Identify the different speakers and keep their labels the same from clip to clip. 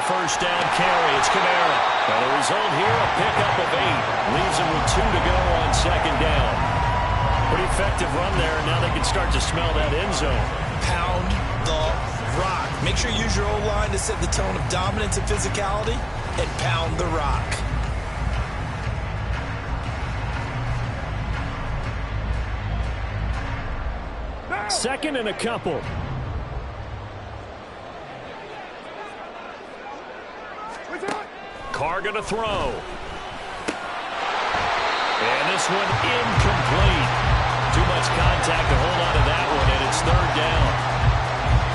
Speaker 1: first down carry. It's Kamara. And the result here, a pickup of 8. Leaves him with 2 to go on second down. Pretty effective run there, and now they can start to smell that end zone.
Speaker 2: Pound the rock. Make sure you use your O-line to set the tone of dominance and physicality, and pound the rock.
Speaker 1: Second and a couple. Carr going to throw. And this one incomplete. Too much contact to hold on to that one, and it's third down.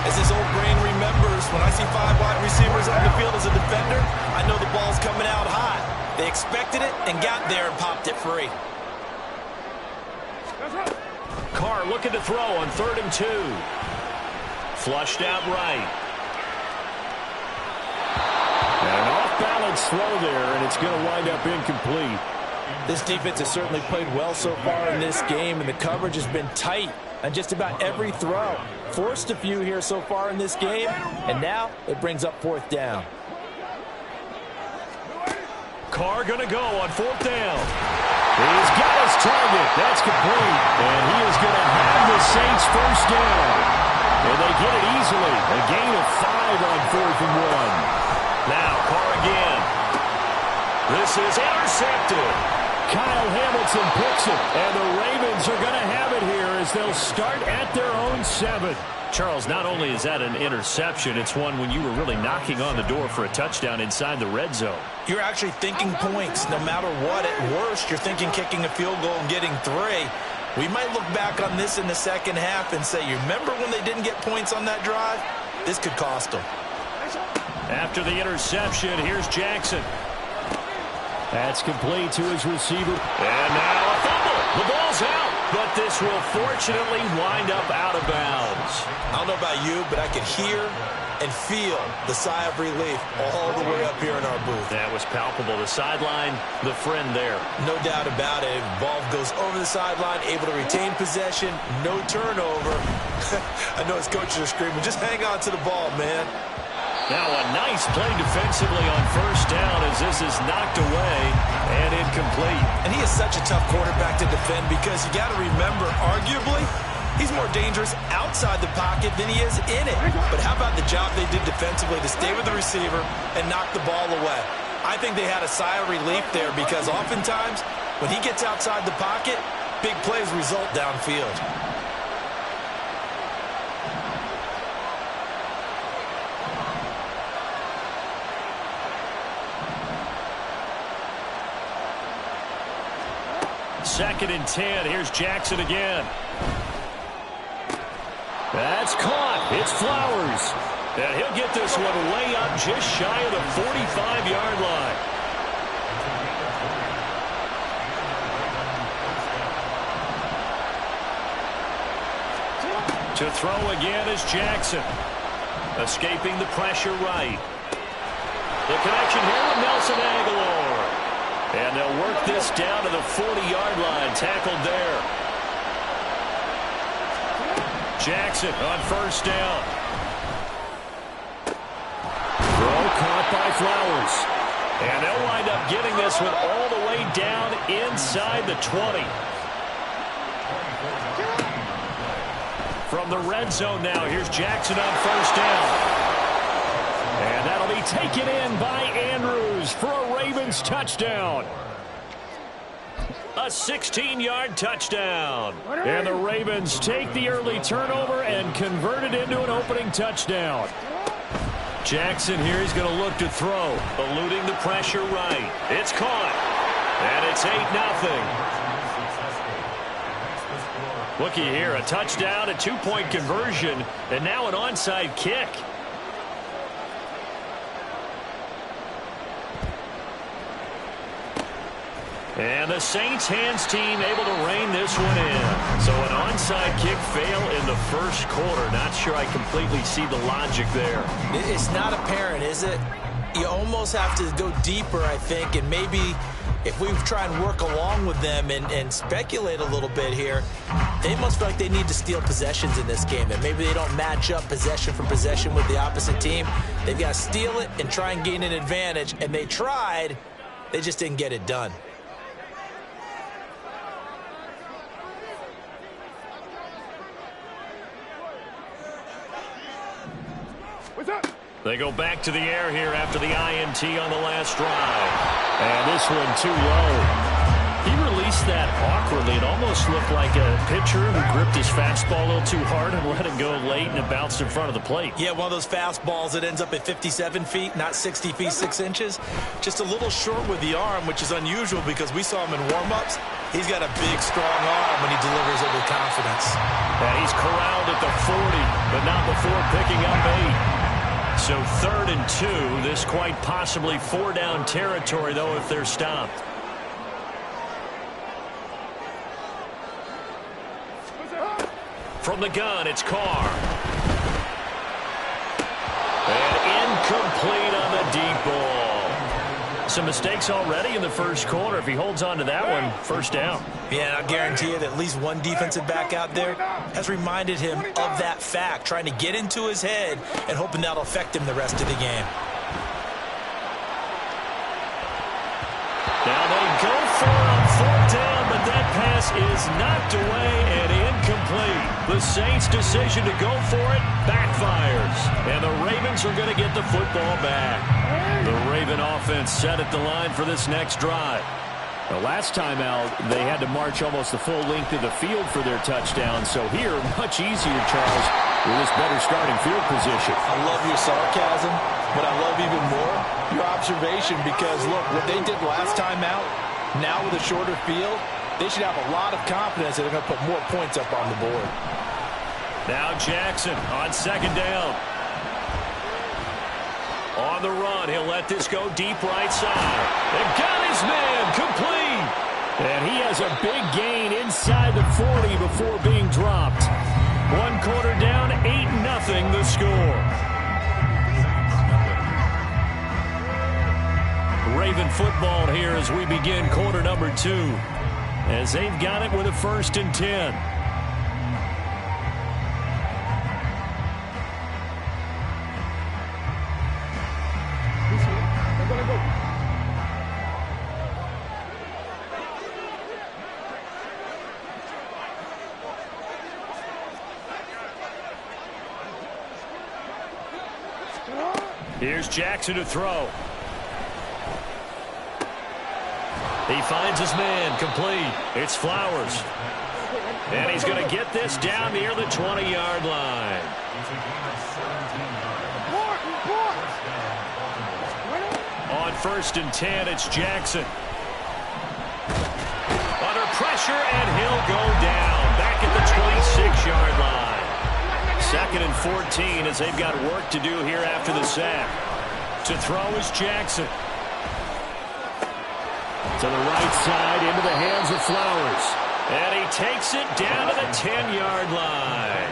Speaker 2: As his old brain remembers, when I see 5 wide receivers on the field as a defender, I know the ball's coming out hot. They expected it and got there and popped it free.
Speaker 1: Carr looking to throw on 3rd and 2. Flushed out right. An off-balance throw there, and it's going to wind up incomplete.
Speaker 2: This defense has certainly played well so far in this game, and the coverage has been tight on just about every throw. Forced a few here so far in this game, and now it brings up 4th down.
Speaker 1: Carr going to go on 4th down. He's got his target. That's complete. And he is going to have the Saints first down. And they get it easily. A gain of 5 on 4th and 1. Now Carr again. This is intercepted. Kyle Hamilton picks it. And the Ravens are going to have it here as they'll start at their own 7. Charles, not only is that an interception, it's one when you were really knocking on the door for a touchdown inside the red zone.
Speaker 2: You're actually thinking points no matter what. At worst, you're thinking kicking a field goal and getting 3. We might look back on this in the second half and say, you remember when they didn't get points on that drive? This could cost them.
Speaker 1: After the interception, here's Jackson. That's complete to his receiver. And now a fumble. The ball's out. But this will fortunately wind up out of bounds.
Speaker 2: I don't know about you, but I could hear and feel the sigh of relief all the way up here in our booth.
Speaker 1: That was palpable. The sideline, the friend there.
Speaker 2: No doubt about it. Ball goes over the sideline, able to retain possession, no turnover. I know his coaches are screaming, just hang on to the ball, man.
Speaker 1: Now a nice play defensively on first down as this is knocked away and incomplete.
Speaker 2: And he is such a tough quarterback to defend because you got to remember, arguably, he's more dangerous outside the pocket than he is in it. But how about the job they did defensively to stay with the receiver and knock the ball away? I think they had a sigh of relief there because oftentimes when he gets outside the pocket, big plays result downfield.
Speaker 1: Second and 10. Here's Jackson again. That's caught. It's Flowers. And he'll get this one way up just shy of the 45-yard line. To throw again is Jackson. Escaping the pressure right. The connection here with Nelson Agholor. And they'll work this down to the 40-yard line. Tackled there. Jackson on first down. Throw caught by Flowers. And they'll wind up getting this one all the way down inside the 20. From the red zone now, here's Jackson on first down. And that'll be taken in by Andrews for a Ravens touchdown. A 16-yard touchdown. And the Ravens take the early turnover and convert it into an opening touchdown. Jackson here is going to look to throw. Eluding the pressure right. It's caught. And it's 8-0. Looky here, a touchdown, a two-point conversion, and now an onside kick. And the Saints hands team able to rein this one in. So an onside kick fail in the first quarter. Not sure I completely see the logic there.
Speaker 2: It's not apparent, is it? You almost have to go deeper, I think, and maybe if we try and work along with them and speculate a little bit here, they must feel like they need to steal possessions in this game, and maybe they don't match up possession for possession with the opposite team. They've got to steal it and try and gain an advantage, and they tried. They just didn't get it done.
Speaker 1: They go back to the air here after the INT on the last drive. And this one too low. He released that awkwardly. It almost looked like a pitcher who gripped his fastball a little too hard and let it go late, and it bounced in front of the plate.
Speaker 2: Yeah, one of those fastballs that ends up at 57 feet, not 60 feet, 6 inches. Just a little short with the arm, which is unusual because we saw him in warm-ups. He's got a big, strong arm when he delivers it with confidence.
Speaker 1: And he's corralled at the 40, but not before picking up 8. So 3rd and 2. This quite possibly 4-down territory, though, if they're stopped. From the gun, it's Carr. And incomplete on the deep ball. Some mistakes already in the first quarter. If he holds on to that one, first down.
Speaker 2: Yeah, and I guarantee you that at least one defensive back out there has reminded him of that fact, trying to get into his head and hoping that'll affect him the rest of the game.
Speaker 1: Now they go for it on 4th down, but that pass is knocked away and incomplete. The Saints' decision to go for it backfires, and the Ravens are going to get the football back. The Raven offense set at the line for this next drive. The last time out, they had to march almost the full length of the field for their touchdown. So here, much easier, Charles, with this better starting field position.
Speaker 2: I love your sarcasm, but I love even more your observation because, look, what they did last time out, now with a shorter field, they should have a lot of confidence that they're going to put more points up on the board.
Speaker 1: Now Jackson on 2nd down. On the run, he'll let this go deep right side. And got his man complete. And he has a big gain inside the 40 before being dropped. 1 quarter down, 8-0 the score. Raven football here as we begin quarter number 2. As they've got it with a 1st and 10. Here's Jackson to throw. He finds his man, complete. It's Flowers. And he's going to get this down near the 20-yard line. On 1st and 10, it's Jackson. Under pressure, and he'll go down. Back at the 26-yard line. 2nd and 14 as they've got work to do here after the sack. To throw is Jackson. To the right side, into the hands of Flowers. And he takes it down to the 10-yard line.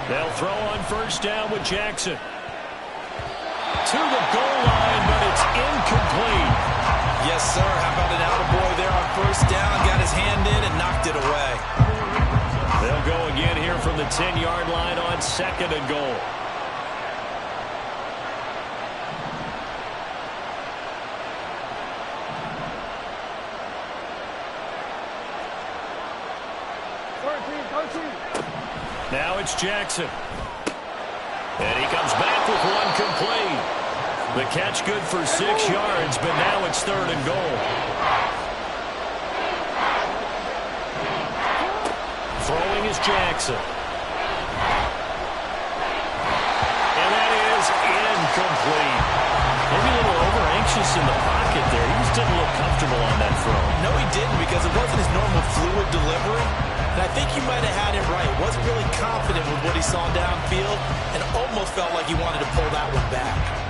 Speaker 1: They'll throw on 1st down with Jackson. To the goal line, but it's incomplete.
Speaker 2: Yes, sir. How about an attaboy there on 1st down? Got his hand in and knocked it away.
Speaker 1: They'll go again here from the 10-yard line on 2nd and goal. Now it's Jackson. And he comes back with one complete. The catch good for 6 yards, but now it's 3rd and goal. Throwing is Jackson. And that is incomplete. Maybe a little over-anxious in the pocket there. He just didn't look comfortable on that throw.
Speaker 2: No, he didn't, because it wasn't his normal fluid delivery. And I think you might have had it right. Wasn't really confident with what he saw downfield and almost felt like he wanted to pull that one back.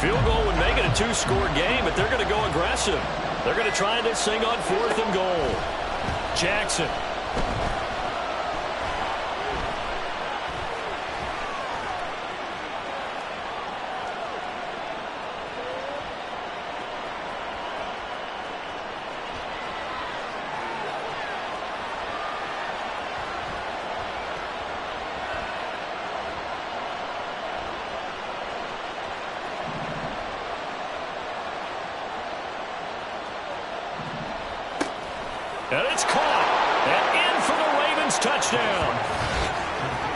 Speaker 1: field goal would make it a two-score game, but they're going to go aggressive. They're going to try this thing on 4th and goal. Jackson. And it's caught. And in for the Ravens touchdown.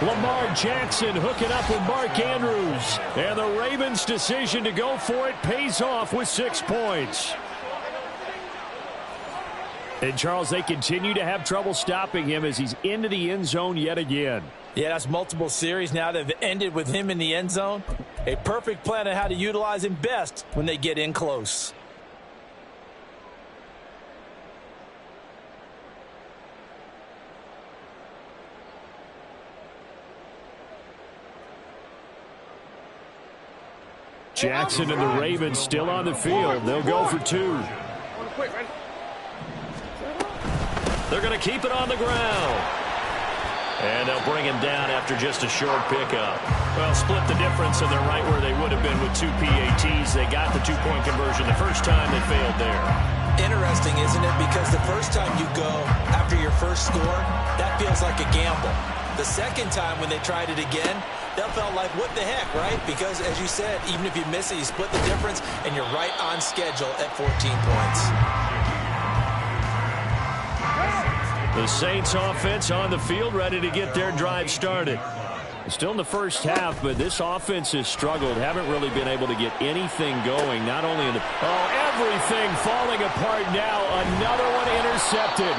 Speaker 1: Lamar Jackson hooking up with Mark Andrews. And the Ravens' decision to go for it pays off with 6 points. And, Charles, they continue to have trouble stopping him as he's into the end zone yet again.
Speaker 2: Yeah, that's multiple series now that have ended with him in the end zone. A perfect plan on how to utilize him best when they get in close.
Speaker 1: Jackson and the Ravens still on the field. They'll go for 2. They're going to keep it on the ground. And they'll bring him down after just a short pickup. Well, split the difference, and they're right where they would have been with 2 PATs. They got the 2-point conversion the first time. They failed there.
Speaker 2: Interesting, isn't it? Because the first time you go after your first score, that feels like a gamble. The second time when they tried it again, that felt like, what the heck, right? Because, as you said, even if you miss it, you split the difference, and you're right on schedule at 14 points.
Speaker 1: The Saints offense on the field, ready to get their drive started. Still in the first half, but this offense has struggled. Haven't really been able to get anything going. Not only in the... Oh, everything falling apart now. Another one intercepted.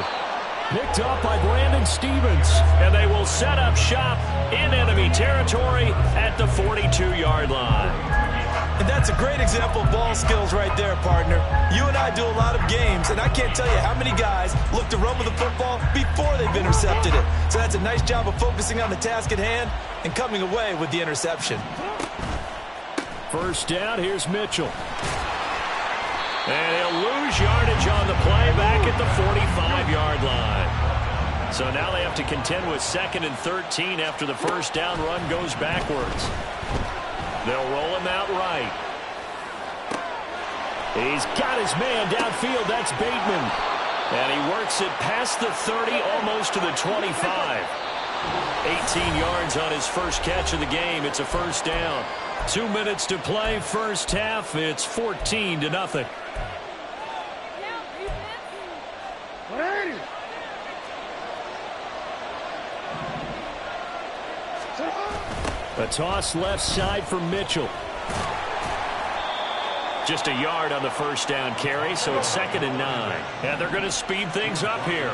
Speaker 1: Picked up by Brandon Stephens. And they will set up shop in enemy territory at the 42-yard line.
Speaker 2: And that's a great example of ball skills right there, partner. You and I do a lot of games, and I can't tell you how many guys look to run with the football before they've intercepted it. So that's a nice job of focusing on the task at hand and coming away with the interception.
Speaker 1: First down, here's Mitchell. And he'll lose yardage on the play back at the 45-yard line. So now they have to contend with 2nd and 13 after the first down run goes backwards. They'll roll him out right. He's got his man downfield. That's Bateman. And he works it past the 30, almost to the 25. 18 yards on his first catch of the game. It's a first down. 2 minutes to play, first half. It's 14-0. A toss left side for Mitchell. Just a yard on the first down carry, so it's 2nd and 9. And they're going to speed things up here.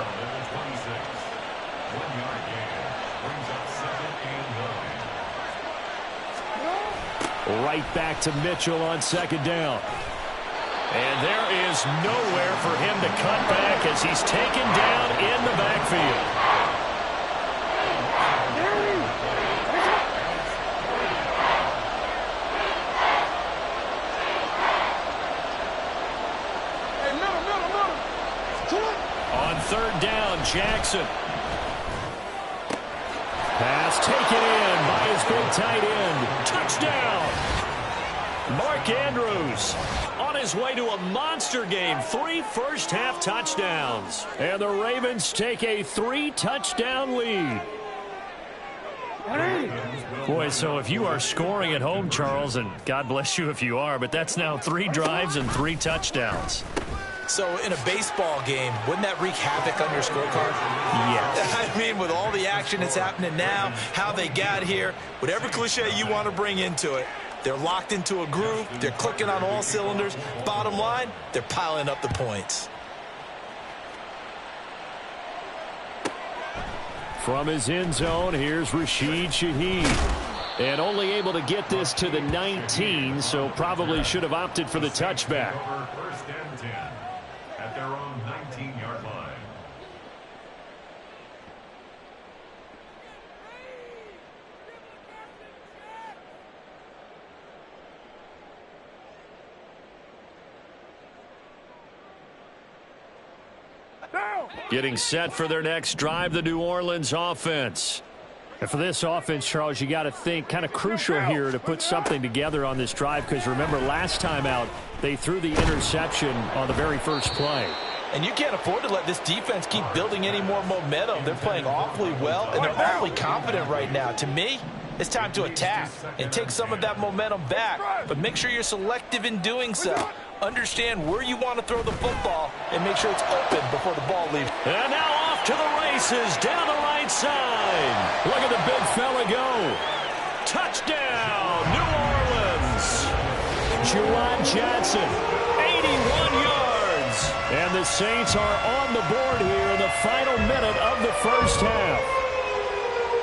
Speaker 1: Right back to Mitchell on 2nd down. And there is nowhere for him to cut back as he's taken down in the backfield. On 3rd down, Jackson. Pass taken in by his big tight end. Touchdown! Mark Andrews on his way to a monster game. 3 first-half touchdowns. And the Ravens take a 3-touchdown lead. Boy, so if you are scoring at home, Charles, and God bless you if you are, but that's now 3 drives and 3 touchdowns.
Speaker 2: So in a baseball game, wouldn't that wreak havoc on your scorecard?
Speaker 1: Yes.
Speaker 2: I mean, with all the action that's happening now, how they got here, whatever cliche you want to bring into it, they're locked into a groove, they're clicking on all cylinders. Bottom line, they're piling up the points.
Speaker 1: From his end zone, here's Rashid Shaheed. And only able to get this to the 19, so probably should have opted for the touchback.
Speaker 3: First and 10 at their own 19-yard line.
Speaker 1: Getting set for their next drive, the New Orleans offense.
Speaker 4: And for this offense, Charles, you got to think kind of crucial here to put something together on this drive, because remember last time out they threw the interception on the very first play.
Speaker 2: And you can't afford to let this defense keep building any more momentum. They're playing awfully well, and they're awfully confident right now. To me, it's time to attack and take some of that momentum back, but make sure you're selective in doing so. Understand where you want to throw the football and make sure it's open before the ball leaves.
Speaker 1: And now off to the races down the right side. Look at the big fella go. Touchdown, New Orleans. Juwan Johnson, 81 yards. And the Saints are on the board here in the final minute of the first half.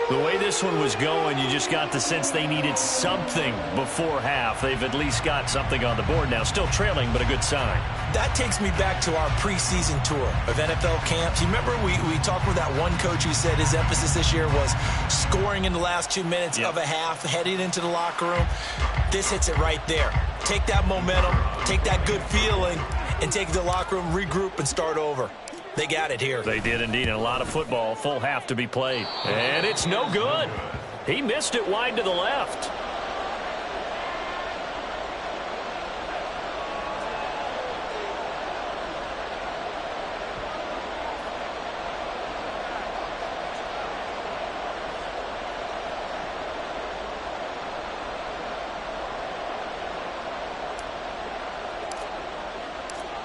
Speaker 1: The way this one was going, you just got the sense they needed something before half. They've at least got something on the board now. Still trailing, but a good sign.
Speaker 2: That takes me back to our preseason tour of NFL camps. You remember we talked with that one coach who said his emphasis this year was scoring in the last 2 minutes of a half, heading into the locker room. This hits it right there. Take that momentum, take that good feeling, and take the locker room, regroup, and start over. They got it here.
Speaker 1: They did indeed. And a lot of football, full half to be played. And it's no good. He missed it wide to the left.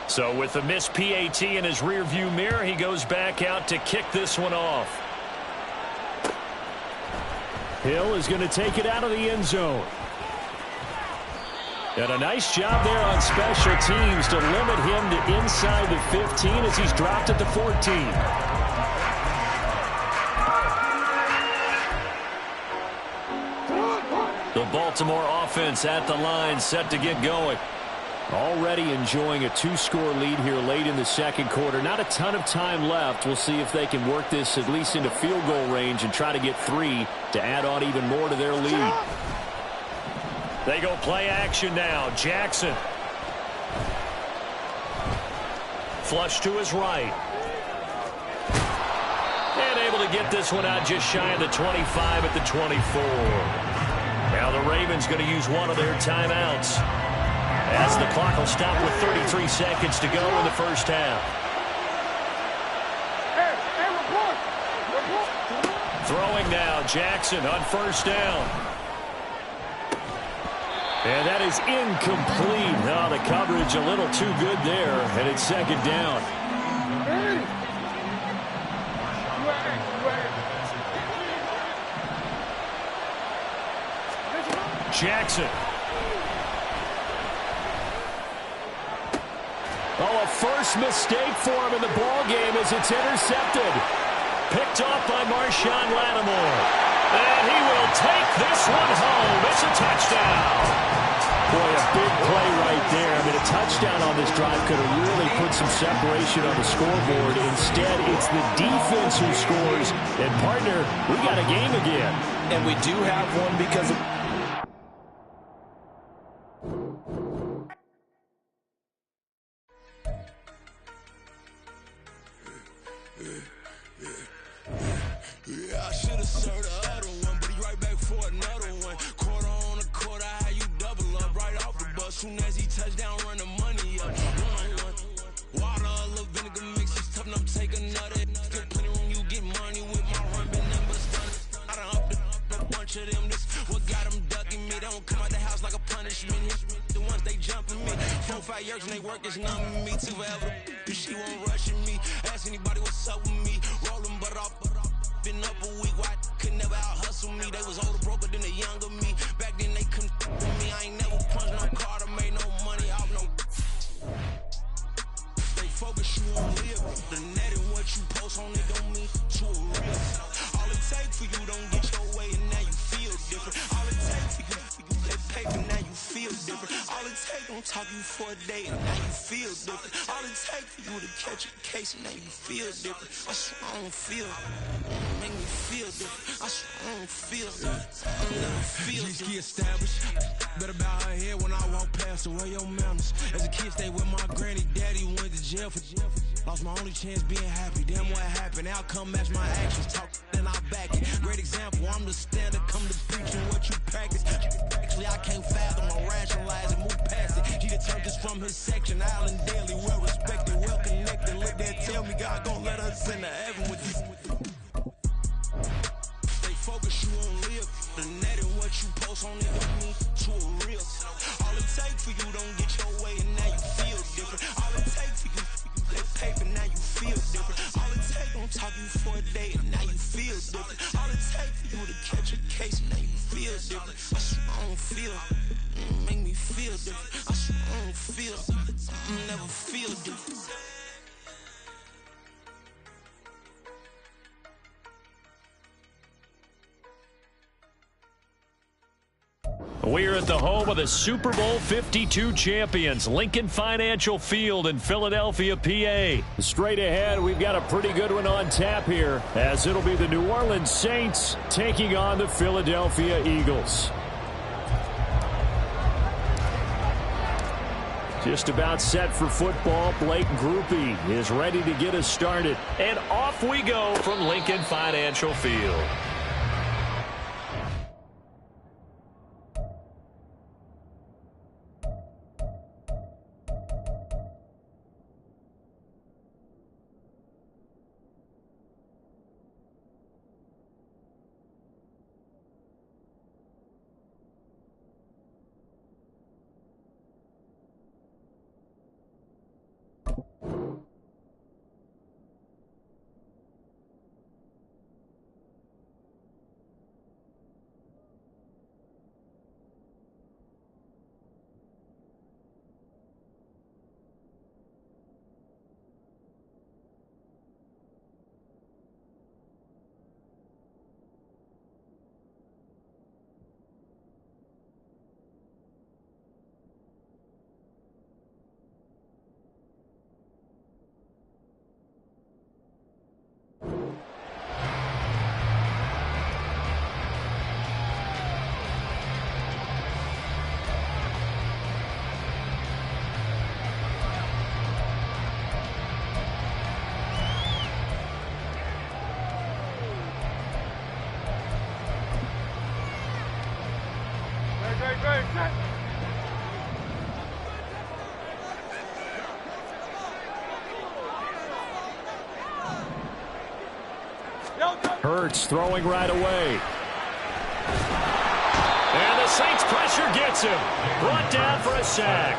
Speaker 1: So with the missed PAT in his rearview mirror, he goes back out to kick this one off. Hill is going to take it out of the end zone. And a nice job there on special teams to limit him to inside the 15 as he's dropped at the 14. The Baltimore offense at the line, set to get going. Already enjoying a 2-score lead here late in the second quarter. Not a ton of time left. We'll see if they can work this at least into field goal range and try to get 3 to add on even more to their lead. They go play action now. Jackson. Flush to his right. And able to get this one out just shy of the 25 at the 24. Now the Ravens going to use one of their timeouts, as the clock will stop with 33 seconds to go in the first half. Throwing now, Jackson on first down. And that is incomplete. Oh, the coverage a little too good there, and it's second down. Jackson. Oh, a first mistake for him in the ball game as it's intercepted. Picked off by Marshawn Lattimore. And he will take this one home. It's a touchdown. Boy, a big play right there. I mean, a touchdown on this drive could have really put some separation on the scoreboard. Instead, it's the defense who scores. And, partner, we got a game again.
Speaker 2: And we do have one because of...
Speaker 5: Yeah, I should have served the other one, but he right back for another one. Quarter on a quarter, how you double up right off the bus. Soon as he touch down, run the money up. One-on-one. Water, a little vinegar mix, it's tough enough to take another. Still plenty room, you get money with my run, been nothing but stunning. I done up a bunch of them. This what got them ducking me. They don't come out the house like a punishment. The ones they jumping me. 4-5 years and they work is numbing me. Too forever, she won't rushing me. Ask anybody what's up with me. Rolling but off. Been up a week, why could never out hustle me? They was older, broker than the younger me. Back then they couldn't with me. I ain't never punched no card or made no money off no. They focus you on live. The net and what you post on it don't mean to a real. All it take for you don't get your way and now you feel different. All it take for you that paper now you feel different. All it take don't talk you for a day and now you feel different. All it take for you to catch a case and now you feel different. I swear I don't feel. Make me feel different. I swear I don't feel G-ski established. Better bow her head when I walk past her. Where your manners? As a kid, stay with my granny. Daddy went to jail for Lost my only chance being happy. Damn, what happened? Outcome match my actions. Talk then I'll back it. Great example. I'm the standard. Come to preaching what you practice. Actually, I can't fathom or rationalize it. Move past it. He determined this from his section. Island daily, well respected, well connected. Look there, tell me God gon' let us into heaven with these. Stay focused, you won't live. The net and what you post on it don't mean to a real. All it takes for you don't get your way and now you feel different. All it takes for you. Paper, now you feel different. All it take, don't talk you for a day, and now you feel different. All it take for you to catch a case, and now you feel different. I swear I don't feel, make me feel different. I swear I don't feel, never feel different.
Speaker 4: We're at the home of the Super Bowl 52 champions, Lincoln Financial Field in Philadelphia, PA. Straight ahead, we've got a pretty good one on tap here, as it'll be the New Orleans Saints taking on the Philadelphia Eagles. Just about set for football. Blake Grupe is ready to get us started. And off we go from Lincoln Financial Field. Hurts throwing right away. And the Saints pressure gets him. Brought down for a sack.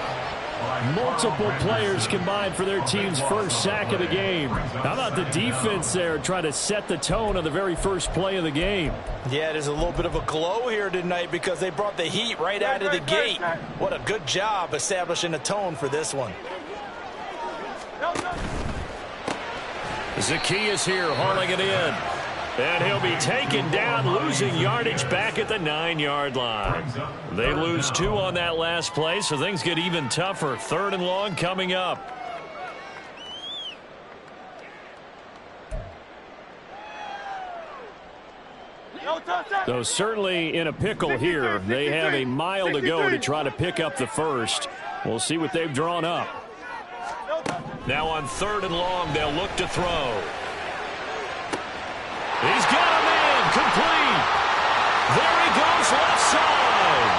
Speaker 4: Multiple players combined for their team's first sack of the game. How about the defense there trying to set the tone on the very first play of the game?
Speaker 2: Yeah, there's a little bit of a glow here tonight because they brought the heat right out of the gate. What a good job establishing a tone for this one.
Speaker 4: Zacchaeus here hauling it in. And he'll be taken down, losing yardage back at the 9-yard line. They lose 2 on that last play, so things get even tougher. 3rd and long coming up. So certainly in a pickle here. They have a mile to go to try to pick up the first. We'll see what they've drawn up. Now on 3rd and long, they'll look to throw. He's got a man, complete. There he goes, left side.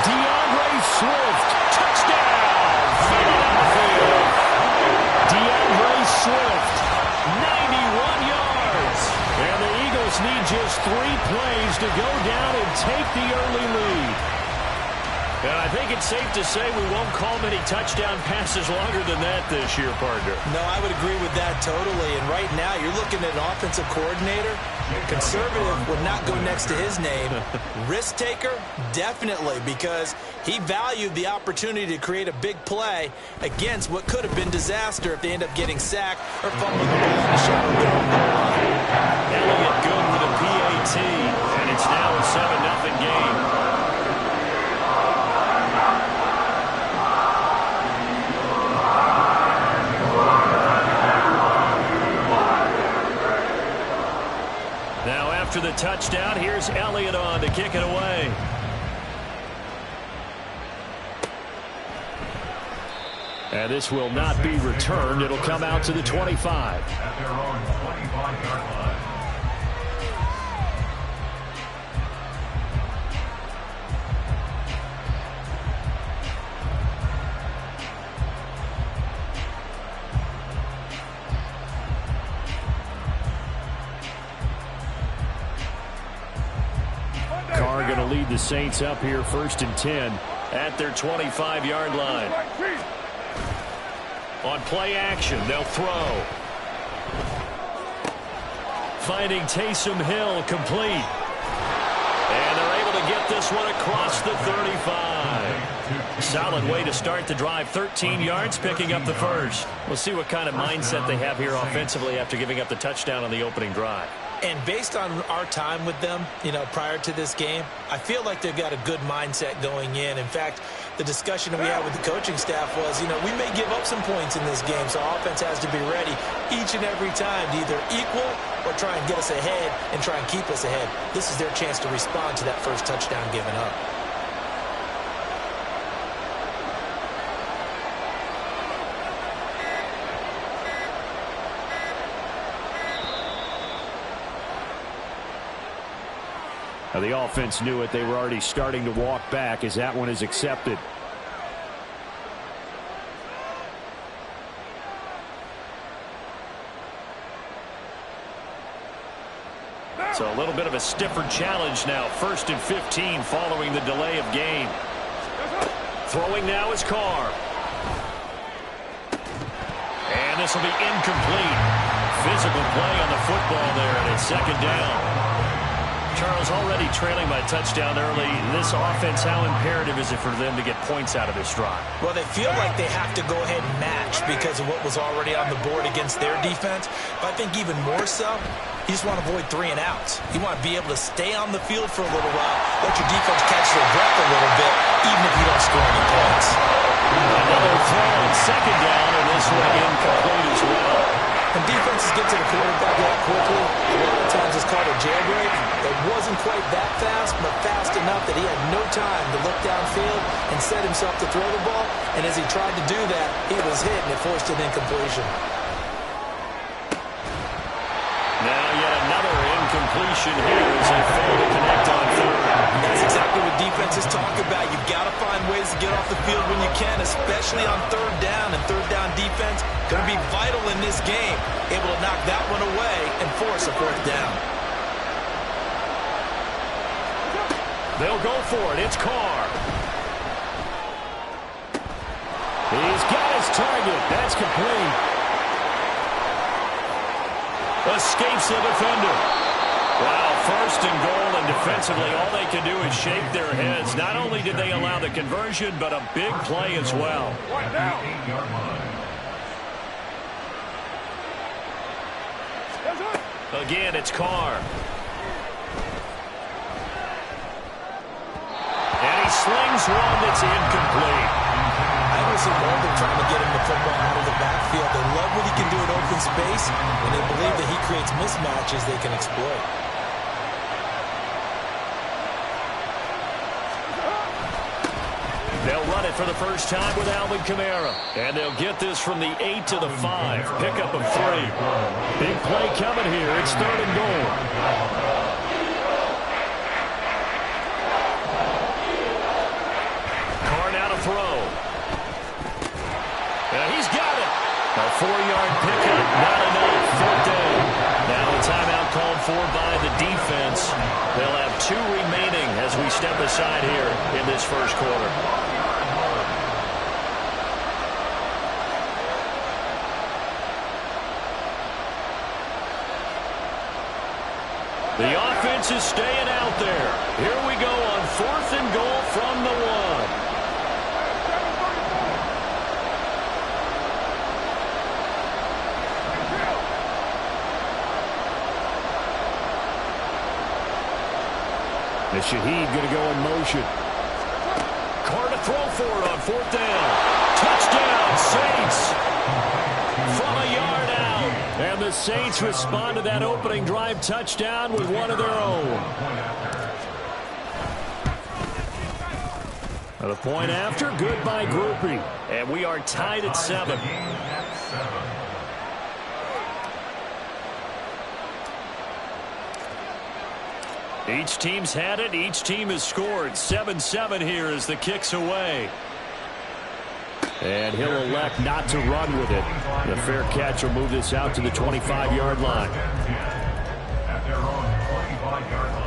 Speaker 4: DeAndre Swift, touchdown. Faded on the field. DeAndre Swift, 91 yards. And the Eagles need just 3 plays to go down and take the early lead. And I think it's safe to say we won't call many touchdown passes longer than that this year, partner.
Speaker 2: No, I would agree with that totally. And right now, you're looking at an offensive coordinator. Conservative would not go next to his name. Risk taker, definitely, because he valued the opportunity to create a big play against what could have been disaster if they end up getting sacked or fumbling the ball in the shadow of their own goal line.
Speaker 4: Elliott good with a PAT, and it's now a 7-0 game. After the touchdown, here's Elliott on to kick it away.
Speaker 1: And this will not be returned. It'll come out to the 25.
Speaker 3: At their own 25-yard line.
Speaker 1: Carr going to lead the Saints up here 1st and 10 at their 25-yard line. On play action, they'll throw. Finding Taysom Hill complete. And they're able to get this one across the 35. Solid way to start the drive. 13 yards, picking up the first. We'll see what kind of mindset they have here offensively after giving up the touchdown on the opening drive.
Speaker 2: And based on our time with them, prior to this game, I feel like they've got a good mindset going in. In fact, the discussion that we had with the coaching staff was, we may give up some points in this game, so our offense has to be ready each and every time to either equal or try and get us ahead and try and keep us ahead. This is their chance to respond to that first touchdown given up.
Speaker 1: Now the offense knew it. They were already starting to walk back as that one is accepted. So a little bit of a stiffer challenge now. 1st and 15 following the delay of game. Throwing now is Carr. And this will be incomplete. Physical play on the football there, and it's 2nd down. Charles, already trailing by a touchdown early. This offense, how imperative is it for them to get points out of this drive?
Speaker 2: Well, they feel like they have to go ahead and match because of what was already on the board against their defense. But I think even more so, you just want to avoid 3 and outs. You want to be able to stay on the field for a little while, let your defense catch their breath a little bit, even if you don't score any points.
Speaker 1: Another throw on 2nd down, and this one incomplete as well.
Speaker 2: When defenses get to the quarterback that quickly, a lot of times it's called a jailbreak. It wasn't quite that fast, but fast enough that he had no time to look downfield and set himself to throw the ball. And as he tried to do that, he was hit, and it forced an incompletion.
Speaker 1: Now yet another incompletion here as they fail to connect on 3rd.
Speaker 2: That's exactly what defenses talk about. You've got to find ways to get off the field when you can, especially on 3rd down. And 3rd down defense going to be vital in this game. Able to knock that one away and force a 4th down.
Speaker 1: They'll go for it. It's Carr. He's got his target. That's complete. Escapes the defender. Wow, 1st and goal, and defensively all they can do is shake their heads. Not only did they allow the conversion, but a big play as well. Again, it's Carr. And he slings one that's incomplete.
Speaker 2: I don't see more than trying to get him the football out of the backfield. They love what he can do in open space, and they believe that he creates mismatches they can exploit.
Speaker 1: They'll run it for the first time with Alvin Kamara. And they'll get this from the 8 to the 5. Pickup of 3. Big play coming here. It's 3rd and goal. Carr now to throw. And he's got it. A 4-yard pickup. Not enough. 4th down. Now a timeout called for by the defense. They'll have 2 remaining as we step aside here in this first quarter. The offense is staying out there. Here we go on 4th and goal from the 1. And Shaheed going to go in motion. Carr to throw for it on 4th down. Touchdown, Saints. From a yard out. And the Saints respond to that opening drive touchdown with one of their own. The point after, good by Grupe. And we are tied at 7. Each team's had it. Each team has scored. 7-7 here as the kick's away. And he'll elect not to run with it. The fair catch will move this out to the 25-yard line.
Speaker 3: At their own 25-yard line.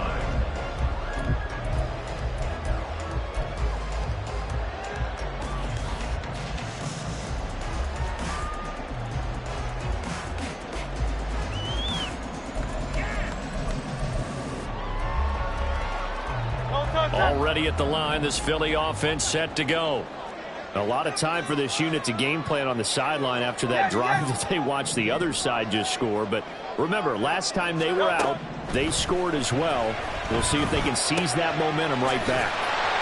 Speaker 1: Already at the line, this Philly offense set to go. A lot of time for this unit to game plan on the sideline after that drive that they watched the other side just score. But remember, last time they were out, they scored as well. We'll see if they can seize that momentum right back.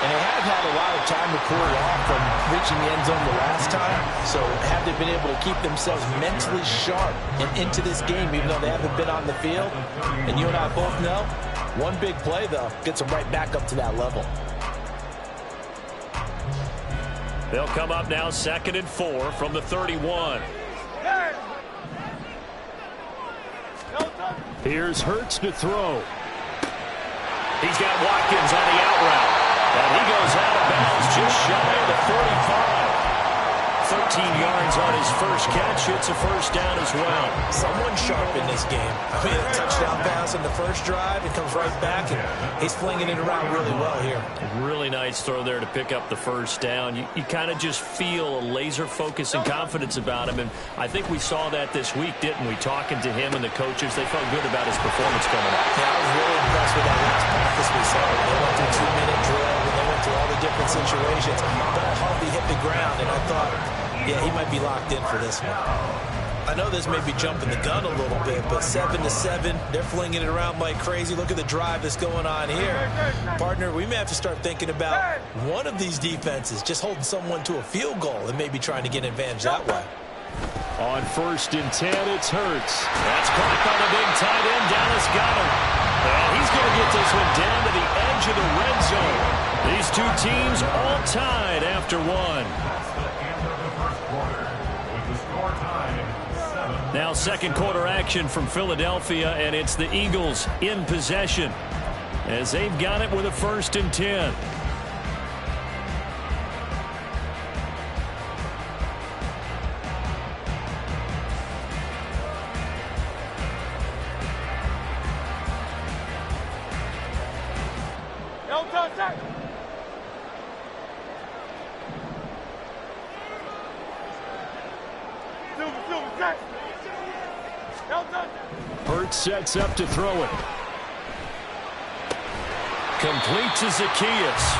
Speaker 2: And they have had a lot of time to cool off from reaching the end zone the last time. So have they been able to keep themselves mentally sharp and into this game, even though they haven't been on the field? And you and I both know, one big play, though, gets them right back up to that level.
Speaker 1: They'll come up now 2nd and 4 from the 31. Here's Hurts to throw. He's got Watkins on the out route. And he goes out of bounds just shy of the 45. 13 yards on his first catch. It's a first down as well.
Speaker 2: Someone sharp in this game. I mean, a touchdown pass in the first drive. It comes right back, and he's flinging it around really well here.
Speaker 1: Really nice throw there to pick up the first down. You kind of just feel a laser focus and confidence about him, and I think we saw that this week, didn't we? Talking to him and the coaches, they felt good about his performance coming up.
Speaker 2: Yeah, I was really impressed with that last practice we saw. They went through 2-minute drill, and they went through all the different situations. Ball hardly hit the ground, and I thought, yeah, he might be locked in for this one. I know this may be jumping the gun a little bit, but 7-7, they're flinging it around like crazy. Look at the drive that's going on here. Partner, we may have to start thinking about one of these defenses just holding someone to a field goal and maybe trying to get an advantage that way.
Speaker 1: On 1st and 10, it's Hurts. That's caught by the big tight end. Dallas got him. And he's going to get this one down to the edge of the red zone. These two teams all tied after one. Now 2nd quarter action from Philadelphia, and it's the Eagles in possession as they've got it with a 1st and 10. Hurts sets up to throw it. Complete to Zacchaeus.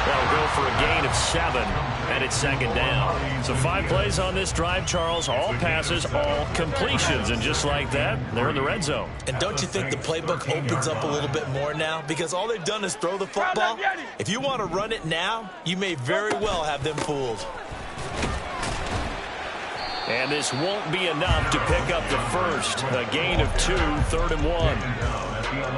Speaker 1: That'll go for a gain of 7, and it's 2nd down. So 5 plays on this drive, Charles. All passes, all completions. And just like that, they're in the red zone.
Speaker 2: And don't you think the playbook opens up a little bit more now? Because all they've done is throw the football. If you want to run it now, you may very well have them fooled.
Speaker 1: And this won't be enough to pick up the first. A gain of 2, 3rd and 1.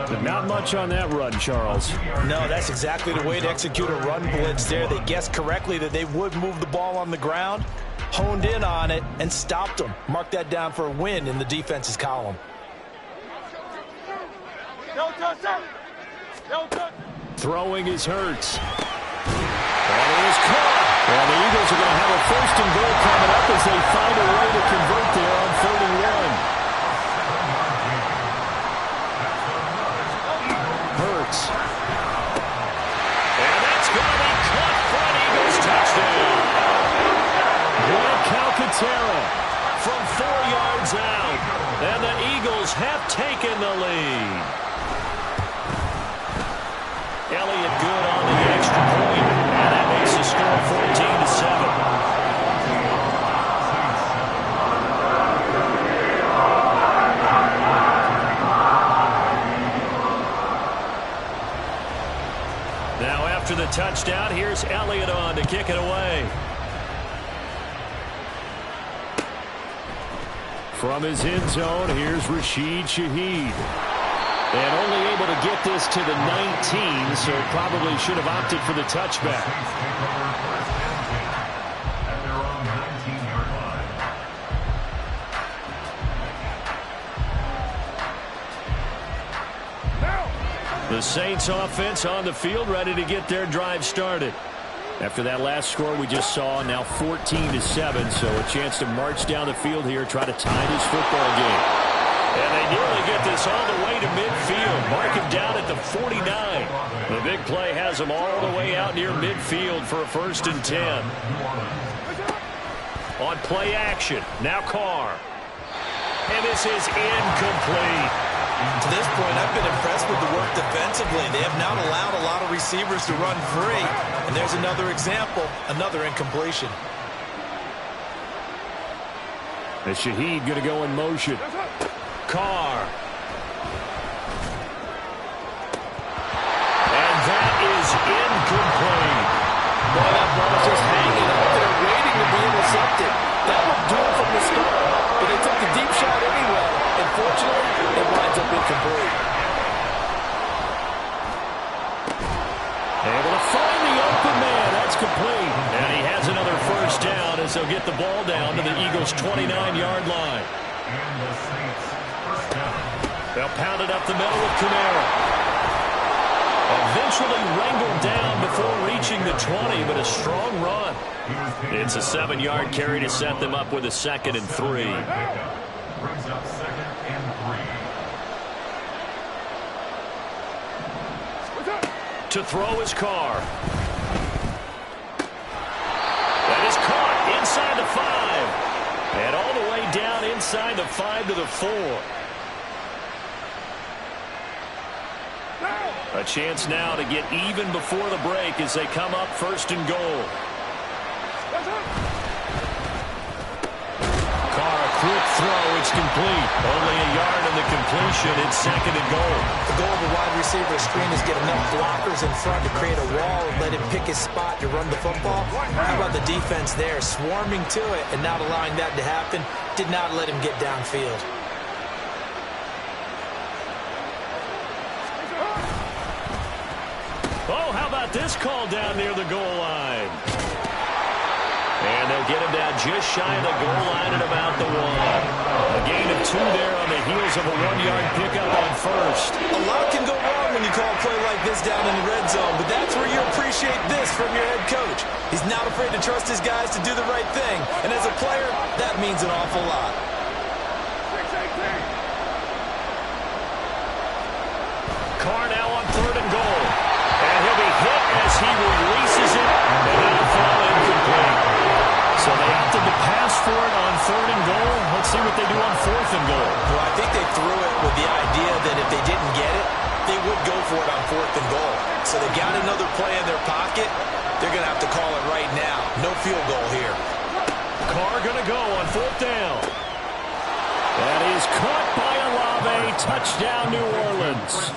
Speaker 1: But not much on that run, Charles.
Speaker 2: No, that's exactly the way to execute a run blitz there. They guessed correctly that they would move the ball on the ground, honed in on it, and stopped them. Mark that down for a win in the defense's column.
Speaker 1: Throwing is Hurts. And it is caught. And the Eagles are going to have a 1st and goal coming up as they find a way to convert there on 3rd and 1. Hurts. And that's going to be caught for an Eagles touchdown. Greg Calcaterra from 4 yards out. And the Eagles have taken the lead. Elliott good on the extra point. And that makes the score 14-7. Now after the touchdown, here's Elliott on to kick it away. From his end zone, here's Rashid Shaheed. And only able to get this to the 19, so probably should have opted for the touchback.
Speaker 3: Saints take over first and 10 at their own 19-yard line.
Speaker 1: The Saints offense on the field, ready to get their drive started. After that last score we just saw, now 14-7, so a chance to march down the field here, try to tie this football game. And they nearly get this all the way to midfield. Mark him down at the 49. The big play has them all the way out near midfield for a 1st and 10. On play action, now Carr. And this is incomplete.
Speaker 2: To this point, I've been impressed with the work defensively. They have not allowed a lot of receivers to run free. And there's another example, another incompletion.
Speaker 1: And Shaheed going to go in motion. Carr. And that is incomplete.
Speaker 6: Boy, that ball is just hanging out there waiting to be intercepted. That would do it from the start. But they took the deep shot anyway. And fortunately, it winds up incomplete.
Speaker 1: Able to find the open man. That's complete. And he has another 1st down as they'll get the ball down to the Eagles' 29-yard line.
Speaker 3: And the Saints first down.
Speaker 1: They'll pound it up the middle with Kamara. Eventually wrangled down before reaching the 20, but a strong run. It's a 7-yard carry to set them up with a 2nd and 3.
Speaker 3: Brings up 2nd and 3.
Speaker 1: To throw his Carr. That is caught inside the 5. And all the way down inside the 5 to the 4. A chance now to get even before the break as they come up 1st and goal. Carr, a quick throw. It's complete. Only a yard in the completion. It's 2nd and goal.
Speaker 2: The goal of a wide receiver screen is get enough blockers in front to create a wall and let him pick his spot to run the football. How about the defense there, swarming to it and not allowing that to happen? Did not let him get downfield.
Speaker 1: Oh, how about this call down near the goal line? And they'll get him down just shy of the goal line at about the 1. A gain of 2 there on the heels of a 1-yard pickup on 1st.
Speaker 2: A lot can go wrong when you call a play like this down in the red zone, but that's where you appreciate this from your head coach. He's not afraid to trust his guys to do the right thing, and as a player, that means an awful lot.
Speaker 1: Carr now on 3rd and goal. And he'll be hit as he releases it, and that'll fall incomplete. So they opted to pass for it on 3rd and goal. Let's see what they do on 4th and goal.
Speaker 2: Well, I think they threw it with the idea that if they didn't get it, they would go for it on 4th and goal. So they got another play in their pocket. They're going to have to call it right now. No field goal here.
Speaker 1: Carr going to go on 4th down. That is caught by Olave. Touchdown, New Orleans.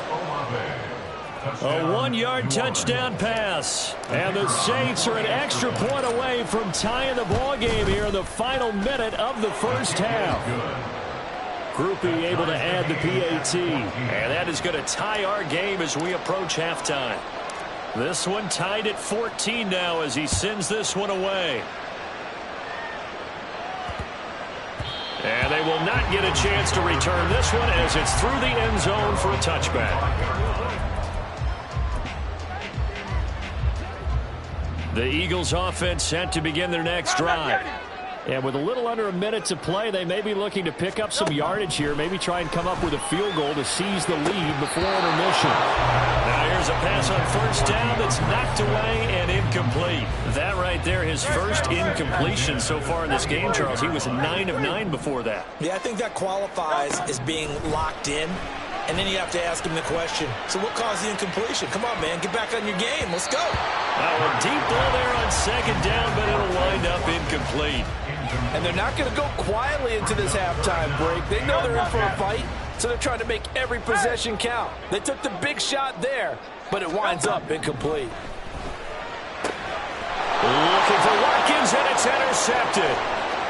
Speaker 1: A 1-yard touchdown pass. And the Saints are an extra point away from tying the ball game here in the final minute of the 1st half. Group B able to add the PAT. And that is going to tie our game as we approach halftime. This one tied at 14 now as he sends this one away. And they will not get a chance to return this one as it's through the end zone for a touchback. The Eagles offense set to begin their next drive. And with a little under a minute to play, they may be looking to pick up some yardage here, maybe try and come up with a field goal to seize the lead before intermission. Now here's a pass on 1st down that's knocked away and incomplete. That right there, his first incompletion so far in this game, Charles. He was 9 of 9 before that.
Speaker 2: Yeah, I think that qualifies as being locked in. And then you have to ask him the question, so what caused the incompletion? Come on, man, get back on your game. Let's go.
Speaker 1: Now a deep ball there on 2nd down, but it'll wind up incomplete.
Speaker 6: And they're not going to go quietly into this halftime break. They know they're in for a fight, so they're trying to make every possession count. They took the big shot there, but it winds up incomplete.
Speaker 1: Looking for Watkins, and it's intercepted.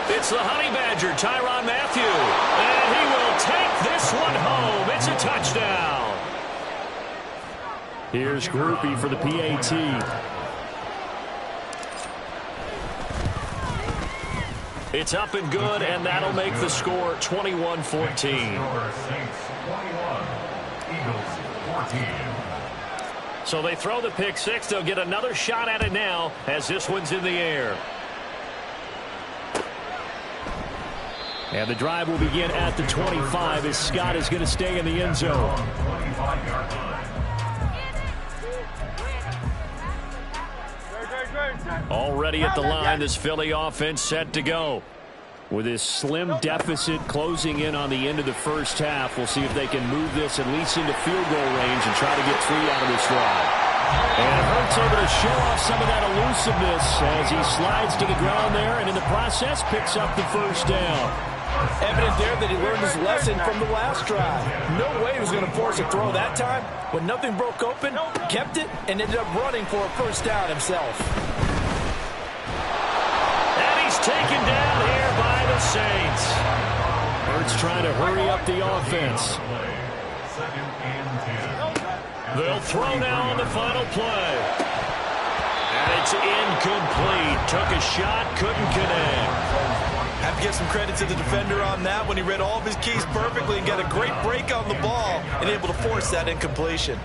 Speaker 1: It's the Honey Badger, Tyrann Mathieu. And he will take this one home. It's a touchdown. Here's Grupe for the PAT. It's up and good, and that'll make the score 21-14.
Speaker 3: Saints 21, Eagles 14.
Speaker 1: So they throw the pick six. They'll get another shot at it now as this one's in the air. And the drive will begin at the 25 as Scott is going to stay in the end zone.
Speaker 3: 25-yard line.
Speaker 1: Already at the line, this Philly offense set to go. With this slim deficit closing in on the end of the first half, we'll see if they can move this at least into field goal range and try to get 3 out of this drive. And Hurts able to show off some of that elusiveness as he slides to the ground there and in the process picks up the first down.
Speaker 6: Evident there that he learned his lesson from the last drive. No way he was going to force a throw that time. When nothing broke open, kept it, and ended up running for a first down himself.
Speaker 1: And he's taken down here by the Saints. Hurts trying to hurry up the offense. They'll throw now on the final play. And it's incomplete. Took a shot, couldn't connect.
Speaker 2: Have to give some credit to the defender on that when he read all of his keys perfectly and got a great break on the ball and able to force that incompletion.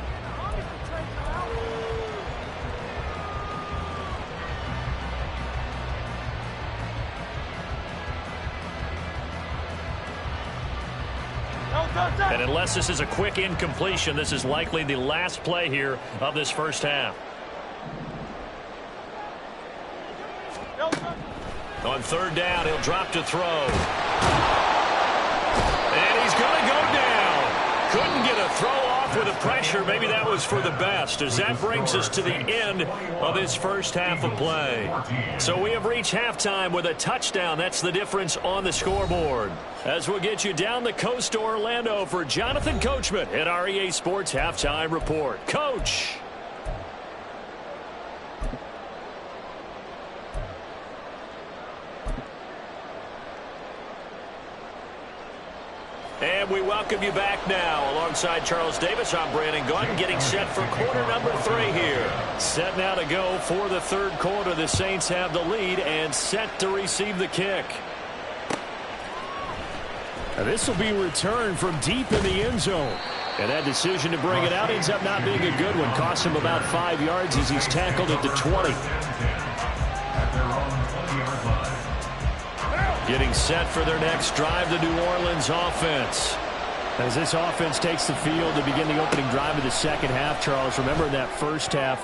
Speaker 1: And unless this is a quick incompletion, this is likely the last play here of this first half. On third down, he'll drop to throw. And he's going to go down. Couldn't get a throw off with the pressure. Maybe that was for the best, as that brings us to the end of this first half of play. So we have reached halftime with a touchdown. That's the difference on the scoreboard. As we'll get you down the coast to Orlando for Jonathan Coachman at our EA Sports Halftime Report. Coach. And we welcome you back now. Alongside Charles Davis, I'm Brandon Gaudin, getting set for quarter number 3 here. Set now to go for the third quarter. The Saints have the lead and set to receive the kick. This will be returned from deep in the end zone. And that decision to bring it out ends up not being a good one. Costs him about 5 yards as he's tackled at the 20. Getting set for their next drive, the New Orleans offense. As this offense takes the field to begin the opening drive of the second half, Charles, remember in that first half,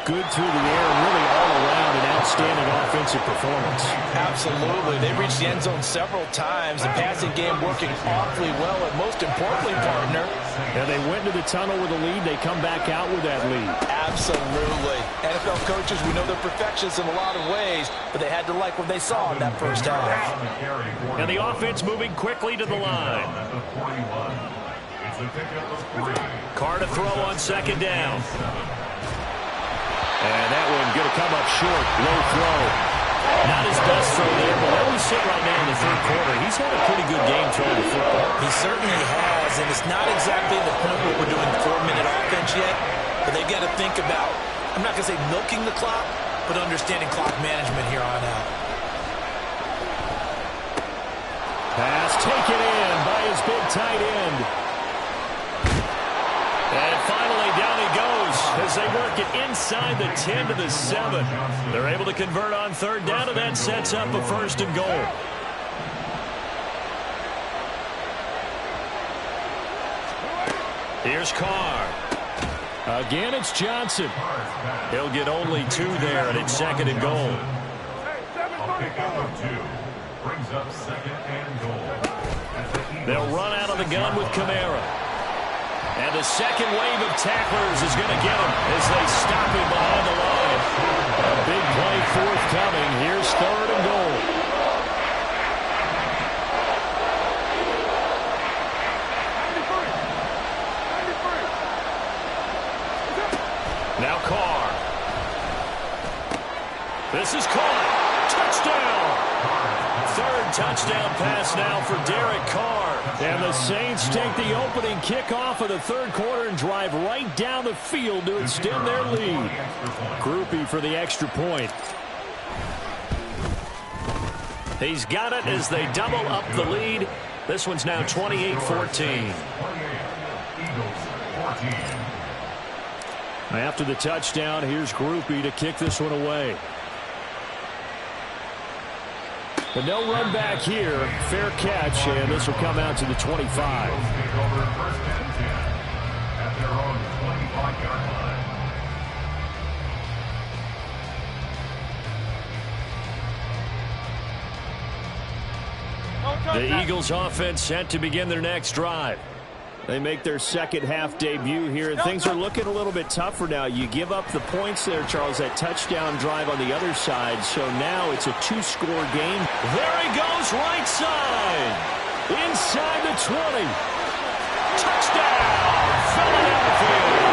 Speaker 1: good through the air, really all around an outstanding offensive performance.
Speaker 6: Absolutely. They reached the end zone several times. The passing game working awfully well, and most importantly, partner.
Speaker 1: And they went into the tunnel with a lead. They come back out with that lead.
Speaker 6: Absolutely. NFL coaches, we know they're perfectionists in a lot of ways, but they had to like what they saw in that first half.
Speaker 1: And the offense moving quickly to the line. Carr to throw on second down. And that one going to come up short. Low throw. Not his best throw there, but where we sit right now in the third quarter, he's had a pretty good game throwing the football.
Speaker 2: He certainly has, and it's not exactly the point where we're doing 4-minute offense yet, but they've got to think about, I'm not going to say milking the clock, but understanding clock management here on out.
Speaker 1: Pass taken in by his big tight end. And finally, down he goes as they work it inside the 10 to the 7. They're able to convert on third down, and that sets up a first and goal. Here's Carr. Again, it's Johnson. He'll get only 2 there, and it's second and goal.
Speaker 3: A pickup of 2 brings up second and goal.
Speaker 1: They'll run out of the gun with Kamara. And the second wave of tacklers is going to get him as they stop him behind the line. A big play forthcoming. Here's third and goal. Now Carr. This is caught. Touchdown. Third
Speaker 4: touchdown pass now for Derek Carr.
Speaker 1: And the Saints take the opening kickoff of the third quarter and drive right down the field to extend their lead. Grupe for the extra point.
Speaker 4: He's got it as they double up the lead. This one's now 28-14.
Speaker 1: After the touchdown, here's Grupe to kick this one away. But no run back here. Fair catch, and this will come out to the 25.
Speaker 4: The Eagles offense set to begin their next drive.
Speaker 1: They make their second half debut here, and things are looking a little bit tougher now. You give up the points there, Charles, that touchdown drive on the other side, so now it's a two-score game.
Speaker 4: There he goes, right side. Inside the 20. Touchdown. Filling out the field.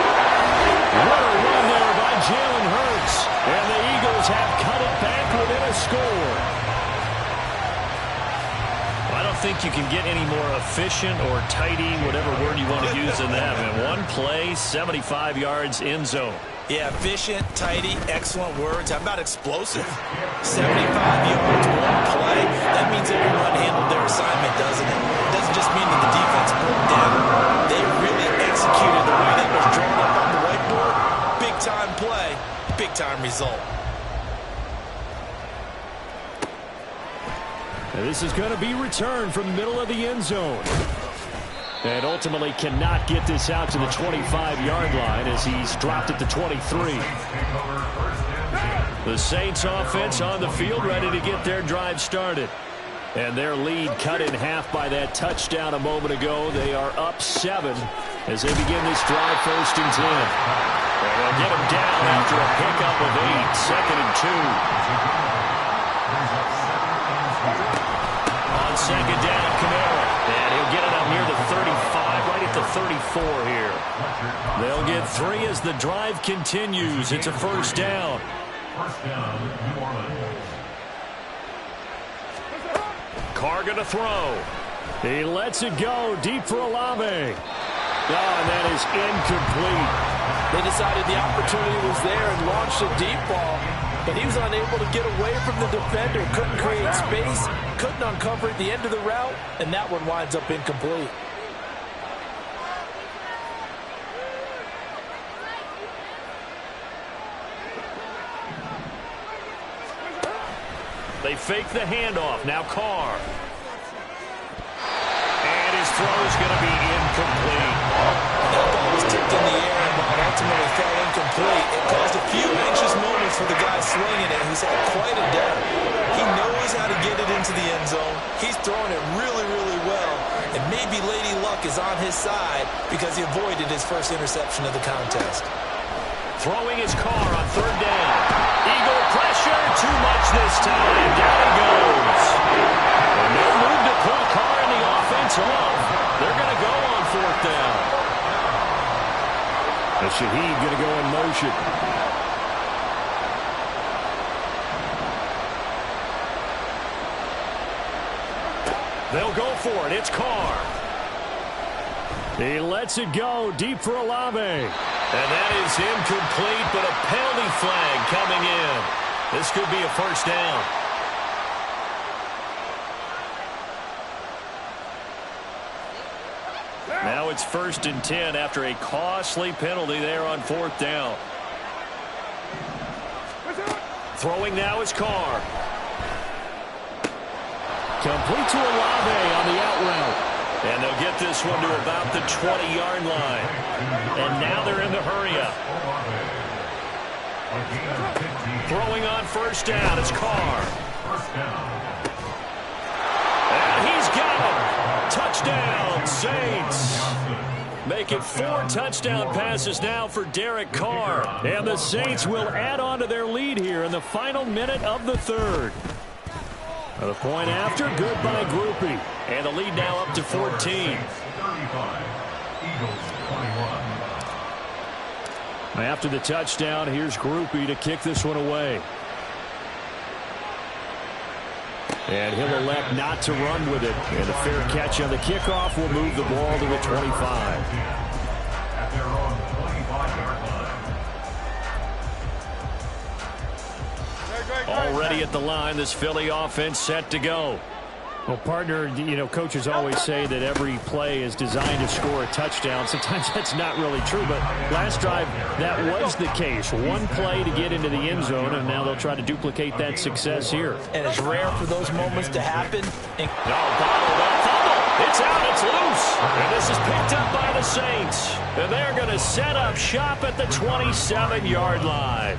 Speaker 1: What a run there by Jalen Hurts. And the Eagles have cut it back within a score.
Speaker 4: I don't think you can get any more efficient or tidy, whatever word you want to use in that. In one play, 75 yards in zone.
Speaker 2: Yeah, efficient, tidy, excellent words. How about explosive? 75 yards, one play. That means everyone handled their assignment, doesn't it? It doesn't just mean that the defense broke down. They really executed the way that was drawn up on the whiteboard. Big-time play, big-time result.
Speaker 1: And this is going to be returned from the middle of the end zone. And ultimately cannot get this out to the 25-yard line as he's dropped at the 23.
Speaker 4: The Saints offense on the field ready to get their drive started.
Speaker 1: And their lead cut in half by that touchdown a moment ago. They are up 7 as they begin this drive, 1st and 10.
Speaker 4: And they'll get him down after a pickup of 8, 2nd and 2. On second down, Kamara. And he'll get it up near the 35, right at the 34 here.
Speaker 1: They'll get 3 as the drive continues. It's a 1st down.
Speaker 4: Carr going to throw.
Speaker 1: He lets it go deep for Olave. Oh, and that is incomplete.
Speaker 6: They decided the opportunity was there and launched a deep ball, but he was unable to get away from the defender, couldn't create space, couldn't uncover at the end of the route, and that one winds up incomplete.
Speaker 4: They fake the handoff. Now Carr. And his throw is going to be incomplete.
Speaker 2: That ball was tipped in the air and ball ultimately fell incomplete. It caused a few anxious moments for the guy swinging it. He's had quite a day. He knows how to get it into the end zone. He's throwing it really, really well. And maybe Lady Luck is on his side because he avoided his first interception of the contest.
Speaker 4: Throwing his Carr on 3rd down. Eagle pressure, too much this time. Down he goes. And no move to pull Carr and the offense off. They're going to go on 4th down.
Speaker 1: And Shaheed going to go in motion.
Speaker 4: They'll go for it. It's Carr.
Speaker 1: He lets it go deep for Olave.
Speaker 4: And that is incomplete, but a penalty flag coming in. This could be a 1st down. Now it's 1st and 10 after a costly penalty there on 4th down. Throwing now is Carr.
Speaker 1: Complete to Olave on the out route.
Speaker 4: And they'll get this one to about the 20-yard line. And now they're in the hurry-up. Throwing on 1st down. It's Carr. And he's got him. Touchdown, Saints. Make it 4 touchdown passes now for Derek Carr.
Speaker 1: And the Saints will add on to their lead here in the final minute of the 3rd. The point after, good by Grupe.
Speaker 4: And the lead now up to 14.
Speaker 1: After the touchdown, here's Grupe to kick this one away. And he'll elect not to run with it. And a fair catch on the kickoff will move the ball to the 25.
Speaker 3: At their own 25-yard line.
Speaker 1: Already at the line, this Philly offense set to go. Well, partner, you know, coaches always say that every play is designed to score a touchdown. Sometimes that's not really true, but last drive, that was the case. One play to get into the end zone, and now they'll try to duplicate that success here.
Speaker 6: And it's rare for those moments to happen.
Speaker 1: Bottled up, fumble. It's out, it's loose. And this is picked up by the Saints. And they're going to set up shop at the 27-yard line.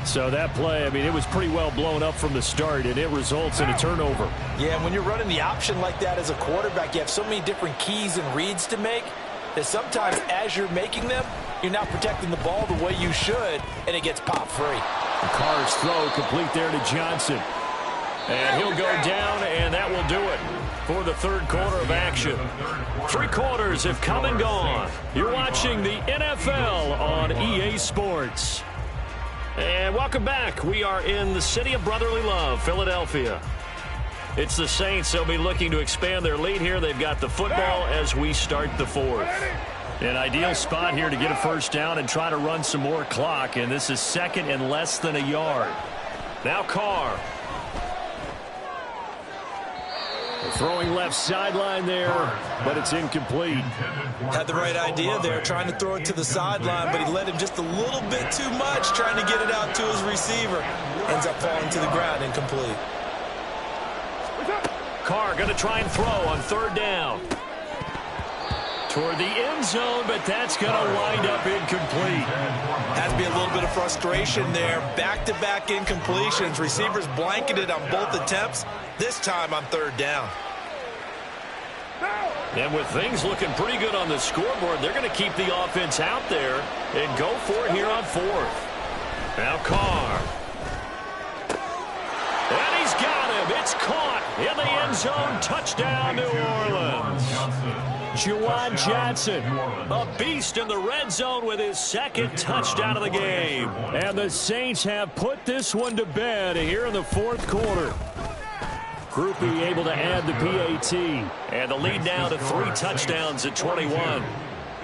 Speaker 1: So that play, I mean, it was pretty well blown up from the start, and it results in a turnover.
Speaker 6: Yeah, and when you're running the option like that as a quarterback, you have so many different keys and reads to make that sometimes as you're making them, you're not protecting the ball the way you should, and it gets popped free.
Speaker 1: Carr's throw complete there to Johnson. And he'll go down, and that will do it for the third quarter of action. 3 quarters have come and gone. You're watching the NFL on EA Sports. And welcome back. We are in the city of brotherly love, Philadelphia. It's the Saints. They'll be looking to expand their lead here. They've got the football as we start the fourth. An ideal spot here to get a first down and try to run some more clock. And this is second and less than a yard. Now Carr. Throwing left sideline there, but it's incomplete.
Speaker 2: Had the right idea there, trying to throw it to the sideline, but he led him just a little bit too much, trying to get it out to his receiver. Ends up falling to the ground, incomplete.
Speaker 1: Carr going to try and throw on third down. Toward the end zone, but that's going to wind up incomplete.
Speaker 2: Has to be a little bit of frustration there. Back-to-back incompletions. Receivers blanketed on both attempts, this time on third down.
Speaker 1: And with things looking pretty good on the scoreboard, they're going to keep the offense out there and go for it here on fourth. Now Carr. And he's got him. It's caught in the end zone. Touchdown, New Orleans. Juwan Johnson, a beast in the red zone with his second touchdown of the game. And the Saints have put this one to bed here in the fourth quarter. Groupie able to add the PAT. And the lead now to 3 touchdowns at 21.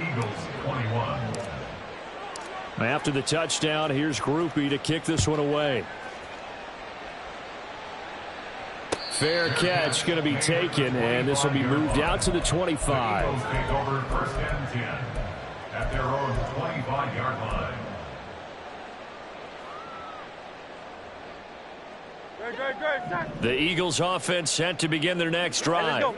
Speaker 3: Eagles 21.
Speaker 1: After the touchdown, here's Groupie to kick this one away. Fair catch going to be taken, and this will be moved out to the 25.
Speaker 3: Eagles take over first and 10 at their own 25-yard line.
Speaker 1: The Eagles offense set to begin their next drive.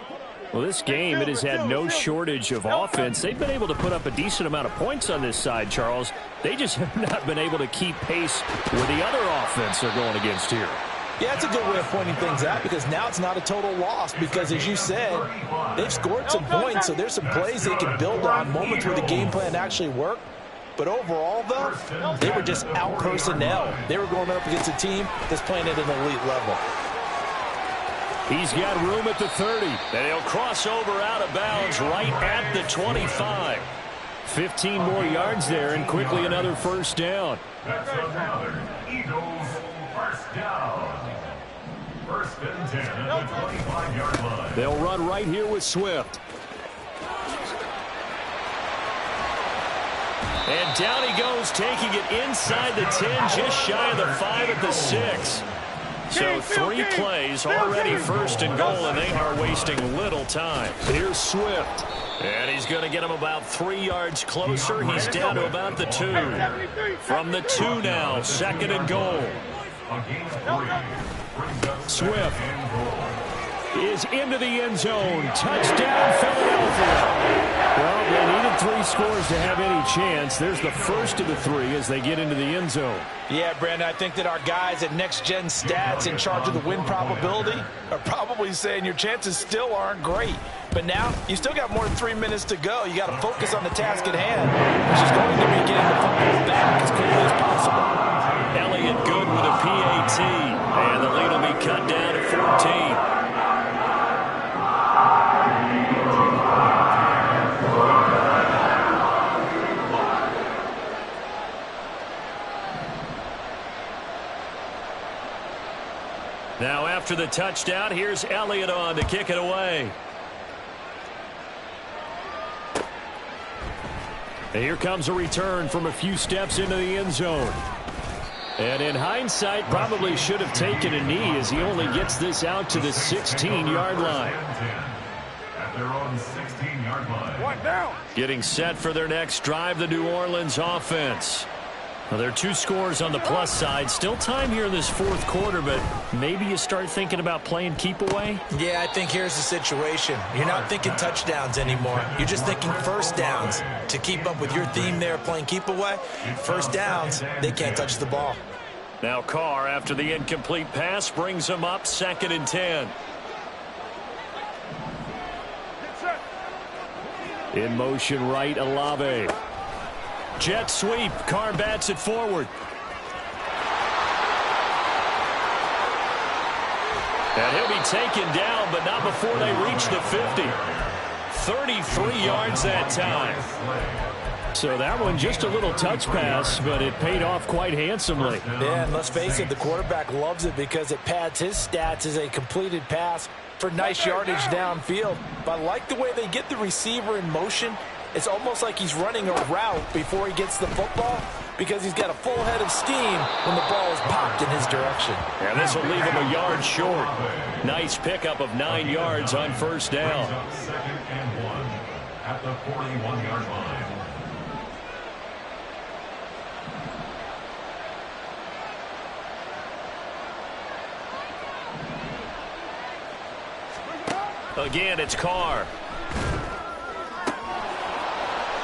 Speaker 1: Well, this game, it has had no shortage of offense. They've been able to put up a decent amount of points on this side, Charles. They just have not been able to keep pace with the other offense they're going against here.
Speaker 6: Yeah, it's a good way of pointing things out because now it's not a total loss because, as you said, they've scored some points, so there's some plays they can build on, moments where the game plan actually worked. But overall, though, they were just out-personnel. They were going up against a team that's playing at an elite level.
Speaker 1: He's got room at the 30, and he'll cross over out of bounds right at the 25. 15 more yards there, and quickly another first down.
Speaker 3: That's another Eagles first down. First and 10 at the 25-yard line.
Speaker 1: They'll run right here with Swift. And down he goes, taking it inside the 10, just shy of the 5 at the 6. So 3 plays, already first and goal, and they are wasting little time. Here's Swift. And he's going to get him about 3 yards closer. He's down to about the 2. From the 2 now, second and goal. Swift is into the end zone. Touchdown, Philadelphia. Well, they needed 3 scores to have any chance. There's the first of the 3 as they get into the end zone.
Speaker 6: Yeah, Brandon, I think that our guys at Next Gen Stats in charge of the win probability are probably saying your chances still aren't great. But now, you still got more than 3 minutes to go. You got to focus on the task at hand, which is going to be getting the football back as quickly as possible.
Speaker 1: Elliott good with a PAT, and the lead will be cut down to 14. Now after the touchdown. Here's Elliott on to kick it away. And here comes a return from a few steps into the end zone. And in hindsight, probably should have taken a knee as he only gets this out to the 16-yard line.
Speaker 3: At their own 16-yard line.
Speaker 1: Getting set for their next drive, the New Orleans offense. Well, there are 2 scores on the plus side. Still time here in this fourth quarter, but maybe you start thinking about playing keep away?
Speaker 2: Yeah, I think here's the situation. You're not thinking touchdowns anymore. You're just thinking first downs. To keep up with your theme there, playing keep away, first downs, they can't touch the ball.
Speaker 1: Now Carr, after the incomplete pass, brings him up 2nd and 10. In motion right, Olave. Jet sweep. Carr bats it forward. And he'll be taken down, but not before they reach the 50. 33 yards that time. So that one just a little touch pass, but it paid off quite handsomely.
Speaker 6: Yeah, and let's face it, the quarterback loves it because it pads his stats as a completed pass for nice yardage downfield. But I like the way they get the receiver in motion. It's almost like he's running a route before he gets the football because he's got a full head of steam when the ball is popped in his direction.
Speaker 1: And this will leave him a yard short. Nice pickup of 9 yards on first down.
Speaker 3: 2nd and 1 at the 41-yard line.
Speaker 1: Again, it's Carr.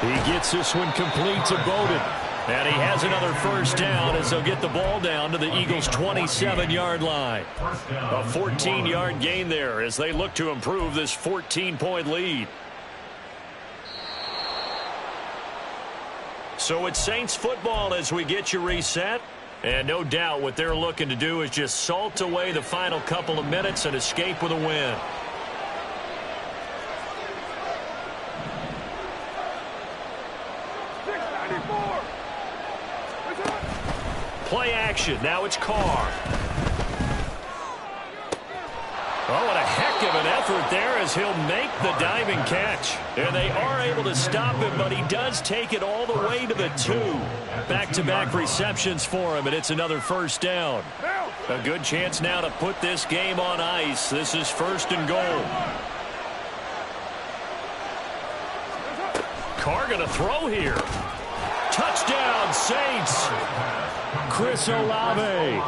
Speaker 1: He gets this one complete to Bowden. And he has another first down as they'll get the ball down to the Eagles' 27-yard line. A 14-yard gain there as they look to improve this 14-point lead. So it's Saints football as we get you reset. And no doubt what they're looking to do is just salt away the final couple of minutes and escape with a win. Play action. Now it's Carr. Oh, what a heck of an effort there as he'll make the diving catch. And they are able to stop him, but he does take it all the way to the 2. Back-to-back receptions for him, and it's another first down. A good chance now to put this game on ice. This is 1st and goal. Carr going to throw here. Touchdown, Saints. Chris Olave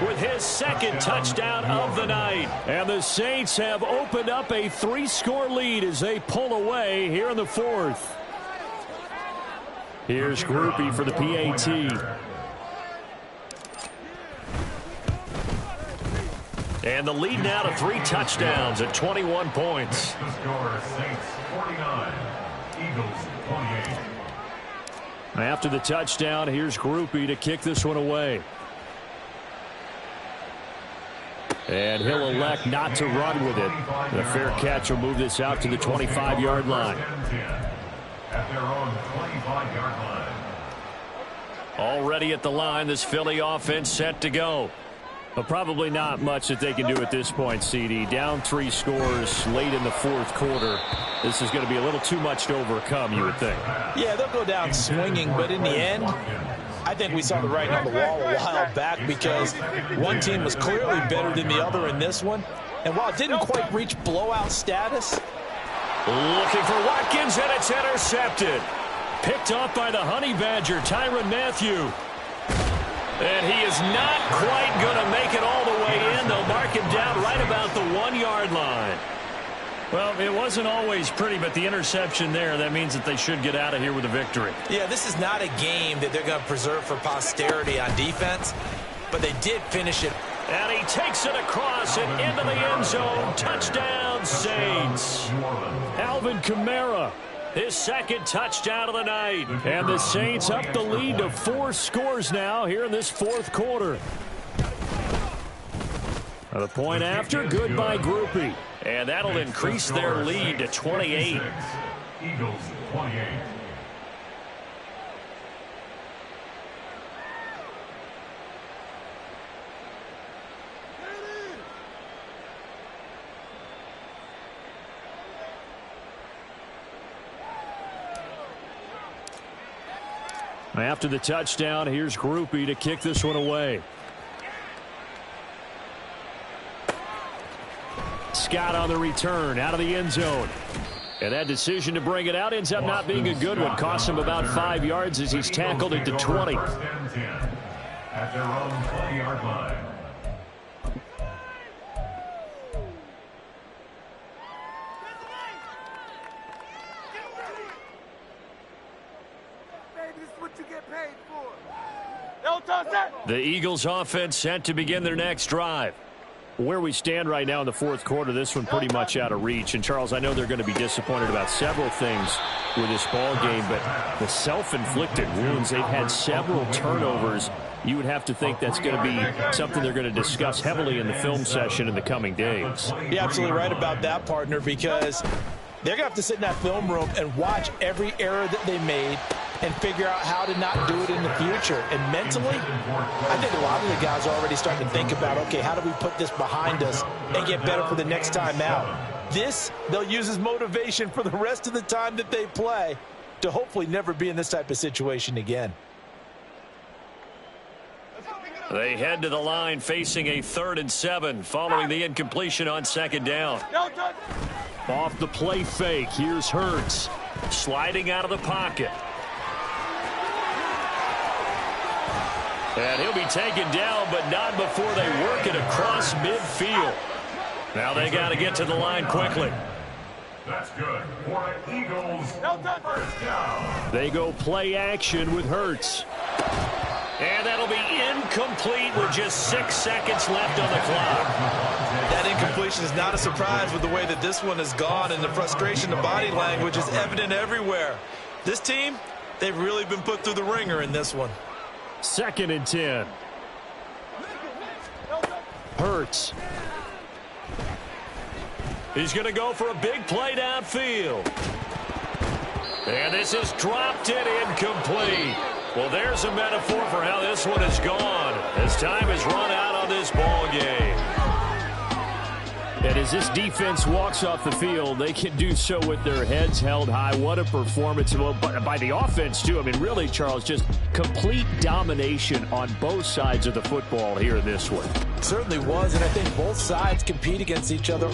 Speaker 1: with his 2nd touchdown of the night. And the Saints have opened up a 3-score lead as they pull away here in the 4th. Here's Grupe for the PAT. And the lead now to 3 touchdowns at 21 points.
Speaker 3: The score, Saints 49, Eagles 28.
Speaker 1: After the touchdown, here's Grupe to kick this one away. And he'll elect not to run with it. And a fair catch will move this out to the 25-yard line.
Speaker 3: At their own 25-yard line.
Speaker 1: Already at the line, this Philly offense set to go. But probably not much that they can do at this point, CD. Down 3 scores late in the 4th quarter. This is going to be a little too much to overcome, you would think.
Speaker 6: Yeah, they'll go down swinging, but in the end, I think we saw the writing on the wall a while back because one team was clearly better than the other in this one. And while it didn't quite reach blowout status.
Speaker 1: Looking for Watkins, and it's intercepted. Picked off by the Honey Badger, Tyrann Mathieu. And he is not quite going to make it all the way in. They'll mark him down right about the 1-yard line. Well, it wasn't always pretty, but the interception there, that means that they should get out of here with a victory.
Speaker 2: Yeah, this is not a game that they're going to preserve for posterity on defense, but they did finish it.
Speaker 1: And he takes it across and into the end zone. Touchdown, Saints. Alvin Kamara, his 2nd touchdown of the night. And the Saints up the lead to 4 scores now here in this 4th quarter. The point after, good by Grupe. And that'll increase their lead to 28.
Speaker 3: Eagles 28.
Speaker 1: After the touchdown, here's Grupe to kick this one away. Scott on the return out of the end zone. And that decision to bring it out ends up not being a good one. Costs him about 5 yards as he's tackled into 20.
Speaker 3: First and 10 at their own 20-yard line.
Speaker 1: The Eagles offense set to begin their next drive. Where we stand right now in the fourth quarter, this one pretty much out of reach. And, Charles, I know they're going to be disappointed about several things with this ball game, but the self-inflicted wounds, they've had several turnovers. You would have to think that's going to be something they're going to discuss heavily in the film session in the coming days.
Speaker 6: You're absolutely right about that, partner, because they're going to have to sit in that film room and watch every error that they made and figure out how to not do it in the future. And mentally, I think a lot of the guys are already starting to think about, okay, how do we put this behind us and get better for the next time out? This, they'll use as motivation for the rest of the time that they play to hopefully never be in this type of situation again.
Speaker 1: They head to the line facing a 3rd and 7 following the incompletion on 2nd down. Off the play fake, here's Hurts sliding out of the pocket. And he'll be taken down, but not before they work it across midfield. Now they got to get to the line quickly.
Speaker 3: That's good for the Eagles. First down.
Speaker 1: They go play action with Hurts. And that'll be incomplete with just 6 seconds left on the clock.
Speaker 2: That incompletion is not a surprise with the way that this one has gone, and the frustration, the body language is evident everywhere. This team, they've really been put through the ringer in this one.
Speaker 1: 2nd and 10. Hurts. He's going to go for a big play downfield. And this is dropped in incomplete. Well, there's a metaphor for how this one is gone as time has run out on this ball game. And as this defense walks off the field, they can do so with their heads held high. What a performance by the offense, too. I mean, really, Charles, just complete domination on both sides of the football here in this one.
Speaker 6: It certainly was, and I think both sides compete against each other.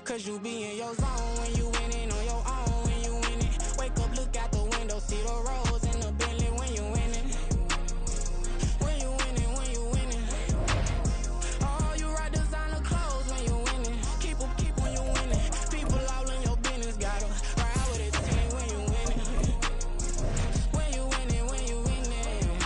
Speaker 7: Cause you be in your zone when you winning on your own when you winning. Wake up, look out the window, see the rose in the Bentley when you winning. When you winning, when you winning. Oh, you ride designer clothes when you winning. Keep when you winning. People all in your business, gotta ride with a team when you winning. When you winning, when you winning.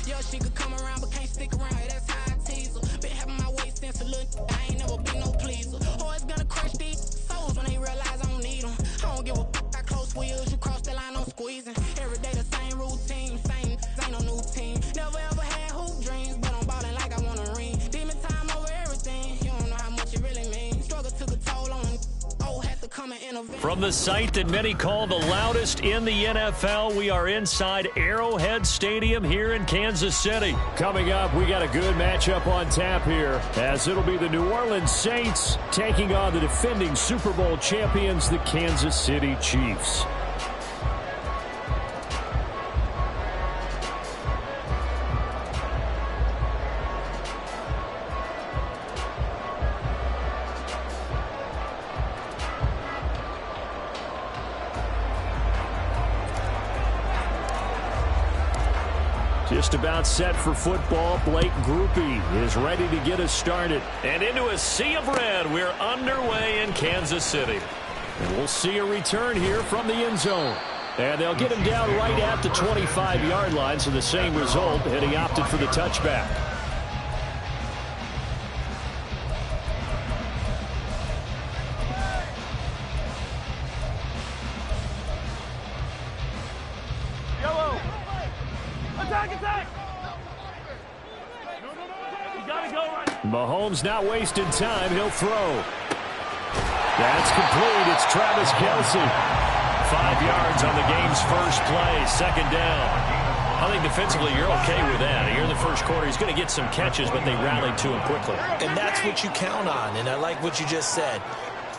Speaker 7: Yo, she could come around but can't stick around. That's how I tease her. Been having my waist since a little. I ain't never been no pleaser. Always gonna crush these souls when they realize I don't need them. I don't give a I close wheels, you cross the line, I'm squeezing. Every day the same routine, same, ain't no new team. Never ever had hoop dreams, but I'm ballin' like I want a ring. Demon time over everything, you don't know how much it really means. Struggle took a toll on them. Oh, had to come and intervene.
Speaker 1: From the site that many call the loudest in the NFL, we are inside Arrowhead Stadium here in Kansas City. Coming up, we got a good matchup on tap here, as it'll be the New Orleans Saints taking on the defending Super Bowl champions, the Kansas City Chiefs. Just about set for football. Blake Grupe is ready to get us started. And into a sea of red, we're underway in Kansas City. And we'll see a return here from the end zone. And they'll get him down right at the 25-yard line, so the same result, and he opted for the touchback.
Speaker 4: Attack! You gotta go right now.
Speaker 1: Mahomes not wasting time. He'll throw. That's complete. It's Travis Kelce. 5 yards on the game's first play. Second down.
Speaker 6: I think defensively you're okay with that. Here in the first quarter, he's going to get some catches, but they rallied to him quickly.
Speaker 2: And that's what you count on, and I like what you just said.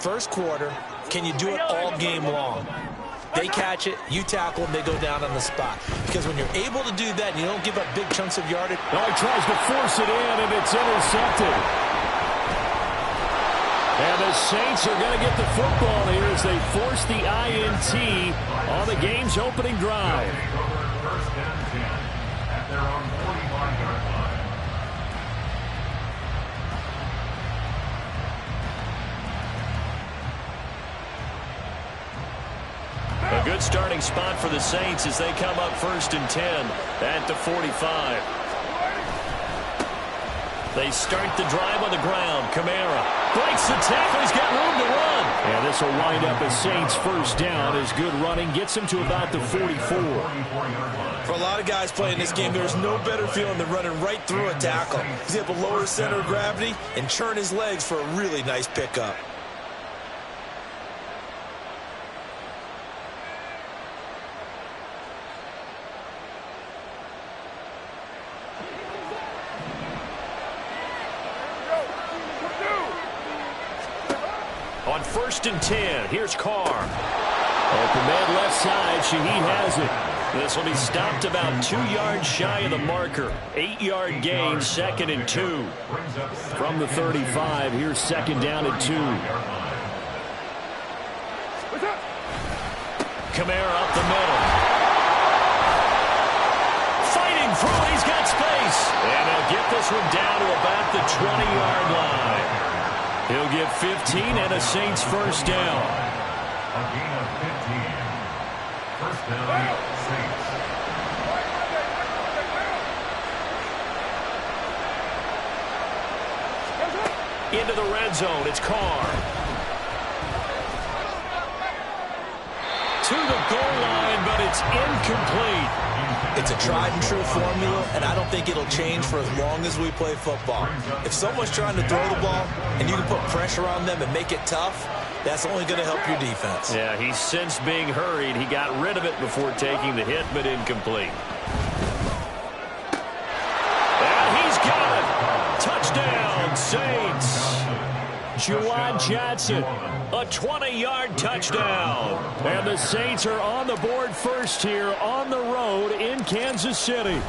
Speaker 2: First quarter, can you do it all game long? They catch it, you tackle them, they go down on the spot. Because when you're able to do that and you don't give up big chunks of yardage.
Speaker 1: Oh, he tries to force it in, and it's intercepted. And the Saints are going to get the football here as they force the INT on the game's opening drive.
Speaker 3: First and 10 at their own 45-yard line.
Speaker 4: A good starting spot for the Saints as they come up first and 10 at the 45. They start the drive on the ground. Kamara breaks the tackle. He's got room to run.
Speaker 1: And this will wind up as Saints first down as good running gets him to about the 44.
Speaker 2: For a lot of guys playing this game, there's no better feeling than running right through a tackle. He's able to lower his center of gravity and churn his legs for a really nice pickup.
Speaker 4: On first and 10, here's Carr.
Speaker 1: Open man left side. Shaheed has it.
Speaker 4: This will be stopped about 2 yards shy of the marker. 8-yard gain, second and 2.
Speaker 1: From the 35, here's second down and 2.
Speaker 4: Kamara up the middle. Fighting through, he's got space. And he'll get this one down to about the 20-yard line. He'll get 15 and a Saints first down.
Speaker 3: A gain of 15. First down, Saints.
Speaker 4: Into the red zone, it's Carr. To the goal line, but it's incomplete.
Speaker 2: It's a tried and true formula, and I don't think it'll change for as long as we play football. If someone's trying to throw the ball and you can put pressure on them and make it tough, that's only going to help your defense.
Speaker 4: Yeah, he's since being hurried. He got rid of it before taking the hit, but incomplete. And he's got it. Touchdown, Saints. Juwan Johnson, a 20-yard touchdown.
Speaker 1: And the Saints are on the board first here on the road in Kansas City.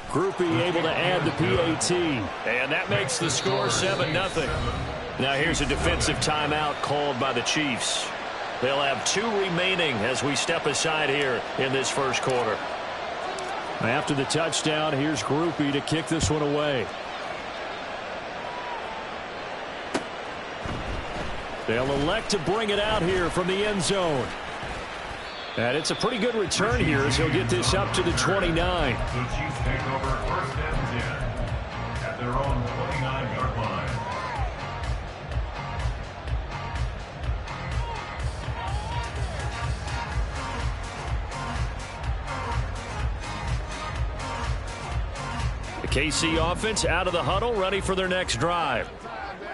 Speaker 1: Groupie able to add the PAT.
Speaker 4: And that makes the score 7-0. Now here's a defensive timeout called by the Chiefs. They'll have 2 remaining as we step aside here in this first quarter.
Speaker 1: After the touchdown, here's Groupie to kick this one away. They'll elect to bring it out here from the end zone. And it's a pretty good return here as he'll get this up to the 29.
Speaker 3: The Chiefs take over first and 10 at their own 29-yard line.
Speaker 4: The KC offense out of the huddle, ready for their next drive.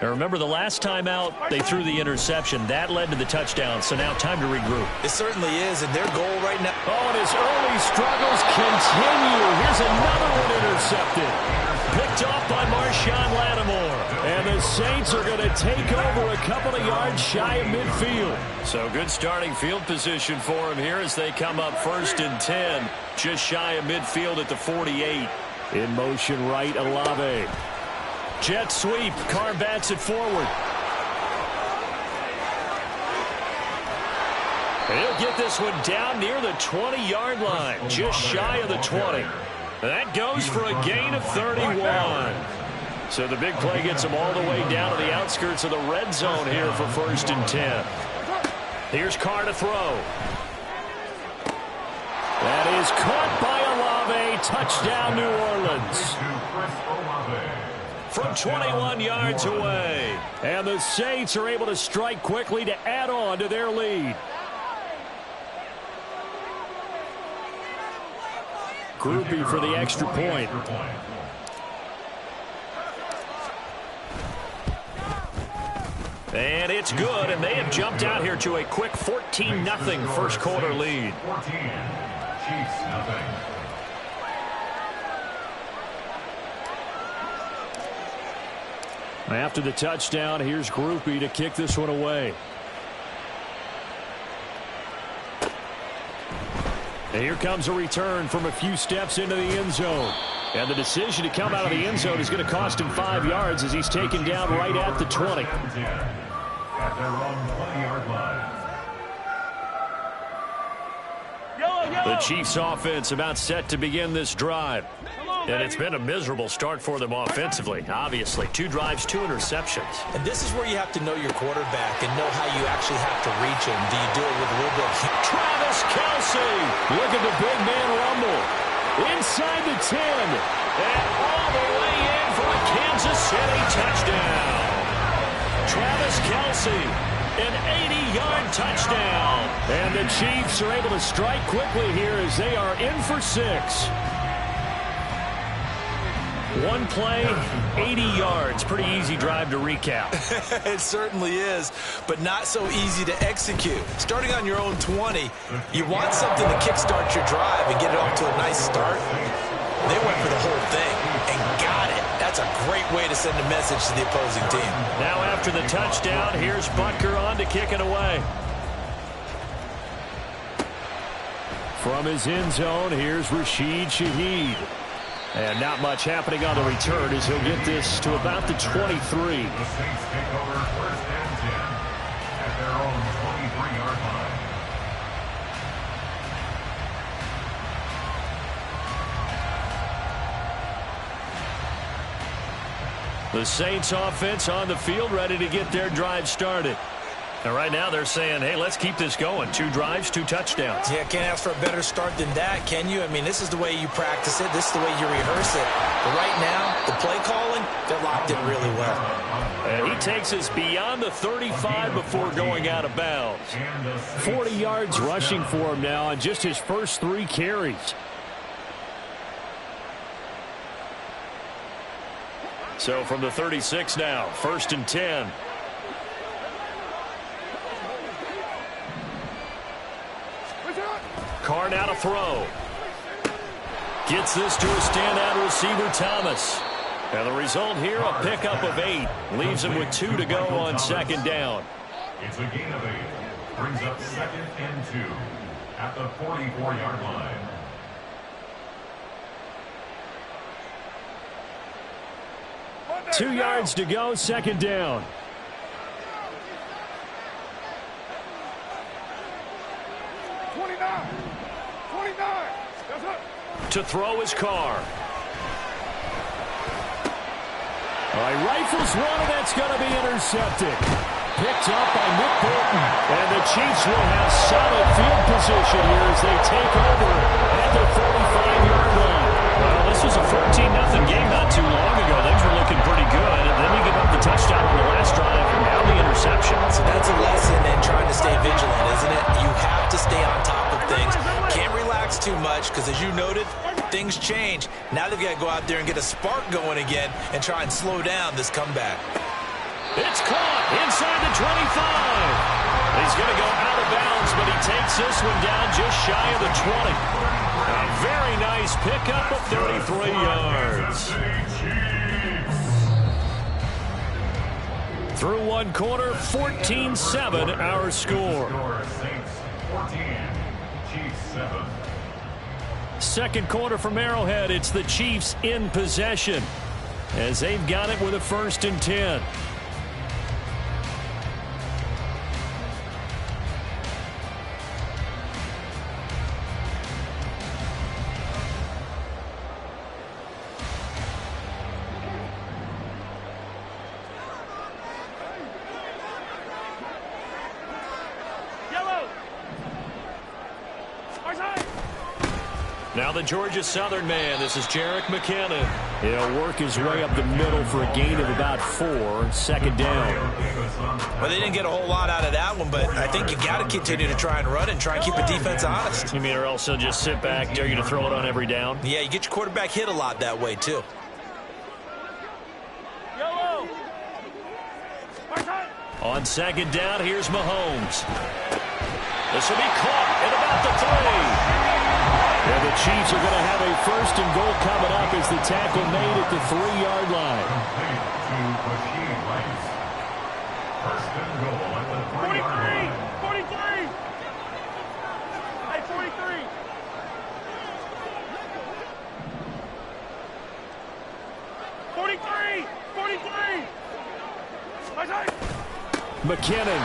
Speaker 4: Now remember, the last time out, they threw the interception. That led to the touchdown, so now time to regroup.
Speaker 2: It certainly is, and their goal right now.
Speaker 1: Oh, and his early struggles continue. Here's another one intercepted.
Speaker 4: Picked off by Marshawn Lattimore.
Speaker 1: And the Saints are going to take over a couple of yards shy of midfield.
Speaker 4: So good starting field position for him here as they come up first and 10, just shy of midfield at the 48.
Speaker 1: In motion right, Olave.
Speaker 4: Jet sweep. Carr bats it forward. He'll get this one down near the 20-yard line, just shy of the 20. That goes for a gain of 31. So the big play gets him all the way down to the outskirts of the red zone here for first and 10. Here's Carr to throw.
Speaker 1: That is caught by Olave. Touchdown, New Orleans.
Speaker 4: From 21 yards away.
Speaker 1: And the Saints are able to strike quickly to add on to their lead. Groupie for the extra point. And it's good, and they have jumped out here to a quick 14-0 first quarter lead.
Speaker 3: 14, Chiefs nothing.
Speaker 1: After the touchdown, here's Grupe to kick this one away. And here comes a return from a few steps into the end zone. And the decision to come out of the end zone is going to cost him 5 yards as he's taken down right at the 20.
Speaker 3: At their own 20-yard line.
Speaker 1: The Chiefs offense about set to begin this drive. And it's been a miserable start for them offensively, obviously. 2 drives, 2 interceptions.
Speaker 2: And this is where you have to know your quarterback and know how you actually have to reach him. Do you do it with a little bit of...
Speaker 1: Travis Kelce! Look at the big man rumble. Inside the 10. And all the way in for a Kansas City touchdown. Travis Kelce, an 80-yard touchdown. And the Chiefs are able to strike quickly here as they are in for 6. One play, 80 yards. Pretty easy drive to recap.
Speaker 2: It certainly is, but not so easy to execute. Starting on your own 20, you want something to kickstart your drive and get it off to a nice start. They went for the whole thing and got it. That's a great way to send a message to the opposing team.
Speaker 1: Now after the touchdown, here's Butker on to kick it away. From his end zone, here's Rashid Shaheed. And not much happening on the return as he'll get this to about the 23.
Speaker 3: The Saints take over first and 10 at their own 23-yard line.
Speaker 1: The Saints offense on the field ready to get their drive started. And right now they're saying, hey, let's keep this going. 2 drives, 2 touchdowns.
Speaker 2: Yeah, can't ask for a better start than that, can you? I mean, this is the way you practice it. This is the way you rehearse it. But right now, the play calling, they're locked in really well.
Speaker 1: And he takes us beyond the 35 before going out of bounds. 40 yards rushing for him now on just his first 3 carries. So from the 36 now, first and 10. Carr now to throw. Gets this to a standout receiver, Thomas. And the result here, a pickup of 8. Leaves him with 2 to go on second down.
Speaker 3: It's a gain of 8. Brings up second and 2 at the 44-yard line.
Speaker 1: Two yards to go, second down. To throw his Carr. All right, rifles one, and that's going to be intercepted. Picked up by Nick Bolton. And the Chiefs will have solid field position here as they take over at the 45-yard line. Well, this was a 14-0 game not too long ago. Things were looking pretty good. And then you give up the touchdown on the last drive, and now the interception.
Speaker 2: So that's a lesson in trying to stay vigilant, isn't it? You have to stay on top of things. Can't relax too much because, as you noted, things change. Now they've got to go out there and get a spark going again and try and slow down this comeback.
Speaker 1: It's caught inside the 25. He's going to go out of bounds, but he takes this one down just shy of the 20. A very nice pickup of 33 yards. Through one quarter, 14-7 our score.
Speaker 3: Saints 14, Chiefs 7.
Speaker 1: Second quarter from Arrowhead, it's the Chiefs in possession as they've got it with a first and 10. Now the Georgia Southern man, this is Jerick McKinnon. He'll work his way up the middle for a gain of about 4, second down.
Speaker 2: Well, they didn't get a whole lot out of that one, but I think you got to continue to try and run and try and keep the defense honest.
Speaker 1: You mean or else he'll just sit back, dare you to throw it on every down?
Speaker 2: Yeah, you get your quarterback hit a lot that way, too.
Speaker 1: On second down, here's Mahomes. This will be caught at about the 3. And the Chiefs are going to have a first and goal coming up as the tackle made at the 3-yard line.
Speaker 3: First and goal at the 3-yard line.
Speaker 4: 43! Hey, 43! 43! 43!
Speaker 1: McKinnon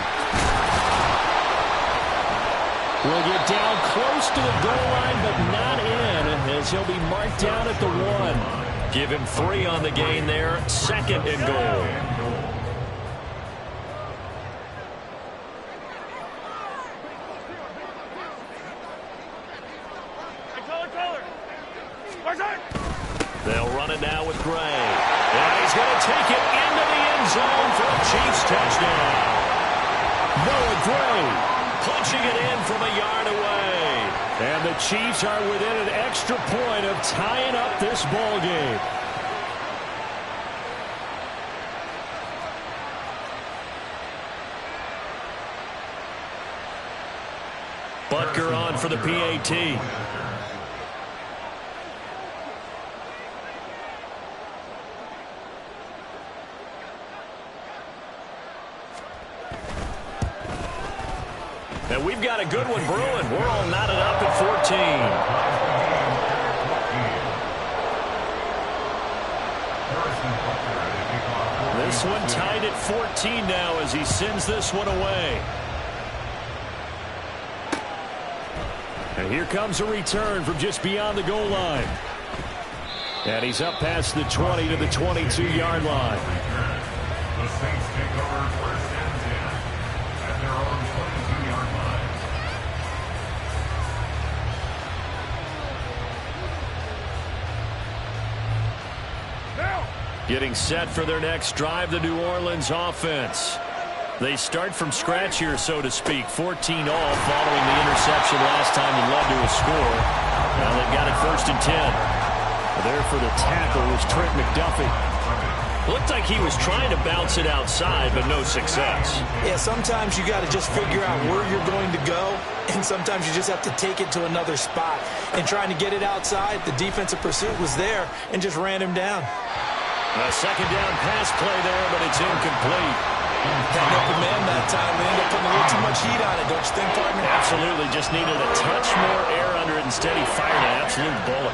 Speaker 1: will get down close to the goal line, but not in, as he'll be marked down at the 1. Give him 3 on the gain there, second and goal. They'll run it now with Gray. And he's going to take it into the end zone for a Chiefs touchdown. Noah Gray punching it in from a yard away. And the Chiefs are within an extra point of tying up this ball game. Butker on for the PAT. And we've got a good one brewing. We're all knotted up at 14. This one tied at 14 now as he sends this one away. And here comes a return from just beyond the goal line. And he's up past the 20 to the 22-yard line.
Speaker 3: The Saints take over first and 10 at their own 22-yard line.
Speaker 1: Getting set for their next drive, the New Orleans offense. They start from scratch here, so to speak. 14-all following the interception last time that led to a score. Now they've got it first and 10. There for the tackle was Trent McDuffie. Looked like he was trying to bounce it outside, but no success.
Speaker 2: Yeah, sometimes you got to just figure out where you're going to go, and sometimes you just have to take it to another spot. And trying to get it outside, the defensive pursuit was there and just ran him down.
Speaker 1: A second down pass play there, but it's incomplete.
Speaker 2: Had open man that time. We ended up putting a little too much heat on it, don't you think, partner?
Speaker 1: Absolutely. Just needed a touch more air under it. Instead, he fired an absolute bullet.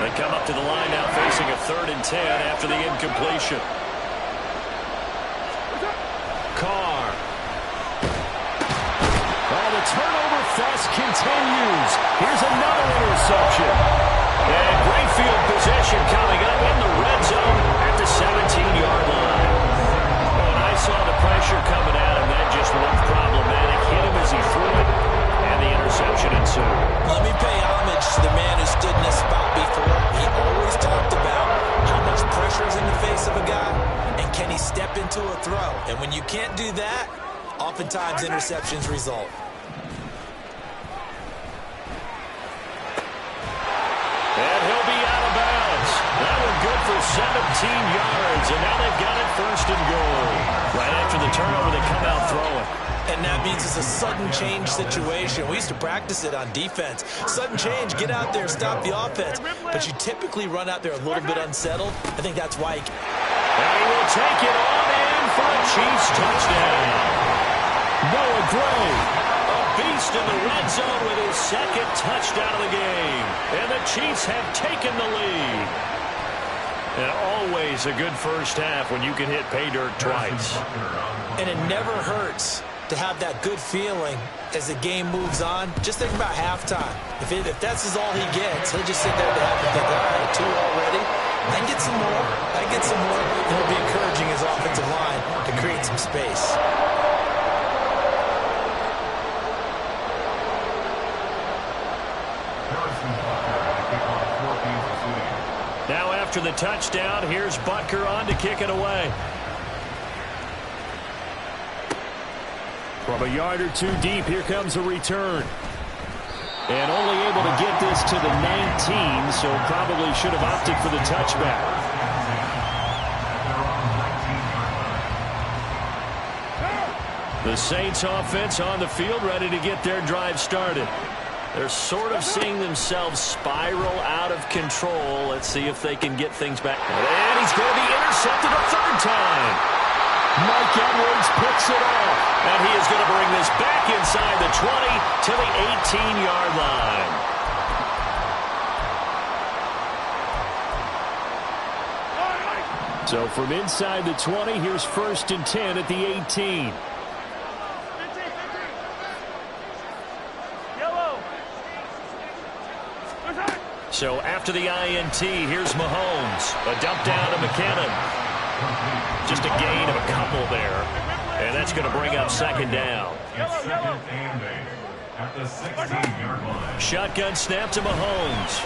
Speaker 1: They come up to the line now facing a 3rd and 10 after the incompletion. Carr. Oh, the turnover fest continues. Here's another interception. And great field position coming up in the red zone at the 17-yard line. Oh, and I saw the pressure coming at him. That just looked problematic. Hit him as he threw it, and the interception ensued.
Speaker 2: Let me pay homage to the man who stood in this spot before. He always talked about how much pressure is in the face of a guy, and can he step into a throw? And when you can't do that, oftentimes interceptions result.
Speaker 1: And he'll be out of bounds. That one good for 17 yards, and now they've got it first and goal. Right after the turnover, they come out throwing.
Speaker 2: And that means it's a sudden change situation. We used to practice it on defense. Sudden change, get out there, stop the offense. But you typically run out there a little bit unsettled. I think that's why.
Speaker 1: And he will take it on in for a Chiefs touchdown. Noah Gray. Beast in the red zone with his second touchdown of the game. And the Chiefs have taken the lead. And always a good first half when you can hit pay dirt twice.
Speaker 2: And it never hurts to have that good feeling as the game moves on. Just think about halftime. If that's all he gets, he'll just sit there at the half and think, all right, 2 already. I get some more. I get some more. And he'll be encouraging his offensive line to create some space.
Speaker 1: Now after the touchdown, here's Butker on to kick it away. From a yard or 2 deep, here comes a return. And only able to get this to the 19, so probably should have opted for the touchback. The Saints offense on the field, ready to get their drive started. They're sort of seeing themselves spiral out of control. Let's see if they can get things back. And he's going to be intercepted a third time. Mike Edwards picks it off. And he is going to bring this back inside the 20 to the 18-yard line. So from inside the 20, here's 1st and 10 at the 18. So after the INT, here's Mahomes. A dump down to McKinnon. Just a gain of a couple there. And that's going to bring up 2nd down.
Speaker 3: At the 16-yard line.
Speaker 1: Shotgun snap to Mahomes.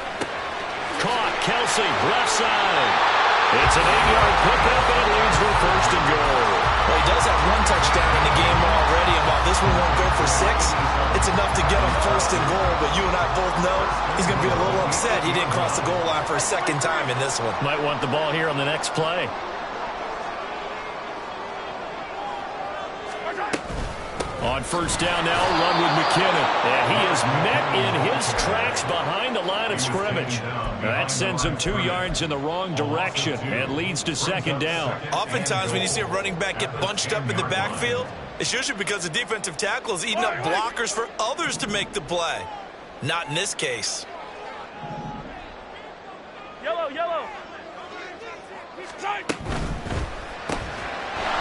Speaker 1: Caught. Kelsey, left side. It's an 8-yard pickup and it leads for 1st and goal.
Speaker 2: Well, he does have 1 touchdown in the game already, and while this one won't go for 6, it's enough to get him 1st and goal, but you and I both know he's going to be a little upset he didn't cross the goal line for a 2nd time in this one.
Speaker 1: Might want the ball here on the next play. On 1st down now, run with McKinnon. And he is met in his tracks behind the line of scrimmage. That sends him 2 yards in the wrong direction and leads to 2nd down.
Speaker 2: Oftentimes when you see a running back get bunched up in the backfield, it's usually because the defensive tackle is eating up blockers for others to make the play. Not in this case.
Speaker 4: Yellow.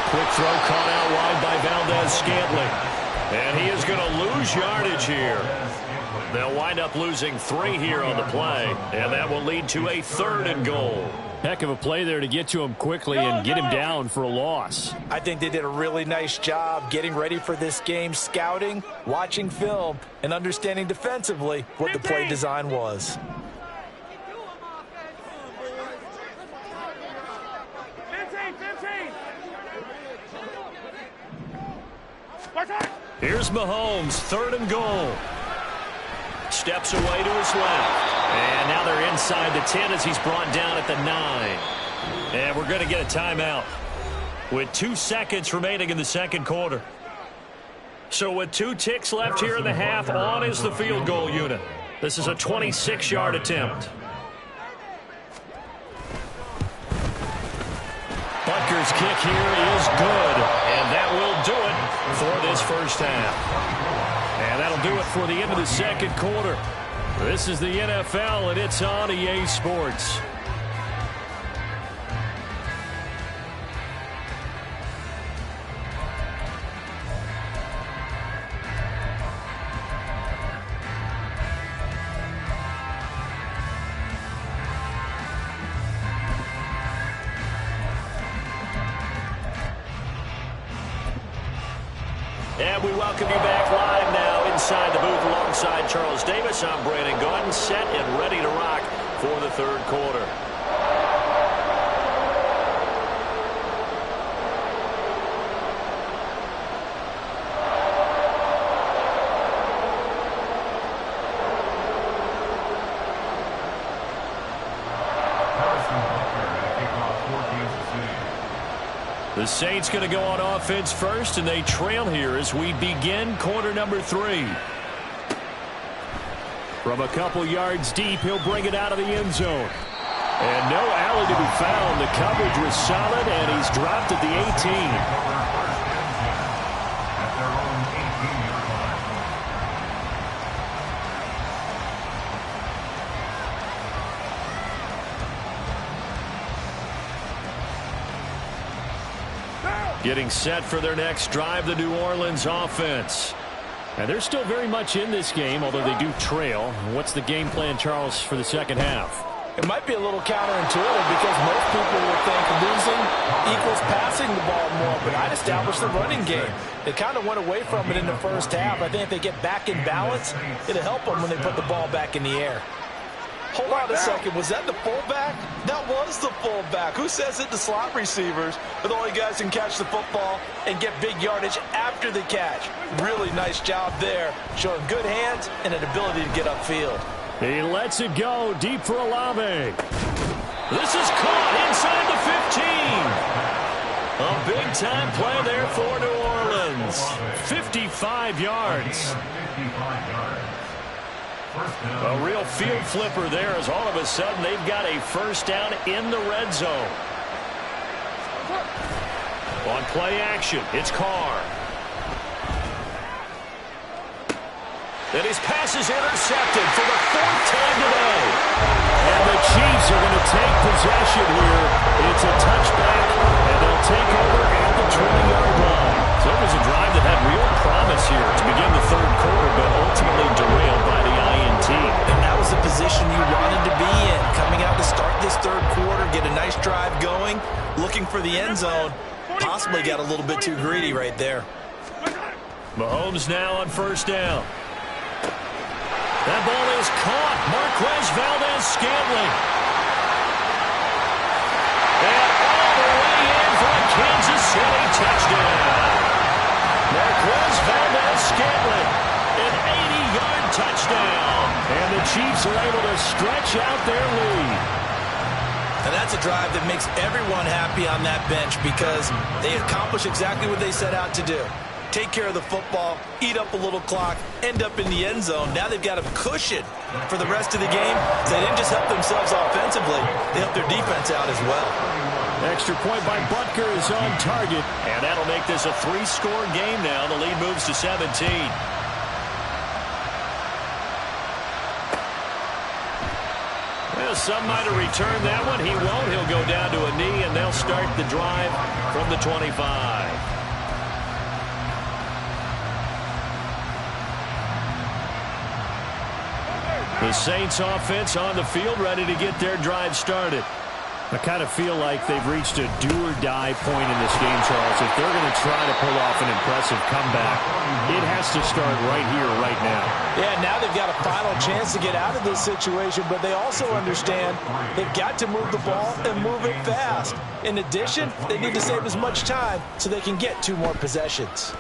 Speaker 1: Quick throw caught out wide by Valdez-Scantling. And he is going to lose yardage here. They'll wind up losing 3 here on the play. And that will lead to a 3rd and goal. Heck of a play there to get to him quickly and get him down for a loss.
Speaker 6: I think they did a really nice job getting ready for this game, scouting, watching film, and understanding defensively what the play design was.
Speaker 1: Here's Mahomes, 3rd and goal. Steps away to his left. And now they're inside the 10 as he's brought down at the 9. And we're going to get a timeout with 2 seconds remaining in the 2nd quarter. So with 2 ticks left here in the half, on is the field goal unit. This is a 26-yard attempt. Butker's kick here is good, and that will do it for this 1st half. And that'll do it for the end of the 2nd quarter. This is the NFL, and it's on EA Sports. And we welcome you back live now inside the booth alongside Charles Davis. I'm Brandon Gaudin, set and ready to rock for the 3rd quarter. The Saints going to go on offense first, and they trail here as we begin quarter number 3. From a couple yards deep, he'll bring it out of the end zone. And no alley to be found. The coverage was solid, and he's dropped at the 18. Getting set for their next drive, the New Orleans offense. And they're still very much in this game, although they do trail. What's the game plan, Charles, for the 2nd half?
Speaker 6: It might be a little counterintuitive because most people would think losing equals passing the ball more, but I'd establish the running game. They kind of went away from it in the 1st half. I think if they get back in balance, it'll help them when they put the ball back in the air. Hold on a second. Was that the fullback? That was the fullback. Who says it? The slot receivers are the only guys who can catch the football and get big yardage after the catch. Really nice job there, showing good hands and an ability to get upfield.
Speaker 1: He lets it go deep for Olave. This is caught inside the 15. A big-time play there for New Orleans. Orleans. 55 yards. A real field flipper there as all of a sudden they've got a first down in the red zone. On play action, it's Carr. And his pass is intercepted for the 4th time today. And the Chiefs are going to take possession here. It's a touchback, and they'll take over at the 20-yard line. So it was a drive that had real promise here to begin the 3rd quarter, but ultimately derailed by the INT.
Speaker 2: And that was the position you wanted to be in. Coming out to start this 3rd quarter, get a nice drive going, looking for the end zone. Possibly got a little bit too greedy right there.
Speaker 1: Mahomes now on first down. That ball is caught. Marquez Valdes-Scantling. And all the way in for a Kansas City touchdown. Marquez Valdes-Scantling, an 80-yard touchdown. And the Chiefs are able to stretch out their lead.
Speaker 2: And that's a drive that makes everyone happy on that bench because they accomplish exactly what they set out to do. Take care of the football, eat up a little clock, end up in the end zone. Now they've got a cushion for the rest of the game. So they didn't just help themselves offensively, they helped their defense out as well.
Speaker 1: Extra point by Butker is on target, and that'll make this a 3-score game now. The lead moves to 17. Well, some might have returned that one. He won't. He'll go down to a knee, and they'll start the drive from the 25. The Saints offense on the field, ready to get their drive started. I kind of feel like they've reached a do-or-die point in this game, Charles. If they're going to try to pull off an impressive comeback, it has to start right here, right now.
Speaker 6: Yeah, now they've got a final chance to get out of this situation, but they also understand they've got to move the ball and move it fast. In addition, they need to save as much time so they can get 2 more possessions.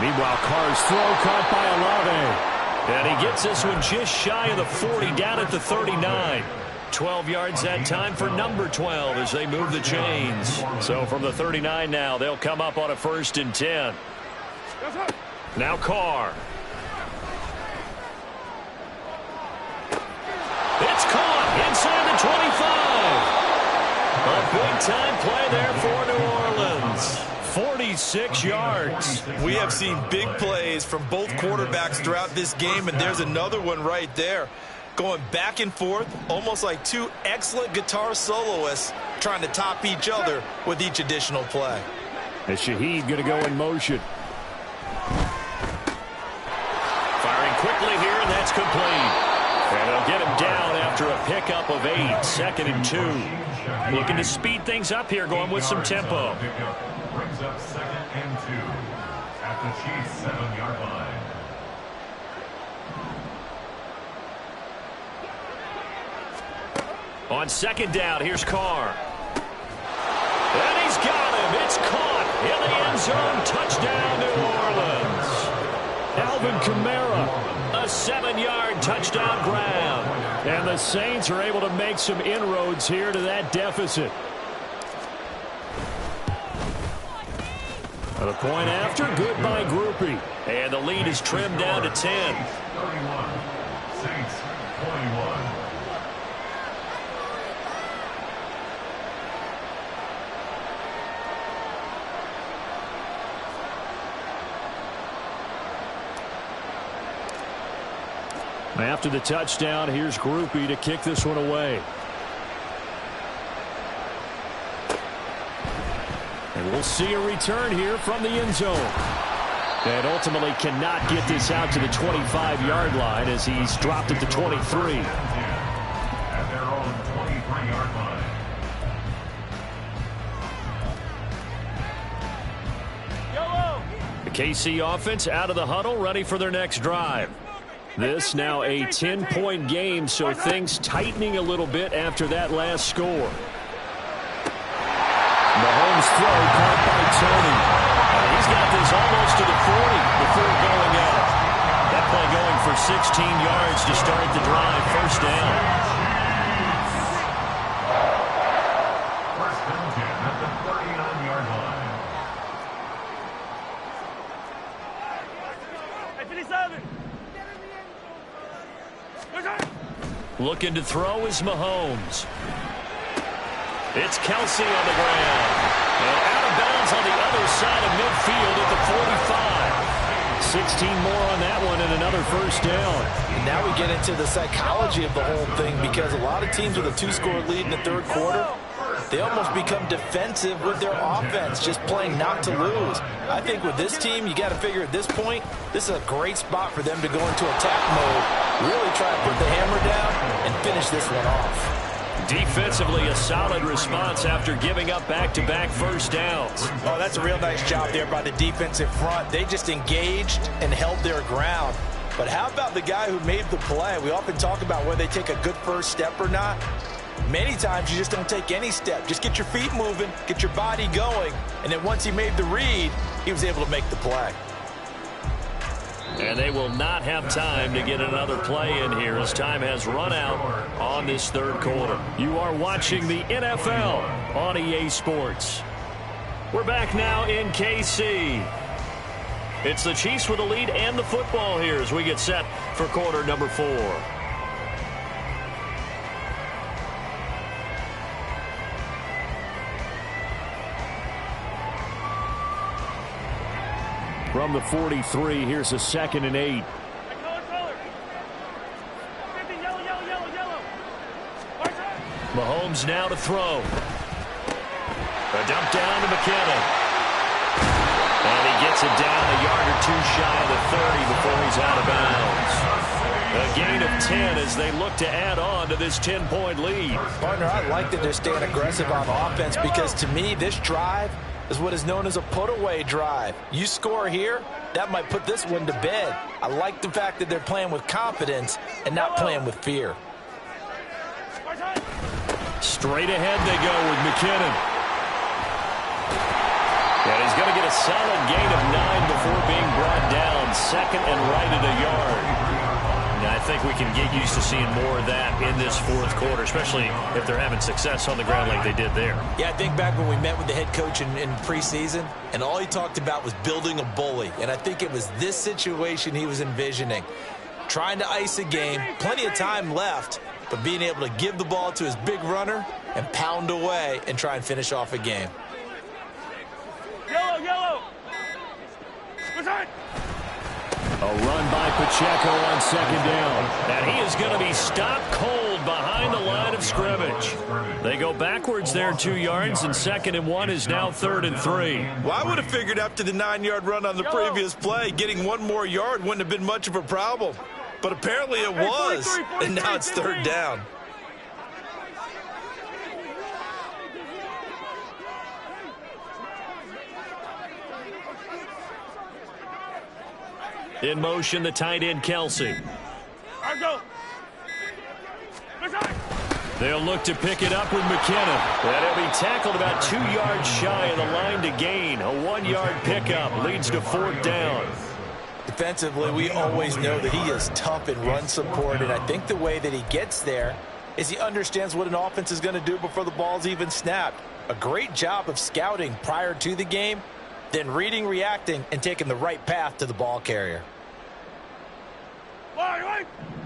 Speaker 1: Meanwhile, Carr's throw caught by Olave. And he gets this one just shy of the 40, down at the 39. 12 yards that time for number 12 as they move the chains. So from the 39 now, they'll come up on a 1st and 10. Now Carr. It's caught inside the 25. A big-time play there for New Orleans. 46 yards.
Speaker 2: We have seen big plays from both quarterbacks throughout this game, and there's another one right there. Going back and forth, almost like 2 excellent guitar soloists trying to top each other with each additional play.
Speaker 1: And Shaheed going to go in motion. Firing quickly here, and that's complete. And they'll get him down after a pickup of 8, 2nd and 2. Looking to speed things up here, going with some tempo.
Speaker 3: Brings up 2nd and 2 at the Chiefs' 7-yard line.
Speaker 1: On 2nd down, here's Carr. And he's got him. It's caught in the end zone. Touchdown, New Orleans. Alvin Kamara, a 7-yard touchdown grab. And the Saints are able to make some inroads here to that deficit. The point after, good by Groupie. And the lead is trimmed down to 10.
Speaker 3: 31, Saints 21.
Speaker 1: After the touchdown, here's Groupie to kick this one away. And we'll see a return here from the end zone. And ultimately cannot get this out to the 25-yard line as he's dropped at the 23.
Speaker 3: At their own 23-yard line.
Speaker 1: The KC offense out of the huddle, ready for their next drive. This now a 10-point game, so things tightening a little bit after that last score. Mahomes throw caught by Tony. He's got this almost to the 40 before going out. That play going for 16 yards to start the drive. First down.
Speaker 3: First and 10 at the 39-yard line.
Speaker 1: Looking to throw is Mahomes. It's Kelsey on the ground. And out of bounds on the other side of midfield at the 45. 16 more on that one and another first down.
Speaker 6: And now we get into the psychology of the whole thing, because a lot of teams with a 2-score lead in the third quarter, they almost become defensive with their offense, just playing not to lose. I think with this team, you got to figure at this point, this is a great spot for them to go into attack mode, really try to put the hammer down and finish this one off.
Speaker 1: Defensively, a solid response after giving up back-to-back first downs.
Speaker 6: Oh, that's a real nice job there by the defensive front. They just engaged and held their ground. But how about the guy who made the play? We often talk about whether they take a good first step or not. Many times you just don't take any step. Just get your feet moving, get your body going, and then once he made the read, he was able to make the play.
Speaker 1: And they will not have time to get another play in here as time has run out on this third quarter. You are watching the NFL on EA Sports. We're back now in KC. It's the Chiefs with the lead and the football here as we get set for quarter number 4. From the 43, here's a 2nd and 8. Mahomes now to throw. A dump down to McKinnon. And he gets it down a yard or two shy of the 30 before he's out of bounds. A gain of 10 as they look to add on to this 10-point lead.
Speaker 6: Partner, I like that they're staying aggressive on offense, because to me, this drive is what is known as a put-away drive. You score here, that might put this one to bed. I like the fact that they're playing with confidence and not playing with fear.
Speaker 1: Straight ahead they go with McKinnon. And he's going to get a solid gain of 9 before being brought down. 2nd and right at a yard. And I think we can get used to seeing more of that in this fourth quarter, especially if they're having success on the ground like they did there.
Speaker 2: Yeah, I think back when we met with the head coach in preseason, and all he talked about was building a bully. And I think it was this situation he was envisioning. Trying to ice a game, plenty of time left, but being able to give the ball to his big runner and pound away and try and finish off a game.
Speaker 4: Yellow! Return!
Speaker 1: A run by Pacheco on 2nd down. And he is going to be stopped cold behind the line of scrimmage. They go backwards there 2 yards, and 2nd and 1 is now 3rd and 3.
Speaker 2: Well, I would have figured after the 9-yard run on the previous play, getting 1 more yard wouldn't have been much of a problem. But apparently it was, and now it's 3rd down.
Speaker 1: In motion, the tight end, Kelsey. They'll look to pick it up with McKinnon. And he'll be tackled about 2 yards shy of the line to gain. A 1-yard pickup leads to 4th down.
Speaker 6: Defensively, we always know that he is tough in run support, and I think the way that he gets there is he understands what an offense is going to do before the ball's even snapped. A great job of scouting prior to the game, then reading, reacting, and taking the right path to the ball carrier.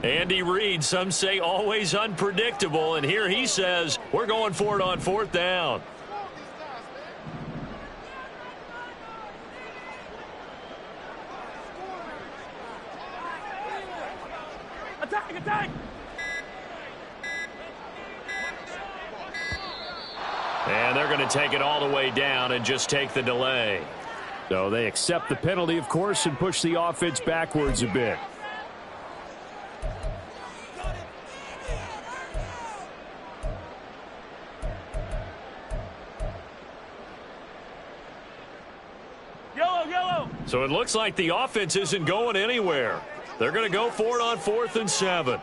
Speaker 1: Andy Reid, some say always unpredictable, and here he says we're going for it on 4th down.
Speaker 4: Attack!
Speaker 1: And they're going to take it all the way down and just take the delay. So they accept the penalty, of course, and push the offense backwards a bit.
Speaker 4: Yellow!
Speaker 1: So it looks like the offense isn't going anywhere. They're going to go for it on 4th and 7.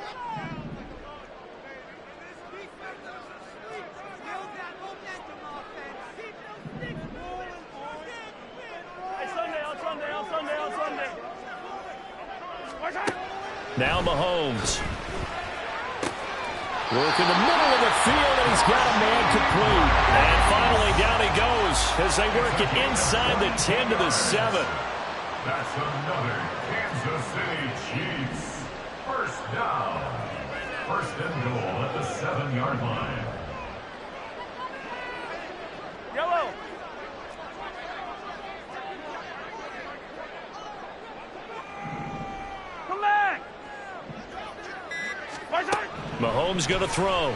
Speaker 1: Now Mahomes. Work in the middle of the field, and he's got a man complete. And finally down he goes as they work it inside the 10 to the 7.
Speaker 3: That's another Kansas City Chiefs first down. First and goal at the 7-yard line.
Speaker 4: Yellow. Come back.
Speaker 1: Mahomes going to throw.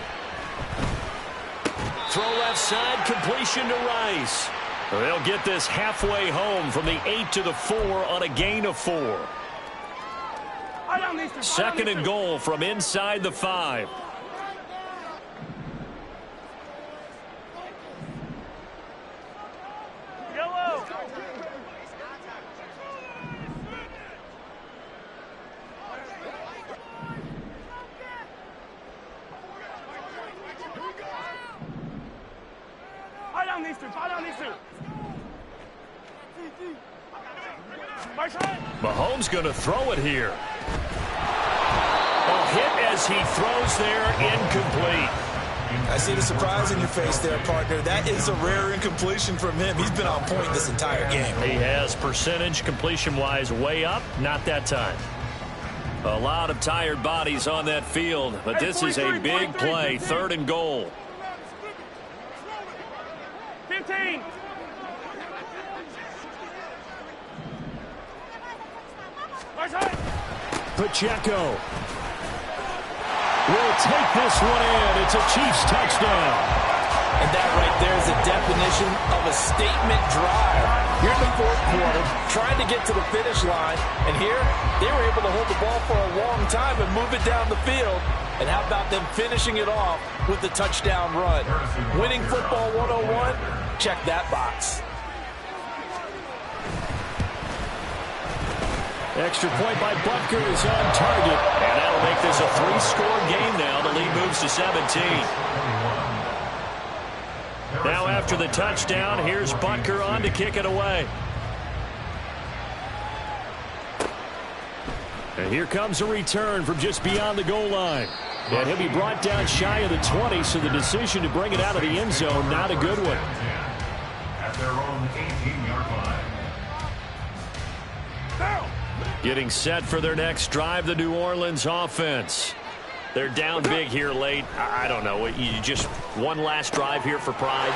Speaker 1: Throw left side, completion to Rice. They'll get this halfway home from the 8 to the 4 on a gain of 4. Second and goal from inside the 5.
Speaker 4: Yellow. Fall down these two.
Speaker 1: Mahomes going to throw it here. A hit as he throws there, incomplete.
Speaker 2: I see the surprise in your face there, partner. That is a rare incompletion from him. He's been on point this entire game.
Speaker 1: He has percentage completion-wise way up, not that time. A lot of tired bodies on that field, but this is a big play, third and goal.
Speaker 4: 15.
Speaker 1: Pacheco will take this one in. It's a Chiefs touchdown.
Speaker 6: And that right there is a definition of a statement drive. You're in the fourth quarter, trying to get to the finish line, and here they were able to hold the ball for a long time and move it down the field. And how about them finishing it off with the touchdown run? Winning football 101, check that box.
Speaker 1: Extra point by Butker is on target. And that'll make this a 3-score game now. The lead moves to 17. Now after the touchdown, here's Butker on to kick it away. And here comes a return from just beyond the goal line. And he'll be brought down shy of the 20, so the decision to bring it out of the end zone, not a good one.
Speaker 3: At their own 18-yard line.
Speaker 1: Getting set for their next drive, the New Orleans offense. They're down big here late. I don't know. You just one last drive here for pride?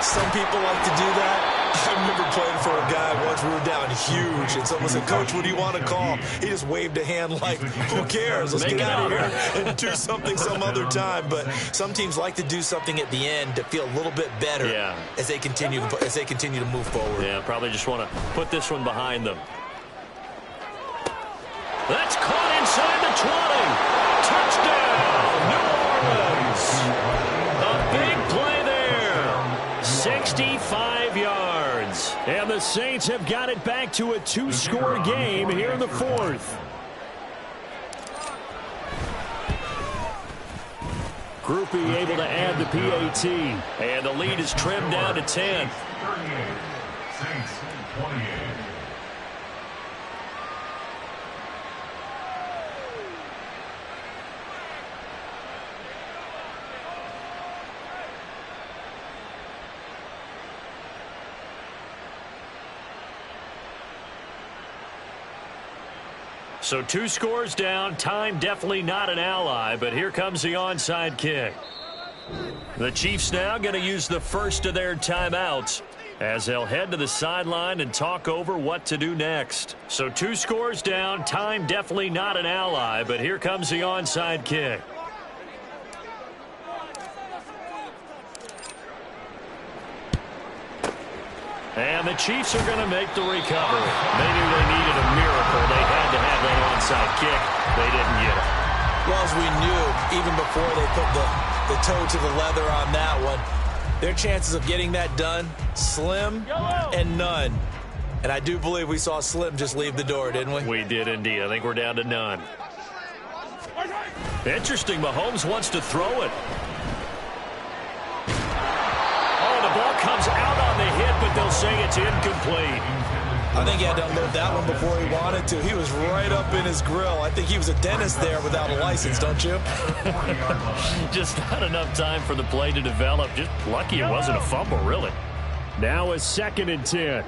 Speaker 2: Some people like to do that. I remember playing for a guy once. We were down huge, and someone said, "Coach, what do you want to call?" He just waved a hand like, "Who cares? Let's get out of here and do something some other time." But some teams like to do something at the end to feel a little bit better as they continue to move forward.
Speaker 1: Yeah, probably just want to put this one behind them. That's caught inside the 20. Touchdown, New Orleans. A big play there. 65 yards. And the Saints have got it back to a 2-score game here in the fourth. Groupie able to add the PAT. And the lead is trimmed down to 10.
Speaker 3: 38. Saints 28.
Speaker 1: So 2 scores down. Time definitely not an ally, but here comes the onside kick. The Chiefs now going to use the first of their timeouts as they'll head to the sideline and talk over what to do next. So 2 scores down. Time definitely not an ally, but here comes the onside kick. And the Chiefs are going to make the recovery. They knew they needed a miracle. They had to have that onside kick. They didn't get it.
Speaker 2: Well, as we knew, even before they put the toe to the leather on that one, their chances of getting that done, slim and none. And I do believe we saw Slim just leave the door, didn't we?
Speaker 1: We did indeed. I think we're down to none. Interesting. Mahomes wants to throw it. The ball comes out on the hit, but they'll say it's incomplete.
Speaker 2: I think he had to unload that one before he wanted to. He was right up in his grill. I think he was a dentist there without a license, don't you?
Speaker 1: Just not enough time for the play to develop. Just lucky it wasn't a fumble, really. Now a 2nd and 10.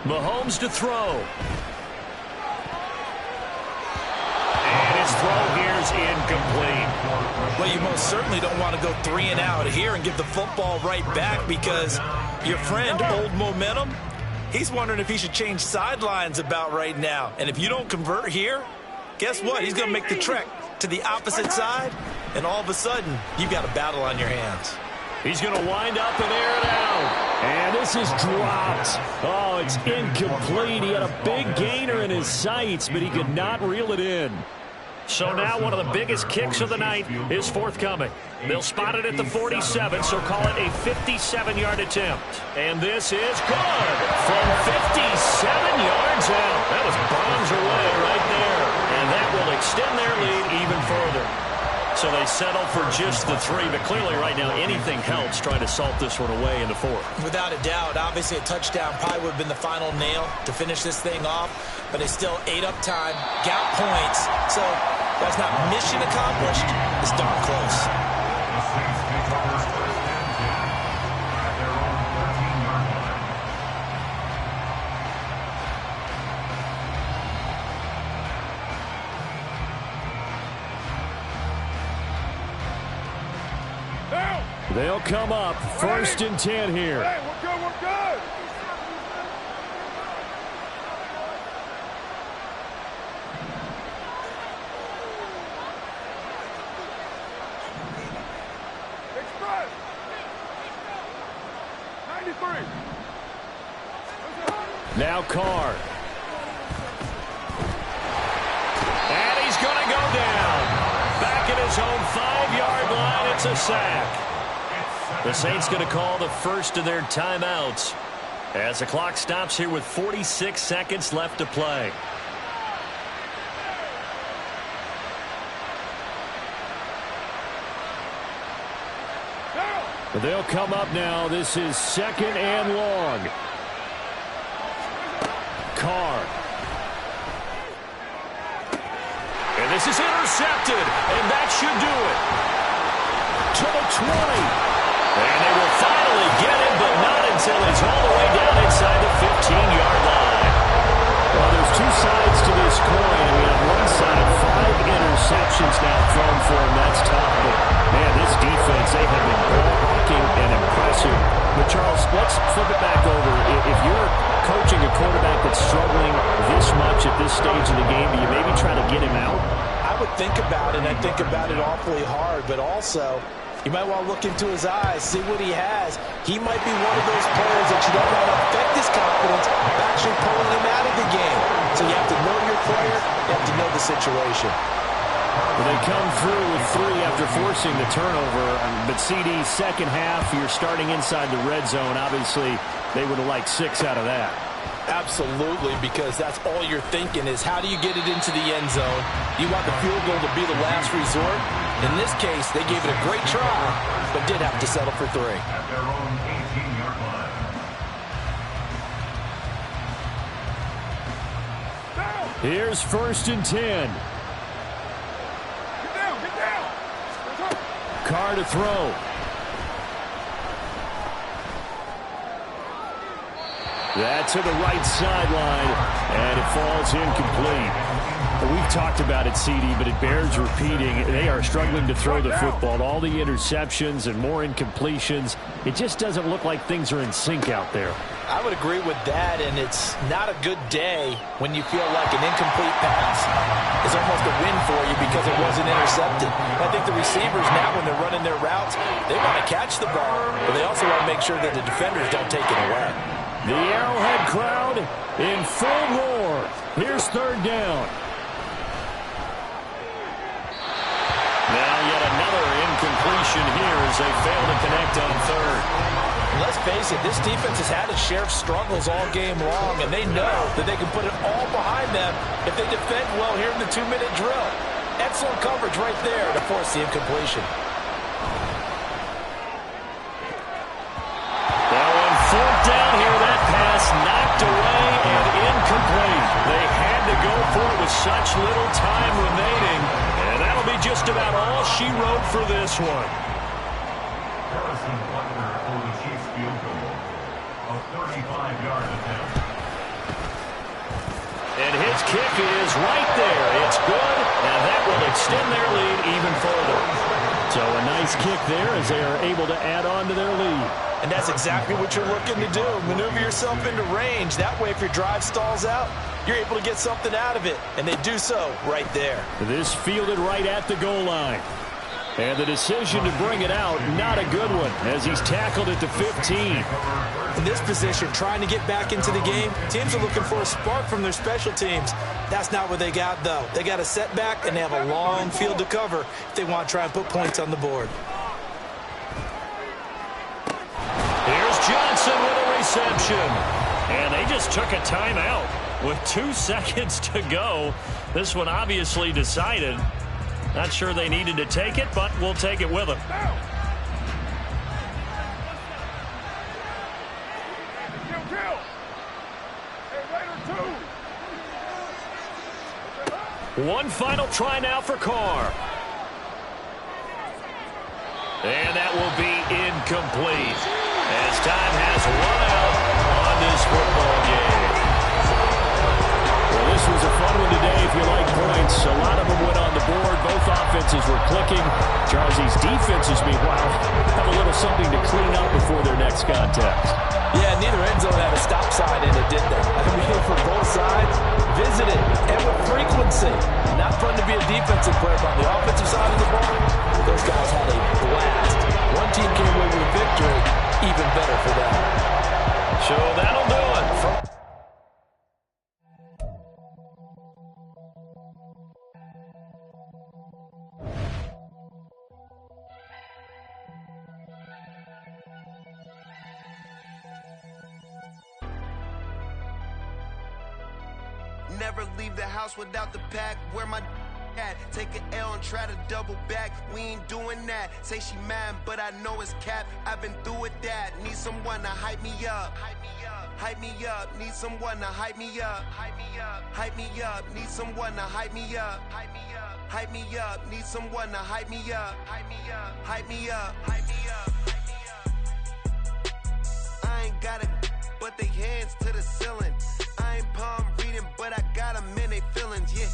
Speaker 1: Mahomes to throw. And his throw here is incomplete.
Speaker 2: Well, you most certainly don't want to go 3 and out here and give the football right back, because your friend, Old Momentum, he's wondering if he should change sidelines about right now. And if you don't convert here, guess what? He's going to make the trek to the opposite side, and all of a sudden, you've got a battle on your hands.
Speaker 1: He's going to wind up and air it out. And this is dropped. Oh, it's incomplete. He had a big gainer in his sights, but he could not reel it in. So now one of the biggest kicks of the night is forthcoming. They'll spot it at the 47, so call it a 57-yard attempt. And this is good from 57 yards out. That was bombs away right there. And that will extend their lead even further. So they settle for just the 3, but clearly right now anything helps trying to salt this one away in the 4th.
Speaker 2: Without a doubt, obviously a touchdown probably would have been the final nail to finish this thing off, but it's still ate up time, got points, so that's not mission accomplished. It's darn close.
Speaker 3: The Saints take over first and 10 at their own 13-yard line.
Speaker 1: They'll come up first and 10 here.
Speaker 8: Hey, we're good, we're good. Express. 93.
Speaker 1: Now Carr. And he's going to go down. Back at his own 5-yard line, it's a sack. The Saints going to call the first of their timeouts as the clock stops here with 46 seconds left to play. They'll come up now. This is 2nd and long. Carr. And this is intercepted, and that should do it. To the 20. And they will finally get him, but not until he's all the way down inside the 15-yard line. Well, there's 2 sides to this coin. I mean, on one side, 5 interceptions now thrown for him. That's tough. But, man, this defense, they have been ball-hawking and impressive. But, Charles, let's flip it back over. If you're coaching a quarterback that's struggling this much at this stage of the game, do you maybe try to get him out?
Speaker 2: I would think about it, and I think about it awfully hard, but also you might want to look into his eyes, see what he has. He might be one of those players that you don't want to affect his confidence by actually pulling him out of the game. So you have to know your player, you have to know the situation.
Speaker 1: Well, they come through with 3 after forcing the turnover. But CD, second half, you're starting inside the red zone. Obviously, they would have liked 6 out of that.
Speaker 6: Absolutely, because that's all you're thinking is how do you get it into the end zone? You want the field goal to be the last resort. In this case, they gave it a great try, but did have to settle for 3.
Speaker 3: At their own 18-yard line.
Speaker 1: Here's 1st and 10.
Speaker 8: Get down, get down.
Speaker 1: Carr to throw. That's to the right sideline, and it falls incomplete. We've talked about it, CD, but it bears repeating. They are struggling to throw the football. All the interceptions and more incompletions. It just doesn't look like things are in sync out there.
Speaker 6: I would agree with that, and it's not a good day when you feel like an incomplete pass is almost a win for you because it wasn't intercepted. I think the receivers now, when they're running their routes, they want to catch the ball, but they also want to make sure that the defenders don't take it away.
Speaker 1: The Arrowhead crowd in full roar. Here's 3rd down. Now yet another incompletion here as they fail to connect on 3rd.
Speaker 6: Let's face it, this defense has had its share of struggles all game long, and they know that they can put it all behind them if they defend well here in the 2-minute drill. Excellent coverage right there to force the incompletion.
Speaker 1: Now on 4th down here, that pass knocked away and incomplete. They had to go for it with such little time remaining, and that'll be just about all she wrote for this one.
Speaker 3: Harrison Butker for the Chiefs field goal. A 35-yard attempt.
Speaker 1: his kick is right there. It's good, and that will extend their lead even further. So a nice kick there as they are able to add on to their lead.
Speaker 2: And that's exactly what you're looking to do. Maneuver yourself into range. That way, if your drive stalls out, you're able to get something out of it. And they do so right there.
Speaker 1: This fielded right at the goal line. And the decision to bring it out, not a good one, as he's tackled at the 15.
Speaker 2: In this position, trying to get back into the game, teams are looking for a spark from their special teams. That's not what they got, though. They got a setback, and they have a long field to cover if they want to try and put points on the board.
Speaker 1: Here's Johnson with a reception. And they just took a timeout with 2 seconds to go. This one obviously decided. Not sure they needed to take it, but we'll take it with them.
Speaker 8: Kill. Hey, Raider 2.
Speaker 1: One final try now for Carr. And that will be incomplete as time has run out on this football game. Well, this was a fun one today if you like points. A lot of them went on the board. Both offenses were clicking. Chargie's defenses, meanwhile, have a little something to clean up before their next contest.
Speaker 2: Yeah, neither end zone had a stop sign in it, did they? I mean, for both sides, visited and with frequency. Not fun to be a defensive player, but on the offensive side of the ball, those guys had a blast. One team came away with a victory, even better for them.
Speaker 1: So that'll do it.
Speaker 9: Never leave the house without the pack. Where my at? Take an L and try to double back. We ain't doing that. Say she mad, but I know it's cap. I've been through with that. Need someone to hype me up. Hype me up. Need someone to hype me up. Hype me up. Need someone to hype me up. Hype me up. Need someone to hype me up. Hype me up. I ain't got it, but they hands to the ceiling. I ain't palm reading, but I got them in they feelings, yeah.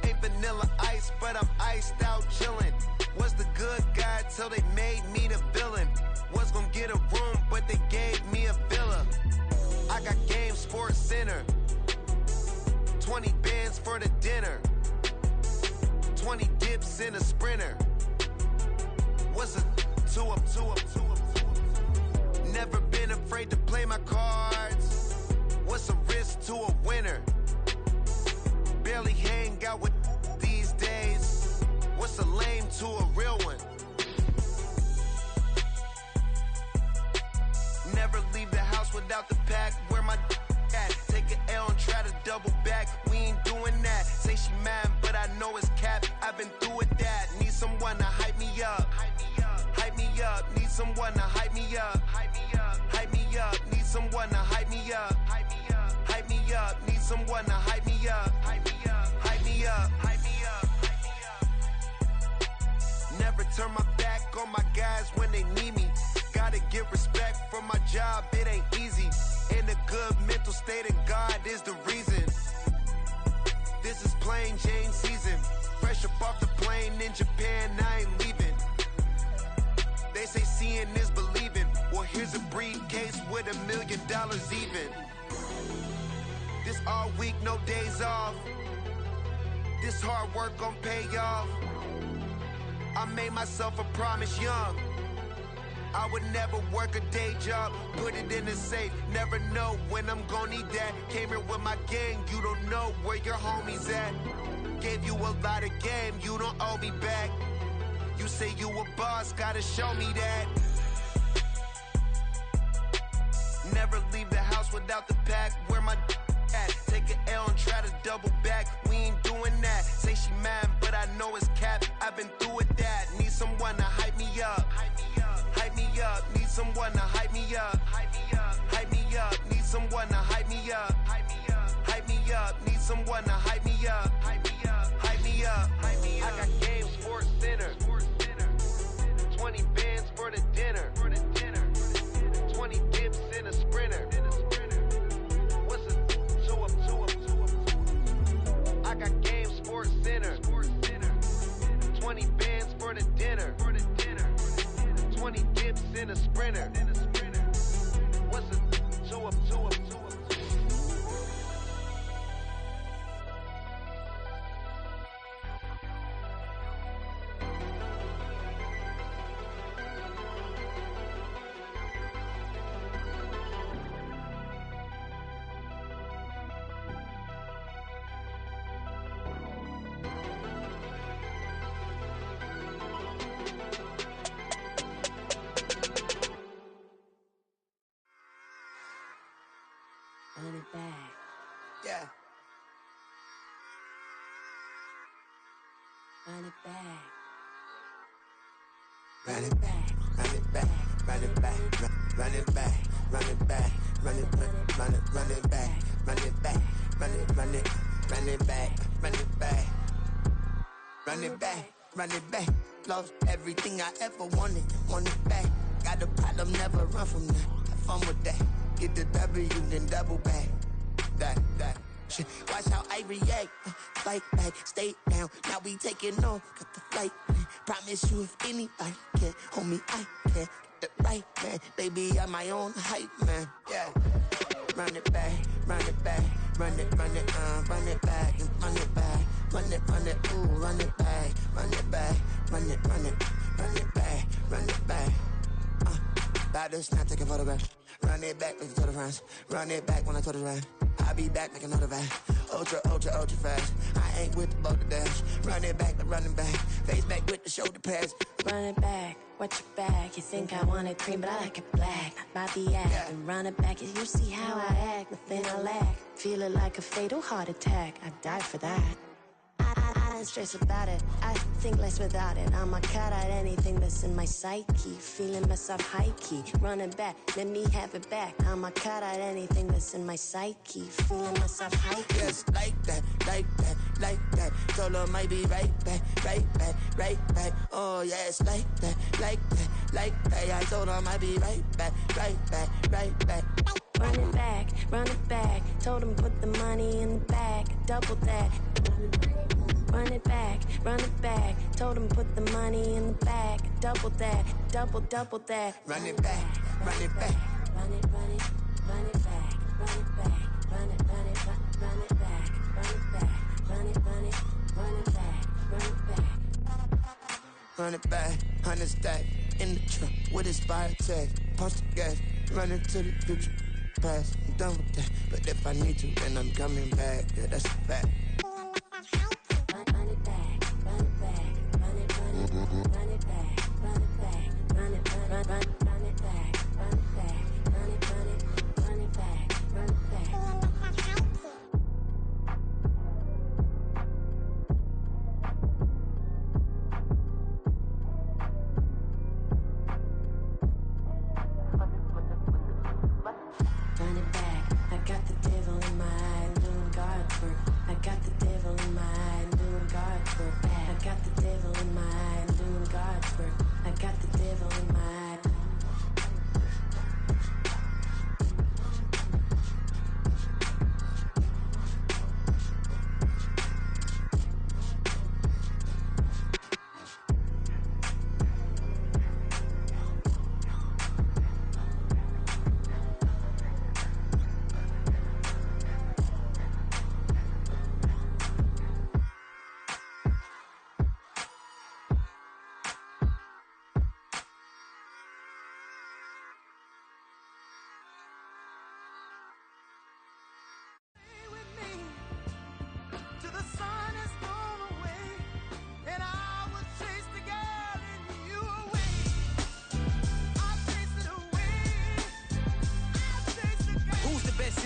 Speaker 9: Ain't vanilla ice, but I'm iced out chillin'. Was the good guy till they made me the villain. Was gonna get a room, but they gave me a villa. I got Game Sports Center. 20 bands for the dinner. 20 dips in a Sprinter. What's a two up. Never been afraid to play my cards. What's a risk to a winner? Barely hang out with these days. What's a lame to a real one? Never leave the house without the pack. Where my at? Take an L and try to double back. We ain't doing that. Say she mad, but I know it's cap. I've been through with that. Need someone to hype me up. Hype me up. Need someone to hype me up. Hype me up. Need someone to hype me up. Hype me up. Need someone to hype me up. Hype me up. Never turn my back on my guys when they need me. Gotta get respect for my job, it ain't easy. In a good mental state, and God is the reason. This is plain Jane season. Fresh up off the plane in Japan, I ain't leaving. They say seeing is believing. Well, here's a briefcase with $1 million even. This all week, no days off. This hard work gon' pay off. I made myself a promise young. I would never work a day job, put it in the safe. Never know when I'm gon' need that. Came here with my gang, you don't know where your homies at. Gave you a lot of game, you don't owe me back. You say you a boss, gotta show me that. Never leave the house without the pack. Where my at? Take an L and try to double back. We ain't doing that. Say she mad, but I know it's cap. I've been through with that. Need someone to hype me up. Hype me up. Need someone to hype me up. Hype me up. Need someone to hype me up. Hype me up. Need someone to hype me up. Hype me up. I got Game Sports Center. 20 bands for the dinner. sprinter. What's a 2 up, 2 up, 2 up?
Speaker 7: Run it back.
Speaker 9: Yeah.
Speaker 7: Run it back.
Speaker 9: Run it back, run it back, run it back, run it back, run it back, run it back, run it back, run it back, run it back, run it back, run it back, run it back. Lost everything I ever wanted, want it back. Got a problem, never run from that. Have fun with that. Get the W, then double back. That. Shit. Watch how I react. Fight back, stay down. Now we taking on. Got the flight. Promise you if anybody can, homie, I can. Get the right man. Baby, I'm my own hype man. Yeah. Run it back, run it back, run it back, and run it back, run it, ooh, run it back, run it back, run it back. About to snap, take a photograph. Run it back, make it to the friends. Run it back when I told it right. I'll be back, make another back. Ultra fast. I ain't with the boat to dash. Run it back, but running back. Face back with the shoulder pads.
Speaker 7: Run it back, watch your back. You think I want it cream, but I like it black. I be acting, run it back. You see how I act, nothing I lack. Feeling like a fatal heart attack. I die for that. I don't stress about it. I think less without it. I'ma cut out anything that's in my psyche. Feeling myself high key. Running back, let me have it back. I'ma cut out anything that's in my psyche. Feeling myself high key.
Speaker 9: Yes, like that. Told her might be right back. Oh yes, like that. I told her might be right back.
Speaker 7: Run it back. Told him put the money in the bag. Double that. Run it back. Told him put the money in the bag. Double that. Double that.
Speaker 9: Run it back.
Speaker 7: Run it back. Run it back. Run it back. Run it back. Run it back.
Speaker 9: Run it back, 100 stack in the truck with his fire tag. Punch the gas, running to the future. Past, I'm done with that. But if I need to, then I'm coming back. Yeah, that's a fact.
Speaker 7: Run it back. Run it back. Run it back. Run it back. Run it back. Run it back. Run it back. Run it back.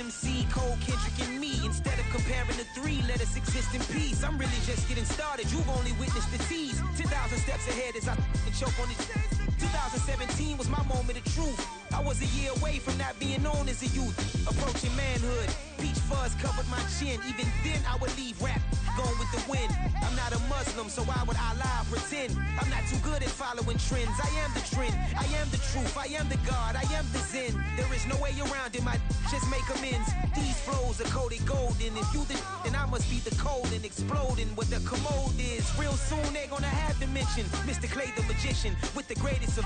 Speaker 10: MC, Cole, Kendrick, and me. Instead of comparing the three, let us exist in peace. I'm really just getting started. You've only witnessed the tease. 10,000 steps ahead as I choke on it. 2017 was my moment of truth. I was a year away from not being known as a youth. Approaching manhood. Peach fuzz covered my chin. Even then, I would leave rap going with the wind. I'm not a Muslim, so why would I lie or pretend? I'm not too good at following trends. I am the trend. I am the truth. I am the God. I am the Zen. There is There's no way around it, my just make amends. These flows are coated golden. If you then I must be the cold and exploding what the commode is. Real soon they're gonna have to mention Mr. Clay the magician with the greatest of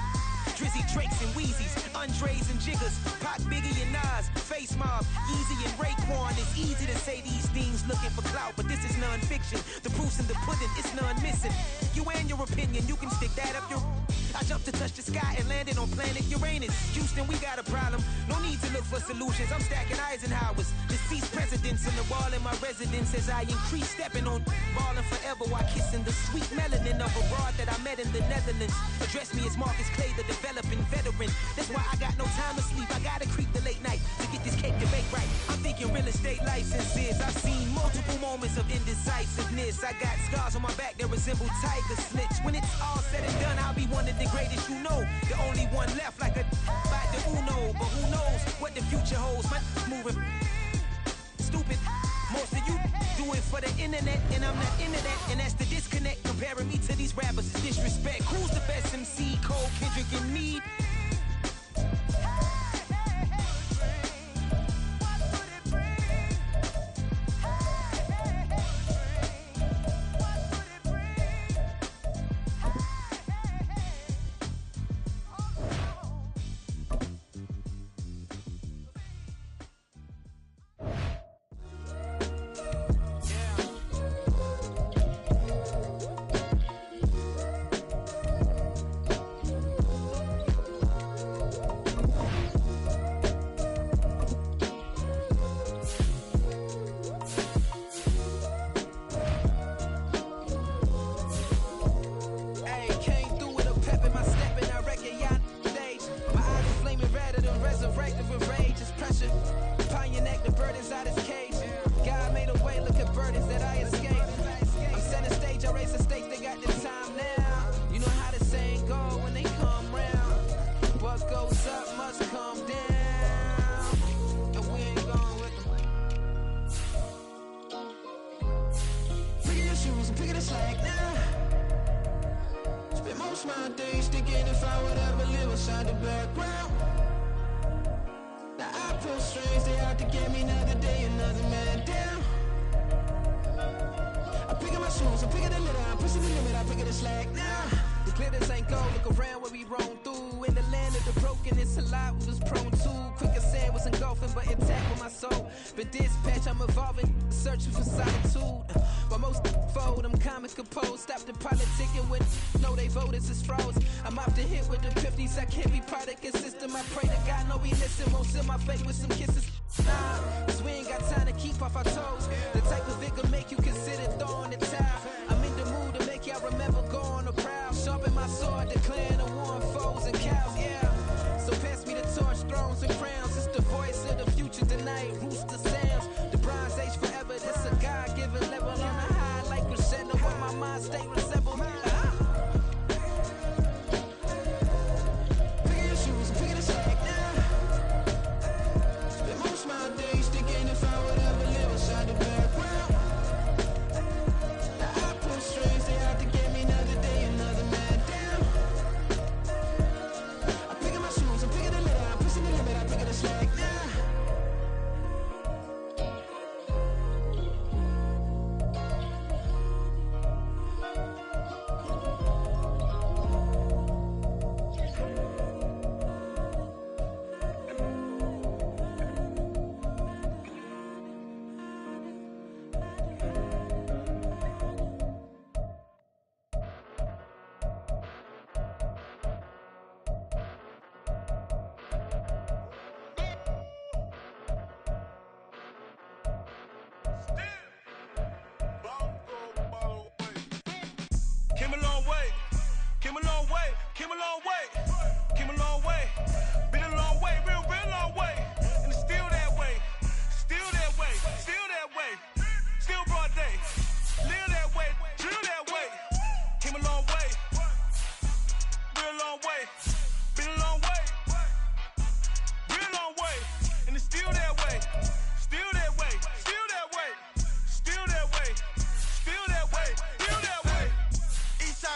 Speaker 10: Drizzy, Drakes, and Wheezies, Andres and Jiggers, Pac, Biggie, and Nas, Face Mob, Easy and Raekwon. It's easy to say these things looking for clout, but this is non-fiction. The proof's in the pudding, it's none missing. You and your opinion, you can stick that up your... I jumped to touch the sky and landed on planet Uranus. Houston, we got a problem. No need to look for solutions. I'm stacking Eisenhowers. Deceased presidents in the wall in my residence as I increase stepping on ballin' forever while kissing the sweet melanin of a broad that I met in the Netherlands. Address me as Marcus Clay, the developing veteran. That's why I got no time to sleep. I gotta creep the late night to get this cake to bake right. I'm thinking real estate licenses. I've seen multiple moments of indecisiveness. I got scars on my back that resemble tiger slits. When it's all said and done, I'll be one of the greatest you know. The only one left like a by the Uno. But who knows what the future holds. My moving stupid. Most of you do it for the internet, and I'm not into that. And that's the disconnect. Comparing me to these rappers is disrespect. Who's the best MC? Cole, Kendrick, and me?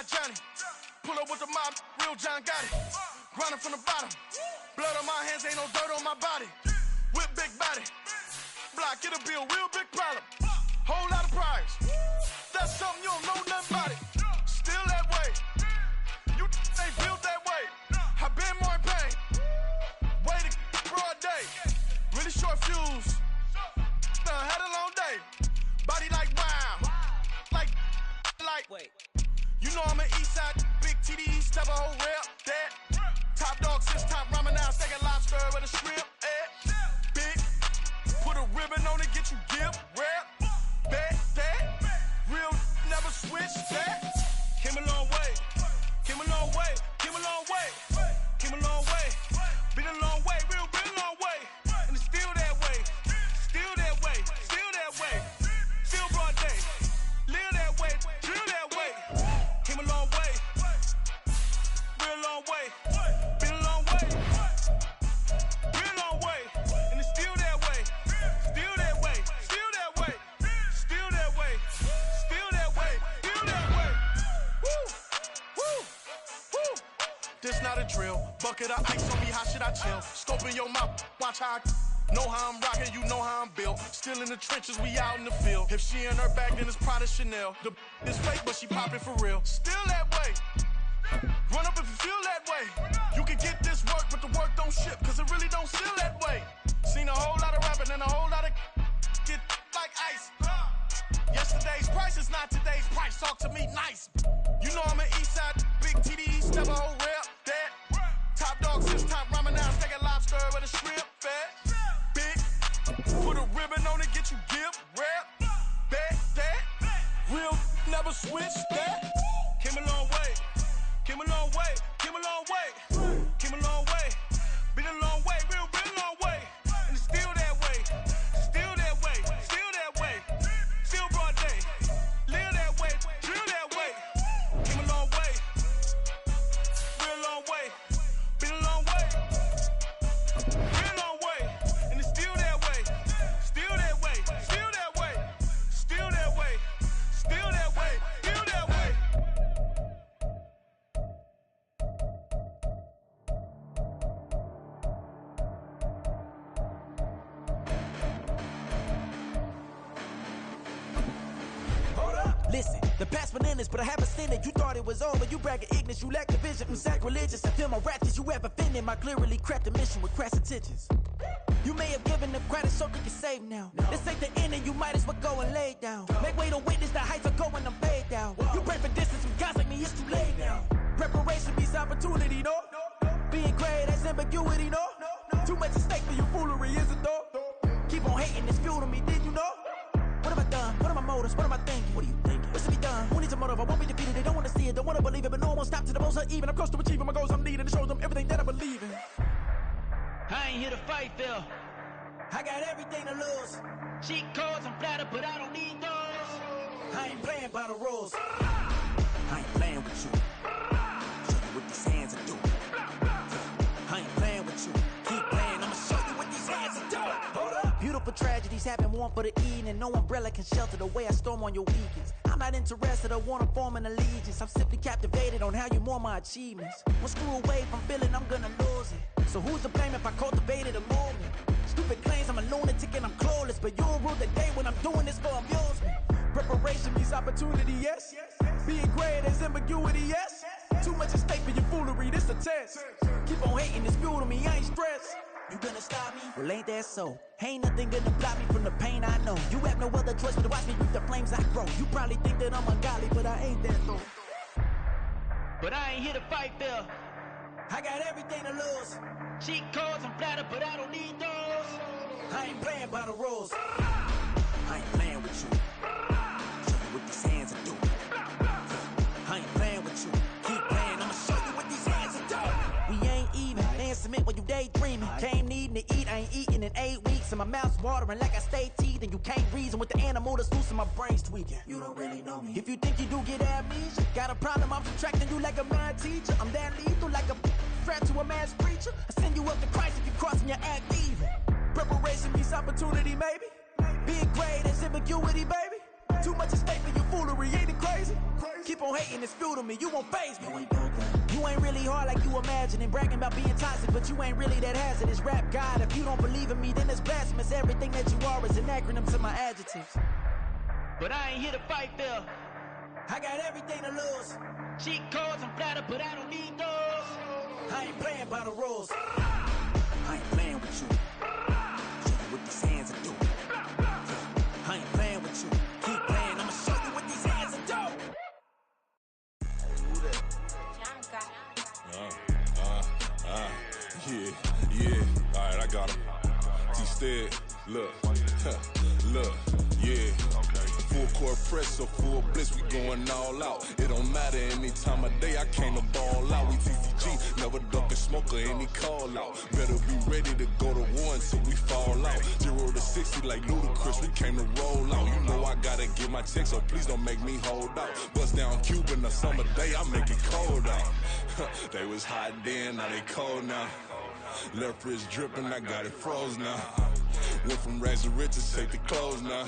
Speaker 11: Johnny. Pull up with the mob, real John got it. Grinding from the bottom.
Speaker 8: no dirt on my body. With big body. Block, it'll be a real big problem. Whole lot of prize. That's something you don't know nothing about it. Still that way. You ain't built that way. I been more in pain. Way to broad day. Really short fuse. Had a long day. Body like wow. Like. Wait. You know I'm an east side. Big TDE, step a whole rep. That. Top dog, since top ramen now. Second lobster with a shrimp. Big. Put a ribbon on it, get you give. Rep. Bet that. Real never switch that. Came a long way. Came a long way. Came a long way. Came a long way. Been a long way. Real been a long way. And it's still that way. Still that way. Still that way. Still broad day. Live that way. Drill that way. Came a long way. Real long way. Been a long way. Been a long way. And it's still that way. Still that way. Still that way. Still that way. Still that way. Still that way. Woo. Woo. Woo. This not a drill. Bucket of ice on me. How should I chill? Scope in your mouth. Watch how I know how I'm rocking, you know how I'm built. Still in the trenches, we out in the field. If she in her bag, then it's Prada Chanel. The is fake, but she popping for real. Still that way. Run up if you feel that way. You can get this work, but the work don't ship, cause it really don't feel that way. Seen a whole lot of rapping and a whole lot of get like ice. Yesterday's price is not today's price. Talk to me nice. You know I'm an east side, big TDE, step a whole rep. That. Top dog, since top ramen now. Second lobster with a shrimp. Fat. Put a ribbon on it, get you give, rap, bet that. Real never switch that. Came a long way, came a long way, came a long way, came a long way. Been a long way, real been a long way. And it's still that way, still that way, still that way. Still broad day, live that way, drill that way. Came a long way, real long way. Been a long way, been a long way. And it's still that way. Still that way, still that way, still that way, still that way, still that way.
Speaker 10: Hold up, listen, the past bananas, but I haven't seen it. You thought it was over, you bragging ignorance, you lack the vision from sacrilegious. I feel my ratchets, you have offended my clearly crafted mission with crass intentions. You may have given them credit so they can save now. This ain't the end and you might as well go and lay down. Make way to witness the heights are going, I'm paid down. You pray for distance from guys like me, it's too late now. Preparation beats opportunity, no? Being great, that's ambiguity, no? Too much at stake for your foolery, is it though? Keep on hating, it's fuel to me, did you know? What have I done? What are my motives? What am I thinking? What are you thinking? What's to be done? Who needs a motive? I won't be defeated, they don't want to see it, don't want to believe it, but no one won't stop to the most uneven. I'm close to achieving my goals, I'm needing to show them everything that I believe in.
Speaker 11: I ain't here to fight, Phil.
Speaker 10: I got everything to lose.
Speaker 11: Cheat codes, I'm flattered, but I don't need those.
Speaker 10: I ain't playing by the rules. I ain't playing with you. Show you what these hands are doing. I ain't playing with you. Keep playing, I'ma show you what these hands are doing. Hold up. Beautiful tragedies happen, one for the evening. No umbrella can shelter the way I storm on your weekends. I'm not interested, I wanna form an allegiance. I'm simply captivated on how you more my achievements. One screw away from feeling I'm gonna lose it. So who's to blame if I cultivated a movement? Stupid claims I'm a lunatic and I'm clueless, but you'll rule the day when I'm doing this for amusement. Preparation means opportunity, yes. Being great is ambiguity, yes. Too much at stake for your foolery, this a test. Keep on hating, it's fuel to me, I ain't stressed. You gonna stop me? Well, ain't that so? Ain't nothing gonna block me from the pain I know. You have no other choice but to watch me reap the flames I grow. You probably think that I'm ungodly, but I ain't that though.
Speaker 11: But I ain't here to fight, Phil.
Speaker 10: I got everything to lose.
Speaker 11: Cheat codes, I'm flattered, but I don't need those.
Speaker 10: I ain't playing by the rules. I ain't playing with you. Show you what these hands are doing. I ain't playing with you. Keep playing, I'ma show you what these hands are doing. We ain't even. Laying cement when you daydreaming. Came needing to eat, I ain't eating in 8 weeks. And my mouth's watering like I stay teeth. And you can't reason with the animal that's loose and my brain's tweaking. You don't really know me. If you think you do get amnesia, got a problem, I'm subtracting you like a mad teacher. I'm that lethal like a threat to a mass preacher. I send you up to Christ if you crossing your act even. Preparation means opportunity, maybe. Being great is ambiguity, baby. Too much at stake for your foolery, ain't it crazy? Keep on hating, it's fuel to me, you won't faze me. You ain't got that. You ain't really hard like you imagining. Bragging about being toxic, but you ain't really that hazardous. Rap God, if you don't believe in me, then it's blasphemous. Everything that you are is an acronym to my adjectives.
Speaker 11: But I ain't here to fight fair.
Speaker 10: I got everything to lose.
Speaker 11: Cheat codes, I'm flattered, but I don't need those.
Speaker 10: I ain't playing by the rules. I ain't playing with you. Show you what these hands are doing. I ain't playing with you. Keep playing, I'ma show you what these hands are doing.
Speaker 12: Yeah. All right, I got him. T-Stead, look, look, yeah. Full court press, so full blitz, we going all out. It don't matter any time of day, I came to ball out. We TCG, never duck a smoker, any call out. Better be ready to go to war until we fall out. 0 to 60 like Ludacris, we came to roll out. You know I gotta get my check, so please don't make me hold out. Bust down Cuban a summer day, I make it cold out. They was hot then, now they cold now. Left wrist dripping, I got it froze now. Went from rags to riches, take the clothes now.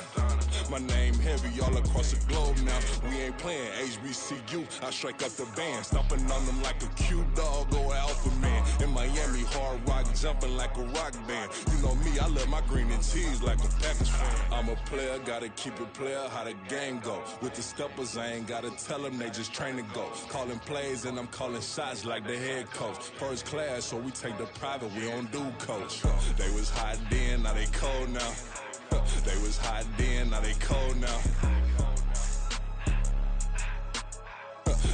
Speaker 12: My name heavy all across the globe now. We ain't playing HBCU, I strike up the band. Stomping on them like a cute dog or alpha man. In Miami, hard rock jumping like a rock band. You know me, I love my green and cheese like a Packers fan. I'm a player, gotta keep it player, how the game go. With the steppers, I ain't gotta tell them, they just train to go. Calling plays and I'm calling shots like the head coach. First class, so we take the private, we don't do coach. They was hot then, now they cold now. They was hot then, now they cold now.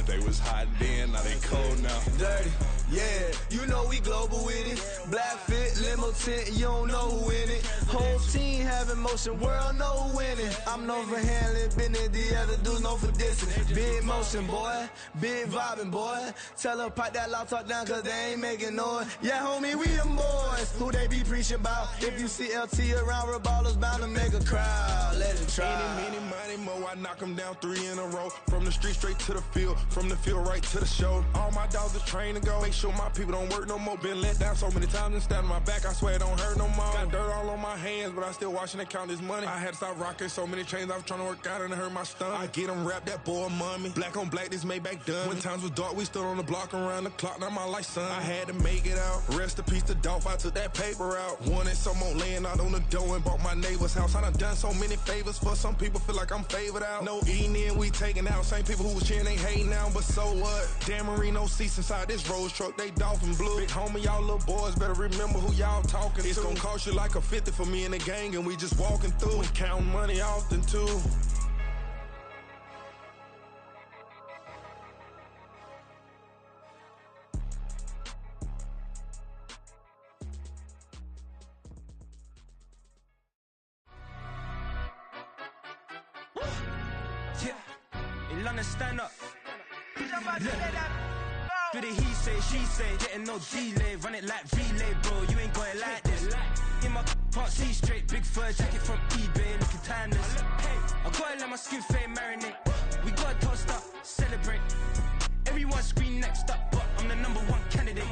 Speaker 12: They was hot then, now they cold now.
Speaker 5: Dirty, yeah, you know we global with it. Black fit, limo tint, you don't know who in it. Whole team having motion, world know who winning. I'm known for handling business, the other dudes known for dissing. Big motion, boy, big vibing, boy. Tell her pipe that loud talk down, cause they ain't making noise. Yeah, homie, we them boys, who they be preaching about. If you see LT around, Reballo's bound to make a crowd. Let it try.
Speaker 8: Any, money, mo, I knock them down 3 in a row. From the street straight to the field, from the field right to the show. All my dogs are trained to go. Make sure my people don't work no more. Been let down so many times and stabbed my back, I swear it don't hurt no more. Got dirt all on my hands, but I still watching and count this money. I had to stop rocking so many chains, I was trying to work out and it hurt my stomach. I get them wrapped, that boy mommy. Black on black, this Maybach done. When times was dark, we stood on the block around the clock, now my life son. I had to make it out. Rest in peace to Dolph, I took that paper out. Wanted some more laying out on the dough and bought my neighbor's house. I done so many favors for some people, feel like I'm favored out. No eating in, we taking out. Same people who was cheering, they hating now, but so what? Dan Marino seats inside this Rolls truck, they Dolphin blue. Big homie, y'all little boys better remember who y'all talking to. It's gonna cost you like a 50 for me and the gang, and we just walking through and counting money often too.
Speaker 10: Yeah, in London, stand up. Do the he say, she say, getting no delay. Run it like relay, bro, you ain't got it like this. In my part, see straight, big fur jacket from eBay, looking timeless. I gotta let my skin fade marinate. We gotta toast up, celebrate. Everyone scream next up, but I'm the #1 candidate.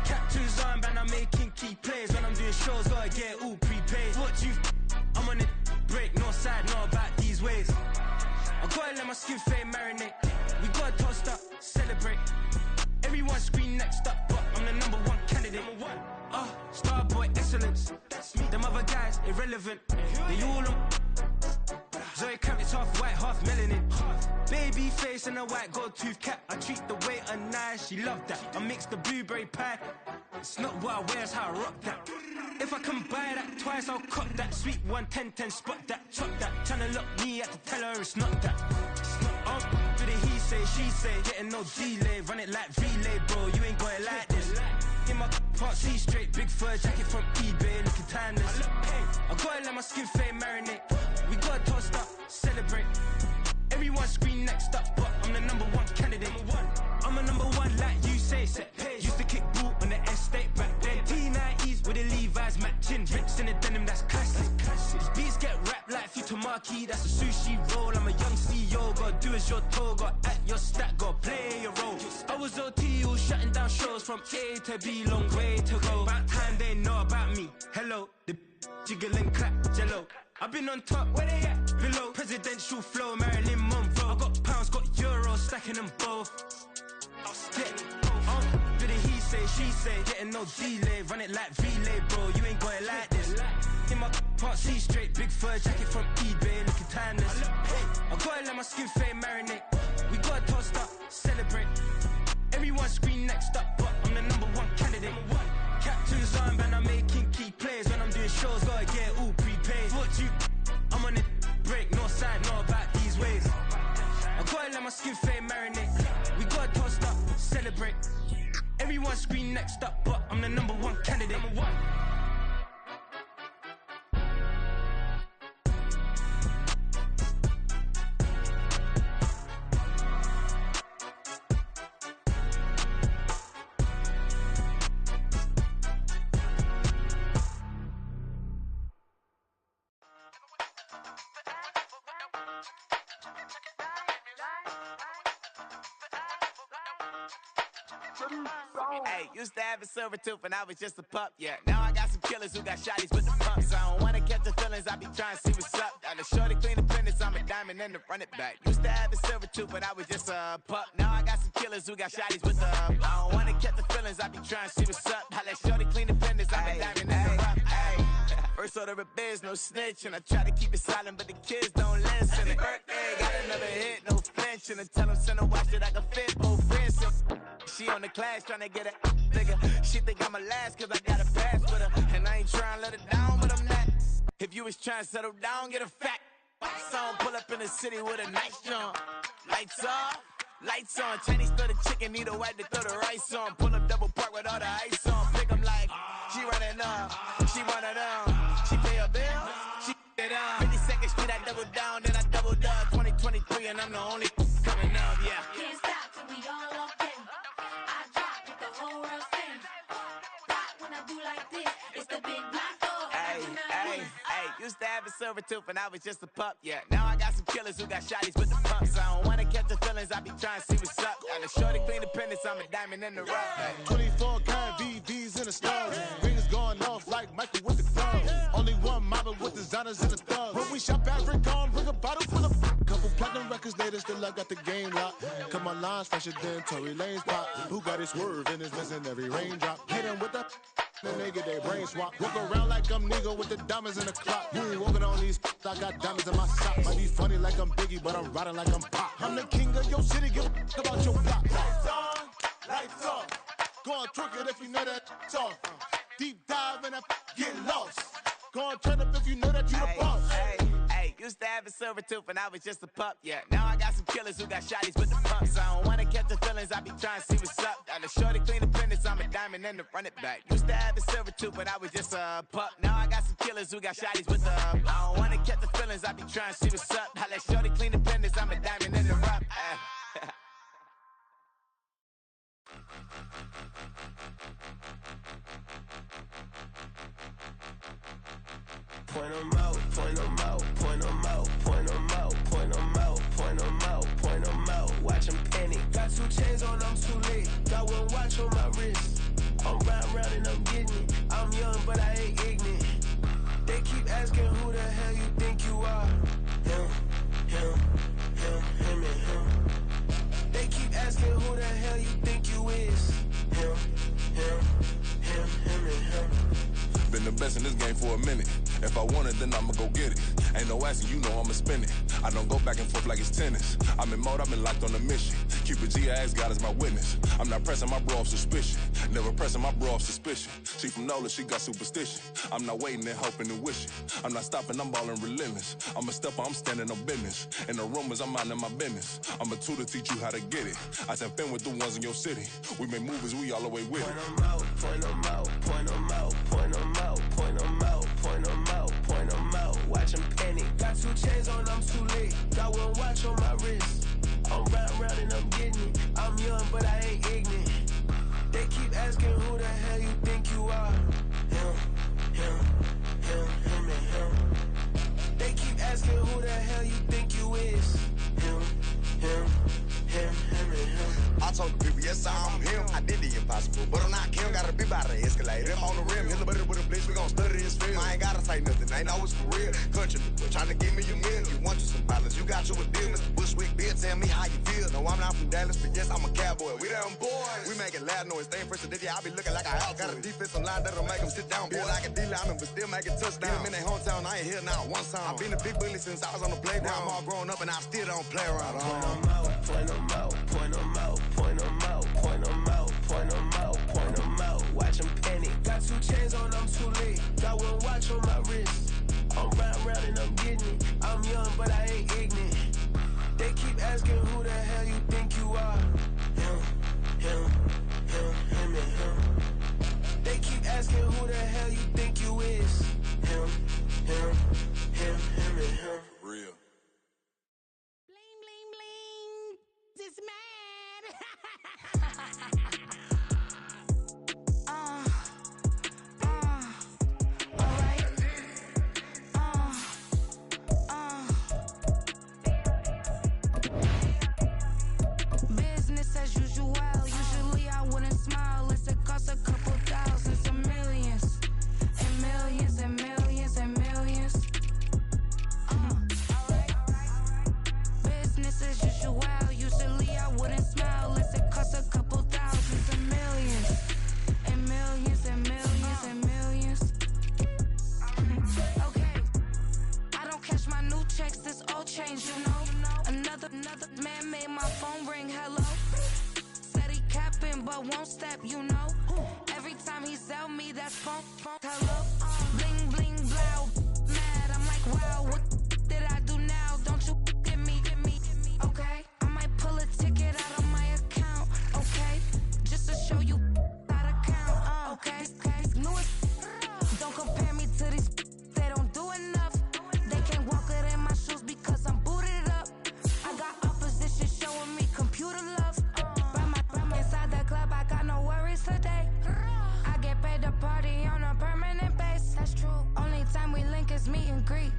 Speaker 10: Captain's armband, I'm making key plays. When I'm doing shows, gotta get all prepaid. What you I'm on it, break, no side, know about these ways. I gotta let my skin fade marinate. We gotta toast up, celebrate. Everyone scream next up, but I'm the #1 candidate. Starboy excellence. Them other guys irrelevant. They all on. Zoe Kravitz half white, half melanin. Baby face and a white gold tooth cap. I treat the waiter nice, she love that. I mix the blueberry pie. It's not what I wear, it's how I rock that. If I can buy that twice, I'll cut that. Sweet 110, spot that, chop that. Tryna lock me at the tell her it's not that. Do the he say, she say, getting no delay. Run it like relay, bro, you ain't got it like this. In my part, see straight, big fur jacket from eBay, looking timeless. I gotta let my skin fade marinate. We gotta toast up, celebrate. Everyone scream next up, but I'm the #1 candidate. I'm a #1 like you say, set pace. Used to kick ball on the estate back then. T90s with the Levi's matching. Rips in the denim, that's classic. These beats get wrapped like Futamaki, that's a sushi roll. I'm a young CEO, gotta do as you're told. Got at your stat, gotta play your role. I was OT, all shutting down shows from A to B, long way to go. About time they know about me. Hello, the jiggle and clap, jello. I've been on top, where they at? Below. Presidential flow, Marilyn Monroe. I got pounds, got euros, stacking them both. Yeah. say, she say, getting no delay, run it like relay, bro. You ain't got it like this. In my can't see straight, big fur jacket from eBay, looking timeless. Hey, I gotta let my skin fade marinate. We gotta toast up, celebrate. Everyone scream next up, but I'm the #1 candidate. Captain's armband, I'm making key plays. When I'm doing shows, gotta get all prepaid. What you, I'm on it, break, no side, no about these ways. I gotta let my skin fade marinate. We gotta toast up, celebrate. Everyone scream next up, but I'm the #1 candidate.
Speaker 13: Hey, used to have a silver tooth when I was just a pup, yeah. Now I got some killers who got shotties with the pumps. I don't wanna catch the feelings, I be trying to see what's up. Got a shorty clean the fitness, I'm a diamond and to run it back. Used to have a silver tooth when I was just a pup. Now I got some killers who got shotties with the I don't wanna catch the feelings, I be trying to see what's up. I let shorty clean the fitness, I'm a diamond and to run it. First order of biz, no snitch, and I try to keep it silent, but the kids don't listen. Birthday, got another hit, no flinch, and I tell them send a watch that I can fit both friends. She on the class trying to get it bigger. She think I'm a last cause I got a pass with her. And I ain't trying to let her down, but I'm not. If you was trying to settle down, get a fat song. Pull up in the city with a nice jump. Lights off, lights on. Chinese throw the chicken, need a wipe to throw the rice on. Pull up double park with all the ice on. Pick 'em like, she running up, she one of them. She pay her bill, she it up. 52nd Street, I double down, then I doubled up. 2023 and I'm the only coming up, yeah.
Speaker 14: Can't stop till we all locked in. I drop it, the whole world sings. Rock when I do like this, it's the big black dog.
Speaker 13: Hey, used to have a silver tooth when I was just a pup, yeah. Now I got some killers who got shotties with the pumps. I don't wanna catch the feelings, I be trying to see what's up. Got a shorty clean the pendants, I'm a diamond in the rough. Hey.
Speaker 15: 24 karat VVs in the stars. Rings going off like Michael with the clubs. Only one mobbing with designers in the thugs. When we shop at Rick on, bring a bottle full of couple platinum records later, still I got the game locked. Come on, lines fresher than Tory Lane's pop. Who got his swerve and is missing every raindrop? Hit him with the then they get their brain swap. Walk around like I'm Nigo with the diamonds in the clock. You ain't walking on these I got diamonds in my sock. Might be funny like I'm Biggie, but I'm riding like I'm Pop. I'm the king of your city, give a about your block. Lights on, lights off. Go on, twerk it if you know that talk. Deep dive and get lost. Go on, turn up if you know that you the boss.
Speaker 13: Hey, used to have a silver tooth when I was just a pup, yeah. Now I got some killers who got shotties with the pumps. I don't wanna catch the feelings, I be trying to see what's up. Got a shorty clean the pendants, I'm a diamond and to run it back. Used to have a silver tooth when I was just a pup. Now I got some killers who got shotties with the I don't wanna catch the feelings, I be trying to see what's up. I let shorty clean the pendants, I'm a diamond and to run it.
Speaker 5: Point 'em out, point 'em out, point 'em out, point 'em out, point 'em out, point 'em out, point 'em out. Watch 'em panic. Got 2 chains on, I'm too late. Got 1 watch on my wrist. I'm round and I'm getting it. I'm young, but I ain't ignorant. They keep asking who the hell you think you are. Him, and him. They keep asking who the hell you think you is. Him, and him.
Speaker 12: Been the best in this game for a minute. If I want it, then I'ma go get it. Ain't no asking, you know I'ma spend it. I don't go back and forth like it's tennis. I'm in mode, I've been locked on a mission. Keep a G, I ask God as my witness. I'm not pressing my bro off suspicion. Never pressing my bro off suspicion. She from Nola, she got superstition. I'm not waiting and hoping and wishing. I'm not stopping, I'm ballin' relentless. I'm a stepper, I'm standing on business. In the rumors, I'm minding my business. I'm a tutor, teach you how to get it. I said, been with the ones in your city. We make movies, we all the way with it.
Speaker 5: Point 'em out, point 'em out, point 'em out, point 'em out, point 'em out, point 'em out, point 'em out. Watch 'em panic. Got 2 chains on, I'm too late. Got 1 watch on my wrist. I'm round and I'm getting it. I'm young, but I ain't ignorant. They keep asking who the hell you think you are. Him, and him. They keep asking who the hell you think you is. Him, and him.
Speaker 16: I told the people, yes, I'm him. I did the impossible, but I'm not Kim. Gotta be by the escalator. I'm on the rim, hit the button with a blitz. We gon' don't study and spill. I ain't gotta say nothing, ain't always for real. Country, trying to give me a meal. You want you some balance, you got you a deal. Mr. Bushwick, Bill, tell me how you feel. No, I'm not from Dallas, but yes, I'm a cowboy. We them boys. We making loud noise, staying fresh to I be looking like I out. Got a defensive line that'll make them sit down. Feel like a D-lineman, but still making touchdowns. Beat them in their hometown, I ain't here now one time. I've been a big bully since I was on the playground. I'm all grown up and I still don't play around.
Speaker 5: Point them out, point them out, point them out, point them out, point them out, point them out, point them out. Watch them panic. Got 2 chains on, I'm too late. Got 1 watch on my wrist. I'm round and I'm getting it. I'm young, but I ain't ignorant. They keep asking who the hell you think you are. Him, and him. They keep asking who the hell you think you is. Him, and him.
Speaker 12: Real.
Speaker 7: Bling, bling, bling. This mad. Business as usual. Usually I wouldn't smile. It's a cost a couple thousands of millions. And millions and millions and millions. Business as usual. Usually I wouldn't smile. It's a cost a couple thousands of millions. And millions and millions and millions. Okay. I don't cash my new checks, this old change, you know. Another man made my phone ring, hello. Said he capping but won't step, you know. Every time he sell me, that's phone, hello. Bling, bling, blow, mad. I'm like, wow, what did I do now? Don't you get me, okay? I might pull a ticket out of my account, okay? Just to show you how to count, okay? Don't compare me to these, they don't do enough. They can't walk it in my shoes because I'm booted up. I got opposition showing me computer love. Ram inside the club, I got no worries today. I get paid to party on a permanent base. That's true. Only time we link is meet and greet.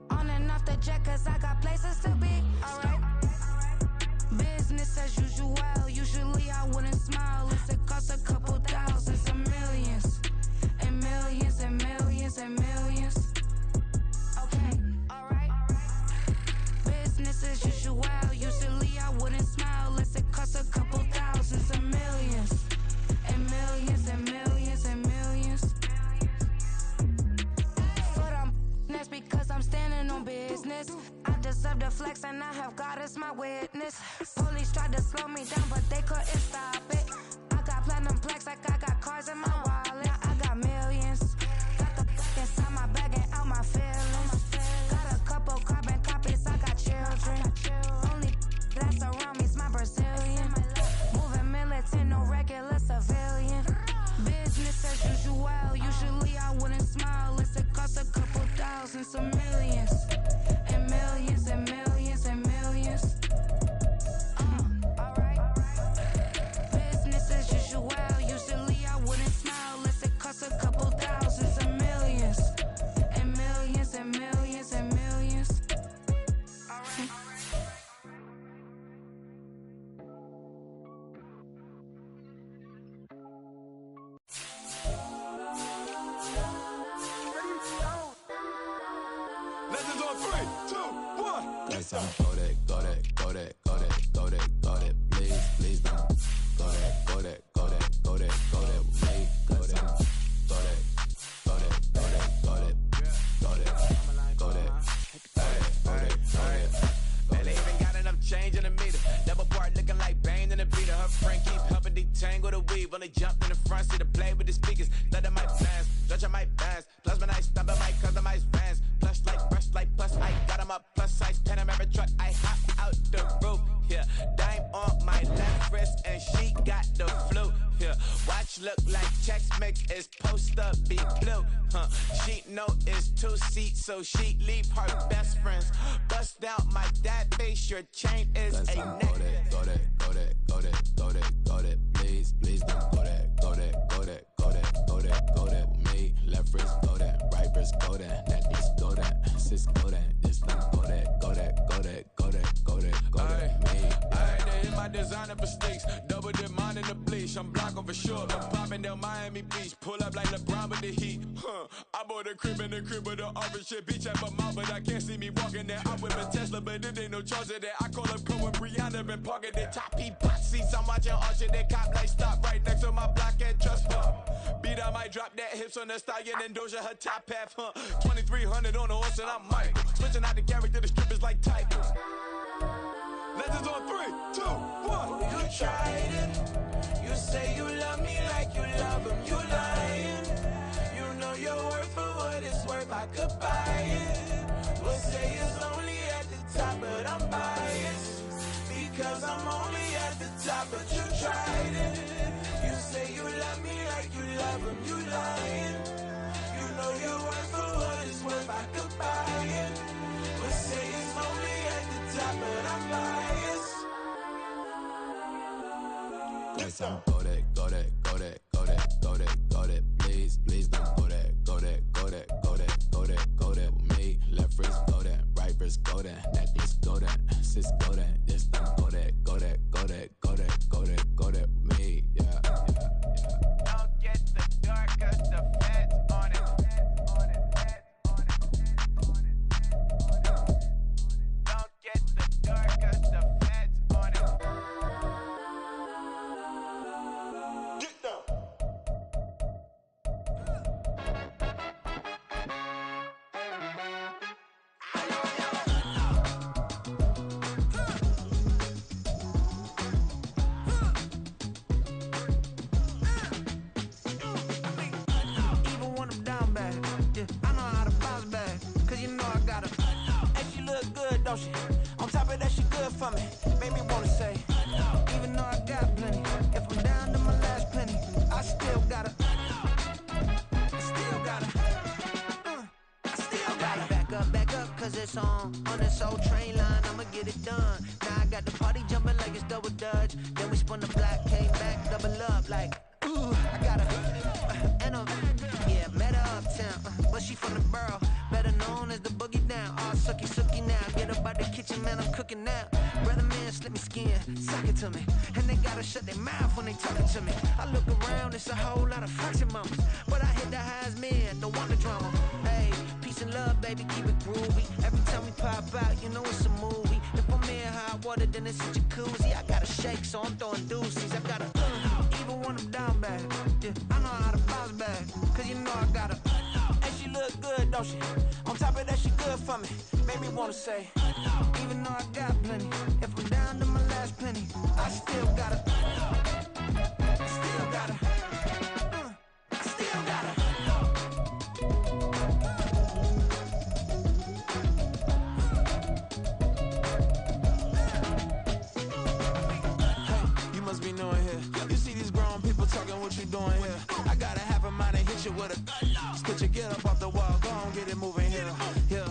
Speaker 7: On and off the jet, cause I got places to be. Alright. Business as usual. Usually I wouldn't smile. It's a cost a couple thousands of millions. And millions and millions and millions. Okay, alright. Business as usual. Usually I wouldn't smile. It's a cost a couple thousands of millions. And millions and millions and millions. But that's because I'm standing on business. I deserve the flex and I have God as my witness. Police tried to slow me down but they couldn't stop it. I got platinum plaques like I got cars in my wallet. I got millions. Got the inside my bag and out my feelings. Got a couple carbon copies, I got children. Only that's around me's my Brazilian. Moving militant, no regular civilian. Business as usual. Usually I wouldn't smile. It's a cost a couple thousands of millions. And millions and millions and millions. Alright. Business as usual. Usually I wouldn't smile. It's a cost a couple thousands of millions. And millions and millions and millions. Alright.
Speaker 16: Legends on 3, 2, 1.
Speaker 5: Next time, go that, please don't. Go that, with me. Go that.
Speaker 13: Man, they even got enough change in the meter. Double part looking like Bane in the beater. Her friend keep helping detangle the weave. Only jumped in the front seat to play with the speakers. Let them might dance, judge I might dance. Plus when I stumble, my customize vans. Plush like brush like plus. I got them up plus size Panamera truck. I hop out the roof. Yeah, dime on my left wrist and she got the flu. Yeah, watch look like Chex Mix is post up be blue. She know it's 2 seats, so she leave her best friends. Bust out my dad face, your chain is a necklace.
Speaker 5: Go that, please don't. Go that, with me. Left wrist, go that, right wrist, go that, necklace, go that, sis, go that, this time, go that, me.
Speaker 12: Alright, they hit my designer mistakes. Double dip mine in the bleach. I'm blocking for sure. I'm popping down Miami Beach. Pull up like LeBron with the heat.
Speaker 5: I bought a crib in the crib with the office shit. Bitch at my mouth, but I can't see me walking there. I whip a Tesla, but it ain't no charge of that. I call up Cohen, Brianna, been parking the top pot seats. I'm watching Usher, they cop like stop right next to my block at Trust Fund. Beat, I might drop that hips on the stallion and Doja her top half, huh? 2300 on the horse and I'm Mike. Switching out the character, the strippers like Tigers. Legends on 3, 2, 1.
Speaker 10: You tried it. You say you love me like you love him. You lying. You know your worth for what it's worth. I could buy it. We'll say it's only at the top, but I'm biased because I'm only at the top. But you tried it. You say you love me like you love him. You lying. You know your worth for what it's worth. I could buy it. We'll say it's only at the top, but I'm biased.
Speaker 17: Yes, I'm go there, go there, go there, go there, go there, go there. Please, please don't go there, go there, go there, go there, go there, go there with me. Left wrist go there, right wrist go there, necklace go there, sis go there. This time go there, go there, go there, go there, go there, go there with me. Yeah, yeah, yeah.
Speaker 13: Don't get the dark 'cause the feds on it. Don't get the dark 'cause the feds on it.
Speaker 8: Get down.
Speaker 10: Even when I'm down bad, yeah, I know how to bounce back. Cause you know I got her. And she look good, don't she? On top of that, she good for me. Made me wanna say, even though I got plenty, if I'm down to my last penny, I still got her. I still got her. I still got her. Back up, cause it's on this old train line, I'ma get it done. Now I got the party jumping like it's double dutch. Then we spun the block, came back, double up like, ooh, I got her. And yeah, met her uptown, but she from the borough, better known as the boogie down. All sucky now, get up out the kitchen, man, I'm cooking now. Brother man, slip me skin, suck it to me. And they gotta shut their mouth when they talking to me. I look around, it's a whole lot of fraction mamas, but I hit the highs, man, don't want the drama. Hey, peace and love, baby, keep it groovy. Every time we pop out, you know it's a movie. If I'm in hot water, then it's a jacuzzi. I gotta shake, so I'm throwing deuces. I gotta, even when I'm down bad, yeah, I know how to bounce back. Cause you know I got her. And she look good, don't she? On top of that, she good for me. Made me wanna say, even though I got plenty, if I'm down to my last penny, I still got her. I still got her. I still got her. Hey, you must be knowing here. You see these grown people talking, what you doing here? I gotta have a mind and hit you with a put your get up off the wall, go on, get it moving here. Yeah,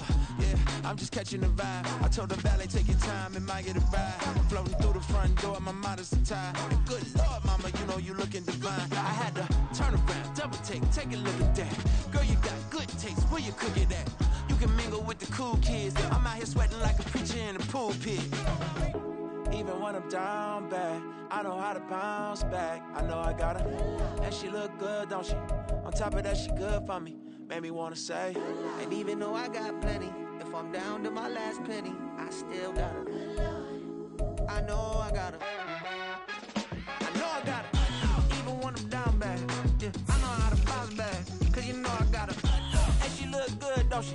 Speaker 10: I'm just catching the vibe. I told the valet, take your time, it might get a ride. Floating through the front door, my mind is tied. And good Lord, mama, you know you looking divine. I had to turn around, double take a look at that. Girl, you got good taste, where you cook it at? You can mingle with the cool kids. I'm out here sweating like a preacher in a pool pit. Even when I'm down bad, I know how to bounce back. I know I got her, and she look good, don't she? On top of that, she good for me. Made me wanna say, and even though I got plenty, if I'm down to my last penny, I still got her. I know I got her. I know I got her. Even when I'm down bad, yeah, I know how to bounce back. Cause you know I got her. And she look good, don't she?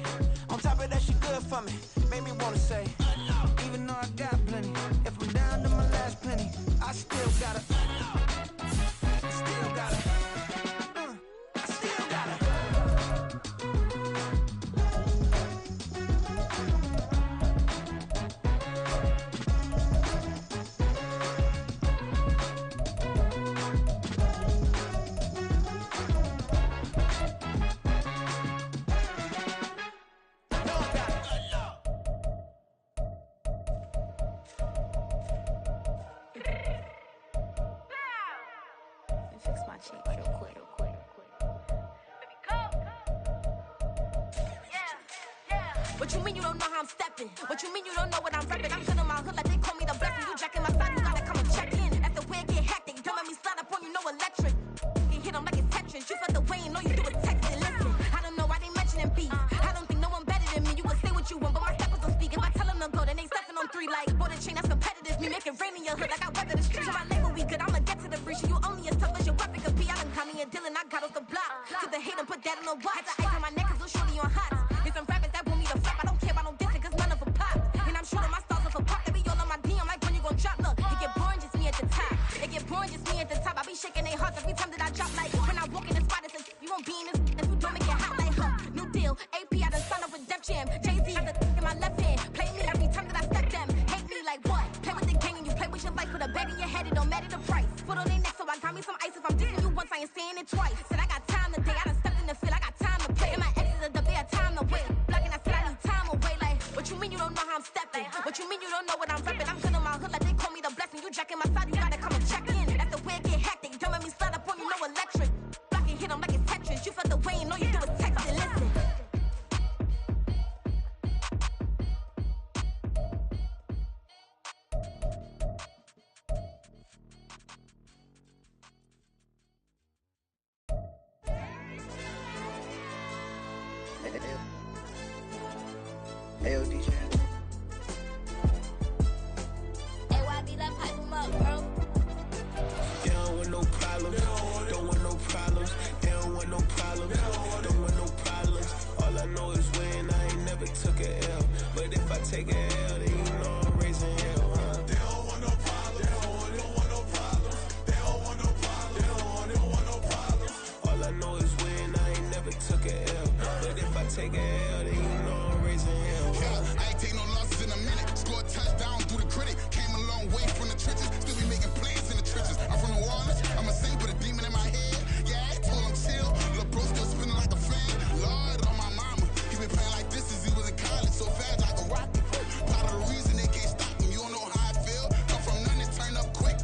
Speaker 10: On top of that, she good for me. Made me wanna say, even though I got plenty, if I'm down to my last penny, I still got her. I still got her. I still got her.
Speaker 14: Fix my cheek real quick. What you mean you don't know how I'm stepping? What you mean you don't know what I'm repping? I'm good in my hood like they call me the blessing. You jacking my side, you gotta come and check in. After way it get hectic, don't let me slide up on you, no electric. You hit them like it's Tetris. You felt the way, you know you do it texting. Listen, I don't know why they on the watch. Had the ice on my neck cause little shorty on hot. There's some rappers that want me to flop. I don't care about no dissing cause none of them pop. And I'm shooting my stars off a pop. They be all on my DM like when you gon' drop. Look, it get boring just me at the top. It get boring just me at the top. I be shaking their hearts every time that I drop. Like when I walk in the spot, it says you won't be in this if you don't make it hot like her. New deal, AP, I done signed up with Def Jam. Jay-Z has the in my left hand. Play me every time that I step them. Hate me like what? Play with the gang and you play with your life. Put a bet in your head, it don't matter the price. Foot on their neck, so I got me some ice. If I'm dissing you once, I ain't saying it twice. Said I got time today, I done stepped in the field, I got time to play. And my exes are the bare time to wait. Blocking, I said I need time away. Like, what you mean you don't know how I'm stepping? What you mean you don't know what I'm repping? I'm good on my hood like they call me the blessing. You jacking my side, you gotta come and check in. That's the way it get hectic. Don't make me slide up on you, no electric. Blocking, hit 'em like it's Tetris. You felt the way and all you do is text and listen.
Speaker 18: AOD channel.
Speaker 14: AYB, let pipe 'em up, bro.
Speaker 5: They don't want no problems. Don't want no problems. They don't want no problems. Don't want no problems. All I know is when I ain't never took a L. But if I take a L, then you know I'm raising hell, huh? They don't want no problems. They don't want no problems. They don't want no problems. They don't want no problems. All I know is when I ain't never took a L. But if I take a L, then you know I'm raising hell.
Speaker 19: Yeah, I ain't take no losses in a minute. Scored touchdown through the critic. Came a long way from the trenches. Still be making plays in the trenches. I'm from New Orleans. I'm a saint with a demon in my head. Yeah, I told him chill. Lil' bro still spinning like a fan. Lord on my mama. He been playing like this since he was in college. So fast like a rocket. Part of the reason they can't stop him. You don't know how I feel. Come from nothing, turn up quick.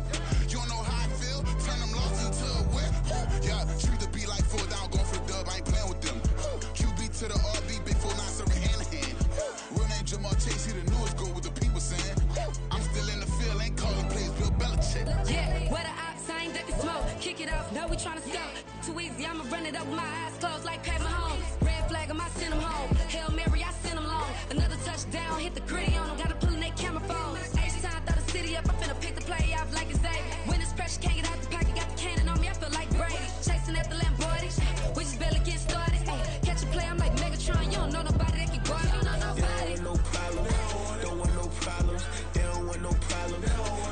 Speaker 19: You don't know how I feel. Turn them losses into a whip. Yeah, treat the beat like 4 down. Going for the dub. I ain't playing with them. QB to the RB. Big 4-9 serving hand to hand. Real name Jamar Chase. He the newest goal with the people saying. I'm still in the field. Ain't calling plays. Bill Belichick.
Speaker 20: Yeah, where the ops, I ain't ducking smoke. Kick it off, know we tryna scout. Too easy, I'ma run it up with my eyes closed like Pat Mahomes. Red flag, I send him home. Hail Mary, I send him long. Another touchdown, hit the gritty on him. Gotta pull in their camera phones. H-time, throw the city up. I finna pick the play off like it's Xavier. When it's pressure, can't get out the pocket. Got the cannon on me, I feel like Brady. Chasing at the Lamborghini. We just barely get started. Catch a play, I'm like Megatron. You don't know nobody that can guard me. You don't know nobody.
Speaker 5: They don't want no problems. Don't want no problems. They don't want no problems.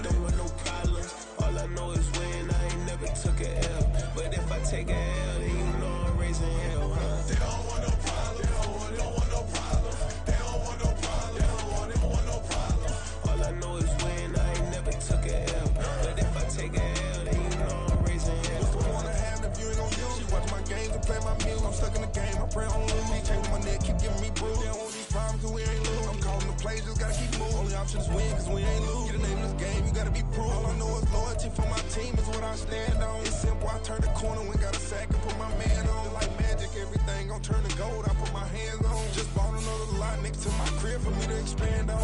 Speaker 5: Don't want no problems. All I know is when I ain't never took a L. But if I take a L, then you know I'm raising hell, huh? They don't want no problems. They don't want no problems. They don't want no problems. They don't want no problems. All I know is when I ain't never took a L. But if I take a L, then you know I'm raising hell.
Speaker 19: What's the point of having if you ain't gon' use? She watch my games and play my music. I'm stuck in the game. I pray on me. Changing my neck, keep giving me bruise. They don't want these problems cause we ain't lose. I'm calling the plays, just gotta keep moving. Only option is win cause we ain't lose. Get the name of this game, you gotta be proof. All I know is loyalty for my team is what I stand on. It's simple, I turn the corner when got a sack and put my man on. Like magic, everything gon' turn to gold. I put my hands on. Just bought another lot next to my crib for me to expand on.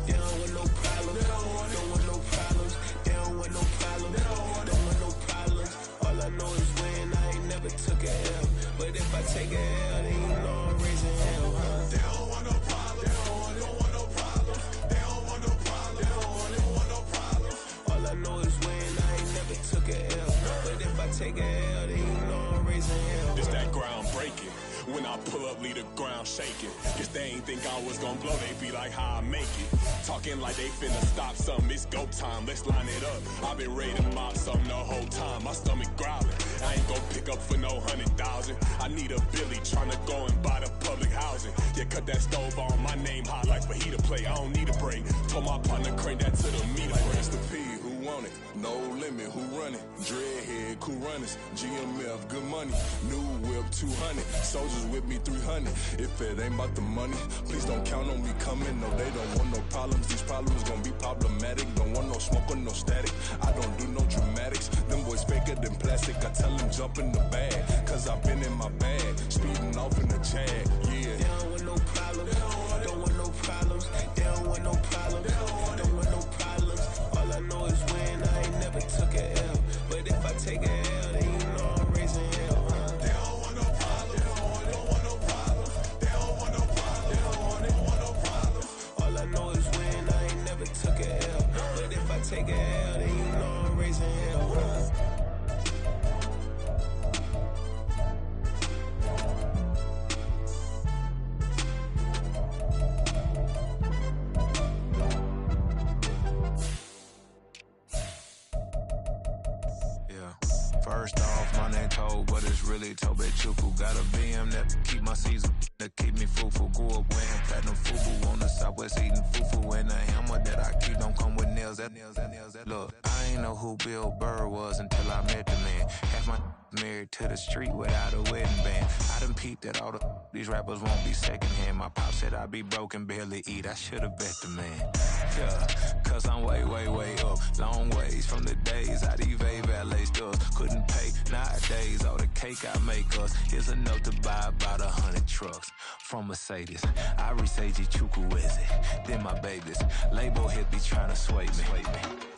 Speaker 5: They don't want no problems. Don't want no problems. They don't want no problems. Don't want no problems. All I know is when I ain't never took a L. But if I take a L, then you know I'm raising hell, huh? They don't want no problems. They don't want no problems. They don't want no problems. They don't want no problems. All I know is when I ain't never took a L. But if I take a L, then you know I'm raising hell.
Speaker 12: It's that ground breaking. When I pull up, leave the ground shaking. Guess they ain't think I was gonna blow, they be like, how I make it. Talking like they finna stop something, it's go time, let's line it up. I've been ready to mob something the whole time, my stomach growling. I ain't gon' pick up for no 100,000. I need a Billy tryna go and buy the public housing. Yeah, cut that stove on, my name hot like fajita play. I don't need a break. Told my partner crank that to the meter. Like Rest the P, who want it? No limit, who run it? Dreadhead, cool runners. GMF, good money. New whip, 200. Soldiers with me, 300. If it ain't about the money, please don't count on me coming. No, they don't want no problems. These problems gon' be problematic. Don't want no smoke or no static. I don't do no dramatics. Them boys faker than plastic. I tell them jump in the bag, cause I've been in my bag. Speeding off in the Jag, yeah.
Speaker 5: They don't want no problems. Don't want no problems. They don't want no problems. Don't want no problems. All I know is when I ain't never took a L. But if I take a L, then you know I'm raising hell, huh? They don't want no problems. Don't want no problems. They don't want no problems. They don't want no problems. All I know is when I ain't never took a L. But if I take a L, then you know I'm raising hell, huh?
Speaker 17: chuku. Got a BM that keep my season, that keep me fufu. Grew up wearing platinum fufu on the Southwest eating fufu. And the hammer that I keep don't come with nails. Look, I ain't know who Bill Burr was until I met the man. Half my married to the street without a wedding band. I done peeped that all these rappers won't be secondhand. My pop said I'd be broke and barely eat. I should've bet the man. Yeah, cause I'm way, way, way up. Long ways from the days I these valet stores couldn't pay. Nowadays, all the cake I make us is enough to buy about 100 trucks from Mercedes. I resage Chukwueze, then my babies. Label hit be trying to sway me,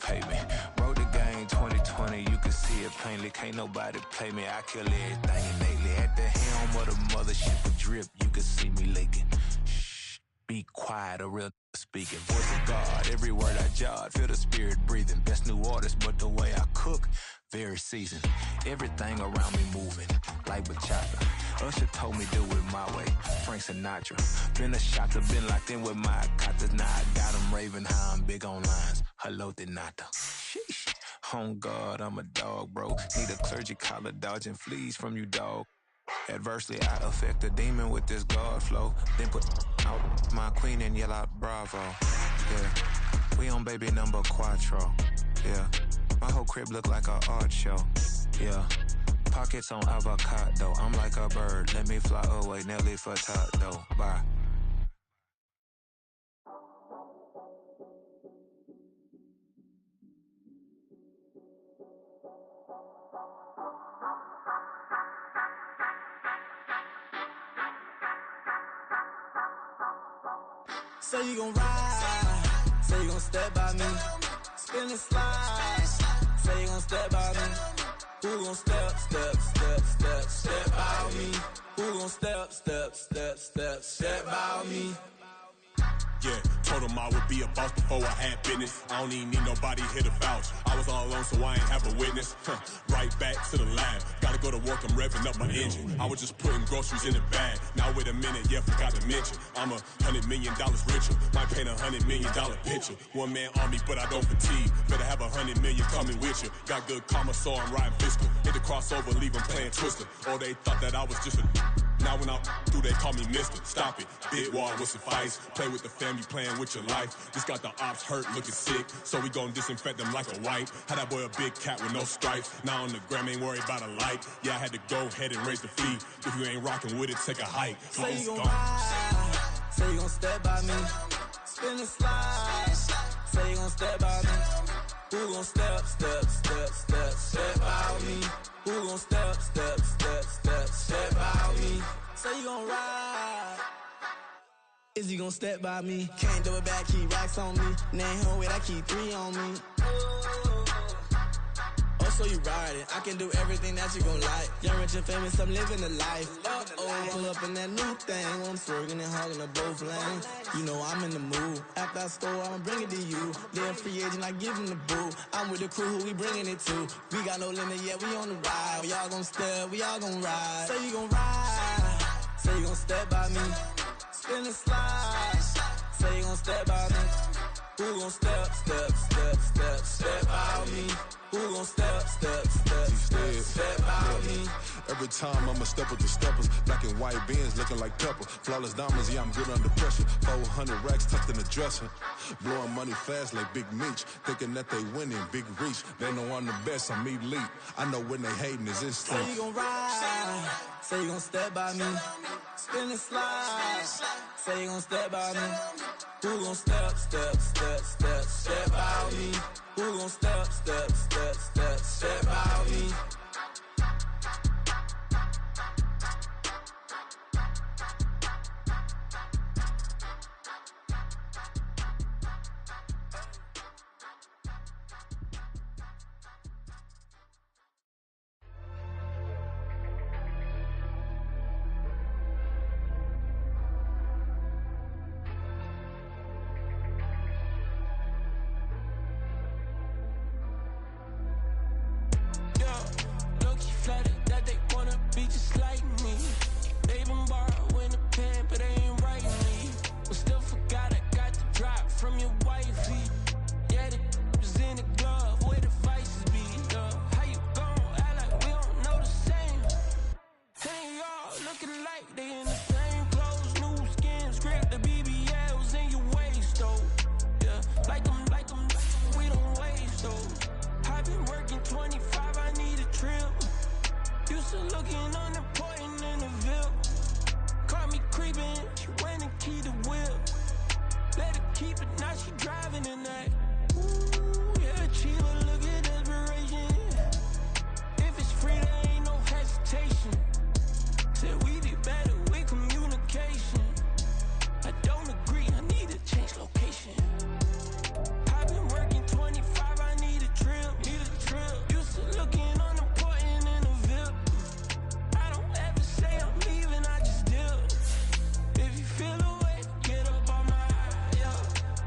Speaker 17: pay me. Wrote the game 2020, you can see it plainly. Can't nobody play me, I kill everything innately. At the helm of the mothership with drip, you can see me leaking. Shh, be quiet, a real speaking. Voice of God, every word I jot, feel the spirit breathing. Best new artist, but the way I cook, very seasoned. Everything around me moving, like bachata. Usher told me do it my way, Frank Sinatra. Been a shotter, been locked in with my katas. Now I got them raving how I'm big on lines. Hello, Denata. Sheesh. On God, I'm a dog, bro. Need a clergy collar, dodging fleas from you, dog. Adversely, I affect a demon with this God flow. Then put out my queen and yell out bravo. Yeah, we on baby number quattro. Yeah, my whole crib look like an art show. Yeah, pockets on avocado. I'm like a bird, let me fly away. Nelly Furtado, bye.
Speaker 10: Say you gon' ride, say you gon' step by me, spin and slide, say you gon' step by me, who gon' step by me, who gon' step by me.
Speaker 12: Yeah, told him I would be a boss before I had business. I don't even need nobody here to vouch. I was all alone, so I ain't have a witness. Right back to the lab. Gotta go to work, I'm revving up my engine. I was just putting groceries in the bag. Now wait a minute, yeah, forgot to mention. I'm $100 million richer. Might paint $100 million picture. One man army, but I don't fatigue. Better have 100 million coming with you. Got good karma, so I'm riding fiscal. Hit the crossover, leave them playing Twister. Or they thought that I was just a... Now when I'm through, they call me Mister. Stop it. Big wall will suffice. Play with the family, playing with your life. This got the ops hurt, looking sick. So we gon' disinfect them like a wipe. Had that boy a big cat with no stripes. Now on the gram, ain't worried about a light. Yeah, I had to go ahead and raise the fee. If you ain't rocking with it, take a hike.
Speaker 10: Say you gon' ride, say you gon' step by me, spin and slide, say you gon' step by me, who gon' step by me, who gon' step by me, say you gon' ride, is he gon' step by me, can't do it back, keep racks on me, name home with I keep 3 on me. So you ride it, I can do everything that you gon' like. Young, rich, and famous, I'm living the life. Pull up in that new thing, I'm swerving and hogging up both lanes. You know I'm in the mood. After I score, I'ma bring it to you. They're a free agent, I give him the boo. I'm with the crew, who we bringing it to. We got no limit, yeah, we on the ride. We all gon' step, we all gon' ride. Say you gon' ride, say you gon' step by me, spin and slide. Say you gon' step by me, who gon' step by me? Who gon' step by me?
Speaker 15: Every time I'ma step with the steppers. Black and white beans looking like pepper. Flawless diamonds, yeah, I'm good under pressure. 400 racks tucked in the dresser. Blowing money fast like Big Meech. Thinking that they winning, big reach. They know I'm the best, I'm elite. I know when they hating is instinct.
Speaker 10: Say you gon' ride, say you gon' step by me, spin and slide. Say you gon' step by me, who gon' step by me? Who gon' step by me?
Speaker 5: like they in the same clothes, new skin, script, the BBLs in your waist, though. Yeah, like them, we don't waste, though. I've been working 25, I need a trip. Used to looking unimportant in the Ville. Caught me creeping, she went and keyed the whip. Let her keep it, now she driving in that. Ooh, yeah, Chiva, look at desperation. If it's free, there ain't no hesitation. Said we be better with communication. I don't agree, I need to change location. I've been working 25, I need a trip. Used to looking unimportant in the Ville. I don't ever say I'm leaving, I just dip. If you feel away, get up on my yeah.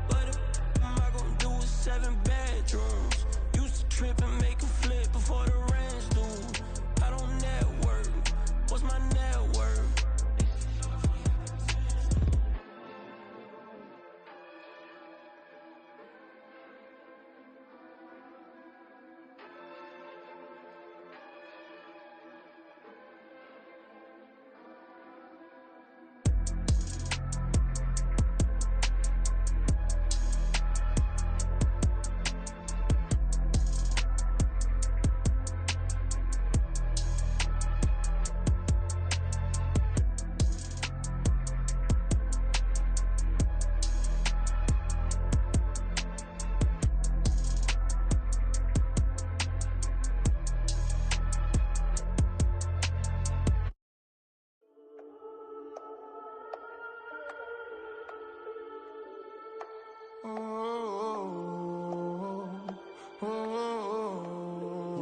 Speaker 5: What am I gonna do with 7 bedrooms? Used to trip and make a flip before the rent's due. I don't network. What's my net worth?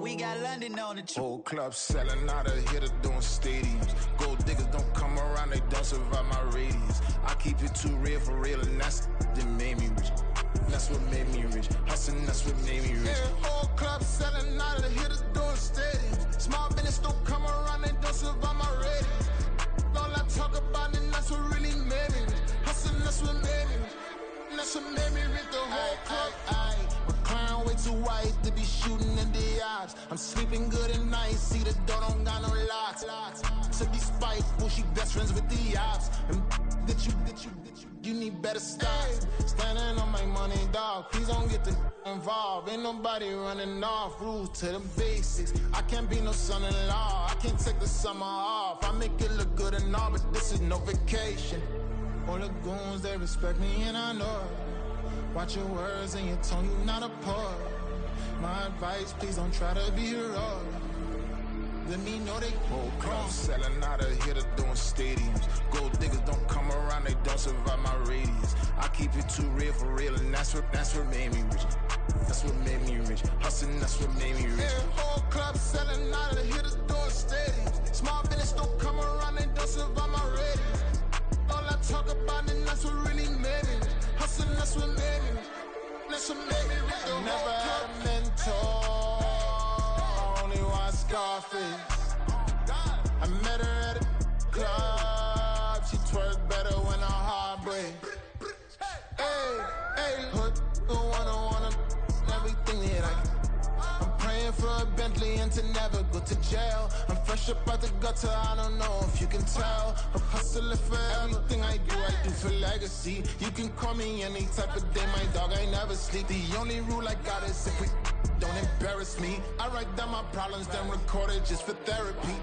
Speaker 18: We got London on the
Speaker 15: Whole club selling out of hitter doing stadiums. Gold diggers don't come around, they don't survive my radius. I keep it too real for real, and that's that made me rich. That's what made me rich. Hustling, that's what made me rich. Yeah, whole club selling out of hitters doing stadiums. Small business don't come around, they don't survive my radius. All I talk about, and that's what really made me rich. Hustling, that's what made me rich. That's what made me rich. The whole club. McLaren way too wide to be shooting in the odds. I'm sleeping good at night, see the door don't got no locks. To be spiteful, she best friends with the ops. And that you need better stop. Standing on my money, dog. Please don't get the involved. Ain't nobody running off. Rules to the basics. I can't be no son-in-law. I can't take the summer off. I make it look good and all, but this is no vacation. All the goons, they respect me and I know it. Watch your words and your tone, you not a poet. My advice, please don't try to be heroic. Let me know they whole club selling out of hitter doing stadiums. Gold diggers don't come around, they don't survive my radius. I keep it too real for real, and that's what made me rich. That's what made me rich. Hustling, that's what made me rich. Yeah, whole club selling out of hitters doing stadiums. Small business don't come around, they don't survive my radius. All I talk about, and that's what really made me rich. Hustling, that's what made me rich. That's what made me rich. I never had a mentor. Only one Scarface. I met her at a club. She twerk better when her heart breaks. Hey, hood, wanna everything that I can. I'm praying for a Bentley and to never go to jail. I'm fresh up out the gutter, I don't know if you can tell. I'm hustling for everything I do for legacy. You can call me any type of day, my dog, I never sleep. The only rule I got is if we don't embarrass me. I write down my problems, then record it just for therapy.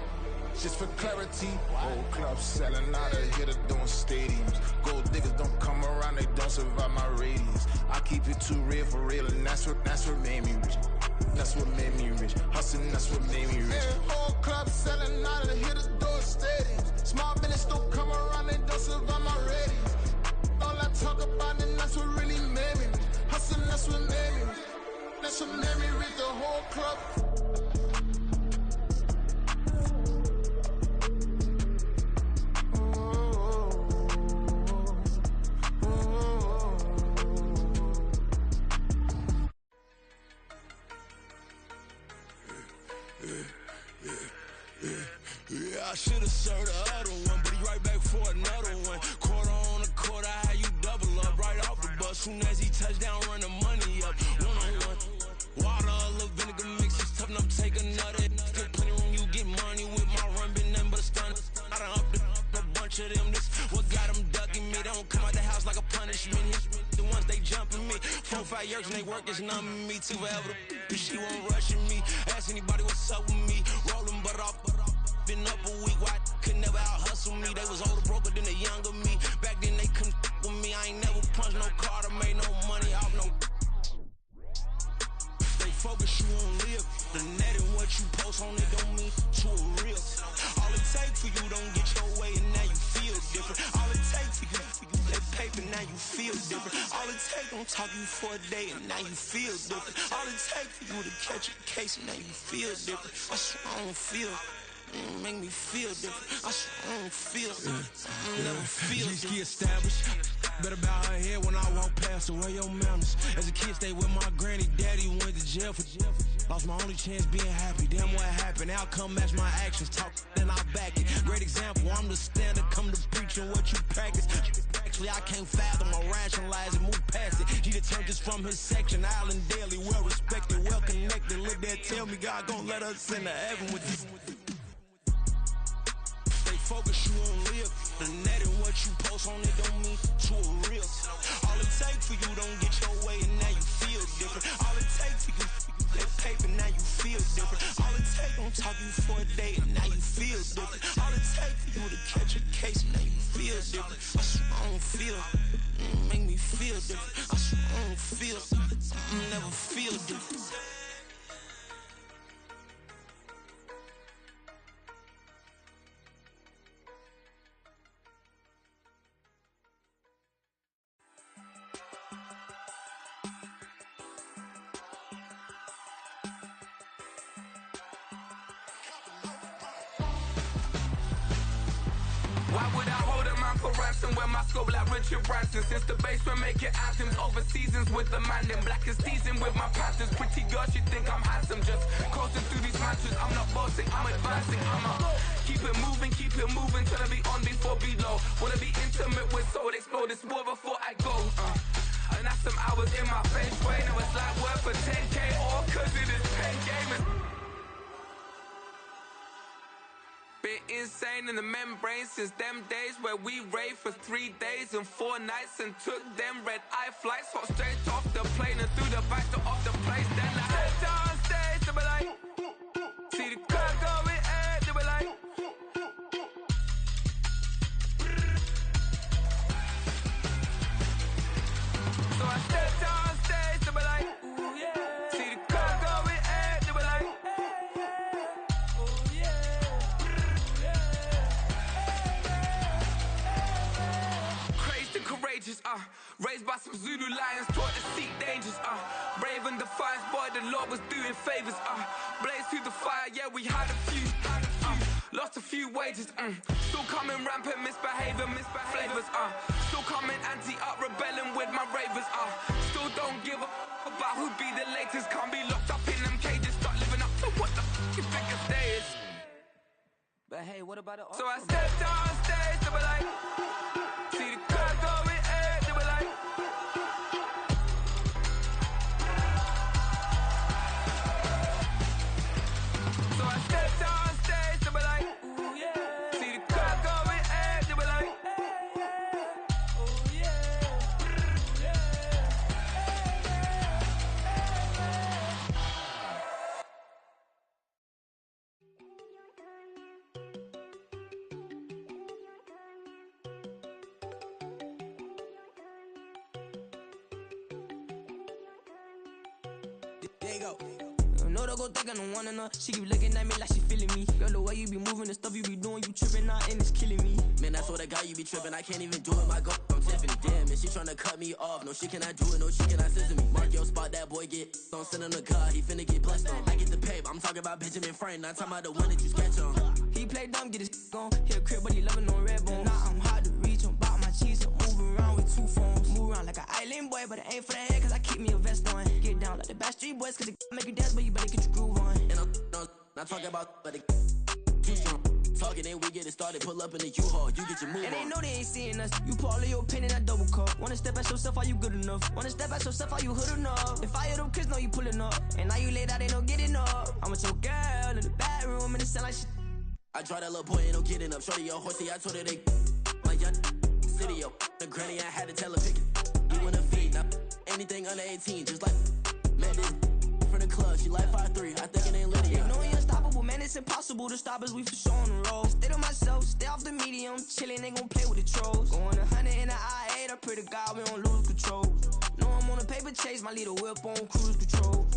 Speaker 15: Just for clarity. Whole club selling out of hitter doing stadiums. Gold diggers don't come around, they don't survive my radius. I keep it too real for real, and that's what made me rich. That's what made me rich. Hustling, that's what made me rich. Yeah, whole club selling out of hitters doing stadiums. Small business don't come around, they don't survive my radius. All I talk about, and that's what really made me rich. Hustling, that's what made me rich. That's what made me rich. The whole club.
Speaker 5: I should've served the other one, but he right back for another one. Quarter on a quarter, how you double up right off the bus. Soon as he touched down, run the money up. One-on-one. Water, a little vinegar mix, it's tough enough to take another. Still plenty room, you get money with my run, been nothing but a stun. I done up the of them. This what got them ducking me. They don't come out the house like a punishment. The ones they jumping me. 4-5 years and they work is numbing me. Too forever. She won't rushing me. Ask anybody what's up with me. Rolling butt off. Been up a week. Why could never out hustle me? They was older, broker than the younger me. Back then they couldn't with me. I ain't never punched no card or made no money off no. Stay focused, you won't live. The net and what you post on it don't mean to a real. All it takes for you don't get your way and now you feel different. All it takes for you that paper, now you feel different. All it takes don't talk you for a day and now you feel different. All it takes for you to catch a case and now you feel different. I swear I don't feel. Make me feel different. I swear I don't feel. I never feel different. Established. Better bow her head when I walk past her. Where your manners? As a kid, stayed with my granny. Daddy went to jail for jail. Lost my only chance being happy. Damn what happened. Outcome match my actions. Talk, then I back it. Great example. I'm the standard. Come to preaching what you practice. Actually, I can't fathom or rationalize and move past it. He determined just from his section. Island Daily, well respected, well connected. Look there, tell me God gon' let us into heaven with this. Focus, you won't live. The net and what you post on it don't mean to a real. All it takes for you don't get your way and now you feel different. All it takes for you that paper, now you feel different. All it takes don't talk you for a day and now you feel different. All it takes for you to catch a case and now you feel different. I swear I don't feel. Make me feel different. I swear I don't feel. I never feel different.
Speaker 21: Why would I hold a man for ransom when my scope like Richard Branson? Since the basement making anthems over seasons with the man in black is teasing with my Panthers. Pretty girl, she think I'm handsome. Just coasting through these matches. I'm not bossing, I'm advancing. Keep it moving till I be on before below. Wanna be intimate with soul, explode this war before I go. And that's some hours in my face way. Now it's like work for 10K all cause it is pen gamers. Been insane in the membrane since them days where we raved for 3 days and 4 nights and took them red-eye flights. Hot straight off the plane and through the back door of the place. Then I head down stage, they be like, see the crowd going air, they be like, so I step down stage, they be like, ooh yeah, see the crowd going air, they be like, ooh yeah. Courageous, raised by some Zulu lions, taught to seek dangers, brave and defiant, boy, the Lord was doing favors, blaze through the fire, yeah, we had a few, lost a few wages, still coming rampant, misbehaving, flavors, still coming anti-up, rebelling with my ravers, still don't give a about who'd be the latest, can't be locked up in them cages, start living up to what the you think a day is. But hey, what about it? So I stepped down stage, they were like, see the crowd going air, they were like, so I stepped down stage, they were like, ooh yeah, see the crowd going air, they were like, ooh yeah,
Speaker 10: There you go. No, don't go thinking no one enough. She keep looking at me like she feeling me. Girl, the way you be moving, the stuff you be doing, you tripping out and it's killing me.
Speaker 22: Man, that's what I got, you be tripping. I can't even do it, my go. I'm Tiffany. Damn, and she tryna cut me off. No, she cannot do it, no, she cannot scissor me. Mark your spot, that boy get on. Send him the car, he finna get blessed on. I get the pay, I'm talking about Benjamin Franklin. Not talking about the one that you sketch on.
Speaker 10: He play dumb, get his gone. Hit a crib, but he loving on red bone. Now I'm hard to reach, I'm bout my cheese. I'm moving around with 2 phones. Move around like an island boy, but it ain't for the head, cause I keep me a vest on. Get down like the Backstreet Boys, cause it make you dance, but you better get your groove on.
Speaker 22: And I'm not talking about, but it too strong. Talking and we get it started, pull up in the U-Haul, you get your move
Speaker 10: and
Speaker 22: on.
Speaker 10: they know they ain't seeing us. You pull all your pin in that double cup. Wanna step at yourself, are you good enough? Wanna step at yourself, are you hood enough? If I hear them kids, know you pulling up. And now you laid out, they don't get enough. I'm with your girl in the bedroom, and it sound like shit.
Speaker 22: I draw that little boy, ain't no getting up. Shorty, your horsey, I told her they young city, yo. The granny, I had to tell her pick it. You wanna feed, now anything under 18, just like met this from the club. She like 5'3", I think it ain't Lydia.
Speaker 4: You know we unstoppable, man, it's impossible to stop us, we for sure on the road. Stay to myself, stay off the medium, chillin', ain't gon' play with the trolls. Going 100 in the I-8, I pray to God we don't lose control. Know I'm on a paper chase, my little whip on cruise control.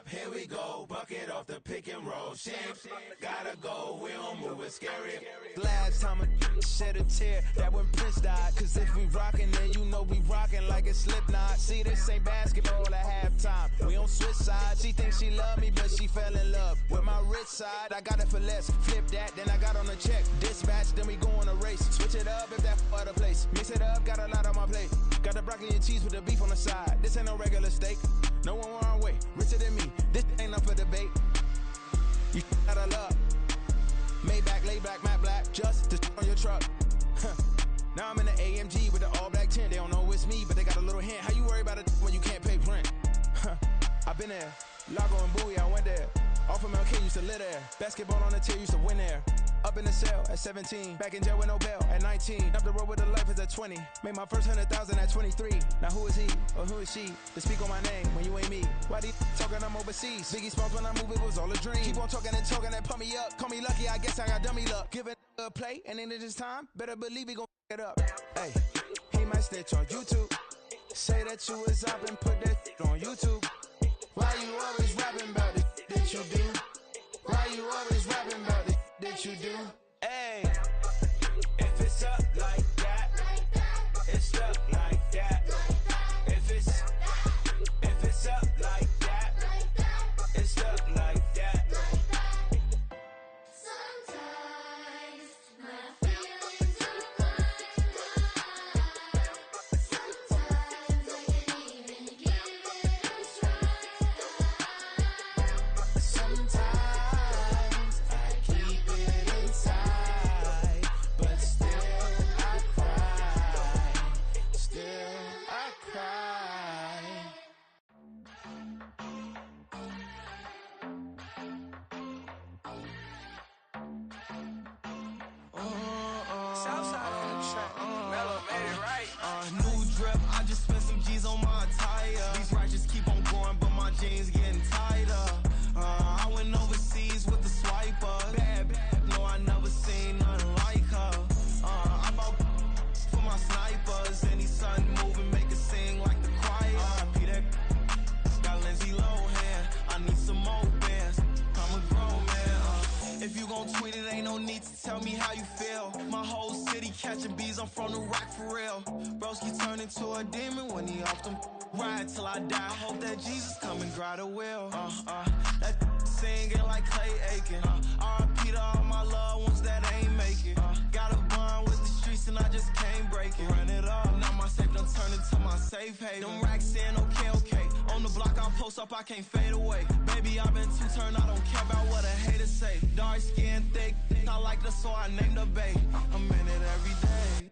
Speaker 5: Here we go, bucket off the pick and roll. Shit, gotta go, we don't move it scary.
Speaker 10: Last time I shed a tear, that when Prince died. Cause if we rockin', then you know we rockin' like a Slipknot. See, this ain't basketball at halftime. We don't switch sides. She thinks she love me, but she fell in love with my rich side. I got it for less. Flip that, then I got on a check. Dispatch, then we go on a race. Switch it up if that other place. Mix it up, got a lot on my plate. Got the broccoli and cheese with the beef on the side. This ain't no regular steak. No one wrong way, richer than me. This ain't up for debate. You out of luck. Maybach, lay back, matte black, just to on your truck. Now I'm in the AMG with the all black tint. They don't know it's me, but they got a little hint. How you worry about it when you can't pay rent? I've been there. Lago and Bowie, I went there. Off of MLK, used to live there. Basketball on the tier, used to win there. Up in the cell at 17. Back in jail with no bail at 19. Up the road with the life is at 20. Made my first 100,000 at 23. Now who is he or who is she to speak on my name when you ain't me? Why they talking I'm overseas? Biggie Smalls when I move, it was all a dream. Keep on talking and pump me up. Call me lucky, I guess I got dummy luck. Give it a play, and then it is time. Better believe he gon' it up. Hey, he might snitch on YouTube. Say that you was up and put that on YouTube. Why you always rapping about it that you do? Why you always rapping about it that you do?
Speaker 5: Hey, if it's up like that, it's stuck like that. If it's up like that, it's stuck like that.
Speaker 6: Sometimes my feelings are blind. Sometimes I can't even give it a try.
Speaker 5: Sometimes I keep it inside, but still I cry. Still I cry.
Speaker 10: Southside on the track. Mellow made it right. New drip, I just spent some G's on my attire. These righteous keep on going, but my jeans getting tighter. I went overseas with the swiper. Bad, no, I never seen nothing like her. I bought for my snipers. Any sun moving, make it sing like the choir. Peter got Lindsay Lohan. I need some more bands. I'm a grown man. If you gon' tweet it, ain't no need to tell me how you feel. My whole city catching bees, I'm from the rock for real. Broski turned into a demon when he off them. Ride till I die, hope that Jesus come and grab the wheel. That singing like Clay Aiken. R.I.P. to all my loved ones that ain't make it. Got a bond with the streets and I just can't break it. Run it up, now my safe done turned into my safe haven. Them racks in, okay. On the block I'll post up, I can't fade away. Baby, I've been too turned, I don't care about what a hater say. Dark skin, thick, I like the so I named the babe. I'm in it every day.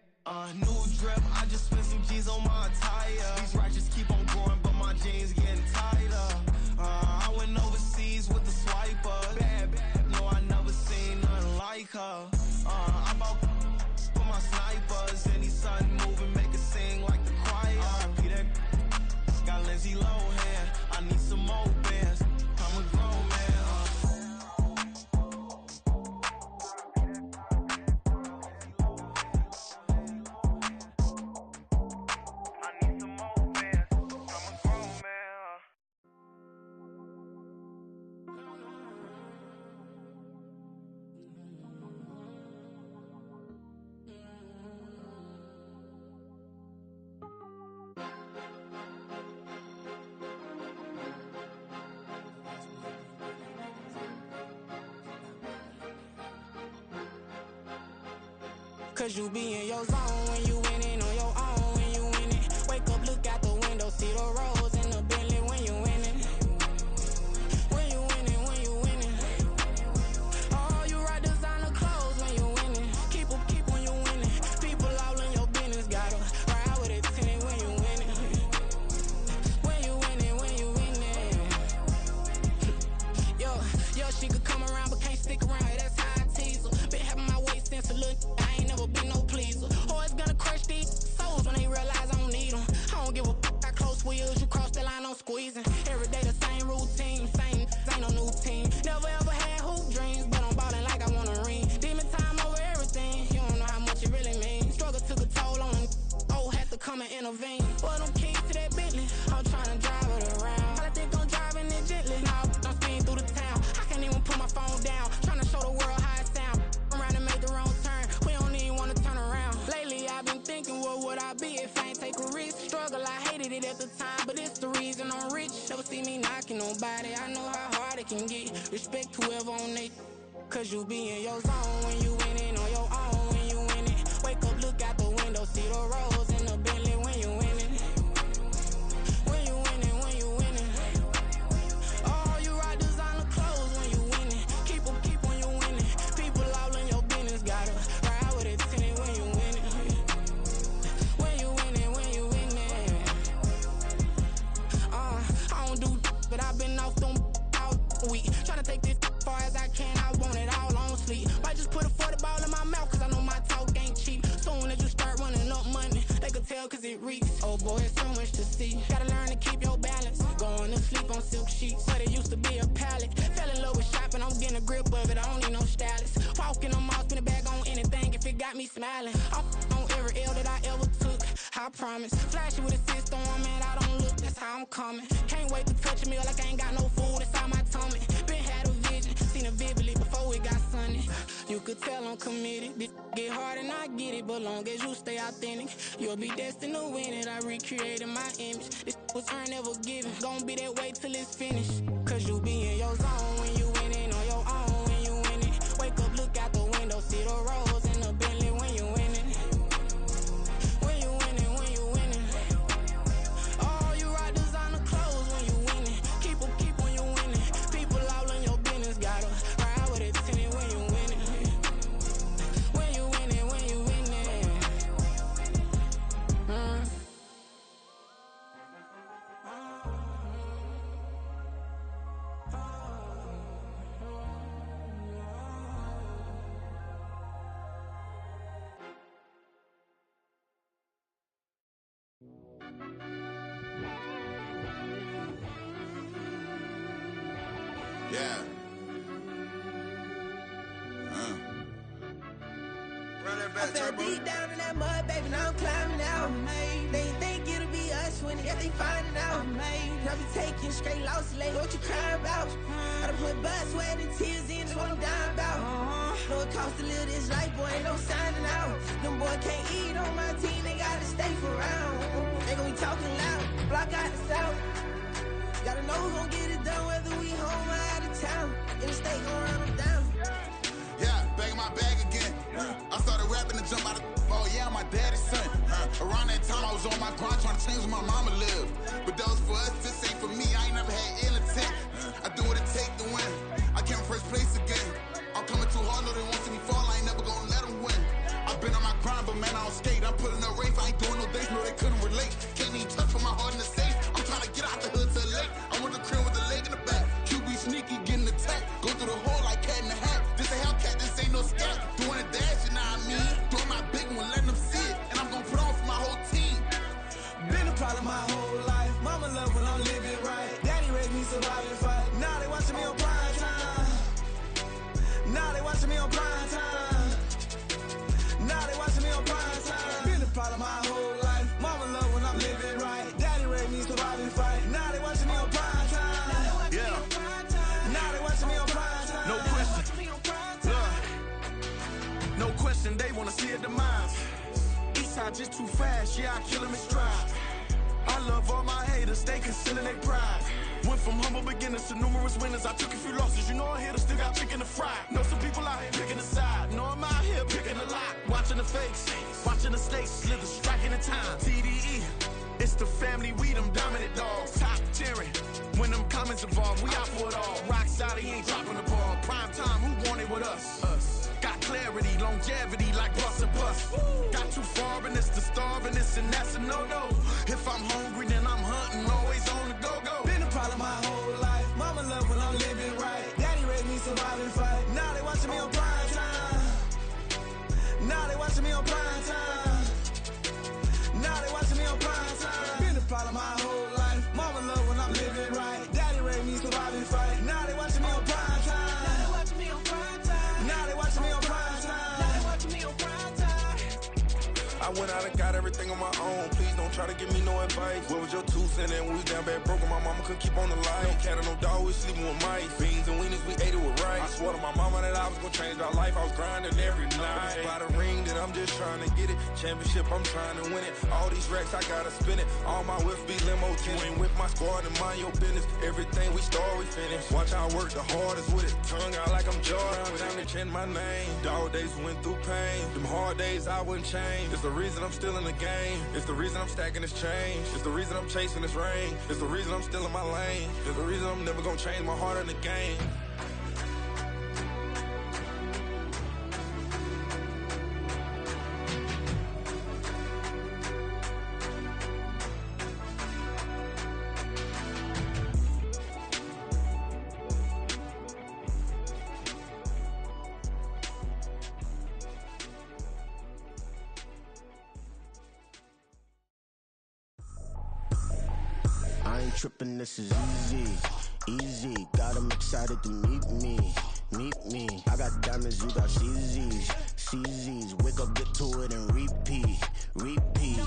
Speaker 10: New drip, I just spent some G's on my attire. These righteous keep on growing, but my jeans getting tighter. I went overseas with the swiper. Bad, no, I never seen nothing like her. I bought for my snipers. Any sun moving, make it sing like the choir. Peter got Lindsay Lohan. I need some more bands. I'm a grown man.
Speaker 4: Cause you be in your zone when you winning on your own when you winning. Wake up, look out the window, see the roads in the Bentley when you winning. When you winning. Oh, you ride designer clothes when you winning. Keep when you winning. People all in your business, gotta ride with it tinted
Speaker 7: a vein. Boy, them keys to that Bentley, I'm tryna drive it around. I think I'm driving it gently. Now I'm speeding through the town. I can't even put my phone down. Tryna show the world how it sound. Around and make the wrong turn. We don't even wanna turn around. Lately I've been thinking, what would I be if I ain't take a risk? Struggle, I hated it at the time, but it's the reason I'm rich. Never see me knocking nobody. I know how hard it can get. Respect whoever on they. Cause you be in your zone when you winning on your own when you winning. Wake up, look out the window, see the rose in the Bentley when you winning. When you winning, when you winning. Oh, you rock designer clothes when you winning. Keep when you winning. People all in your business, gotta ride with it tinted when you winning. When you winning, when you winning. I don't do but I've been off them all week. Tryna take this far as I can, I want it all on sleep. Might just put a 40 ball in my mouth, cause I know my talk ain't cheap. Soon as you start running up money, they could tell cause it reeks. Oh boy, it's so much to see. Gotta learn to keep your balance. Going to sleep on silk sheets, but it used to be a pallet. Fell in love with shopping, I'm getting a grip of it, I don't need no stylist. Walking on mouth, spin a bag on anything if it got me smiling. I'm on every L that I ever took, I promise. Flashy with a system, man, I don't look, that's how I'm coming. Can't wait to touch a meal like I ain't got no food inside my tummy. Been had a vision, seen it vividly before it got sunny. You could tell I'm committed. This get hard and I get it, but long as you stay authentic, you'll be destined to win it. I recreated my image. This was earned, never given. Gonna be that way till it's finished. Cause you be in your zone when you winning on your own when you winning. Wake up, look out the window, see the rose in the Bentley when you winning. When you winning, when you winning. Oh, you rock designer clothes when you winning. Keep when you winning. People all in your business, gotta ride with it tinted when you winning. When you winning, when you winning.
Speaker 19: Yeah.
Speaker 2: I fell deep down in that mud, baby, now I'm climbing out. They ain't think it'll be us when yet they finding out. I be taking straight losses, lady, what you crying about? I done put blood, sweat, and tears in, that's what I'm dying about. Know it costs to live this life, boy, ain't no signing out. Them boy can't eat on my team, they gotta stay for round. They gon' be talking loud, block out the south. Gotta know who gon' get it done, whether we home or out of town. In the state gon' run them down.
Speaker 19: Yeah, back in my bag again. I started rapping to jump out of. Oh yeah, I'm my daddy's son. Around that time I was on my grind trying to change where my mama lived. But that was for us, this ain't for me. I ain't never had ill intent. I do what it take to win. I came first place again. I'm coming too hard, no they won't see me fall. I ain't never gonna let them win. I've been on my grind, but man I don't skate. I'm putting up race, I ain't doing no days, no they couldn't relate. Can't even touch for my heart in the safe. I'm trying to get out the hood to the lake. I want the crib with the leg in the back. QB sneaky, getting attacked. Go through the hole like cat in the hat. This a Hellcat, this ain't no scat. Doing a dash, you know what I mean? Doing my big one, letting them see it. And I'm gonna put on for my whole team.
Speaker 2: Been a problem my whole life. Mama love when I'm living right. Daddy raised me survive and fight. Now they watching me on prime time. Now they watching me on prime time. Now they watching me on prime time. Been a problem my whole life. Mama love when I'm living right. Daddy raised me survive and fight. Now they watching me on prime time.
Speaker 8: Yeah.
Speaker 2: Now they watching me on prime time.
Speaker 8: No question. No question, they wanna see a demise. Eastside just too fast, yeah, I kill them in stride. I love all my haters, they concealing their pride. Went from humble beginners to numerous winners. I took a few losses, you know I hit still got chicken to fry. Know some people out here picking a side. Know I'm out here picking a lot. Watching the fakes, watching the snakes slither, striking the time. TDE, it's the family, we them dominant dogs. Top tiering, when them comments involved, we out for it all. Rock solid, he ain't dropping the ball. Prime time, who want it with us? Got clarity, longevity like bus and bus. Got too far and it's the starving, this and that's a no-no. If I'm hungry, then I'm hunting, always on the go-go.
Speaker 2: Been a problem my whole life. Mama love when I'm living right. Daddy raised me survive and fight. Now they watching me on prime time. Now they watching me on prime time. Now they watching me on prime time. Been a problem my whole life. Mama love when I'm living right. Daddy raised me survive and fight. Now they watching me on prime time. Now they watching me on prime time. Now they watching me on prime time. Now they watching me on prime time.
Speaker 8: I went out and got
Speaker 1: got everything on my own. Please don't try to give me no advice. What was your 2 cents and we was down bad broke and my mama couldn't keep on the light. No cat or no dog, we sleeping with mice. Beans and weenies, we ate it with rice. I swore to my mama that I was gonna change our life. I was grinding every night. By the ring that I'm just trying to get it. Championship, I'm trying to win it. All these racks, I gotta spin it. All my whips be limo tinted. You ain't with my squad and mind your business. Everything we start, we finish. Watch how I work the hardest with it. Tongue out like I'm Jordan. Without me chanting my name. Dog days went through pain. Them hard days I wouldn't change. It's the reason I'm still in the game. It's the reason I'm stacking this change. It's the reason I'm chasing this ring. It's the reason I'm still in my lane. It's the reason I'm never gonna change my heart in the game.
Speaker 3: I ain't tripping, this is easy, easy. Got 'em excited to meet me, meet me. I got diamonds, you got CZs, CZs. Wake up, get to it and repeat, repeat.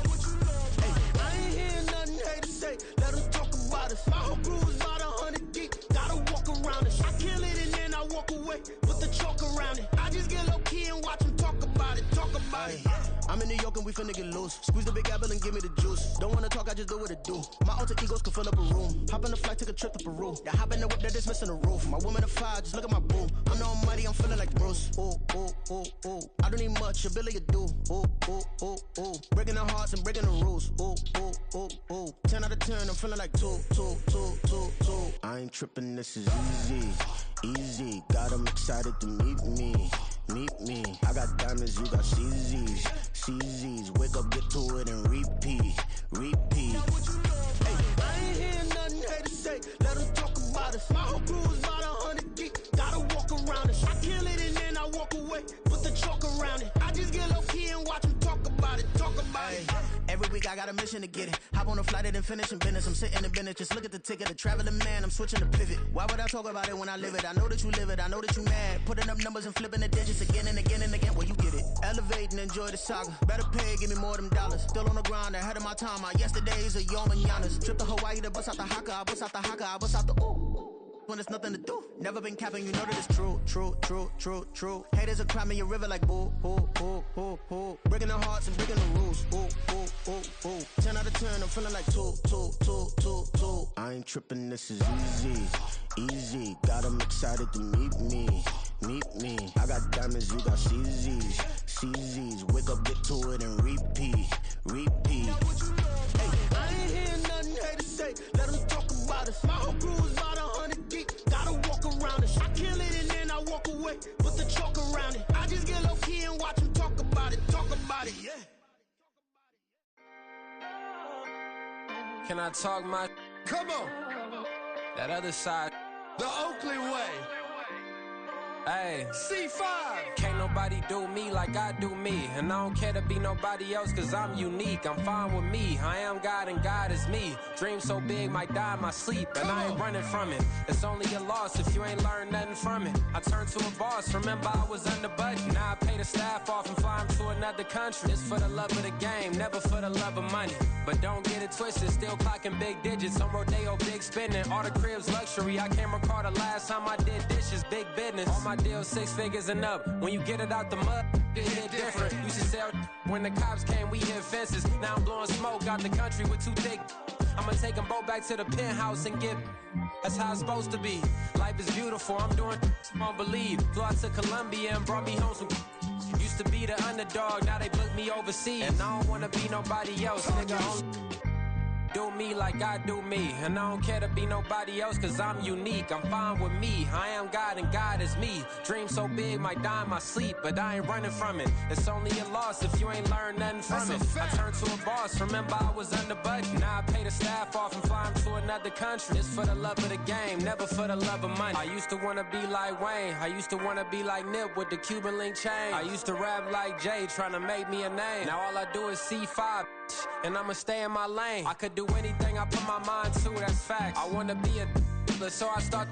Speaker 2: Hey, I ain't hearing nothing hate to say. Let them talk about us. My whole crew is about 100 deep. Gotta walk around it. I kill it and then I walk away. Put the chalk around it. I just get low key and watch them talk about it. Talk about it.
Speaker 3: I'm in New York and we finna get loose. Squeeze the big apple and give me the juice. Don't wanna talk, I just do what it do. My alter egos can fill up a room. Hop in the flight, take a trip to Peru. Yeah, hop in the whip, that is missing the roof. My woman a fire, just look at my boo. I'm no money, I'm feeling like Bruce. Ooh, ooh, ooh, ooh. I don't need much, ability to do. Ooh, ooh, ooh, ooh. Breaking the hearts and breaking the rules. Ooh, ooh, ooh, ooh. 10 out of 10, I'm feeling like 2, 2, 2, 2, 2. I ain't tripping, this is easy, easy. Got 'em excited to meet me, meet me. I got diamonds, you got CZs, CZs. Wake up, get to it and repeat, repeat.
Speaker 2: Hey, I ain't hearing nothing hate to say. Let them talk about us. My whole crew is about 100 deep. Gotta walk around it. I kill it and then I walk away. Put the chalk around it. I just get low key and watch them talk about it. Talk about it.
Speaker 3: Every week I got a mission to get it. Hop on a flight and then finish in business. I'm sitting in business, just look at the ticket. A traveling man, I'm switching the pivot. Why would I talk about it when I live it? I know that you live it, I know that you mad. Putting up numbers and flipping the digits again and again and again. Well, you get it. Elevate and enjoy the saga. Better pay, give me more than dollars. Still on the grind, ahead of my time. My yesterdays are your mananas. Trip to Hawaii to bust out the haka. I bust out the haka, I bust out the ooh. When there's nothing to do. Never been capping, you know that it's true, true, true, true, true. Haters are climbing your river like boo, boo, boo, boo, boo. Breaking the hearts and breaking the rules. Ooh, ooh, ooh, ooh. 10 out of 10, I'm feeling like 2, 2, 2, 2, 2. I ain't tripping, this is easy, easy. Got 'em excited to meet me, meet me. I got diamonds, you got CZs, CZs. Wake up, get to it and repeat, repeat.
Speaker 2: Hey, I ain't hearing nothing hate to say. Let them talk about us. My whole crew is about 100 deep. Gotta walk around it. I kill it and then I walk away. Put the chalk around it. I just get low key and watch them talk about it. Talk about it. Yeah.
Speaker 23: Can I talk my?
Speaker 2: Come on.
Speaker 23: That other side.
Speaker 2: The Oakley way.
Speaker 23: Hey,
Speaker 2: C5.
Speaker 23: Can't nobody do me like I do me. And I don't care to be nobody else cause I'm unique. I'm fine with me, I am God and God is me. Dream so big might die in my sleep. And I ain't running from it. It's only a loss if you ain't learned nothing from it. I turned to a boss, remember I was under budget. Now I pay the staff off and fly them to another country. It's for the love of the game, never for the love of money. But don't get it twisted, still clocking big digits. On Rodeo, big spending, all the cribs luxury. I can't recall the last time I did dishes, big business. All my deals 6 figures and up. When you get it out the mud, it hit different. Used to sell when the cops came, we hit fences. Now I'm blowing smoke out the country with 2 thick. I'ma take them both back to the penthouse and get. That's how it's supposed to be. Life is beautiful, I'm doing won't believe. Flew out to Colombia and brought me home some. Used to be the underdog, now they book me overseas. And I don't wanna be nobody else, nigga. Do me like I do me. And I don't care to be nobody else cause I'm unique. I'm fine with me, I am God and God is me. Dream so big might die in my sleep, but I ain't running from it. It's only a loss if you ain't learned nothing from it. I turned to a boss, remember I was under budget. Now I pay the staff off and fly them to another country. It's for the love of the game, never for the love of money. I used to wanna be like Wayne, I used to wanna be like Nip with the Cuban link chain. I used to rap like Jay, trying to make me a name. Now all I do is C5, and I'ma stay in my lane. I could do anything I put my mind to, that's fact. I wanna be a so I start.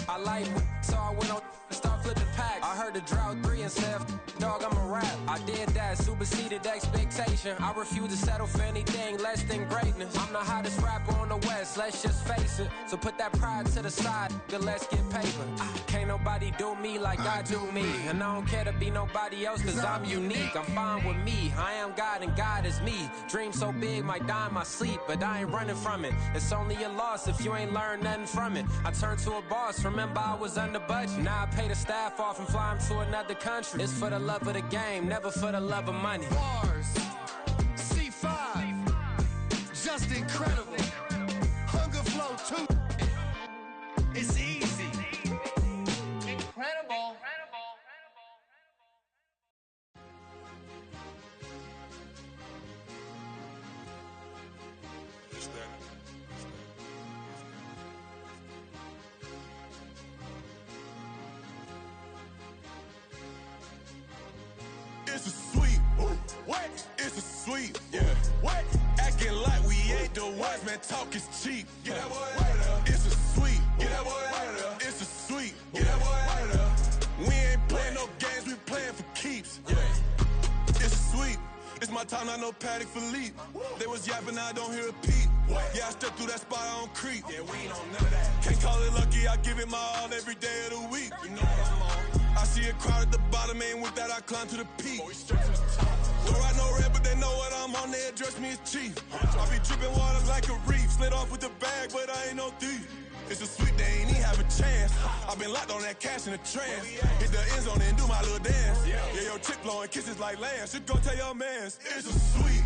Speaker 23: I like so I went on and start flipping packs. I heard the drought 3 and said, dog, I'm a rap. I did that, superseded expectation. I refuse to settle for anything less than greatness. I'm the hottest rapper on the West, let's just face it. So put that pride to the side, then let's get paper. Can't nobody do me like I do me. And I don't care to be nobody else, cause I'm unique. I'm fine with me, I am God and God is me. Dream so big, might die in my sleep, but I ain't running from it. It's only a loss if you ain't learned nothing from it. I turned to a boss, remember I was under budget. Now I pay the staff off and fly them to another country. It's for the love of the game, never for the love of money.
Speaker 8: Bars, C5, just incredible. Hunger Flow 2, it's easy. Incredible.
Speaker 1: It's a sweet, what? It's a sweet, yeah. What? Acting like we ain't the ones, man. Talk is cheap. Get that boy right up. It's a sweet, get that boy right up. It's a sweet, get that boy right up. We ain't playing no games, we playing for keeps. Yeah. It's a sweet. It's my time, not no Paddock Philippe. They was yapping, I don't hear a peep. Yeah, I step through that spot, I don't creep. Yeah, we ain't on none of that. Can't call it lucky, I give it my all every day of the week. You know what I'm on. I see a crowd at the bottom, and with that I climb to the peak. Don't ride no red, but they know what I'm on, they address me as chief. I be dripping water like a reef, slid off with the bag, but I ain't no thief. It's a sweet, they ain't even have a chance. I been locked on that cash in a trance. Hit the end zone and do my little dance. Yeah, your chick blowing kisses like Lance. You go tell your mans. It's a sweet.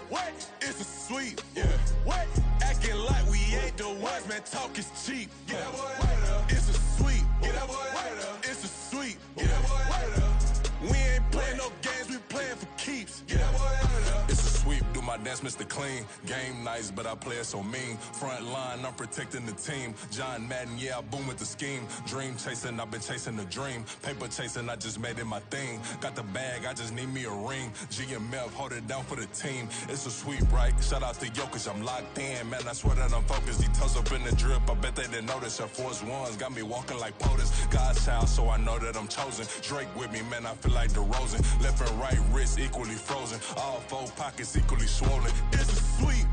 Speaker 1: What? It's a sweet. Yeah. What? Acting like we ain't the ones, man. Talk is cheap. Get that boy right up. It's a sweet. Get that boy right up. It's a sweet. Get that boy right up. We ain't playing no games, we playing for keeps. Get that boy right up.
Speaker 12: It's a sweep, do my dance, Mr. Clean. Game nice, but I play it so mean. Front line, I'm protecting the team. John Madden, yeah, I boom with the scheme. Dream chasing, I've been chasing the dream. Paper chasing, I just made it my thing. Got the bag, I just need me a ring. GMF, hold it down for the team. It's a sweep, right? Shout out to Jokic, I'm locked in. Man, I swear that I'm focused. These toes up in the drip, I bet they didn't notice. Air Force Ones got me walking like POTUS. God's child, so I know that I'm chosen. Drake with me, man, I feel like DeRozan. Left and right wrist equally frozen. All 4 pockets equally swollen.
Speaker 1: It's a sweet.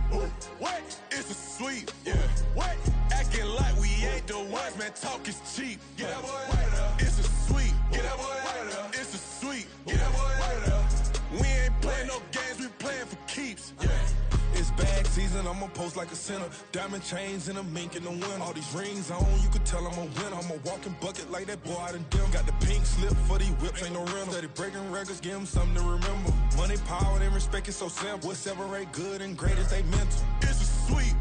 Speaker 1: What? It's a sweet. Yeah. What? Acting like we ain't the ones, man. Talk is cheap. Get that boy right up. It's a sweet. Get that boy right up. It's a sweet. Get that boy right up. We ain't playing no games, we playing for keeps. Yeah.
Speaker 9: It's bag season, I'ma post like a sinner. Diamond chains and a mink in the wind. All these rings on, you could tell I'm a winner. I'm a walking bucket like that boy out in dim. Got the pink slip for these whips, ain't no rental. Steady breaking records, give them something to remember. Money, power, and respect is so simple. What separate good and great is they mental.
Speaker 1: It's a sweet.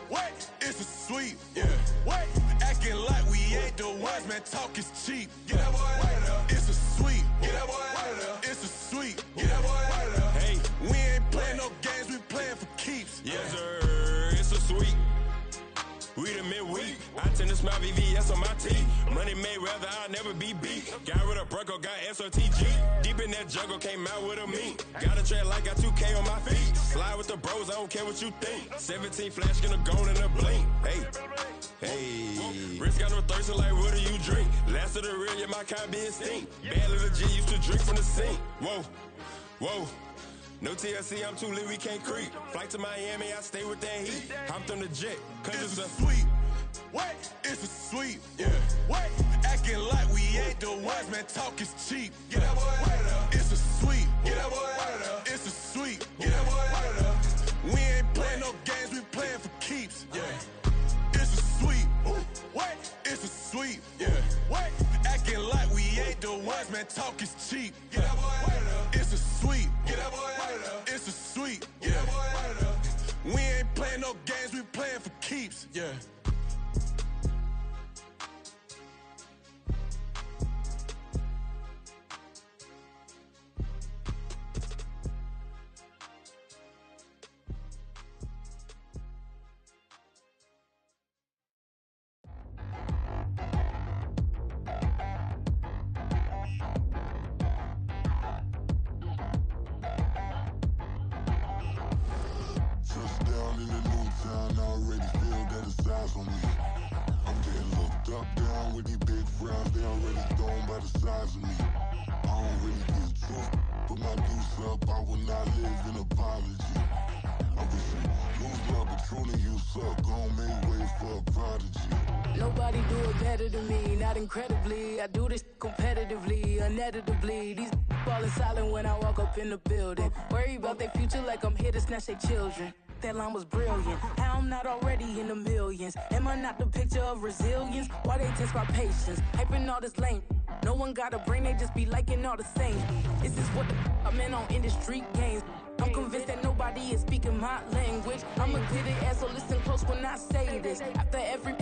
Speaker 1: What? It's a sweet. Yeah. What? Acting like we ain't the ones, man. Talk is cheap. Get that boy right up. It's a sweet. Get that boy right up. It's a sweet. Get that boy right up. Hey, we ain't playing no games, we playing for keeps.
Speaker 11: Yes, sir. It's a sweet. We the midweek. I tend to smile VVS on my teeth. Money made rather I'll never be beat. Got rid of Bronco, got SOTG. Deep in that jungle, came out with a meat. Got a track like got 2K on my feet. Slide with the bros, I don't care what you think. 17 flash, gonna go in a blink. Hey, hey. Wrist got no thirst, like what do you drink? Last of the real, yeah, my kind be extinct. Bad little G used to drink from the sink. Whoa, whoa. No TLC, I'm too lit, we can't creep. Flight to Miami, I stay with that heat. Hopped on the jet, cause it's a
Speaker 1: sweet. What? It's a sweet. Yeah. What? Acting like we ain't the ones, man. Talk is cheap. Get that boy right up. It's a sweet. Get that boy right up. It's a sweet. Get that boy right up. We ain't playing no games, we playing for keeps. Yeah. It's a sweet. What? It's a sweet. Yeah. What? Acting like we ain't the ones, man. Talk is cheap. Get that boy right up. It's a sweet. Get that boy right up. It's a sweet. Get that boy right up. We ain't playing no games, we playing for keeps. Yeah.
Speaker 16: Touchdown in the new town, I already feel that it's eyes on me. I'm getting looked up,
Speaker 13: up down with these big frowns, they already gone by the size of me. I don't really give two. Put my deuce up, I will not live in apology. I wish you lose love, but truly you suck. Gon' make way for a prodigy.
Speaker 14: Nobody do it better than me, not incredibly. I do this competitively, uneditably. These falling silent when I walk up in the building. Worry about their future like I'm here to snatch their children. That line was brilliant. How I'm not already in the millions? Am I not the picture of resilience? Why they test my patience? Hyping all this lame. No one got a brain, they just be liking all the same. This is what the I'm in on industry games. I'm convinced that nobody is speaking my language. I'm a good ass, so listen close when I say this. After every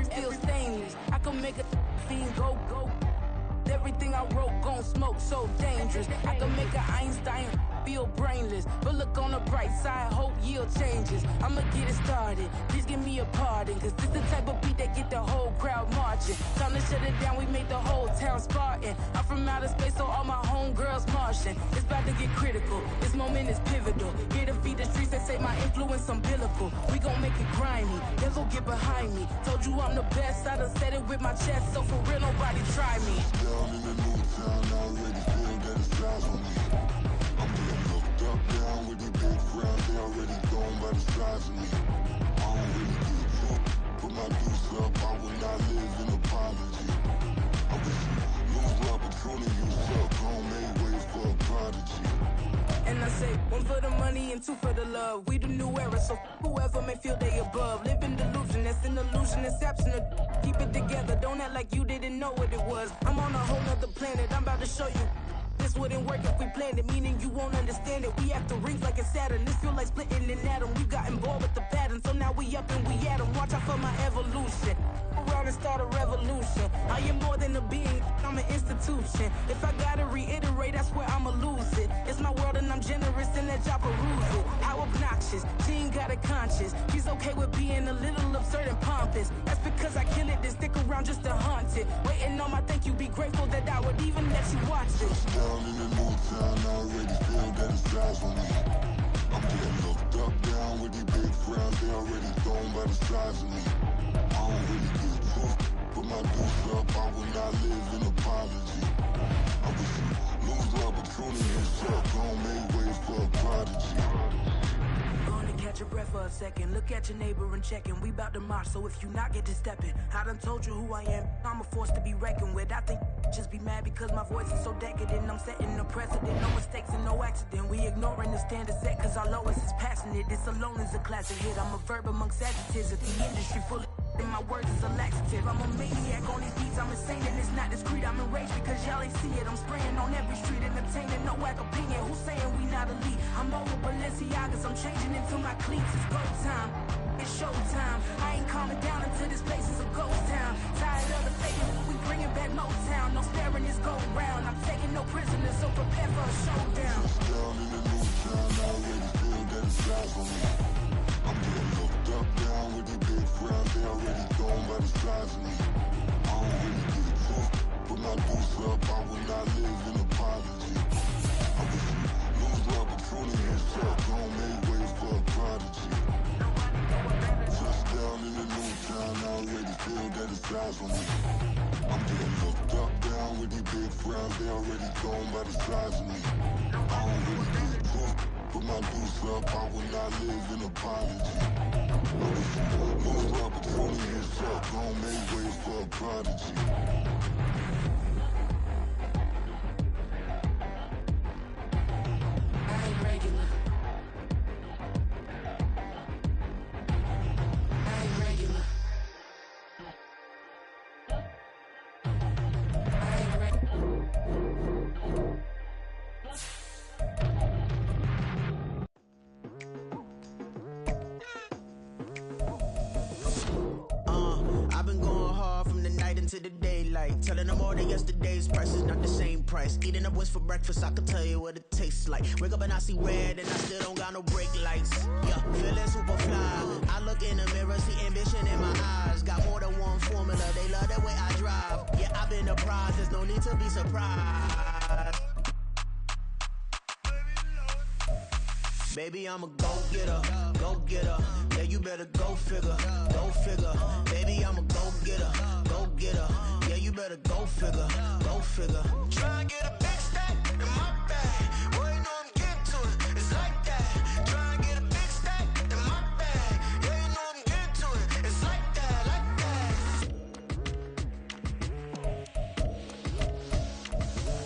Speaker 14: feel stainless. I can make a fiend go. Everything I wrote gon' smoke, so dangerous. I can make an Einstein feel brainless, but look on the bright side, hope yield changes. I'ma get it started, please give me a pardon, cause this the type of beat that get the whole crowd marching. Time to shut it down, we made the whole town Spartan. I'm from outer space, so all my homegirls Martian. It's about to get critical, this moment is pivotal. Here to feed the streets that say my influence umbilical. We gon' make it grimy, never get behind me. Told you I'm the best, I done said it with my chest, so for real nobody try me.
Speaker 13: Down in the new town, I already feel that it's eyes on me. I'm getting looked up down with these big frowns, they already gone by the size of me. I don't really give two. Put my deuce up, I will not live in apology. I wish you lose love, but truly you suck. Gon' make way for a prodigy.
Speaker 14: And I say, one for the money and two for the love. We the new era, so whoever may feel they above. Live in delusion, that's an illusion, it's absent. Keep it together, don't act like you didn't know what it was. I'm on a whole nother planet, I'm about to show you. This wouldn't work if we planned it, meaning you won't understand it. We have to rings like it's Saturn. This feel like splitting an atom. We got involved with the pattern, so now we up and we at 'em. Watch out for my evolution. Around and start a revolution. I am more than a being, I'm an institution. If I gotta reiterate, that's where I'ma lose it. It's my world and I'm generous and that y'all peruse it. How obnoxious, she ain't got a conscience. She's okay with being a little absurd and pompous. That's because I kill it, then stick around just to haunt it. Waiting on my thank you, be grateful that I would even let you watch it.
Speaker 13: Down in the new town, I already feel that it's eyes on me. I'm getting looked up down with these big frowns, they already gone by the size of me. I don't really give two. Put my deuce up, I will not live in apology. I wish you lose love, but truly you suck. Gon' make way for a prodigy.
Speaker 14: Gonna catch your breath for a second. Look at your neighbor and checkin'. We bout to march, so if you not get to steppin'. I done told you who I am. I'm a force to be reckoned with. I think just be mad because my voice is so decadent. I'm setting a precedent. No mistakes and no accident. We ignoring the standard set cause our lowest is passionate. This alone is a classic hit. I'm a verb amongst adjectives. If the industry full of and my words is a laxative. I'm a maniac on these beats, I'm insane and it's not discreet. I'm enraged because y'all ain't see it. I'm spraying on every street, entertaining, no whack opinion. Who's saying we not elite? I'm over Balenciagas, I'm changing into my cleats. It's go time, it's show time. I ain't calming down until this place is a ghost town. Tired of the faking, we bringing back Motown. No sparing this go round. I'm taking no prisoners, so prepare for a showdown.
Speaker 13: Down in the new town, I already feel that it's eyes on me. I'm getting looked up down with these big frowns, they already gone by the size of me. I don't really give two. Put my deuce up, I will not live in apology. I wish you lose love, but truly you suck. Gon' make way for a prodigy. Touchdown in the new town, I already feel that it's eyes on me. I'm getting looked up down with these big frowns, they already gone by the size of me. I don't really give two. Put my deuce up, I will not live in apology. I wish you lose love, but truly you suck. Gon' make way for a prodigy.
Speaker 14: I ain't regular. I ain't regular. I ain't regular.
Speaker 3: I've been going hard from the night into the daylight. Telling them all that yesterday's price is not the same price. Eating up what's for breakfast, I can tell you what it tastes like. Wake up and I see red and I still don't got no brake lights. Yeah, feeling super fly. I look in the mirror, see ambition in my eyes. Got more than one formula, they love the way I drive. Yeah, I've been a prize, there's no need to be surprised. Baby, I'm a go-getter, go-getter. Yeah, you better go figure, go figure. Baby, I'm a go-getter, go get her. Yeah, you better go figure, go figure.
Speaker 2: Try and get a big stack in my bag. Boy, you know I'm getting to it. It's like that. Try and get a big stack in my bag. Yeah, you know I'm getting to it. It's like that, like that.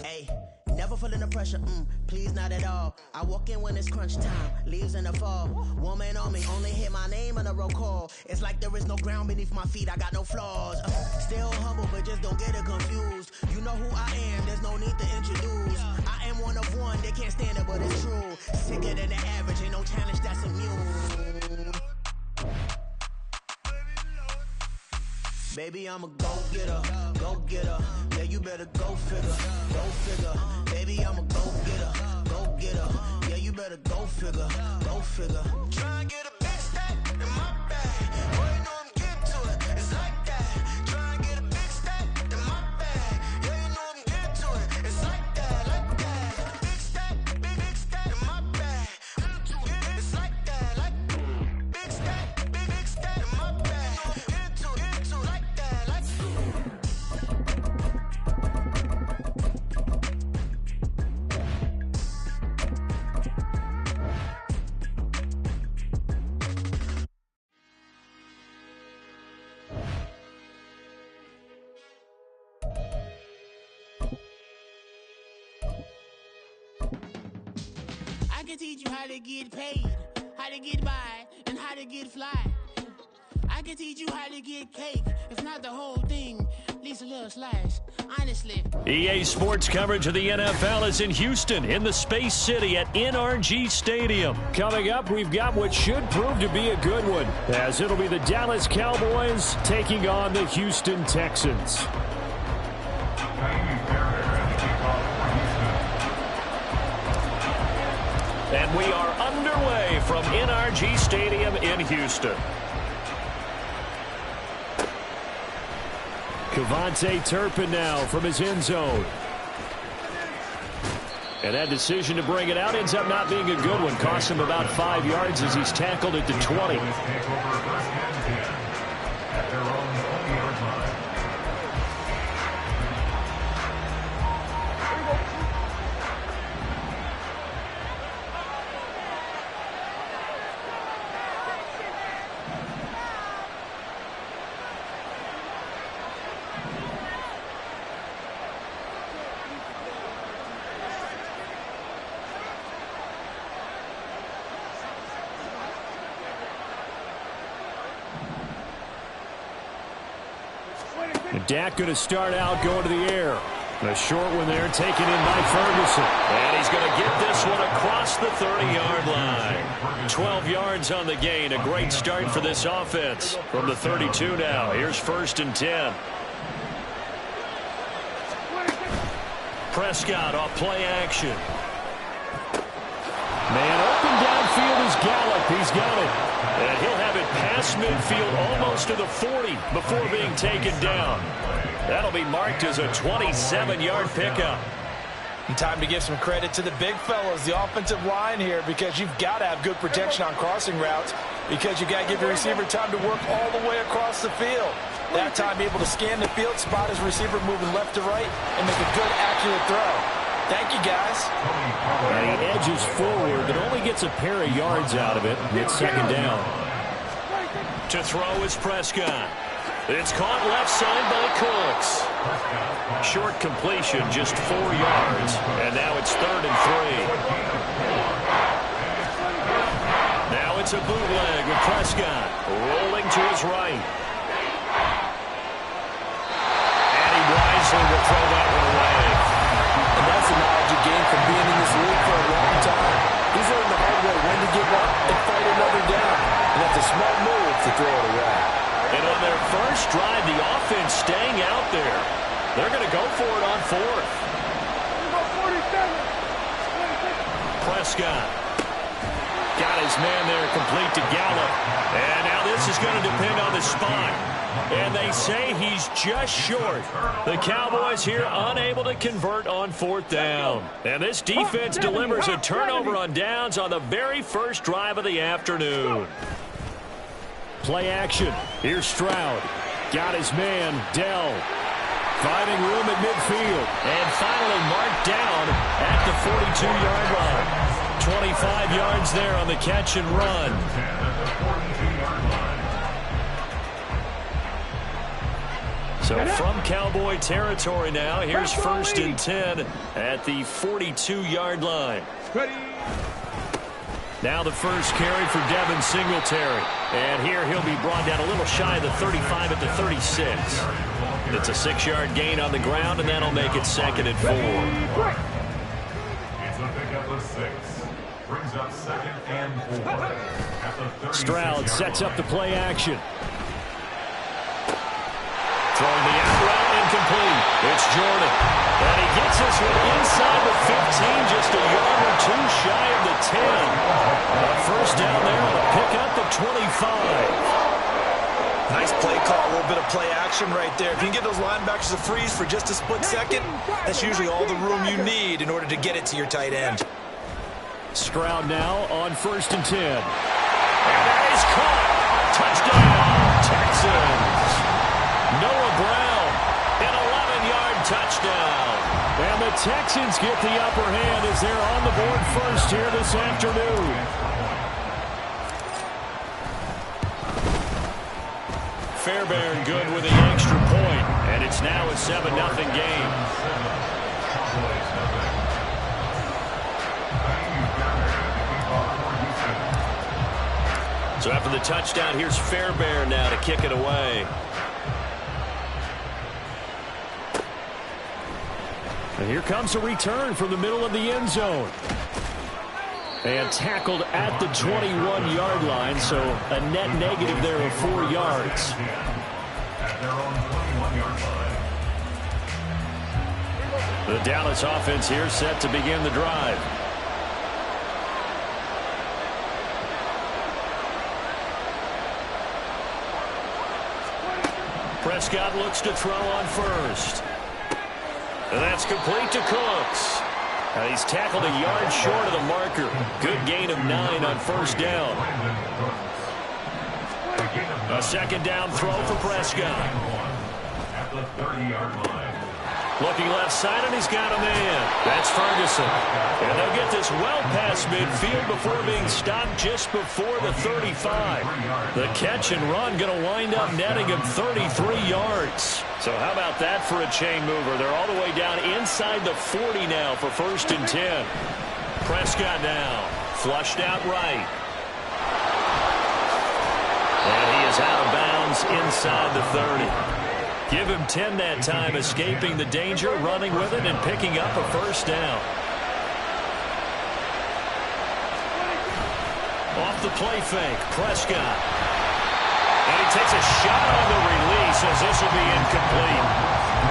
Speaker 3: Hey, never feeling the pressure, please not at all. I walk in when it's crunch time, leaves in the fall. Woman on me, only hit my name on a roll call. It's like there is no ground beneath my feet, I got no flaws. Still humble, but just don't get it confused. You know who I am, there's no need to introduce. I am one of one, they can't stand it, but it's true. Sicker than the average, ain't no challenge that's immune. Baby, I'm a go-getter, go-getter. Yeah, you better go figure, go figure. Baby, I'm a go-getter, go-getter. Yeah, you better go figure, go figure.
Speaker 2: Try and get a big stack in my bag. Boy, you know I'm getting to it. It's like that. Try and get a big stack in my bag. Yeah, you know I'm getting to it. It's like that, like that. Big stack in my bag. It's like that, like big stack in my bag. Into like that, like
Speaker 4: I can teach you how to get paid, how to get by, and how to get fly. I can teach you how to get cake, if not the whole thing, at least a little slice, honestly.
Speaker 16: EA Sports coverage of the NFL is in Houston, in the Space City at NRG Stadium. Coming up, we've got what should prove to be a good one, as it'll be the Dallas Cowboys taking on the Houston Texans. And we are underway from NRG Stadium in Houston. Kevontae Turpin now from his end zone. And that decision to bring it out ends up not being a good one. Costs him about 5 yards as he's tackled at the 20. And Dak going to start out going to the air. A short one there taken in by Ferguson. And he's going to get this one across the 30-yard line. 12 yards on the gain. A great start for this offense. From the 32 now. Here's 1st and 10. Prescott off play action. Man open downfield is Gallup. He's got it. And he'll have it past midfield almost to the 40 before being taken down. That'll be marked as a 27-yard pickup.
Speaker 17: And time to give some credit to the big fellas, the offensive line here, because you've got to have good protection on crossing routes, because you've got to give your receiver time to work all the way across the field. That time, be able to scan the field, spot his receiver moving left to right, and make a good, accurate throw. Thank you, guys.
Speaker 16: And he edges forward, but only gets a pair of yards out of it. It's 2nd down. To throw is Prescott. It's caught left side by Cooks. Short completion, just 4 yards. And now it's 3rd and 3. Now it's a bootleg with Prescott rolling to his right. And he wisely will throw that one away.
Speaker 17: And that's the knowledge you gain from being in this league for a long time. He's learned the hard way when to give up and fight another down. And that's a smart move to throw it away.
Speaker 16: And on their first drive, the offense staying out there. They're going to go for it on 4th. Prescott got his man there complete to Gallup. And now this is going to depend on the spot. And they say he's just short. The Cowboys here unable to convert on 4th down. And this defense delivers a turnover on downs on the very first drive of the afternoon. Play action. Here's Stroud. got his man, Dell. Finding room at midfield. And finally marked down at the 42-yard line. 25 yards there on the catch and run. So from Cowboy territory now, here's 1st and 10 at the 42-yard line. Now the first carry for Devin Singletary. And here he'll be brought down a little shy of the 35 at the 36. It's a 6-yard gain on the ground, and that'll make it 2nd and 4.
Speaker 15: It's a pickup of 6. Brings up 2nd and 4. At the
Speaker 16: Stroud sets up the play action. Throwing the out route, incomplete. It's Jordan. And he gets this one inside the 15, just a yard or two shy of the 10. A first down there on a pickup of 25.
Speaker 17: Nice play call, a little bit of play action right there. If you can get those linebackers to freeze for just a split second, that's usually all the room you need in order to get it to your tight end.
Speaker 16: Stroud now on 1st and 10. And that is caught. Touchdown, Texans. Noah Brown, an 11-yard touchdown. And the Texans get the upper hand as they're on the board first here this afternoon. Fairbairn good with the extra point, and it's now a 7-0 game. So after the touchdown, here's Fairbairn now to kick it away. And here comes a return from the middle of the end zone. And tackled at the 21-yard line, so a net negative there of 4 yards. The Dallas offense here set to begin the drive. Prescott looks to throw on first. And that's complete to Cooks. Now he's tackled a yard short of the marker. Good gain of 9 on first down. A 2nd down throw for Prescott.
Speaker 15: At the 30-yard line.
Speaker 16: Looking left side, and he's got a man. That's Ferguson. And they'll get this well past midfield before being stopped just before the 35. The catch and run going to wind up netting him 33 yards. So how about that for a chain mover? They're all the way down inside the 40 now for 1st and 10. Prescott now, flushed out right. And he is out of bounds inside the 30. Give him 10 that time, escaping the danger, running with it, and picking up a first down. Off the play fake, Prescott. And he takes a shot on the release as this will be incomplete.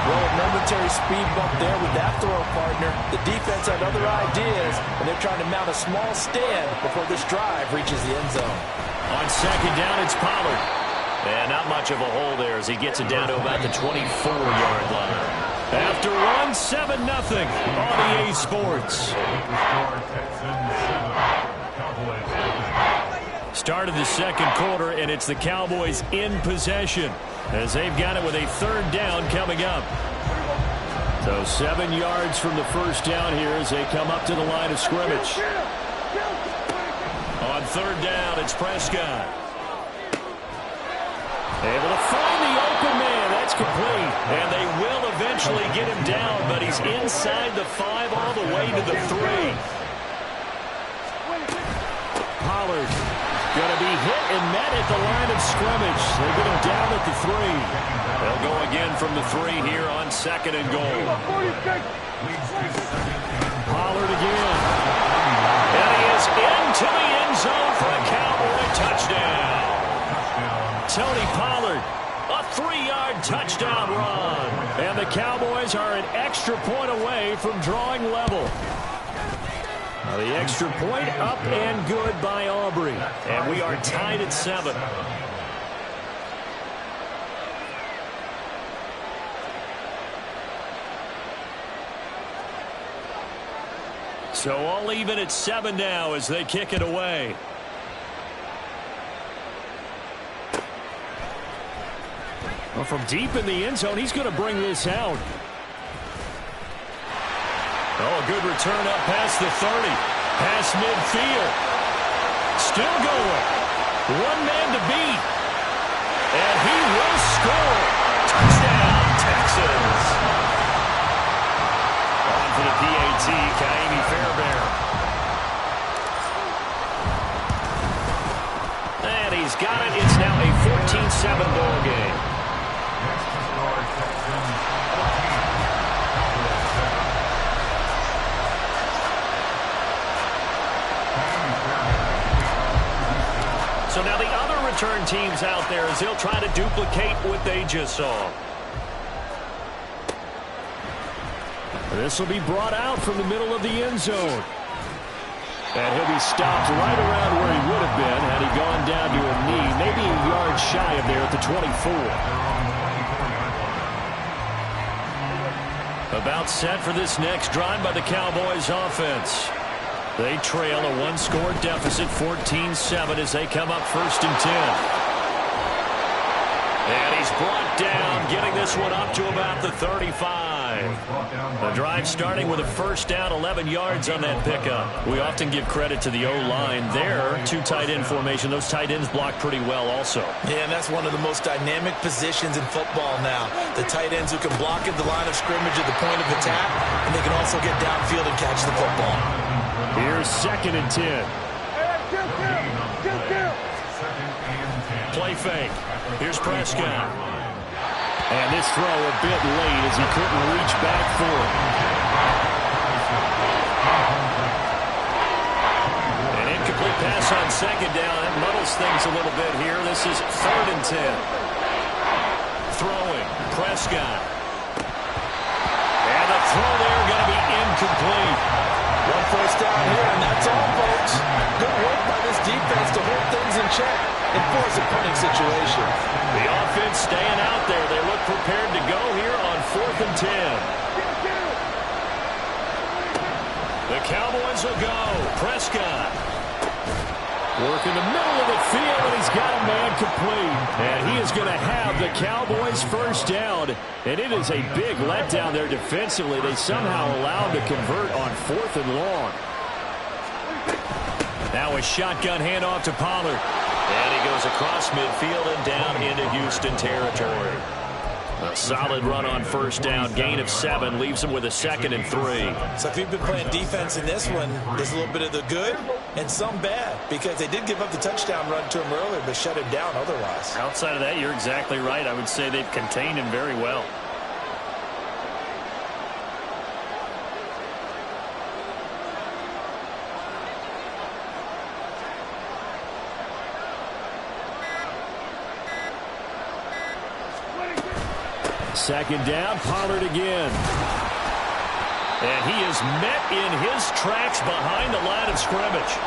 Speaker 17: Well, a momentary speed bump there with that throw, partner. The defense had other ideas, and they're trying to mount a small stand before this drive reaches the end zone.
Speaker 16: On 2nd down, it's Pollard. And not much of a hole there as he gets it down to about the 24-yard line. After one, 7-0 on EA Sports. Start of the 2nd quarter, and it's the Cowboys in possession as they've got it with a 3rd down coming up. So 7 yards from the first down here as they come up to the line of scrimmage. On 3rd down, it's Prescott. Able to find the open man. That's complete. And they will eventually get him down, but he's inside the 5 all the way to the 3. Pollard going to be hit and met at the line of scrimmage. They get him down at the 3. They'll go again from the 3 here on 2nd and goal. Pollard again. And he is into the end zone for a Cowboy touchdown. Tony Pollard, a 3-yard touchdown run. And the Cowboys are an extra point away from drawing level. Now the extra point up and good by Aubrey. And we are tied at 7. So all even at 7 now as they kick it away. Well, from deep in the end zone, he's going to bring this out. Oh, a good return up past the 30. Past midfield. Still going. One man to beat. And he will score. Touchdown, Texans. On for the PAT, Ka'imi Fairbairn. And he's got it. It's now a 14-7 ball game. So now the other return teams out there as they'll try to duplicate what they just saw. This will be brought out from the middle of the end zone. And he'll be stopped right around where he would have been had he gone down to a knee, maybe a yard shy of there at the 24. About set for this next drive by the Cowboys offense. They trail a one-score deficit, 14-7, as they come up 1st and 10. And he's brought down, getting this one up to about the 35. The drive starting with a first down, 11 yards on that pickup. We often give credit to the O-line there. 2 tight end formation. Those tight ends block pretty well also. Yeah, and that's one of the most dynamic positions in football now. The tight ends who can block at the line of scrimmage at the point of attack, and they can also get downfield and catch the football. Here's 2nd and 10. Play fake. Here's Prescott. And this throw a bit late as he couldn't reach back for it. An incomplete pass on 2nd down. That muddles things a little bit here. This is 3rd and 10. Throwing. Prescott. And the throw there going to be incomplete. 1 first down here, and that's all, folks. Good work by this defense to hold things in check and force a punting situation. The offense staying out there. They look prepared to go here on 4th and 10. The Cowboys will go. Prescott. Work in the middle of the field, and he's got a man complete. And he is going to have the Cowboys first down. And it is a big letdown there defensively. They somehow allowed to convert on 4th and long. Now a shotgun handoff to Pollard. And he goes across midfield and down into Houston territory. A solid run on first down. Gain of 7 leaves him with a 2nd and 3. So if you've been playing defense in this one, there's a little bit of the good and some bad, because they did give up the touchdown run to him earlier, but shut him down otherwise. Outside of that, you're exactly right. I would say they've contained him very well. Second down, Pollard again. And he is met in his tracks behind the line of scrimmage.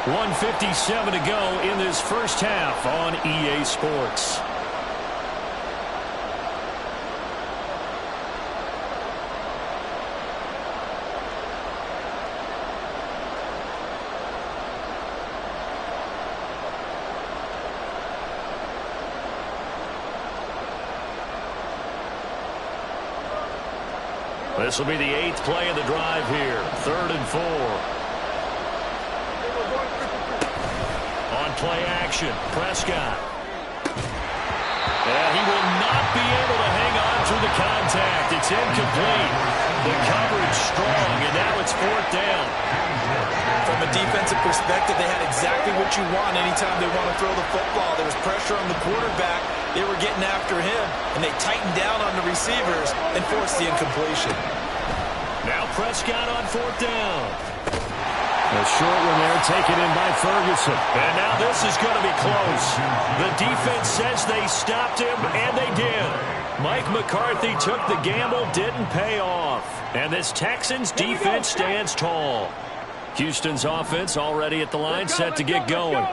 Speaker 16: 1:57 to go in this first half on EA Sports. This will be the 8th play of the drive here. 3rd and 4. On play action, Prescott. And he will not be able to hang on through the contact. It's incomplete. The coverage strong, and now it's 4th down. From a defensive perspective, they had exactly what you want anytime they want to throw the football. There was pressure on the quarterback. They were getting after him, and they tightened down on the receivers and forced the incompletion. Now Prescott on 4th down. A short one there taken in by Ferguson. And now this is going to be close. The defense says they stopped him, and they did. Mike McCarthy took the gamble, didn't pay off. And this Texans defense stands tall. Houston's offense already at the line, set to get going.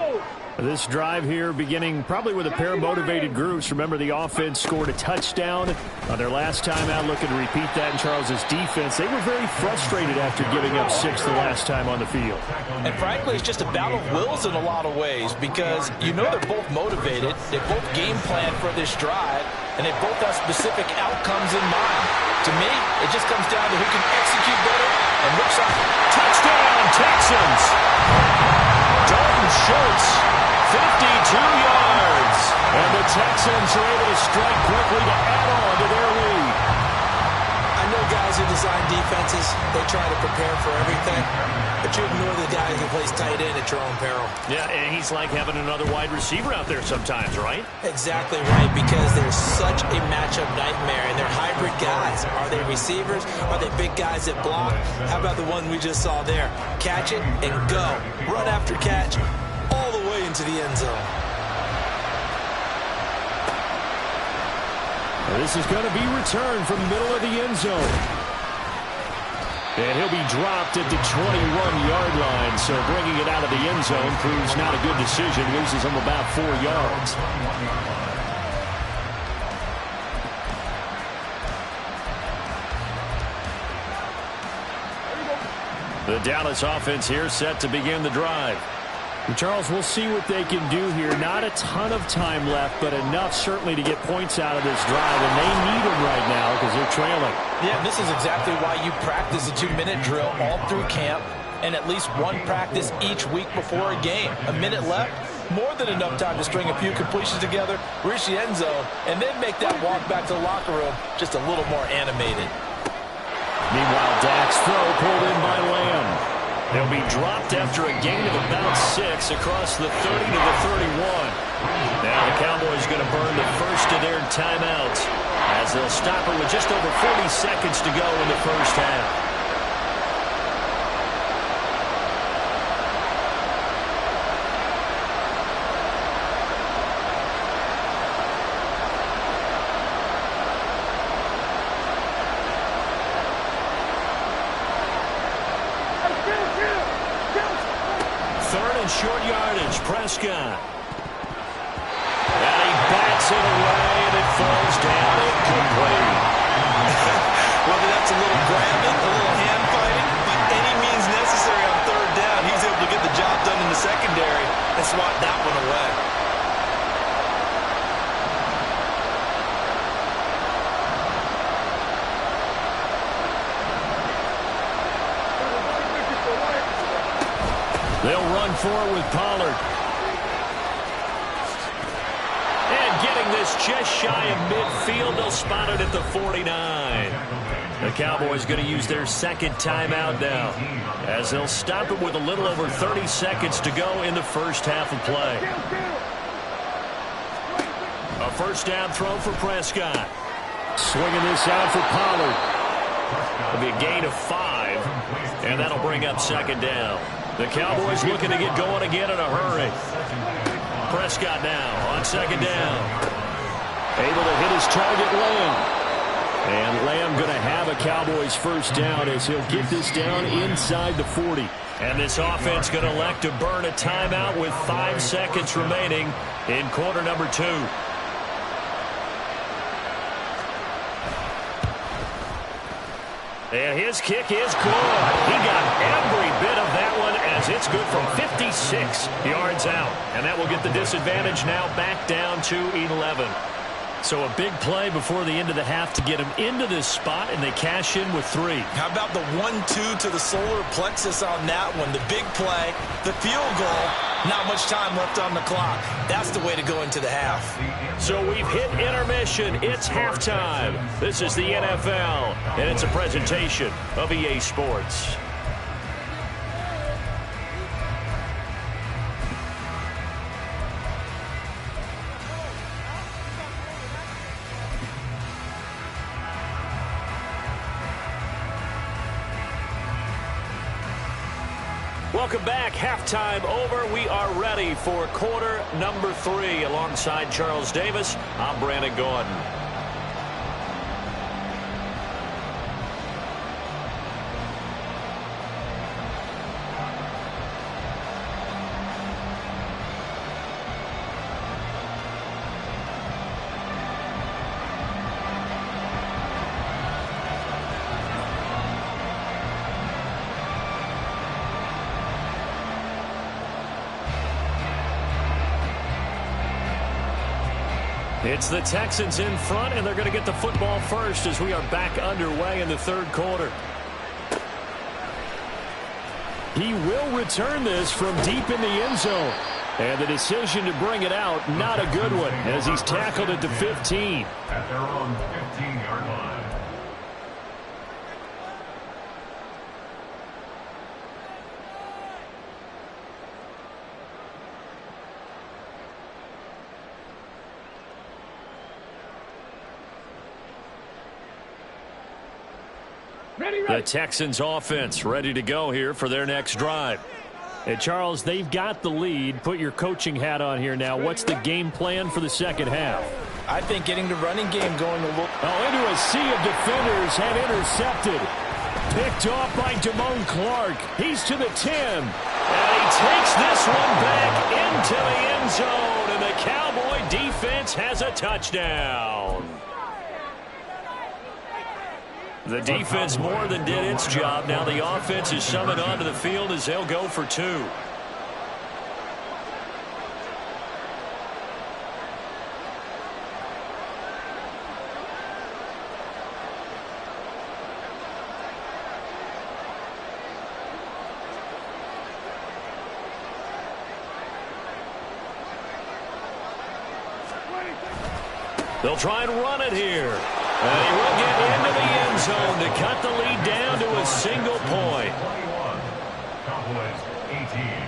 Speaker 16: This drive here beginning probably with a pair of motivated groups. Remember, the offense scored a touchdown on their last time out, looking to repeat that in Charles's defense. They were very frustrated after giving up 6 the last time on the field.
Speaker 17: And frankly, it's just a battle of wills in a lot of ways because you know they're both motivated, they both game plan for this drive, and they both have specific outcomes in mind. To me, it just comes down to who can execute better and looks like
Speaker 16: touchdown Texans. Dalton Schultz, 52 yards. And the Texans are able to strike quickly to add on to their lead.
Speaker 17: I know guys who design defenses, they try to prepare for everything, but you ignore the guy who plays tight end at your own peril.
Speaker 16: Yeah, and he's like having another wide receiver out there sometimes, right?
Speaker 17: Exactly right, because they're such a matchup nightmare, and they're hybrid guys. Are they receivers? Are they big guys that block? How about the one we just saw there? Catch it and go. Run after catch all the way into the end zone.
Speaker 16: This is going to be returned from the middle of the end zone. And he'll be dropped at the 21-yard line, so bringing it out of the end zone proves not a good decision. Loses him about 4 yards. The Dallas offense here set to begin the drive. And Charles, we'll see what they can do here. Not a ton of time left, but enough certainly to get points out of this drive, and they need them right now because they're trailing.
Speaker 17: Yeah, this is exactly why you practice a 2-minute drill all through camp and at least one practice each week before a game. A minute left, more than enough time to string a few completions together, reach the end zone, and then make that walk back to the locker room just a little more animated.
Speaker 16: Meanwhile, Dak's throw pulled in by Lamb. They'll be dropped after a gain of about 6 across the 30 to the 31. Now the Cowboys going to burn the first of their timeouts as they'll stop it with just over 40 seconds to go in the first half. Short yardage, Prescott. And he bats it away, and it falls down incomplete.
Speaker 17: Whether that's a little grabbing, a little hand fighting, by any means necessary on third down, he's able to get the job done in the secondary and swat that one away.
Speaker 16: They'll run forward with Pollard. And getting this just shy of midfield, they'll spot it at the 49. The Cowboys going to use their second timeout now as they'll stop it with a little over 30 seconds to go in the first half of play. A first down throw for Prescott. Swinging this out for Pollard. It'll be a gain of 5, and that'll bring up second down. The Cowboys looking to get going again in a hurry. Prescott now on second down. Able to hit his target, Lamb. And Lamb going to have a Cowboys first down as he'll get this down inside the 40. And this offense going to elect to burn a timeout with 5 seconds remaining in quarter number 2. And his kick is good. He got every bit of that one as it's good from 56 yards out. And that will get the disadvantage now back down to 11. So a big play before the end of the half to get him into this spot, and they cash in with 3.
Speaker 17: How about the 1-2 to the solar plexus on that one? The big play, the field goal, not much time left on the clock. That's the way to go into the half.
Speaker 16: So we've hit intermission. It's halftime. This is the NFL, and it's a presentation of EA Sports. Welcome back. Halftime over. We are ready for quarter number 3. Alongside Charles Davis, I'm Brandon Gordon. It's the Texans in front, and they're going to get the football first as we are back underway in the third quarter. He will return this from deep in the end zone. And the decision to bring it out, not a good one, as he's tackled at the 15.
Speaker 15: At their own 15-yard line.
Speaker 16: The Texans offense ready to go here for their next drive. And Charles, they've got the lead. Put your coaching hat on here now. What's the game plan for the second half?
Speaker 17: I think getting the running game going a little.
Speaker 16: Into a sea of defenders and intercepted. Picked off by Damone Clark. He's to the 10. And he takes this one back into the end zone. And the Cowboy defense has a touchdown. The defense more than did its job. Now the offense is summoned onto the field as they'll go for 2. They'll try and run it here. And he will get into the end zone to cut the lead down to a single point.
Speaker 15: 21, Cowboys 18.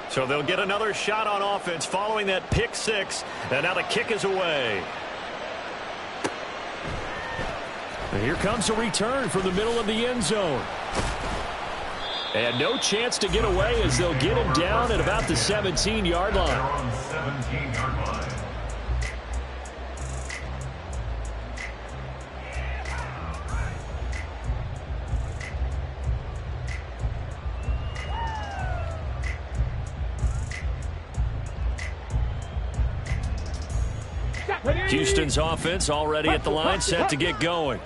Speaker 16: So they'll get another shot on offense following that pick 6. And now the kick is away. And here comes a return from the middle of the end zone. And no chance to get away as they'll get him down at about the 17-yard line.
Speaker 15: 17-yard line.
Speaker 16: Houston's offense already at the line, set to get going.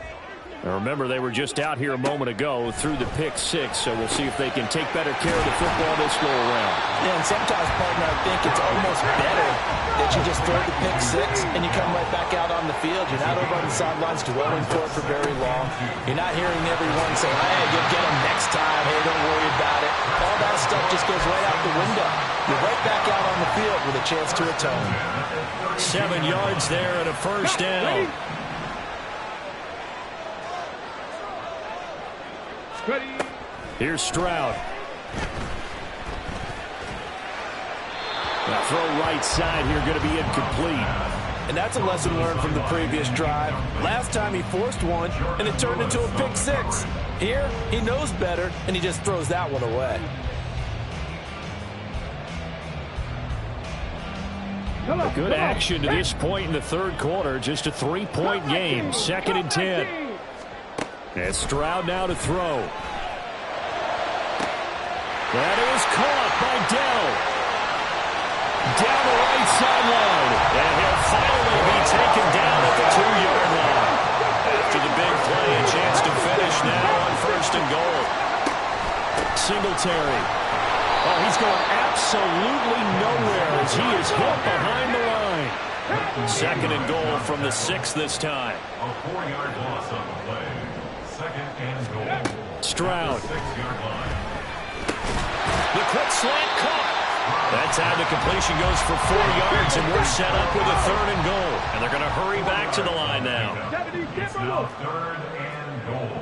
Speaker 16: Now remember, they were just out here a moment ago through the pick 6, so we'll see if they can take better care of the football this go around.
Speaker 17: Yeah, and sometimes, partner, I think it's almost better that you just throw the pick 6 and you come right back out on the field. You're not over on the sidelines dwelling for it for very long. You're not hearing everyone say, hey, you'll get them next time. Hey, don't worry about it. All that stuff just goes right out the window. You're right back out on the field with a chance to atone.
Speaker 16: 7 yards there and a first down. Here's Stroud. The throw right side here going to be incomplete.
Speaker 17: And that's a lesson learned from the previous drive. Last time he forced one, and it turned into a pick 6. Here, he knows better, and he just throws that one away.
Speaker 16: Good action to this point in the third quarter. Just a 3-point game. 2nd and 10. And Stroud now to throw. That is caught by Dell. Down the right sideline. And he'll finally be taken down at the 2-yard line. After the big play, a chance to finish now on 1st and goal. Singletary. Oh, he's going absolutely nowhere as he is hit behind the line. 2nd and goal from the 6 this time.
Speaker 15: A 4-yard loss on the play. 2nd and goal.
Speaker 16: Stroud.
Speaker 15: 6-yard line.
Speaker 16: The quick slant caught. That time the completion goes for 4 yards, and we're set up with a 3rd and goal. And they're going to hurry back to the line now.
Speaker 15: It's now 3rd and goal.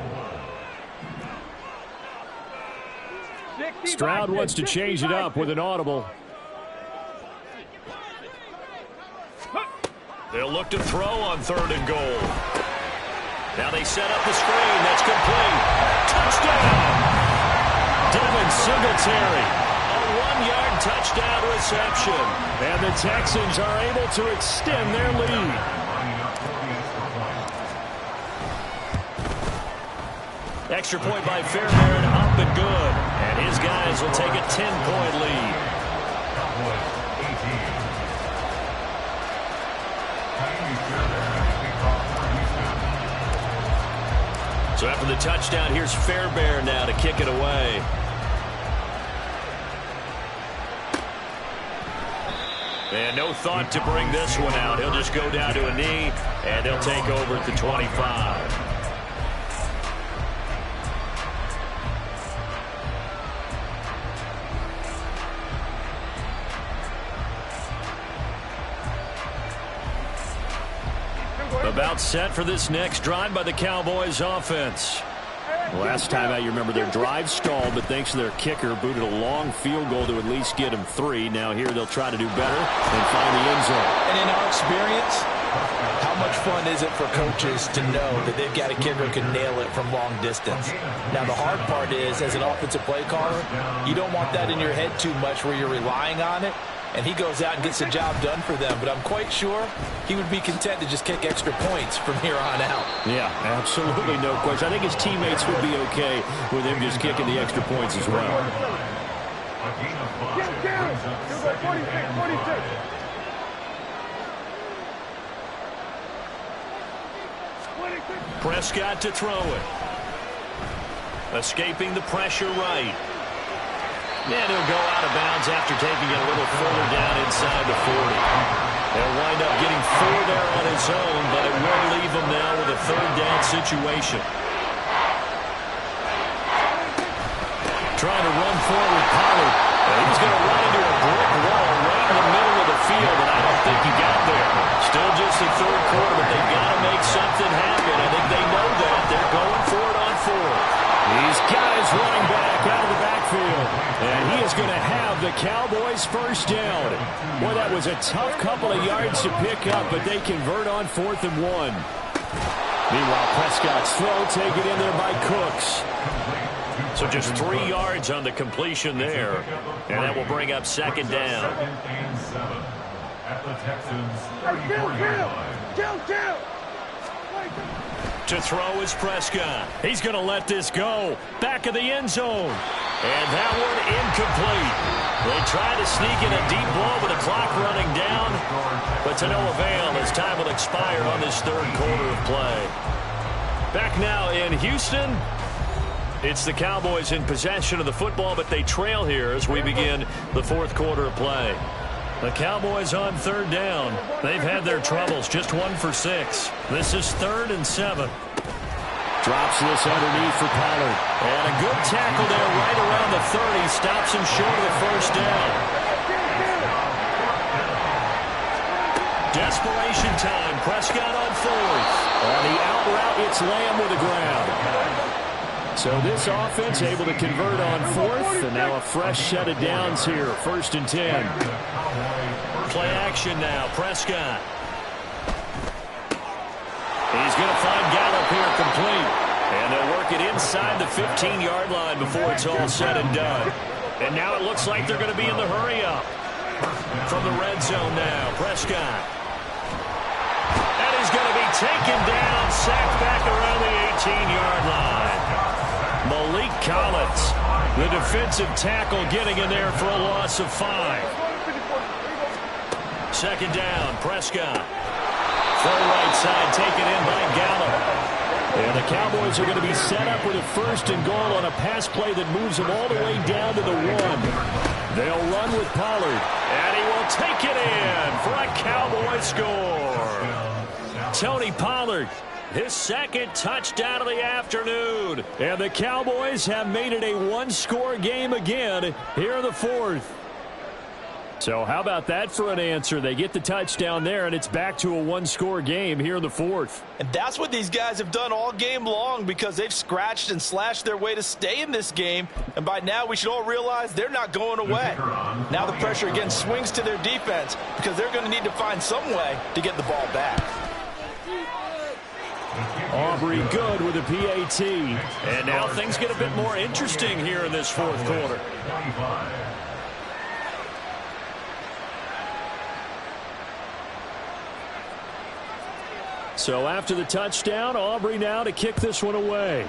Speaker 16: Stroud wants to change it up with an audible. They'll look to throw on 3rd and goal. Now they set up the screen. That's complete. Touchdown! Devin Singletary. A 1-yard touchdown reception. And the Texans are able to extend their lead. Extra point by Fairbairn, up and good. And his guys will take a 10-point lead. So after the touchdown, here's Fairbairn now to kick it away. And no thought to bring this one out. He'll just go down to a knee, and he'll take over at the 25. About set for this next drive by the Cowboys offense. Last time out, you remember their drive stalled, but thanks to their kicker, booted a long field goal to at least get them 3. Now here they'll try to do better and find the end zone.
Speaker 17: And in our experience, how much fun is it for coaches to know that they've got a kicker who can nail it from long distance? Now the hard part is, as an offensive play caller, you don't want that in your head too much where you're relying on it. And he goes out and gets the job done for them. But I'm quite sure he would be content to just kick extra points from here on out.
Speaker 16: Yeah, absolutely no question. I think his teammates would be okay with him just kicking the extra points as well. Prescott to throw it. Escaping the pressure right. And he'll go out of bounds after taking it a little further down inside the 40. They'll wind up getting 4 there on his own, but it will leave him now with a 3rd down situation. Trying to run forward, Pollard. He's going to run into a brick wall right in the middle of the field, and I don't think he got there. Still just the 3rd quarter, but they've got to make something happen. I think they know that. They're going for it on 4th. These guys running back out of the backfield. And he is going to have the Cowboys' first down. Boy, that was a tough couple of yards to pick up, but they convert on 4th and 1. Meanwhile, Prescott's throw taken in there by Cooks. So just 3 yards on the completion there. And that will bring up 2nd down.
Speaker 8: At the Texans' 34-yard line.
Speaker 16: To throw is Prescott. He's going to let this go. Back of the end zone. And that one incomplete. They try to sneak in a deep ball with the clock running down, but to no avail as time will expire on this 3rd quarter of play. Back now in Houston. It's the Cowboys in possession of the football, but they trail here as we begin the 4th quarter of play. The Cowboys on 3rd down. They've had their troubles, just 1 for 6. This is 3rd and 7. Drops this underneath for Pollard. And a good tackle there right around the 30. Stops him short of the 1st down. Desperation time. Prescott on 4th. On the out route, it's Lamb with the ground. So this offense able to convert on 4th, and now a fresh set of downs here, 1st and 10. Play action now, Prescott. He's going to find Gallup here complete. And they'll work it inside the 15-yard line before it's all said and done. And now it looks like they're going to be in the hurry-up. From the red zone now, Prescott. That is going to be taken down, sacked back around the 18-yard line. Malik Collins, the defensive tackle, getting in there for a loss of 5. 2nd down, Prescott. Full right side taken in by Gallup. And the Cowboys are going to be set up with a 1st and goal on a pass play that moves them all the way down to the 1. They'll run with Pollard, and he will take it in for a Cowboy score. Tony Pollard, his 2nd touchdown of the afternoon. And the Cowboys have made it a 1-score game again here in the 4th. So how about that for an answer? They get the touchdown there, and it's back to a 1-score game here in the 4th.
Speaker 17: And that's what these guys have done all game long, because they've scratched and slashed their way to stay in this game. And by now, we should all realize they're not going away. Now the pressure again swings to their defense, because they're going to need to find some way to get the ball back.
Speaker 16: Aubrey good with a PAT. And now things get a bit more interesting here in this 4th quarter. So after the touchdown, Aubrey now to kick this one away.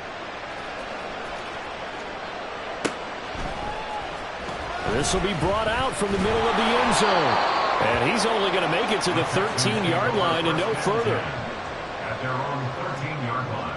Speaker 16: This will be brought out from the middle of the end zone. And he's only going to make it to the 13-yard line and no further.
Speaker 15: At their own 13-yard line.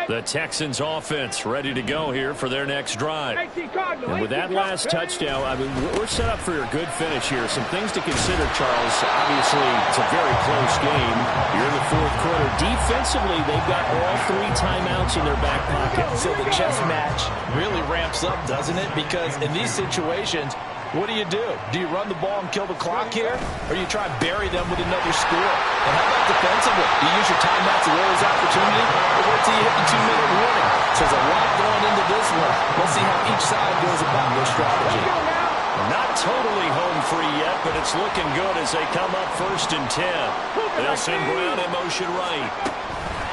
Speaker 16: The Texans offense ready to go here for their next drive. And with that last touchdown, I mean, we're set up for a good finish here. Some things to consider, Charles. Obviously, it's a very close game. You're in the fourth quarter. Defensively, they've got all 3 timeouts in their back pocket.
Speaker 17: So the chess match really ramps up, doesn't it? Because in these situations, what do? Do you run the ball and kill the clock here? Or you try and bury them with another score? And how about defensively? Do you use your timeouts to raise opportunity? Or wait till you hit the 2-minute warning? So there's a lot going into this one. Let's see how each side goes about their strategy.
Speaker 16: Not totally home free yet, but it's looking good as they come up 1st and 10. They'll send Brown in motion right.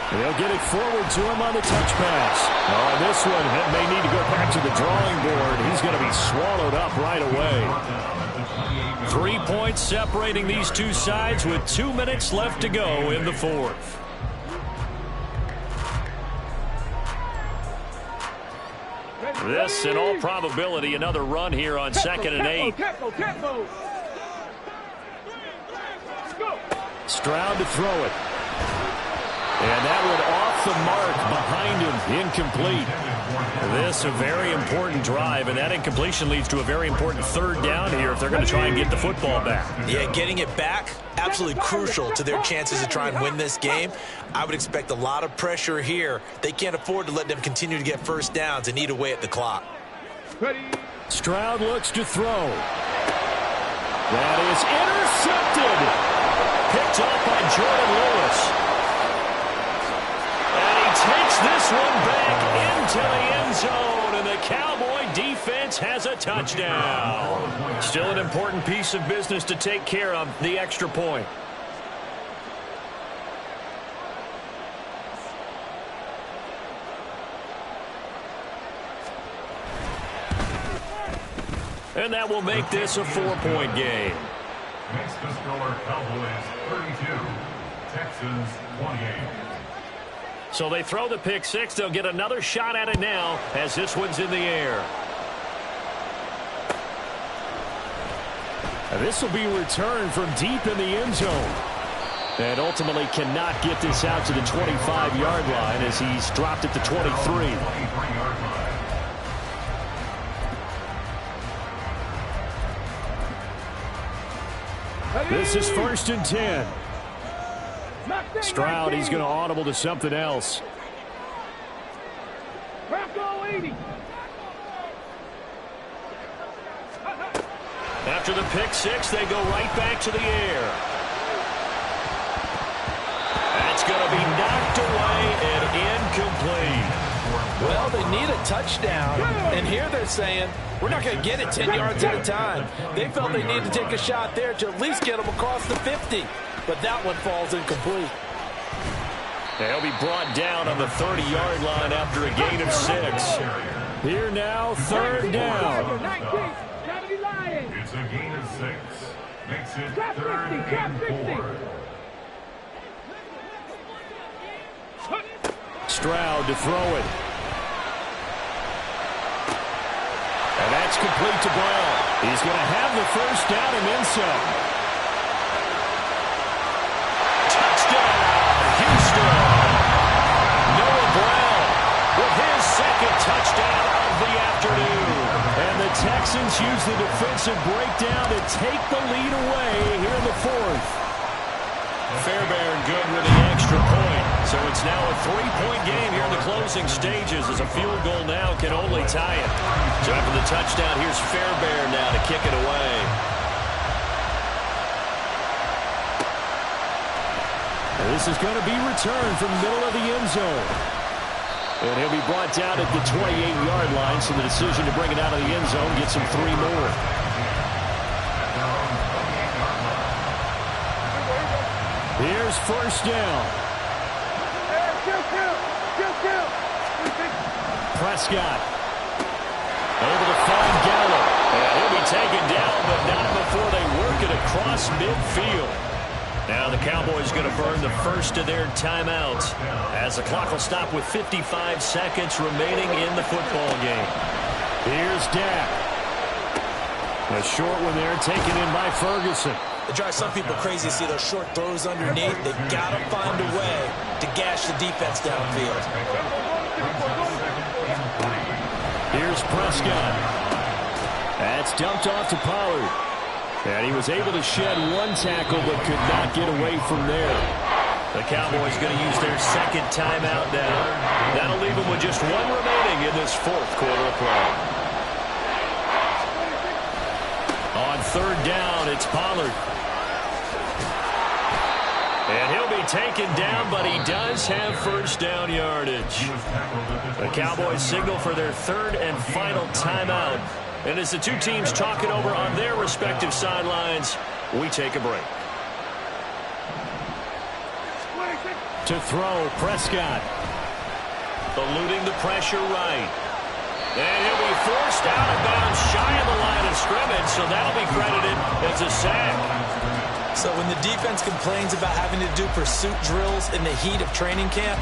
Speaker 16: They'll get it forward to him on the touch pass. On this one, it may need to go back to the drawing board. He's going to be swallowed up right away. 3 points separating these two sides with 2 minutes left to go in the fourth. This, in all probability, another run here on 2nd and 8. Stroud to throw it. And that one off the mark behind him, incomplete. This a very important drive, and that incompletion leads to a very important 3rd down here if they're going to try and get the football back.
Speaker 17: Yeah, getting it back, absolutely crucial to their chances to try and win this game. I would expect a lot of pressure here. They can't afford to let them continue to get 1st downs and eat away at the clock.
Speaker 16: Stroud looks to throw. That is intercepted. Picked off by Jordan Lewis. Takes this one back into the end zone, and the Cowboy defense has a touchdown. Still an important piece of business to take care of, the extra point. And that will make this a 4-point game.
Speaker 15: Makes the score Cowboys 32, Texans 28.
Speaker 16: So they throw the pick 6. They'll get another shot at it now as this one's in the air. And this will be returned from deep in the end zone. And ultimately cannot get this out to the 25-yard line as he's dropped it to 23. This is 1st and 10. Stroud, he's going to audible to something else. After the pick 6, they go right back to the air. That's going to be knocked away and incomplete.
Speaker 17: Well, they need a touchdown, and here they're saying, we're not going to get it 10 yards at a time. They felt they needed to take a shot there to at least get them across the 50. But that one falls incomplete.
Speaker 16: They'll be brought down on the 30-yard line after a gain of 6. Here now, 3rd down.
Speaker 15: It's a gain of 6. Makes it 3rd and 4.
Speaker 16: Stroud to throw it. And that's complete to Brown. He's going to have the 1st down and then some. Touchdown of the afternoon. And the Texans use the defensive breakdown to take the lead away here in the 4th. Fairbairn good with the extra point. So it's now a 3-point game here in the closing stages as a field goal now can only tie it. So after the touchdown, here's Fairbairn now to kick it away. And this is going to be returned from the middle of the end zone. And he'll be brought down at the 28-yard line, so the decision to bring it out of the end zone gets him 3 more. Here's 1st down. Prescott able to find Gallup. And he'll be taken down, but not before they work it across midfield. Now the Cowboys going to burn the first of their timeouts as the clock will stop with 55 seconds remaining in the football game. Here's Dak. A short one there taken in by Ferguson.
Speaker 17: It drives some people crazy to see those short throws underneath. They got to find a way to gash the defense downfield.
Speaker 16: Here's Prescott. That's dumped off to Pollard. And he was able to shed one tackle but could not get away from there. The Cowboys going to use their second timeout now. That'll leave them with just one remaining in this fourth quarter of play. On third down, it's Pollard. And he'll be taken down, but he does have first down yardage. The Cowboys signal for their third and final timeout. And as the two teams talk it over on their respective sidelines, we take a break. To throw, Prescott. Eluding the pressure right. And he'll be forced out of bounds shy of the line of scrimmage, so that'll be credited as a sack.
Speaker 17: So when the defense complains about having to do pursuit drills in the heat of training camp,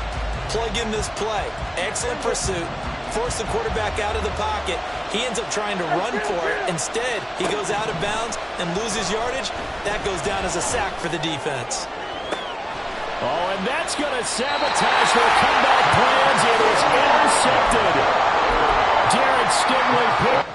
Speaker 17: plug in this play. Excellent pursuit. Force the quarterback out of the pocket. He ends up trying to run for it. Instead, he goes out of bounds and loses yardage. That goes down as a sack for the defense.
Speaker 16: Oh, and that's going to sabotage their comeback plans. It is intercepted. Jared Stingley picked.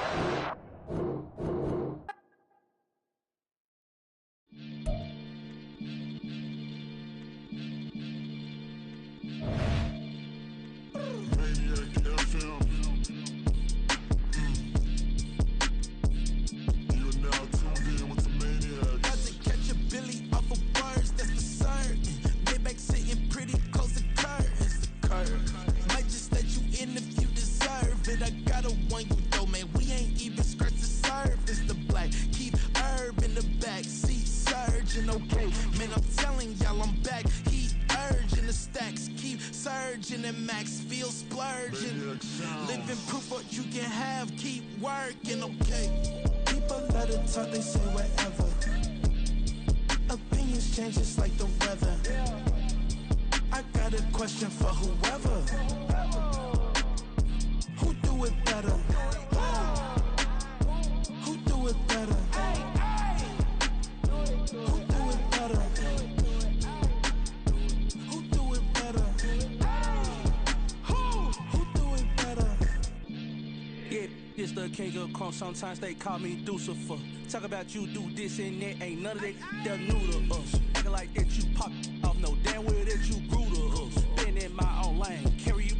Speaker 3: Sometimes they call me Lucifer. Talk about you do this and that. Ain't none of that they're new to us. Acting like that you pop off. No damn well that you grew to us. Been in my own lane. Carry you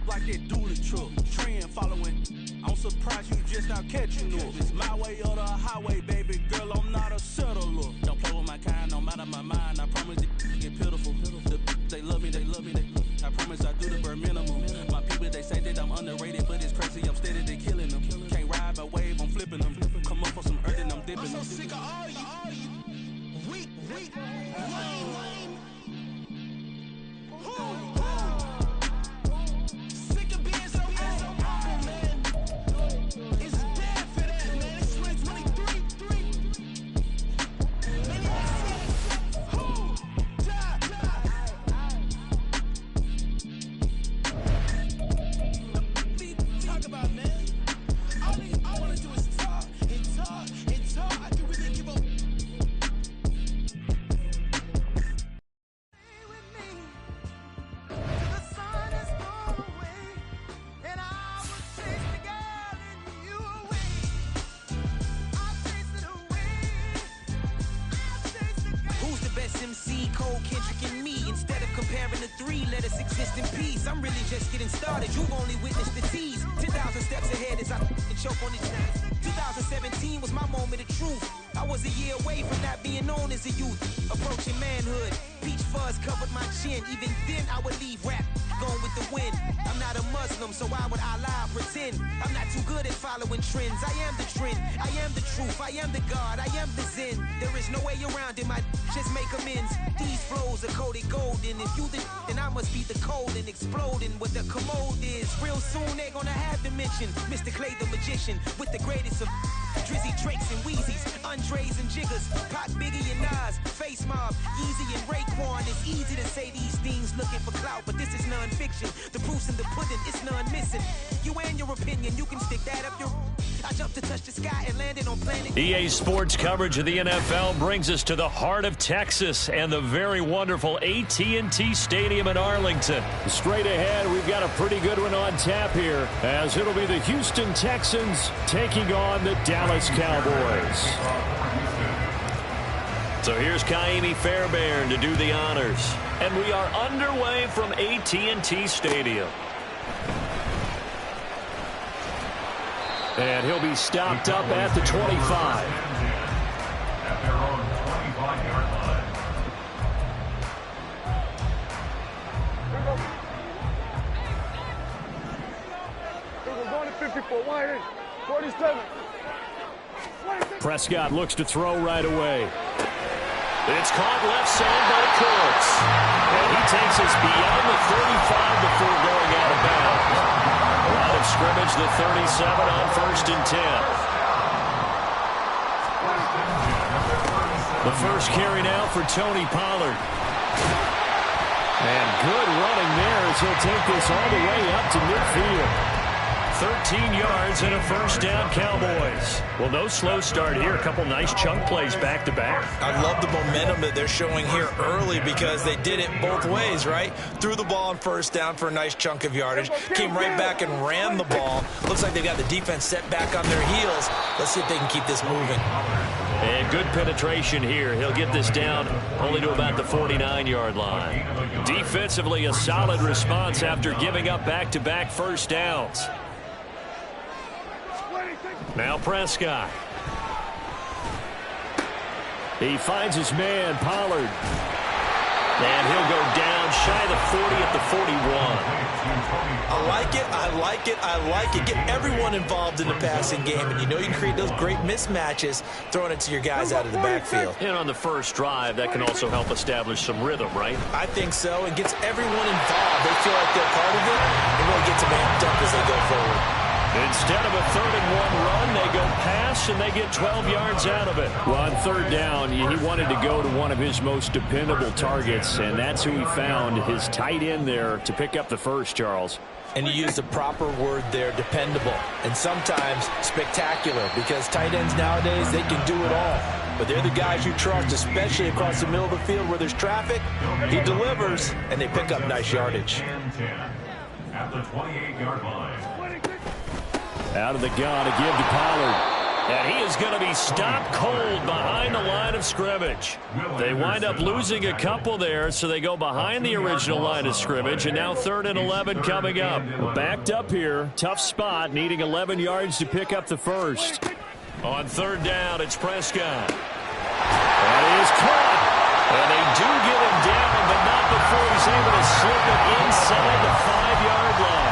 Speaker 3: like that dually truck. Trend following. I'm surprised you just now catching up. It's my way or the highway, baby girl. I'm not a settler. Don't play with my kind. No matter my mind. I promise it get pitiful. They love me. They love me. I promise I do the bare minimum. My people, they say that I'm underrated, but it's crazy. I'm steady. They killing them. Can't ride my wave. I'm flipping them. Come up for some earth and I'm dipping them. I'm so sick of all you. Weak, lame. Sick of being so humble, man. It's dead for that, man. It's 2023. Talk about, man. All I wanna do is talk and talk and talk. I can really give up.
Speaker 10: Who's the best MC? Cole, Kendrick, and me. Instead of comparing the three, let us exist in peace. I'm really just getting started. You've only witnessed the tease. 10,000 steps ahead as I choke on the chest. 2017 was my moment of truth. I was a year away from not being known as a youth. Approaching manhood. Peach fuzz covered my chin. Even then, I would leave rap going with the wind. I'm not a Muslim, so why would I lie or pretend? I'm not too good at following trends. I am the trend. I am the truth. I am the God. I am the Zen. There is no way around it. My just make amends. These flows are coated golden. If you then I must be the cold and exploding what the commode is. Real soon they're gonna have to mention Mr. Clay the magician with the greatest of Drizzy, Drakes, and Wheezies, Andres and Jiggers, Pac, Biggie, and Nas, Face Mob, Yeezy looking for clout, but this is non-fiction. The proof's in the pudding, it's none missing. You and your opinion, you can stick that up your... I jumped to touch the sky and landed on planet...
Speaker 16: EA Sports coverage of the NFL brings us to the heart of Texas and the very wonderful AT&T Stadium in Arlington. Straight ahead, we've got a pretty good one on tap here, as it'll be the Houston Texans taking on the Dallas Cowboys. So here's Kaimi Fairbairn to do the honors. And we are underway from AT&T Stadium. And he'll be stopped up at the 25.
Speaker 15: At their own 25-yard line.
Speaker 8: We're going to 54, wide in, 47.
Speaker 16: Prescott looks to throw right away. It's caught left side by Cooks. And he takes us beyond the 35 before going out of bounds. Line of scrimmage, the 37 on 1st and 10. The first carry now for Tony Pollard. And good running there as he'll take this all the way up to midfield. 13 yards and a first down, Cowboys. Well, no slow start here. A couple nice chunk plays back-to-back.
Speaker 17: I love the momentum that they're showing here early because they did it both ways, right? Threw the ball on first down for a nice chunk of yardage. Came right back and ran the ball. Looks like they've got the defense set back on their heels. Let's see if they can keep this moving.
Speaker 16: And good penetration here. He'll get this down only to about the 49-yard line. Defensively, a solid response after giving up back-to-back first downs. Now Prescott. He finds his man, Pollard. And he'll go down shy of the 40 at the 41.
Speaker 17: I like it, I like it, I like it. Get everyone involved in the passing game, and you know you can create those great mismatches throwing it to your guys out of the backfield.
Speaker 16: And on the first drive, that can also help establish some rhythm, right?
Speaker 17: I think so. It gets everyone involved. They feel like they're part of it. It really gets them amped up as they go forward.
Speaker 16: Instead of a 3rd-and-1 run, they go pass, and they get 12 yards out of it. Well, on 3rd down, he wanted to go to one of his most dependable targets, and that's who he found, his tight end there, to pick up the first, Charles.
Speaker 17: And you use the proper word there, dependable, and sometimes spectacular, because tight ends nowadays, they can do it all. But they're the guys you trust, especially across the middle of the field where there's traffic. He delivers, and they pick up nice yardage.
Speaker 15: At the 28-yard line.
Speaker 16: Out of the gun to give to Pollard. And he is going to be stopped cold behind the line of scrimmage. They wind up losing a couple there, so they go behind the original line of scrimmage, and now 3rd and 11 coming up. Backed up here, tough spot, needing 11 yards to pick up the first. On 3rd down, it's Prescott. And he is caught. And they do get him down, but not before he's able to slip it inside the 5-yard line.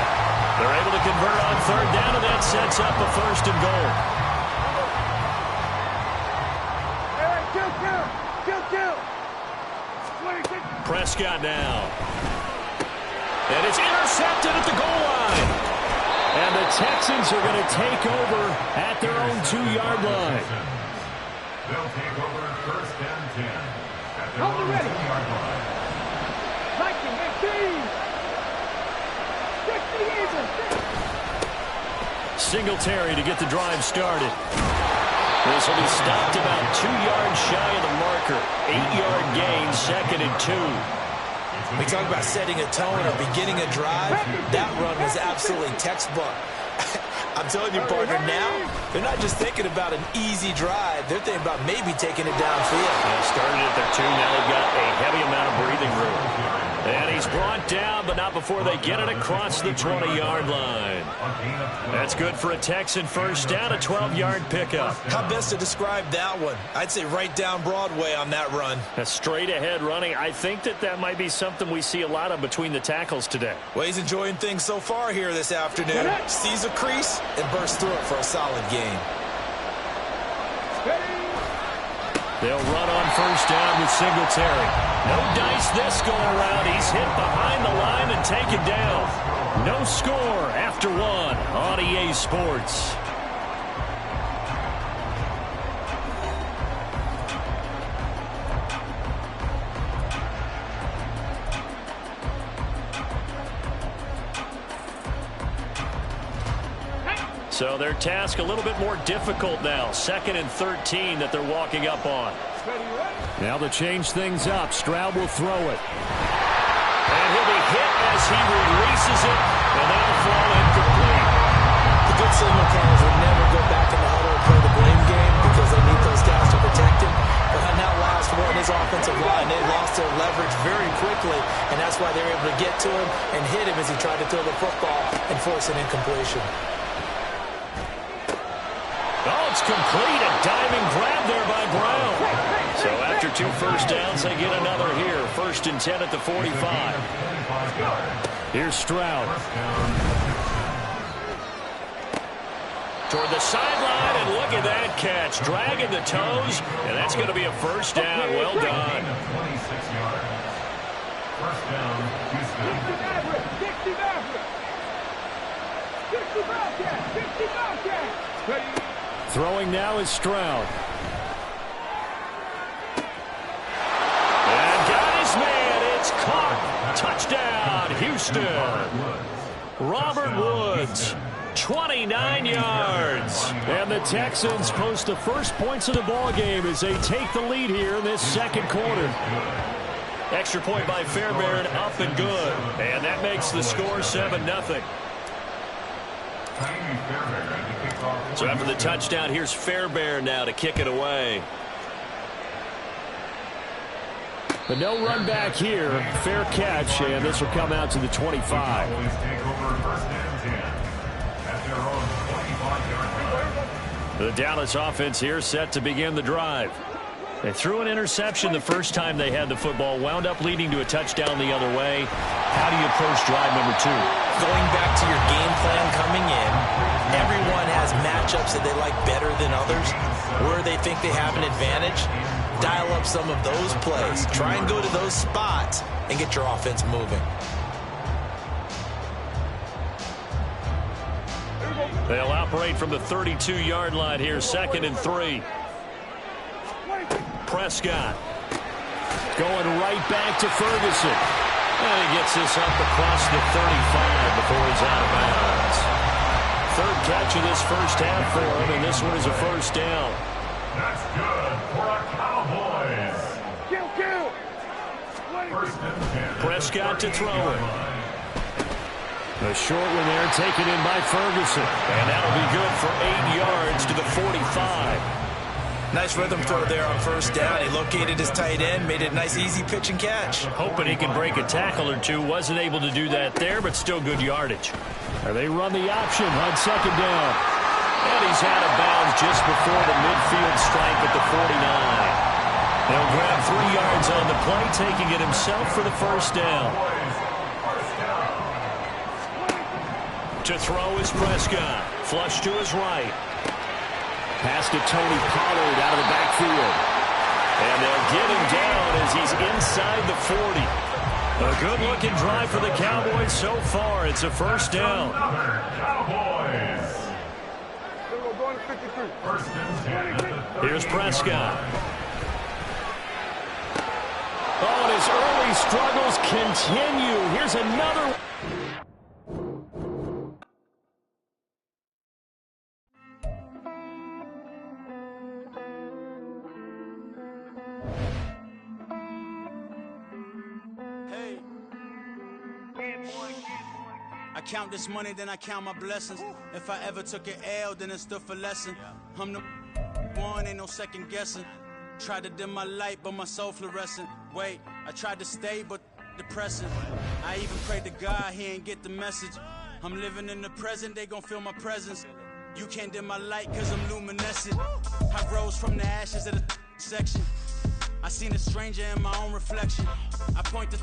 Speaker 16: They're able to convert on 3rd down, and that sets up a 1st and goal. Prescott now. And it's intercepted at the goal line. And the Texans are going to take over at their own 2-yard line.
Speaker 15: They'll take over 1st and 10 at their own 2-yard line.
Speaker 16: Singletary to get the drive started. This will be stopped about 2 yards shy of the marker. 8-yard gain, 2nd and 2.
Speaker 17: We talk about setting a tone or beginning a drive. That run was absolutely textbook. I'm telling you, partner, now they're not just thinking about an easy drive. They're thinking about maybe taking it downfield.
Speaker 16: They started at their 2. Now they've got a heavy amount of breathing room. And he's brought down, but not before they get it across the 20-yard line. That's good for a Texan first down, a 12-yard pickup.
Speaker 17: How best to describe that one? I'd say right down Broadway on that run.
Speaker 16: A straight-ahead running. I think that might be something we see a lot of between the tackles today.
Speaker 17: Well, he's enjoying things so far here this afternoon. Sees a crease and bursts through it for a solid gain.
Speaker 16: They'll run on first down with Singletary. No dice this go around. He's hit behind the line and taken down. No score after 1 on EA Sports. So their task a little bit more difficult now. 2nd and 13 that they're walking up on. Now to change things up, Stroud will throw it. And he'll be hit as he releases it, and that'll fall incomplete.
Speaker 17: The good signal callers will never go back in the huddle and play the blame game because they need those guys to protect him. But on that last one, his offensive line, they lost their leverage very quickly, and that's why they were able to get to him and hit him as he tried to throw the football and force an incompletion.
Speaker 16: Oh, it's complete. A diving grab there by Brown. So after 2 first downs, they get another here. 1st and 10 at the 45. Here's Stroud. Toward the sideline, and look at that catch. Dragging the toes, and that's going to be a first down. Well done.
Speaker 15: 26 yards. First down, Houston. 60 Maverick.
Speaker 16: Throwing now is Stroud. And got his man. It's caught. Touchdown, Houston. Robert Woods. 29 yards. And the Texans post the first points of the ball game as they take the lead here in this 2nd quarter. Extra point by Fairbairn, up and good. And that makes the score 7-0. So after the touchdown, here's Fairbairn now to kick it away. But no run back here. Fair catch, and this will come out to the 25. The Dallas offense here set to begin the drive. They threw an interception the first time they had the football, wound up leading to a touchdown the other way. How do you approach drive number 2?
Speaker 17: Going back to your game plan coming in, everyone has matchups that they like better than others, where they think they have an advantage. Dial up some of those plays. Try and go to those spots and get your offense moving.
Speaker 16: They'll operate from the 32-yard line here, 2nd and 3. Prescott going right back to Ferguson. And he gets this up across the 35 before he's out of bounds. 3rd catch of this first half for him, and this one is a first down.
Speaker 15: That's good for the Cowboys. First and 10.
Speaker 16: Prescott to throw it. A short one there taken in by Ferguson. And that'll be good for 8 yards to the 45.
Speaker 17: Nice rhythm throw there on first down. He located his tight end, made it a nice easy pitch and catch.
Speaker 16: Hoping he can break a tackle or two. Wasn't able to do that there, but still good yardage. They run the option on 2nd down. And he's out of bounds just before the midfield stripe at the 49. They'll grab 3 yards on the play, taking it himself for the first down. To throw is Prescott. Flush to his right. Pass to Tony Pollard out of the backfield. And they'll get him down as he's inside the 40. A good-looking drive for the Cowboys so far. It's a first down. Here's Prescott. Oh, and his early struggles continue. Here's another.
Speaker 3: I count this money, then I count my blessings. If I ever took an L, then it stood for lesson. I'm the one, ain't no second guessing. Tried to dim my light, but my soul fluorescent. Wait, I tried to stay, but depressing. I even prayed to God, he ain't get the message. I'm living in the present, they gon' feel my presence. You can't dim my light, cause I'm luminescent. I rose from the ashes of the section. I seen a stranger in my own reflection. I point the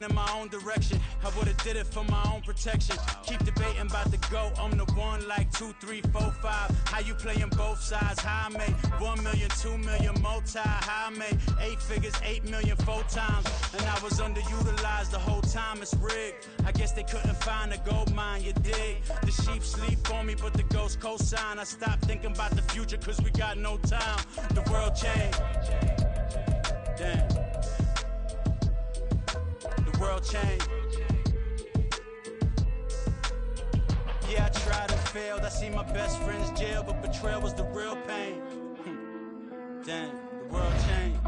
Speaker 3: in my own direction. I would've did it for my own protection. Keep debating about the GOAT. I'm the one like 2, 3, 4, 5. How you playing both sides? How I made 1 million, 2 million multi. How I made 8 figures, 8 million 4 times. And I was underutilized the whole time. It's rigged. I guess they couldn't find a gold mine. You dig? The sheep sleep on me, but the ghost cosign. I stopped thinking about the future cause we got no time. The world changed. Damn. World change. Yeah, I tried and failed. I see
Speaker 18: seen my best friend's jail, but betrayal was the real pain. Damn, the world changed.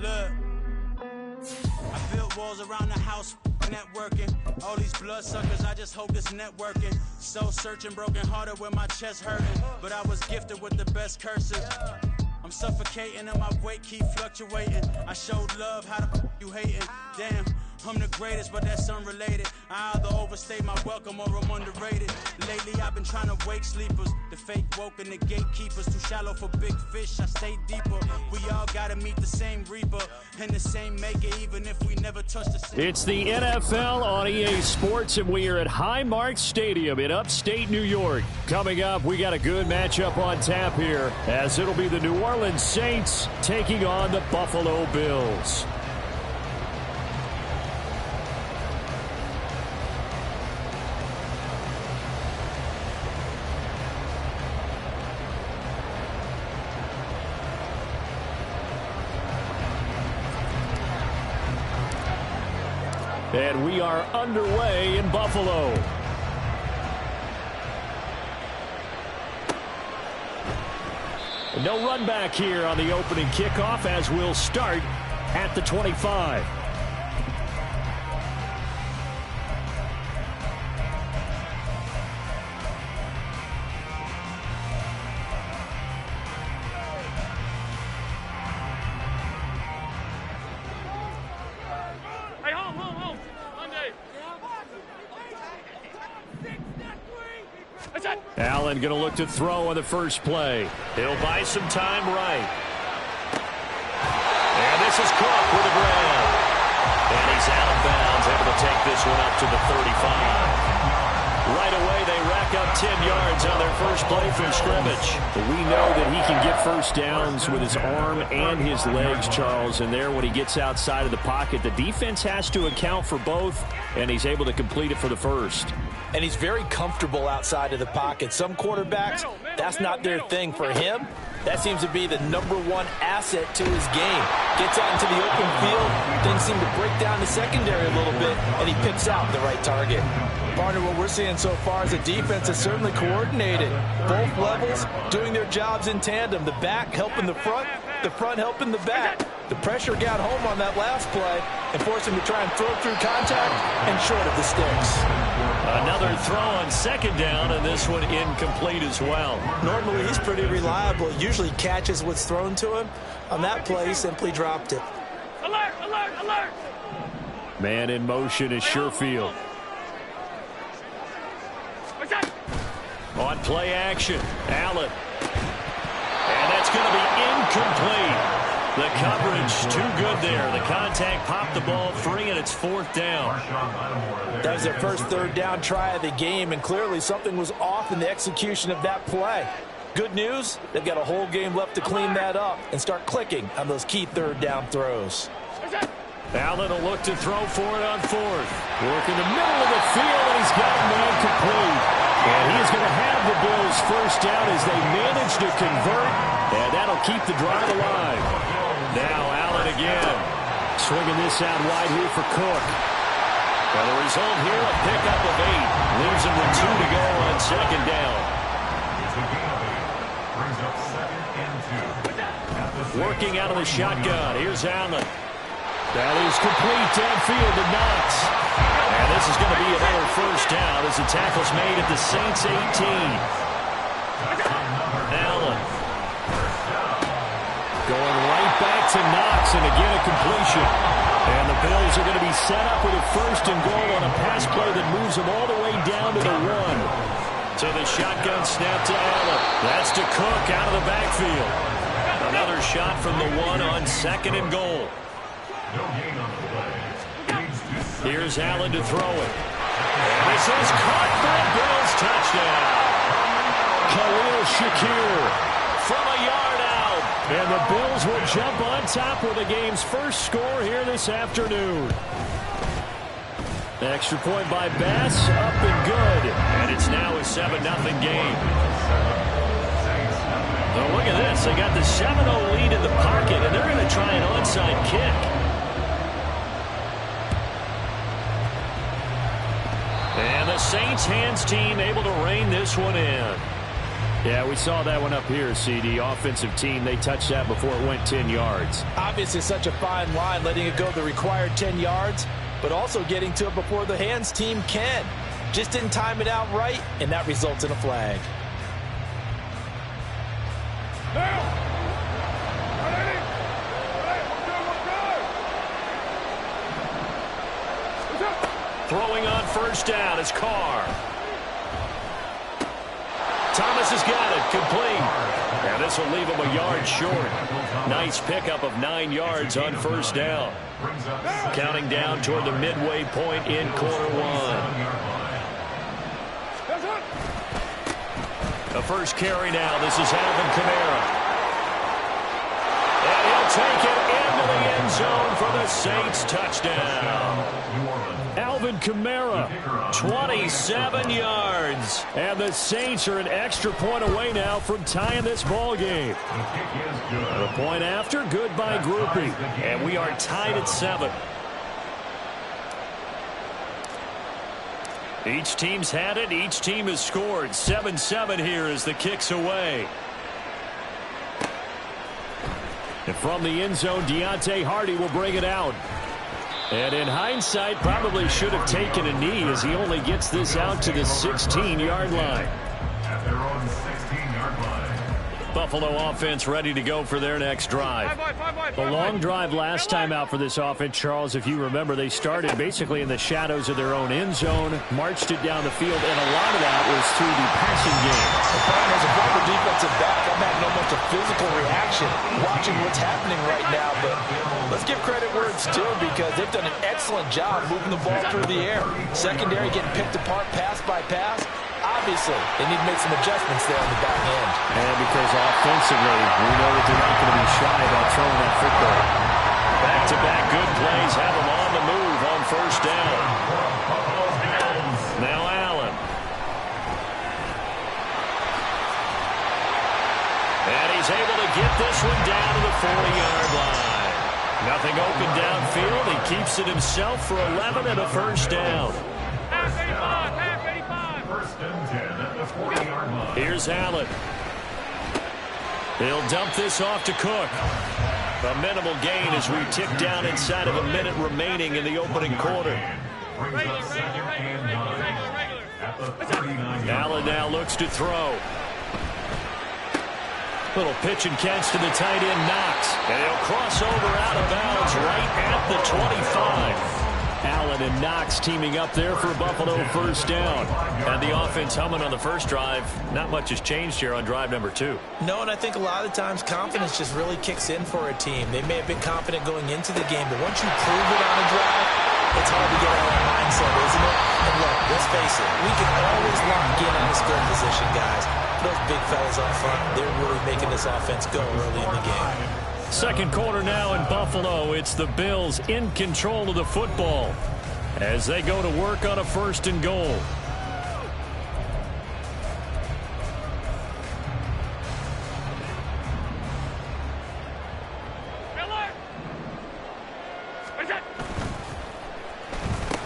Speaker 18: Look, I built walls around the house, networking. All these bloodsuckers, I just hope this networking. Soul searching, broken hearted with my chest hurting. But I was gifted with the best curses. I'm suffocating and my weight keep fluctuating. I showed love, how the you hating? Damn, I'm the greatest, but that's unrelated. I either overstay my welcome or I'm underrated. Lately I've been trying to wake sleepers. The fake woke and the gatekeepers. Too shallow for big fish, I stay deeper. We all gotta meet the same reaper and the same maker, even if we never touch the same.
Speaker 16: It's the NFL on EA Sports, and we are at Highmark Stadium in upstate New York. Coming up, we got a good matchup on tap here, as it'll be the New Orleans Saints taking on the Buffalo Bills. And we are underway in Buffalo. No run back here on the opening kickoff, as we'll start at the 25. Allen going to look to throw on the first play. He'll buy some time right. And this is Cook with a grab. And he's out of bounds, able to take this one up to the 35. Right away, they rack up 10 yards on their first play from scrimmage. We know that he can get first downs with his arm and his legs, Charles. And there, when he gets outside of the pocket, the defense has to account for both, and he's able to complete it for the first.
Speaker 17: And he's very comfortable outside of the pocket. Some quarterbacks, that's not their thing. For him, that seems to be the #1 asset to his game. Gets out into the open field, things seem to break down the secondary a little bit, and he picks out the right target. Partner, what we're seeing so far as a defense is certainly coordinated. Both levels doing their jobs in tandem. The back helping the front helping the back. The pressure got home on that last play and forced him to try and throw through contact and short of the sticks.
Speaker 16: Another throw on second down, and this one incomplete as well.
Speaker 17: Normally he's pretty reliable. Usually catches what's thrown to him. On that play, he simply dropped it.
Speaker 15: Alert, alert, alert!
Speaker 16: Man in motion is Sherfield. On play action, Allen. And that's going to be incomplete. The coverage too good there. The contact popped the ball free, and it's fourth down.
Speaker 17: That was their first third down try of the game, and clearly something was off in the execution of that play. Good news, they've got a whole game left to clean that up and start clicking on those key third down throws.
Speaker 16: Allen will look to throw for it on fourth. Work in the middle of the field, and he's got man complete. And he is going to have the Bills first down as they manage to convert, and that'll keep the drive alive. Now Allen again, swinging this out wide here for Cook. Well, the result here, a pickup of 8. Leaves him with 2 to go on second down. Working out of the shotgun. Here's Allen. That is complete downfield to Knox. And this is going to be another first down as the tackle's made at the Saints 18. Allen going right back to Knox, and again a completion. And the Bills are going to be set up with a first and goal on a pass play that moves them all the way down to the 1. To the shotgun snap to Allen. That's to Cook out of the backfield. Another shot from the 1 on second and goal. Here's Allen to throw it. And this is caught for a Bills touchdown. Khalil Shakir from a yard out. And the Bills will jump on top with the game's first score here this afternoon. Extra point by Bass, up and good. And it's now a 7-0 game. Oh, look at this. They got the 7-0 lead in the pocket, and they're going to try an onside kick. And the Saints hands team able to rein this one in. Yeah, we saw that one up here, CD. Offensive team, they touched that before it went 10 yards.
Speaker 17: Obviously, such a fine line, letting it go the required 10 yards, but also getting to it before the hands team can. Just didn't time it out right, and that results in a flag.
Speaker 16: Throwing on first down is Carr. Thomas has got it, complete. And this will leave him a yard short. Nice pickup of 9 yards on first down. Counting down toward the midway point in quarter one. The first carry now. This is Alvin Kamara. And he'll take it into the end zone for the Saints touchdown. Alvin Kamara, 27 yards. And the Saints are an extra point away now from tying this ball game. The point after, good by Groupie. And we are tied at 7. Each team's had it. Each team has scored. 7-7 here as the kick's away. And from the end zone, Deontay Hardy will bring it out. And in hindsight, probably should have taken a knee as he only gets this out to the 16-yard line.
Speaker 15: At their own 16-yard line.
Speaker 16: Buffalo offense ready to go for their next drive. The long drive last time out for this offense, Charles, if you remember, they started basically in the shadows of their own end zone, marched it down the field, and a lot of that was through the passing game.
Speaker 17: As a former defensive back, I'm having almost a physical reaction watching what's happening right now, but let's give credit where it's due because they've done an excellent job moving the ball through the air. Secondary getting picked apart pass by pass. Obviously, they need to make some adjustments there on the back end.
Speaker 16: And because offensively, we know that they're not going to be shy about throwing that football. Back-to-back good plays have them on the move on first down. Now Allen. And he's able to get this one down to the 40-yard line. Nothing open downfield. He keeps it himself for 11 and a first down. Here's Allen. He'll dump this off to Cook. A minimal gain as we tick down inside of a minute remaining in the opening quarter. Allen now looks to throw. Little pitch and catch to the tight end, Knox. And he'll cross over out of bounds right at the 25. Allen and Knox teaming up there for Buffalo first down. And the offense humming on the first drive. Not much has changed here on drive number 2.
Speaker 17: No, and I think a lot of times confidence just really kicks in for a team. They may have been confident going into the game, but once you prove it on a drive, it's hard to get out of that mindset, isn't it? And look, let's face it, we can always lock in on a skill position, guys. Those big fellas up front, they're really making this offense go early in the game.
Speaker 16: Second quarter now in Buffalo. It's the Bills in control of the football as they go to work on a first and goal.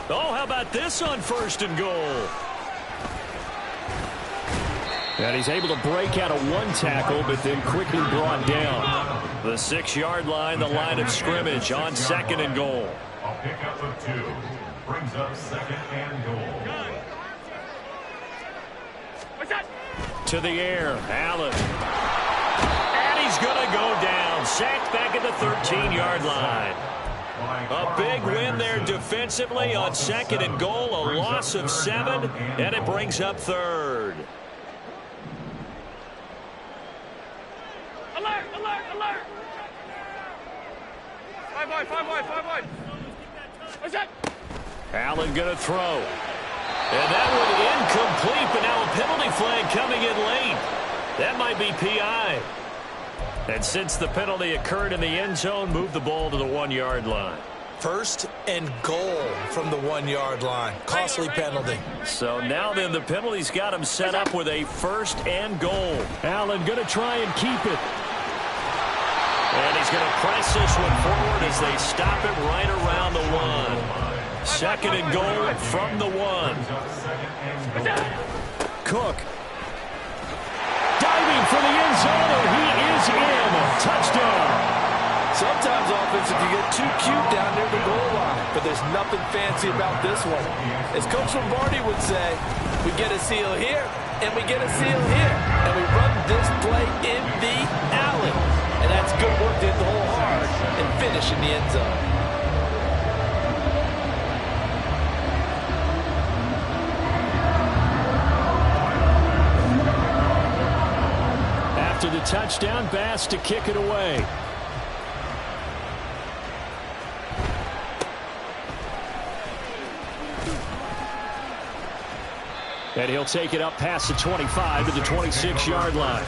Speaker 16: Oh, how about this on first and goal? And he's able to break out of one tackle, but then quickly brought down. The 6-yard line, the line of scrimmage on second and goal.
Speaker 15: A pickup of 2 brings up second and goal.
Speaker 16: To the air, Allen. And he's going to go down. Sacked back at the 13-yard line. A big win there defensively on second and goal. A loss of 7, and it brings up third.
Speaker 8: Alert, alert, alert! 5 wide. What's that?
Speaker 16: Allen going to throw. And that one incomplete, but now a penalty flag coming in late. That might be PI. And since the penalty occurred in the end zone, move the ball to the 1-yard line.
Speaker 17: First and goal from the 1-yard line. Costly penalty.
Speaker 16: So now then the penalty's got him set up with a first and goal. Allen going to try and keep it. And he's going to press this one forward as they stop it right around the 1. Second and goal from the 1. Cook. Diving for the end zone, and he is in. Touchdown.
Speaker 17: Sometimes offense can get too cute down near the goal line, but there's nothing fancy about this one. As Coach Lombardi would say, we get a seal here, and we get a seal here, and we run this play in the alley. And that's good work to hit the hole hard and finish in the end zone.
Speaker 16: After the touchdown, Bass to kick it away. And he'll take it up past the 25 to the 26-yard line.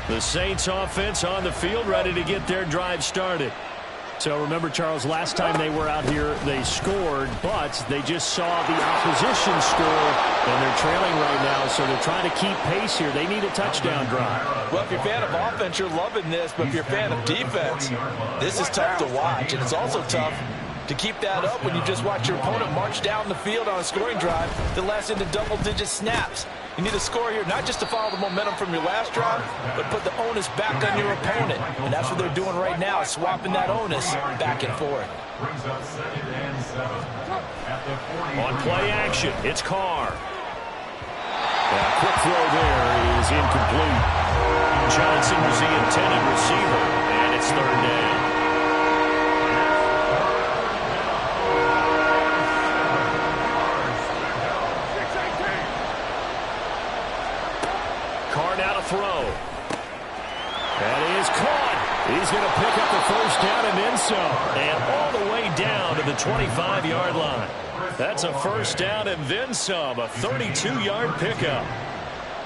Speaker 16: The Saints offense on the field, ready to get their drive started. So remember, Charles, last time they were out here, they scored, but they just saw the opposition score, and they're trailing right now, so they're trying to keep pace here. They need a touchdown drive.
Speaker 17: Well, if you're a fan of offense, you're loving this, but if you're a fan of defense, this is tough to watch, and it's also tough to keep that up when you just watch your opponent march down the field on a scoring drive that lasts into double-digit snaps. You need a score here, not just to follow the momentum from your last drive, but put the onus back on your opponent. And that's what they're doing right now, swapping that onus back and forth.
Speaker 16: On play action, it's Carr. A quick throw there is incomplete. Johnson was the intended receiver, and it's third down. Throw. That is caught. He's going to pick up the first down and then some. And all the way down to the 25-yard line. That's a first down and then some. A 32-yard pickup.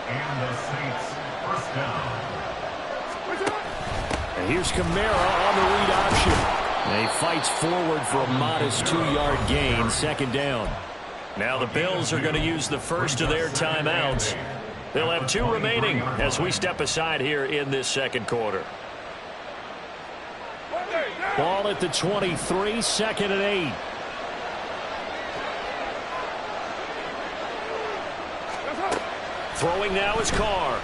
Speaker 15: And the Saints first down.
Speaker 16: And here's Kamara on the read option. And he fights forward for a modest 2-yard gain. Second down. Now the Bills are going to use the first of their timeouts. They'll have 2 remaining as we step aside here in this second quarter. Ball at the 23, second and 8. Throwing now is Carr.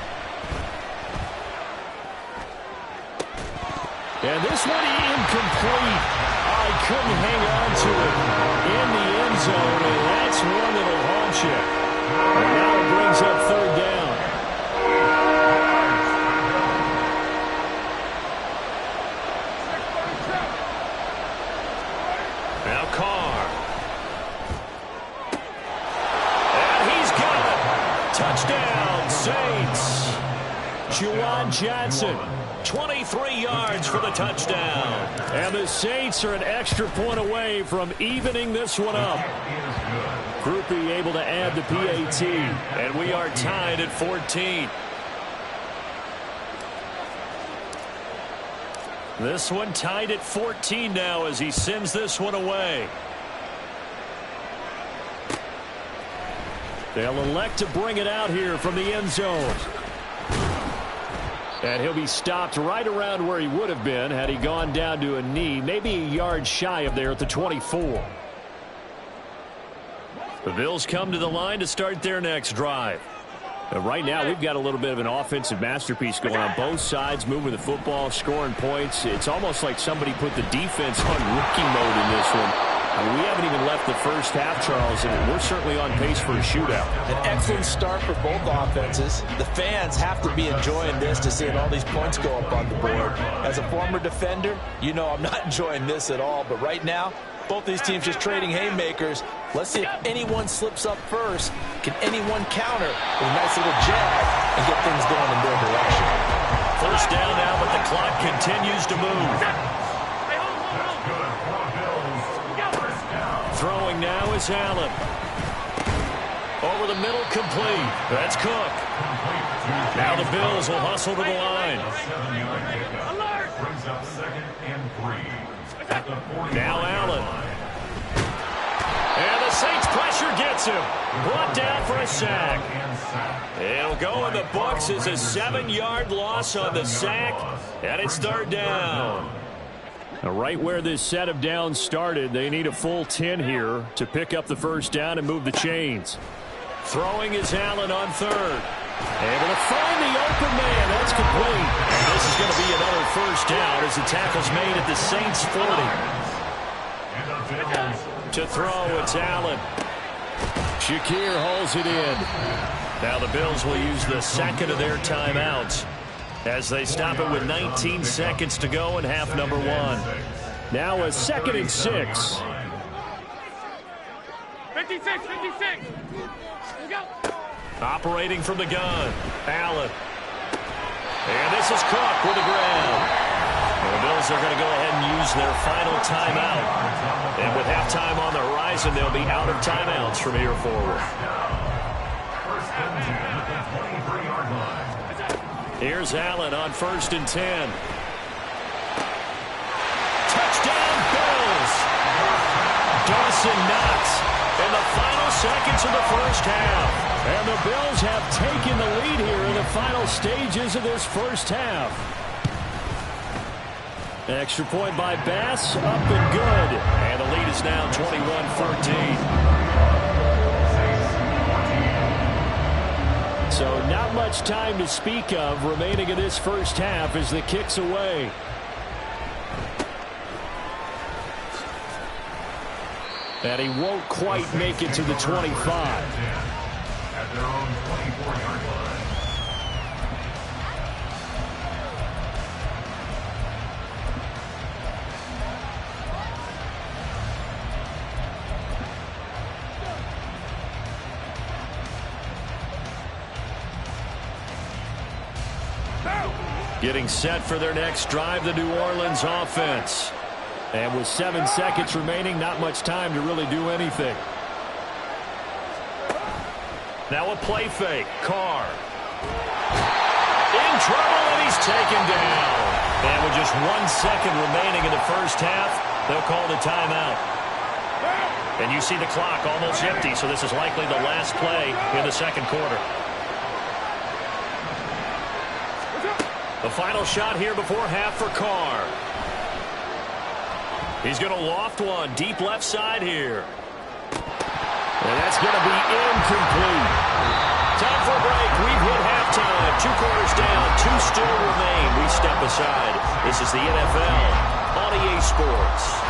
Speaker 16: And this one incomplete. I couldn't hang on to it in the end zone, and that's one that'll haunt you. And now it brings up third down. Now Carr. And he's got it. Touchdown, Saints. Juwan Johnson, 23 yards for the touchdown. And the Saints are an extra point away from evening this one up. Groupie able to add the PAT, and we are tied at 14. This one tied at 14 now as he sends this one away. They'll elect to bring it out here from the end zone. And he'll be stopped right around where he would have been had he gone down to a knee, maybe a yard shy of there at the 24. The Bills come to the line to start their next drive. And right now, we've got a little bit of an offensive masterpiece going on both sides, moving the football, scoring points. It's almost like somebody put the defense on rookie mode in this one. I mean, we haven't even left the first half, Charles, and we're certainly on pace for a shootout.
Speaker 17: An excellent start for both offenses. The fans have to be enjoying this to seeing all these points go up on the board. As a former defender, you know I'm not enjoying this at all, but right now, both these teams just trading haymakers. Let's see if anyone slips up first. Can anyone counter with a nice little jab and get things going in their direction?
Speaker 16: First down now, but the clock continues to move. Throwing now is Allen. Over the middle, complete. That's Cook. Now the Bills will hustle to the line.
Speaker 15: Brings up second and 3.
Speaker 16: Now Allen. And the Saints pressure gets him. Brought down for a sack. It'll go in the books as a 7-yard loss on the sack. And it's third down. Now, right where this set of downs started, they need a full 10 here to pick up the first down and move the chains. Throwing is Allen on third. Able to find the open man. That's complete. And this is going to be another first down as the tackle's made at the Saints 40. To throw, it's Allen. Shakir holds it in. Now the Bills will use the second of their timeouts as they stop it with 19 seconds to go in half number one. Now a 2nd and 6.
Speaker 15: 56. Here we go.
Speaker 16: Operating from the gun, Allen. And this is Cook with the grab. And the Bills are going to go ahead and use their final timeout. And with halftime on the horizon, they'll be out of timeouts from here forward. Here's Allen on 1st and 10. Touchdown, Bills! Dawson Knox in the final seconds of the first half. And the Bills have taken the lead here in the final stages of this first half. Extra point by Bass, up and good. And the lead is now 21-14. So not much time to speak of remaining in this first half as the kick's away. And he won't quite make it to the 25.
Speaker 15: At their own 24-yard line.
Speaker 16: Getting set for their next drive, the New Orleans offense. And with 7 seconds remaining, not much time to really do anything. Now a play fake. Carr. In trouble, and he's taken down. And with just 1 second remaining in the first half, they'll call the timeout. And you see the clock almost empty, so this is likely the last play in the second quarter. The final shot here before half for Carr. He's going to loft one deep left side here. And that's going to be incomplete. Time for a break. We've hit halftime. 2 quarters down. 2 still remain. We step aside. This is the NFL on EA Sports.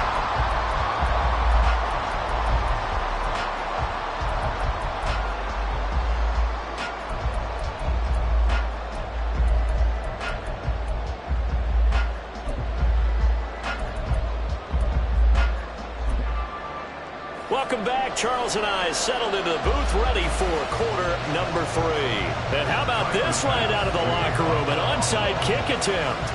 Speaker 16: Welcome back. Charles and I settled into the booth, ready for quarter number 3. And how about this right out of the locker room? An onside kick attempt.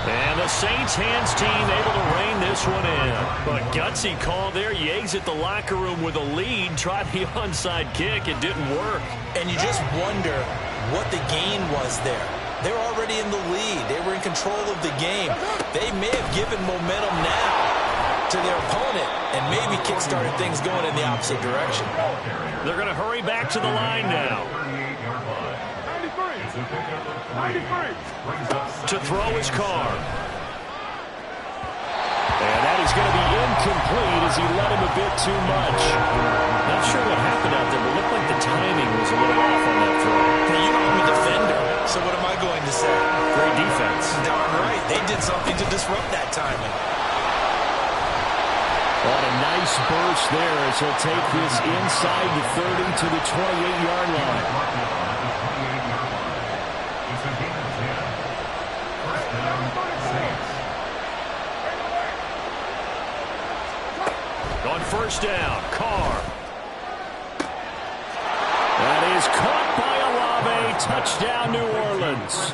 Speaker 16: And the Saints hands team able to rein this one in. But a gutsy call there. You exit the locker room with a lead. Tried the onside kick. It didn't work.
Speaker 17: And you just wonder what the gain was there. They're already in the lead. They were in control of the game. They may have given momentum now to their opponent and maybe kick-started things going in the opposite direction.
Speaker 16: They're going to hurry back to the line now.
Speaker 15: 93.
Speaker 16: To throw his Carr. And that is going to be incomplete as he let him a bit too much. Not sure what happened out there, but it looked like the timing was a little off on that throw.
Speaker 17: Now, you know I'm a defender, so what am I going to say?
Speaker 16: Great defense.
Speaker 17: Darn right. They did something to disrupt that timing.
Speaker 16: On a nice burst there as he'll take this inside the 30 to the 28-yard line. On first down, Carr. That is caught by Olave. Touchdown, New Orleans.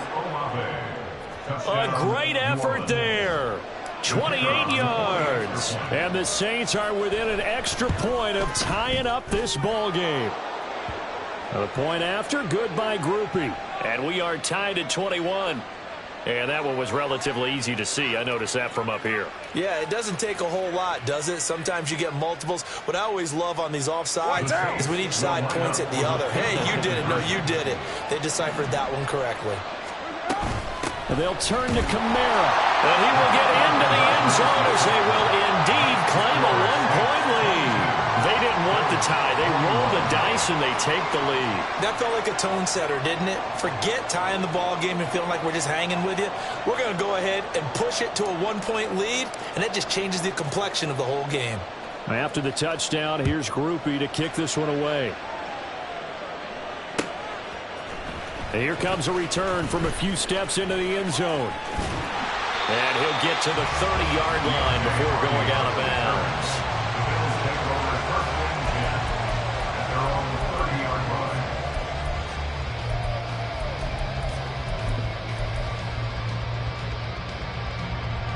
Speaker 16: A great effort there. 28 yards. And the Saints are within an extra point of tying up this ball game. The point after, good by Groupie. And we are tied at 21. And that one was relatively easy to see. I noticed that from up here.
Speaker 17: Yeah, it doesn't take a whole lot, does it? Sometimes you get multiples. What I always love on these offsides is when each side points at the other. Hey, you did it. No, you did it. They deciphered that one correctly.
Speaker 16: And they'll turn to Kamara. And he will get into the end zone as they will indeed claim a one-point lead. They didn't want the tie. They rolled the dice and they take the lead.
Speaker 17: That felt like a tone setter, didn't it? Forget tying the ball game and feeling like we're just hanging with you. We're going to go ahead and push it to a one-point lead, and that just changes the complexion of the whole game.
Speaker 16: After the touchdown, here's Groupie to kick this one away. And here comes a return from a few steps into the end zone. And he'll get to the 30-yard line before going out of bounds.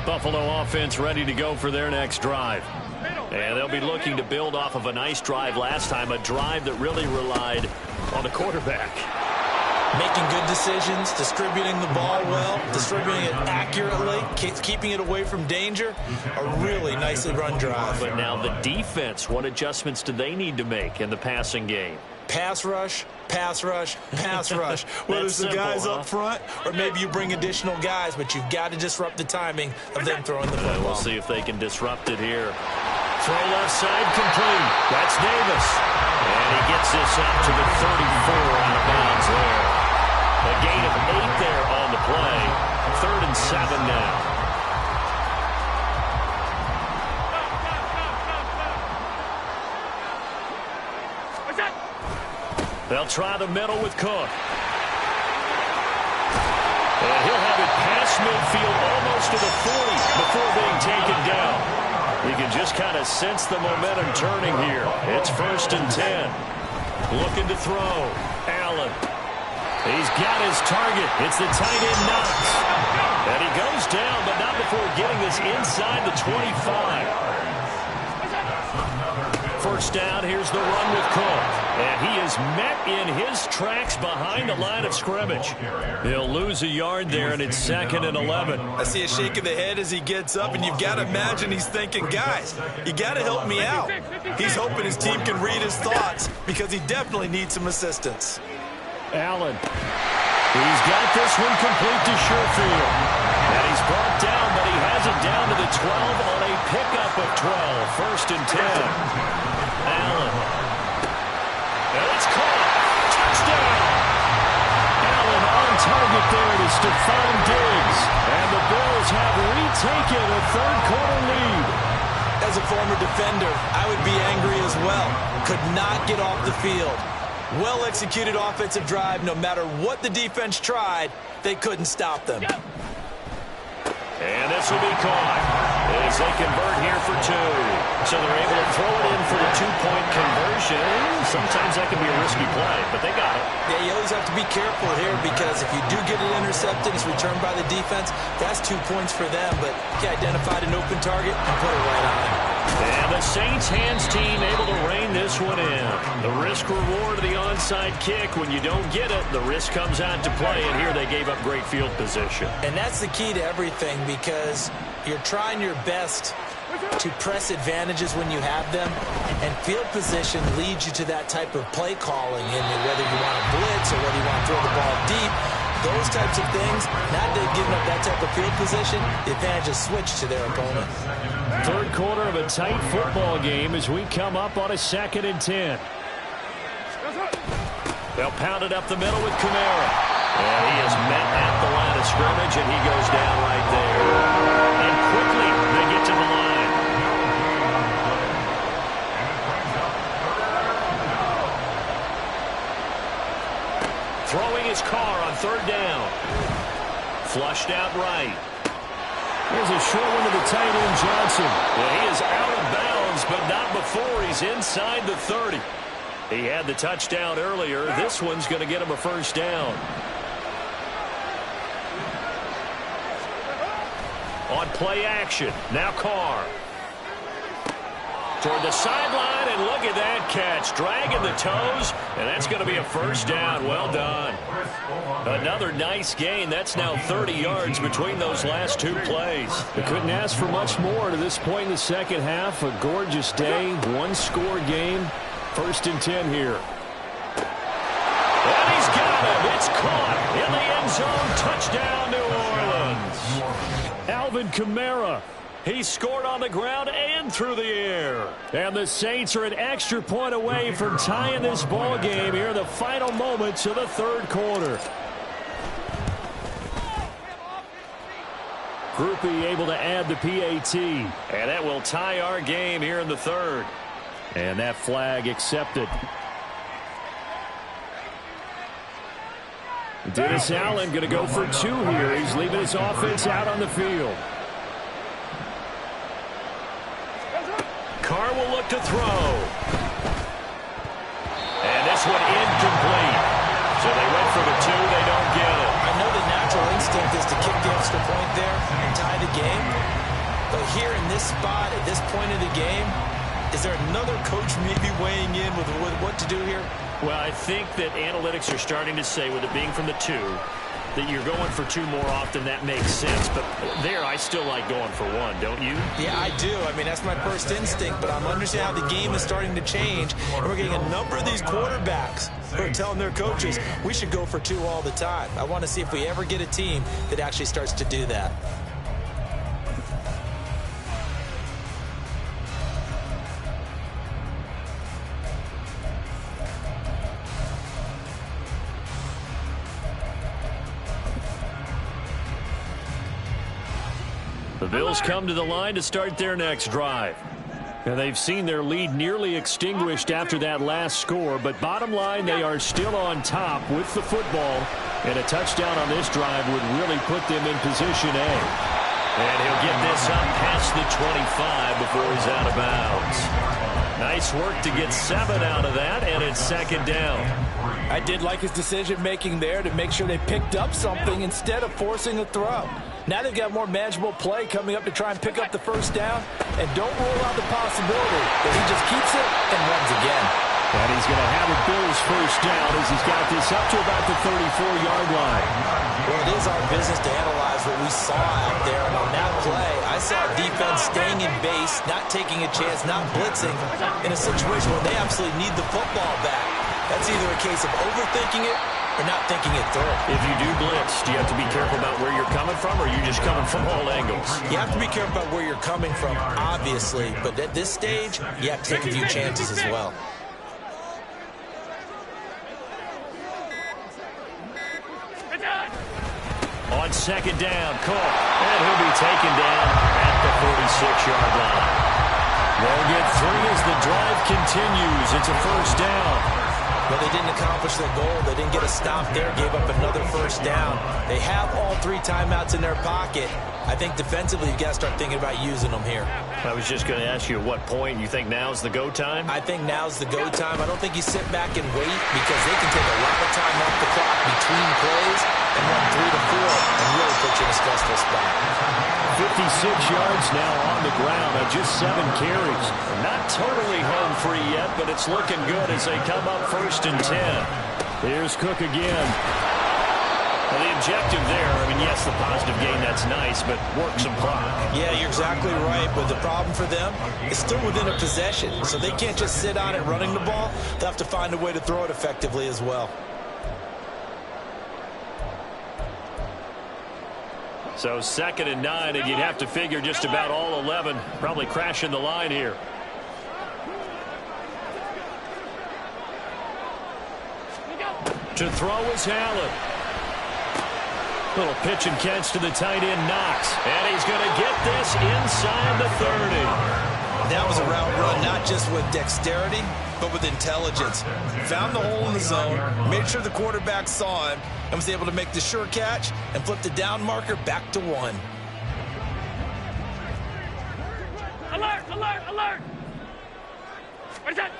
Speaker 16: Buffalo offense ready to go for their next drive. And they'll be looking to build off of a nice drive last time, a drive that really relied on the quarterback.
Speaker 17: Making good decisions, distributing the ball well, distributing it accurately, keeping it away from danger. A really nicely run drive.
Speaker 16: But now the defense, what adjustments do they need to make in the passing game?
Speaker 17: Pass rush, pass rush, pass rush. Whether it's the guys up front or maybe you bring additional guys, but you've got to disrupt the timing of them throwing the football.
Speaker 16: We'll see if they can disrupt it here. Throw left side complete. That's Davis. And he gets this up to the 34 out of bounds there. A gain of 8 there on the play. 3rd and 7 now. They'll try the middle with Cook. And he'll have it past midfield almost to the 40 before being taken down. You can just kind of sense the momentum turning here. It's 1st and 10. Looking to throw. Allen. He's got his target. It's the tight end Knox. And he goes down, but not before getting this inside the 25. First down, here's the run with Cook. And he is met in his tracks behind the line of scrimmage. He'll lose a yard there, and it's 2nd and 11.
Speaker 17: I see a shake of the head as he gets up, and you've got to imagine he's thinking, guys, you got to help me out. He's hoping his team can read his thoughts because he definitely needs some assistance.
Speaker 16: Allen. He's got this one complete to Sherfield. And he's brought down, but he has it down to the 12 on a pickup of 12. 1st and 10. Allen. And it's caught. Touchdown. Allen on target there to Stephon Diggs. And the Bills have retaken a third-quarter lead.
Speaker 17: As a former defender, I would be angry as well. Could not get off the field. Well-executed offensive drive. No matter what the defense tried, they couldn't stop them.
Speaker 16: And this will be caught as they convert here for 2. So they're able to throw it in for the 2-point conversion. Sometimes that can be a risky play, but they got it.
Speaker 17: Yeah, you always have to be careful here because if you do get it intercepted, it's returned by the defense, that's 2 points for them. But he identified an open target and put it right on him.
Speaker 16: And the Saints hands team able to rein this one in. The risk-reward of the onside kick. When you don't get it, the risk comes out to play, and here they gave up great field position.
Speaker 17: And that's the key to everything because you're trying your best to press advantages when you have them, and field position leads you to that type of play calling, and whether you want to blitz or whether you want to throw the ball deep, those types of things, now they've given up that type of field position, the advantage is switched to their opponent.
Speaker 16: Third quarter of a tight football game as we come up on a 2nd and 10. They'll pound it up the middle with Kamara. And he is met at the line of scrimmage, and he goes down right there. And quickly, they get to the line. Throwing his car on 3rd down. Flushed out right. Here's a short one to the tight end, Johnson. Well, he is out of bounds, but not before he's inside the 30. He had the touchdown earlier. This one's going to get him a 1st down. On play action, now Carr. Toward the sideline, and And look at that catch, dragging the toes, and that's going to be a first down. Well done. Another nice gain. That's now 30 yards between those last two plays.
Speaker 20: They couldn't ask for much more to this point in the second half. A gorgeous day, one-score game. 1st and 10 here.
Speaker 16: And he's got it. It's caught in the end zone. Touchdown, New Orleans.
Speaker 20: Alvin Kamara.
Speaker 16: He scored on the ground and through the air.
Speaker 20: And the Saints are an extra point away from tying this ball game here in the final moments of the third quarter. Groupie able to add the PAT.
Speaker 16: And that will tie our game here in the third.
Speaker 20: And that flag accepted. Dennis Allen going to go for 2 here. He's leaving his offense out on the field.
Speaker 16: Carr will look to throw. And this one incomplete. So they went for the 2. They don't get it.
Speaker 17: I know the natural instinct is to kick the extra point there and tie the game. But here in this spot, at this point of the game, is there another coach maybe weighing in with what to do here?
Speaker 16: Well, I think that analytics are starting to say, with it being from the 2, that you're going for 2 more often. That makes sense. But there, I still like going for 1, don't you?
Speaker 17: Yeah, I do. I mean, that's my first instinct. But I'm understanding how the game is starting to change. And we're getting a number of these quarterbacks who are telling their coaches, we should go for 2 all the time. I want to see if we ever get a team that actually starts to do that.
Speaker 20: The Bills come to the line to start their next drive. And they've seen their lead nearly extinguished after that last score. But bottom line, they are still on top with the football. And a touchdown on this drive would really put them in position A.
Speaker 16: And he'll get this up past the 25 before he's out of bounds. Nice work to get 7 out of that, and it's 2nd down.
Speaker 17: I did like his decision-making there to make sure they picked up something instead of forcing a throw. Now they've got more manageable play coming up to try and pick up the first down. And don't rule out the possibility that he just keeps it and runs again.
Speaker 20: And he's going to have a Bills first down as he's got this up to about the 34-yard line.
Speaker 17: Well, it is our business to analyze what we saw out there. And on that play, I saw defense staying in base, not taking a chance, not blitzing in a situation where they absolutely need the football back. That's either a case of overthinking it or not thinking it through.
Speaker 16: If you do blitz, do you have to be careful about where you're coming from, or are you just coming from all angles?
Speaker 17: You have to be careful about where you're coming from, obviously. But at this stage, you have to take a few chances as well.
Speaker 16: On 2nd down, Cole. And he'll be taken down at the 46-yard line.
Speaker 20: They'll get 3 as the drive continues. It's a first down.
Speaker 17: Well, they didn't accomplish their goal. They didn't get a stop there, gave up another first down. They have all 3 timeouts in their pocket. I think defensively, you've got to start thinking about using them here.
Speaker 16: I was just going to ask you at what point you think now's the go time?
Speaker 17: I think now's the go time. I don't think you sit back and wait because they can take a lot of time off the clock between plays and run 3 to 4 and really put you in a stressful spot.
Speaker 20: 56 yards now on the ground on just 7 carries.
Speaker 16: Not totally home free yet, but it's looking good as they come up 1st and 10.
Speaker 20: Here's Cook again.
Speaker 16: Well, the objective there, I mean, yes, the positive gain, that's nice, but work some clock.
Speaker 17: Yeah, you're exactly right, but the problem for them is still within a possession, so they can't just sit on it running the ball. They'll have to find a way to throw it effectively as well.
Speaker 16: So 2nd and 9, and you'd have to figure just about all 11 probably crashing the line here.
Speaker 20: To throw is Allen. Little pitch and catch to the tight end, Knox.
Speaker 16: And he's going to get this inside the 30.
Speaker 17: That was a route run, not just with dexterity, but with intelligence. Found the hole in the zone, made sure the quarterback saw him, and was able to make the sure catch and flip the down marker back to 1.
Speaker 15: Alert, alert, alert! What is that?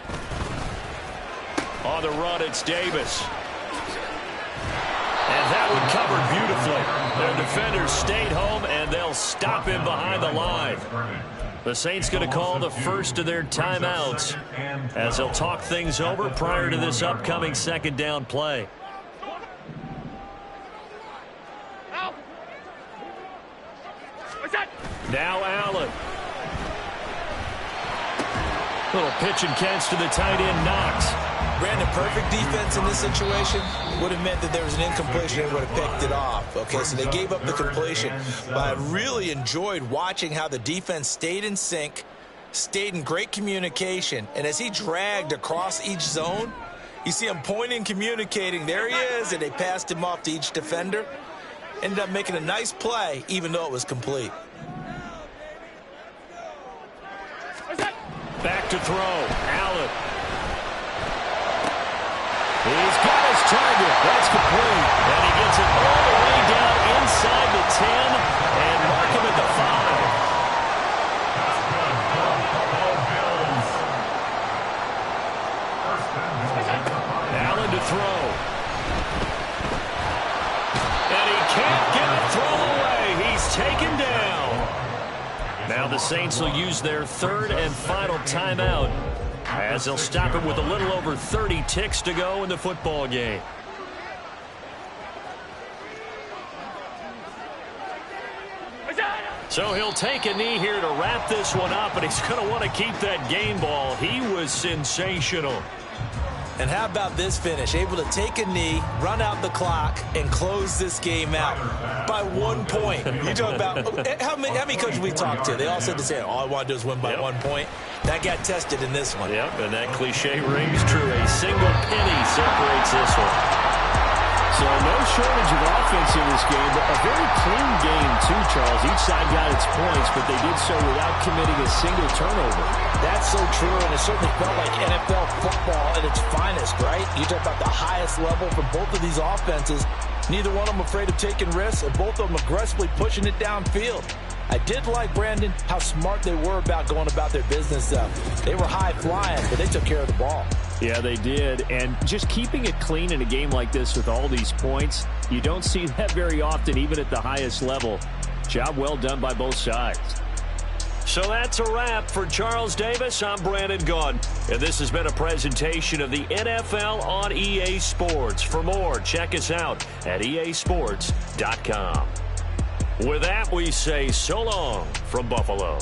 Speaker 16: On the run, it's Davis. And that one covered beautifully. Their defenders stayed home, and they'll stop him behind the line.
Speaker 20: The Saints going to call the first of their timeouts as they'll talk things over prior to this upcoming second down play. Now Allen. Little pitch and catch to the tight end, Knox.
Speaker 17: Brandon, perfect defense in this situation would have meant that there was an incompletion and would have picked it off. Okay, so they gave up the completion. But I really enjoyed watching how the defense stayed in sync, stayed in great communication, and as he dragged across each zone, you see him pointing, communicating. There he is, and they passed him off to each defender. Ended up making a nice play, even though it was complete.
Speaker 20: Back to throw. Allen. He's got his target. That's complete. And he gets it all the way down inside the 10 and mark him at the 5. Allen to throw. And he can't get a throw away. He's taken down. Now the Saints will use their third and final timeout as they'll stop it with a little over 30 ticks to go in the football game. So he'll take a knee here to wrap this one up, and he's going to want to keep that game ball. He was sensational.
Speaker 17: And how about this finish? Able to take a knee, run out the clock, and close this game out by 1 point. You talk about how many coaches we talked to? They all said the same. All I want to do is win by 1 point. That got tested in this one.
Speaker 20: Yep, and that cliche rings true. A single penny separates this one. So no shortage of offense in this game, but a very clean game too, Charles. Each side got its points, but they did so without committing a single turnover.
Speaker 17: That's so true, and it certainly felt like NFL football at its finest, right? You talk about the highest level for both of these offenses. Neither one of them afraid of taking risks, and both of them aggressively pushing it downfield. I did like, Brandon, how smart they were about going about their business, though. They were high-flying, but they took care of the ball.
Speaker 20: Yeah, they did. And just keeping it clean in a game like this with all these points, you don't see that very often, even at the highest level. Job well done by both sides. So that's a wrap for Charles Davis. I'm Brandon Gaudin, and this has been a presentation of the NFL on EA Sports. For more, check us out at easports.com. With that, we say so long from Buffalo.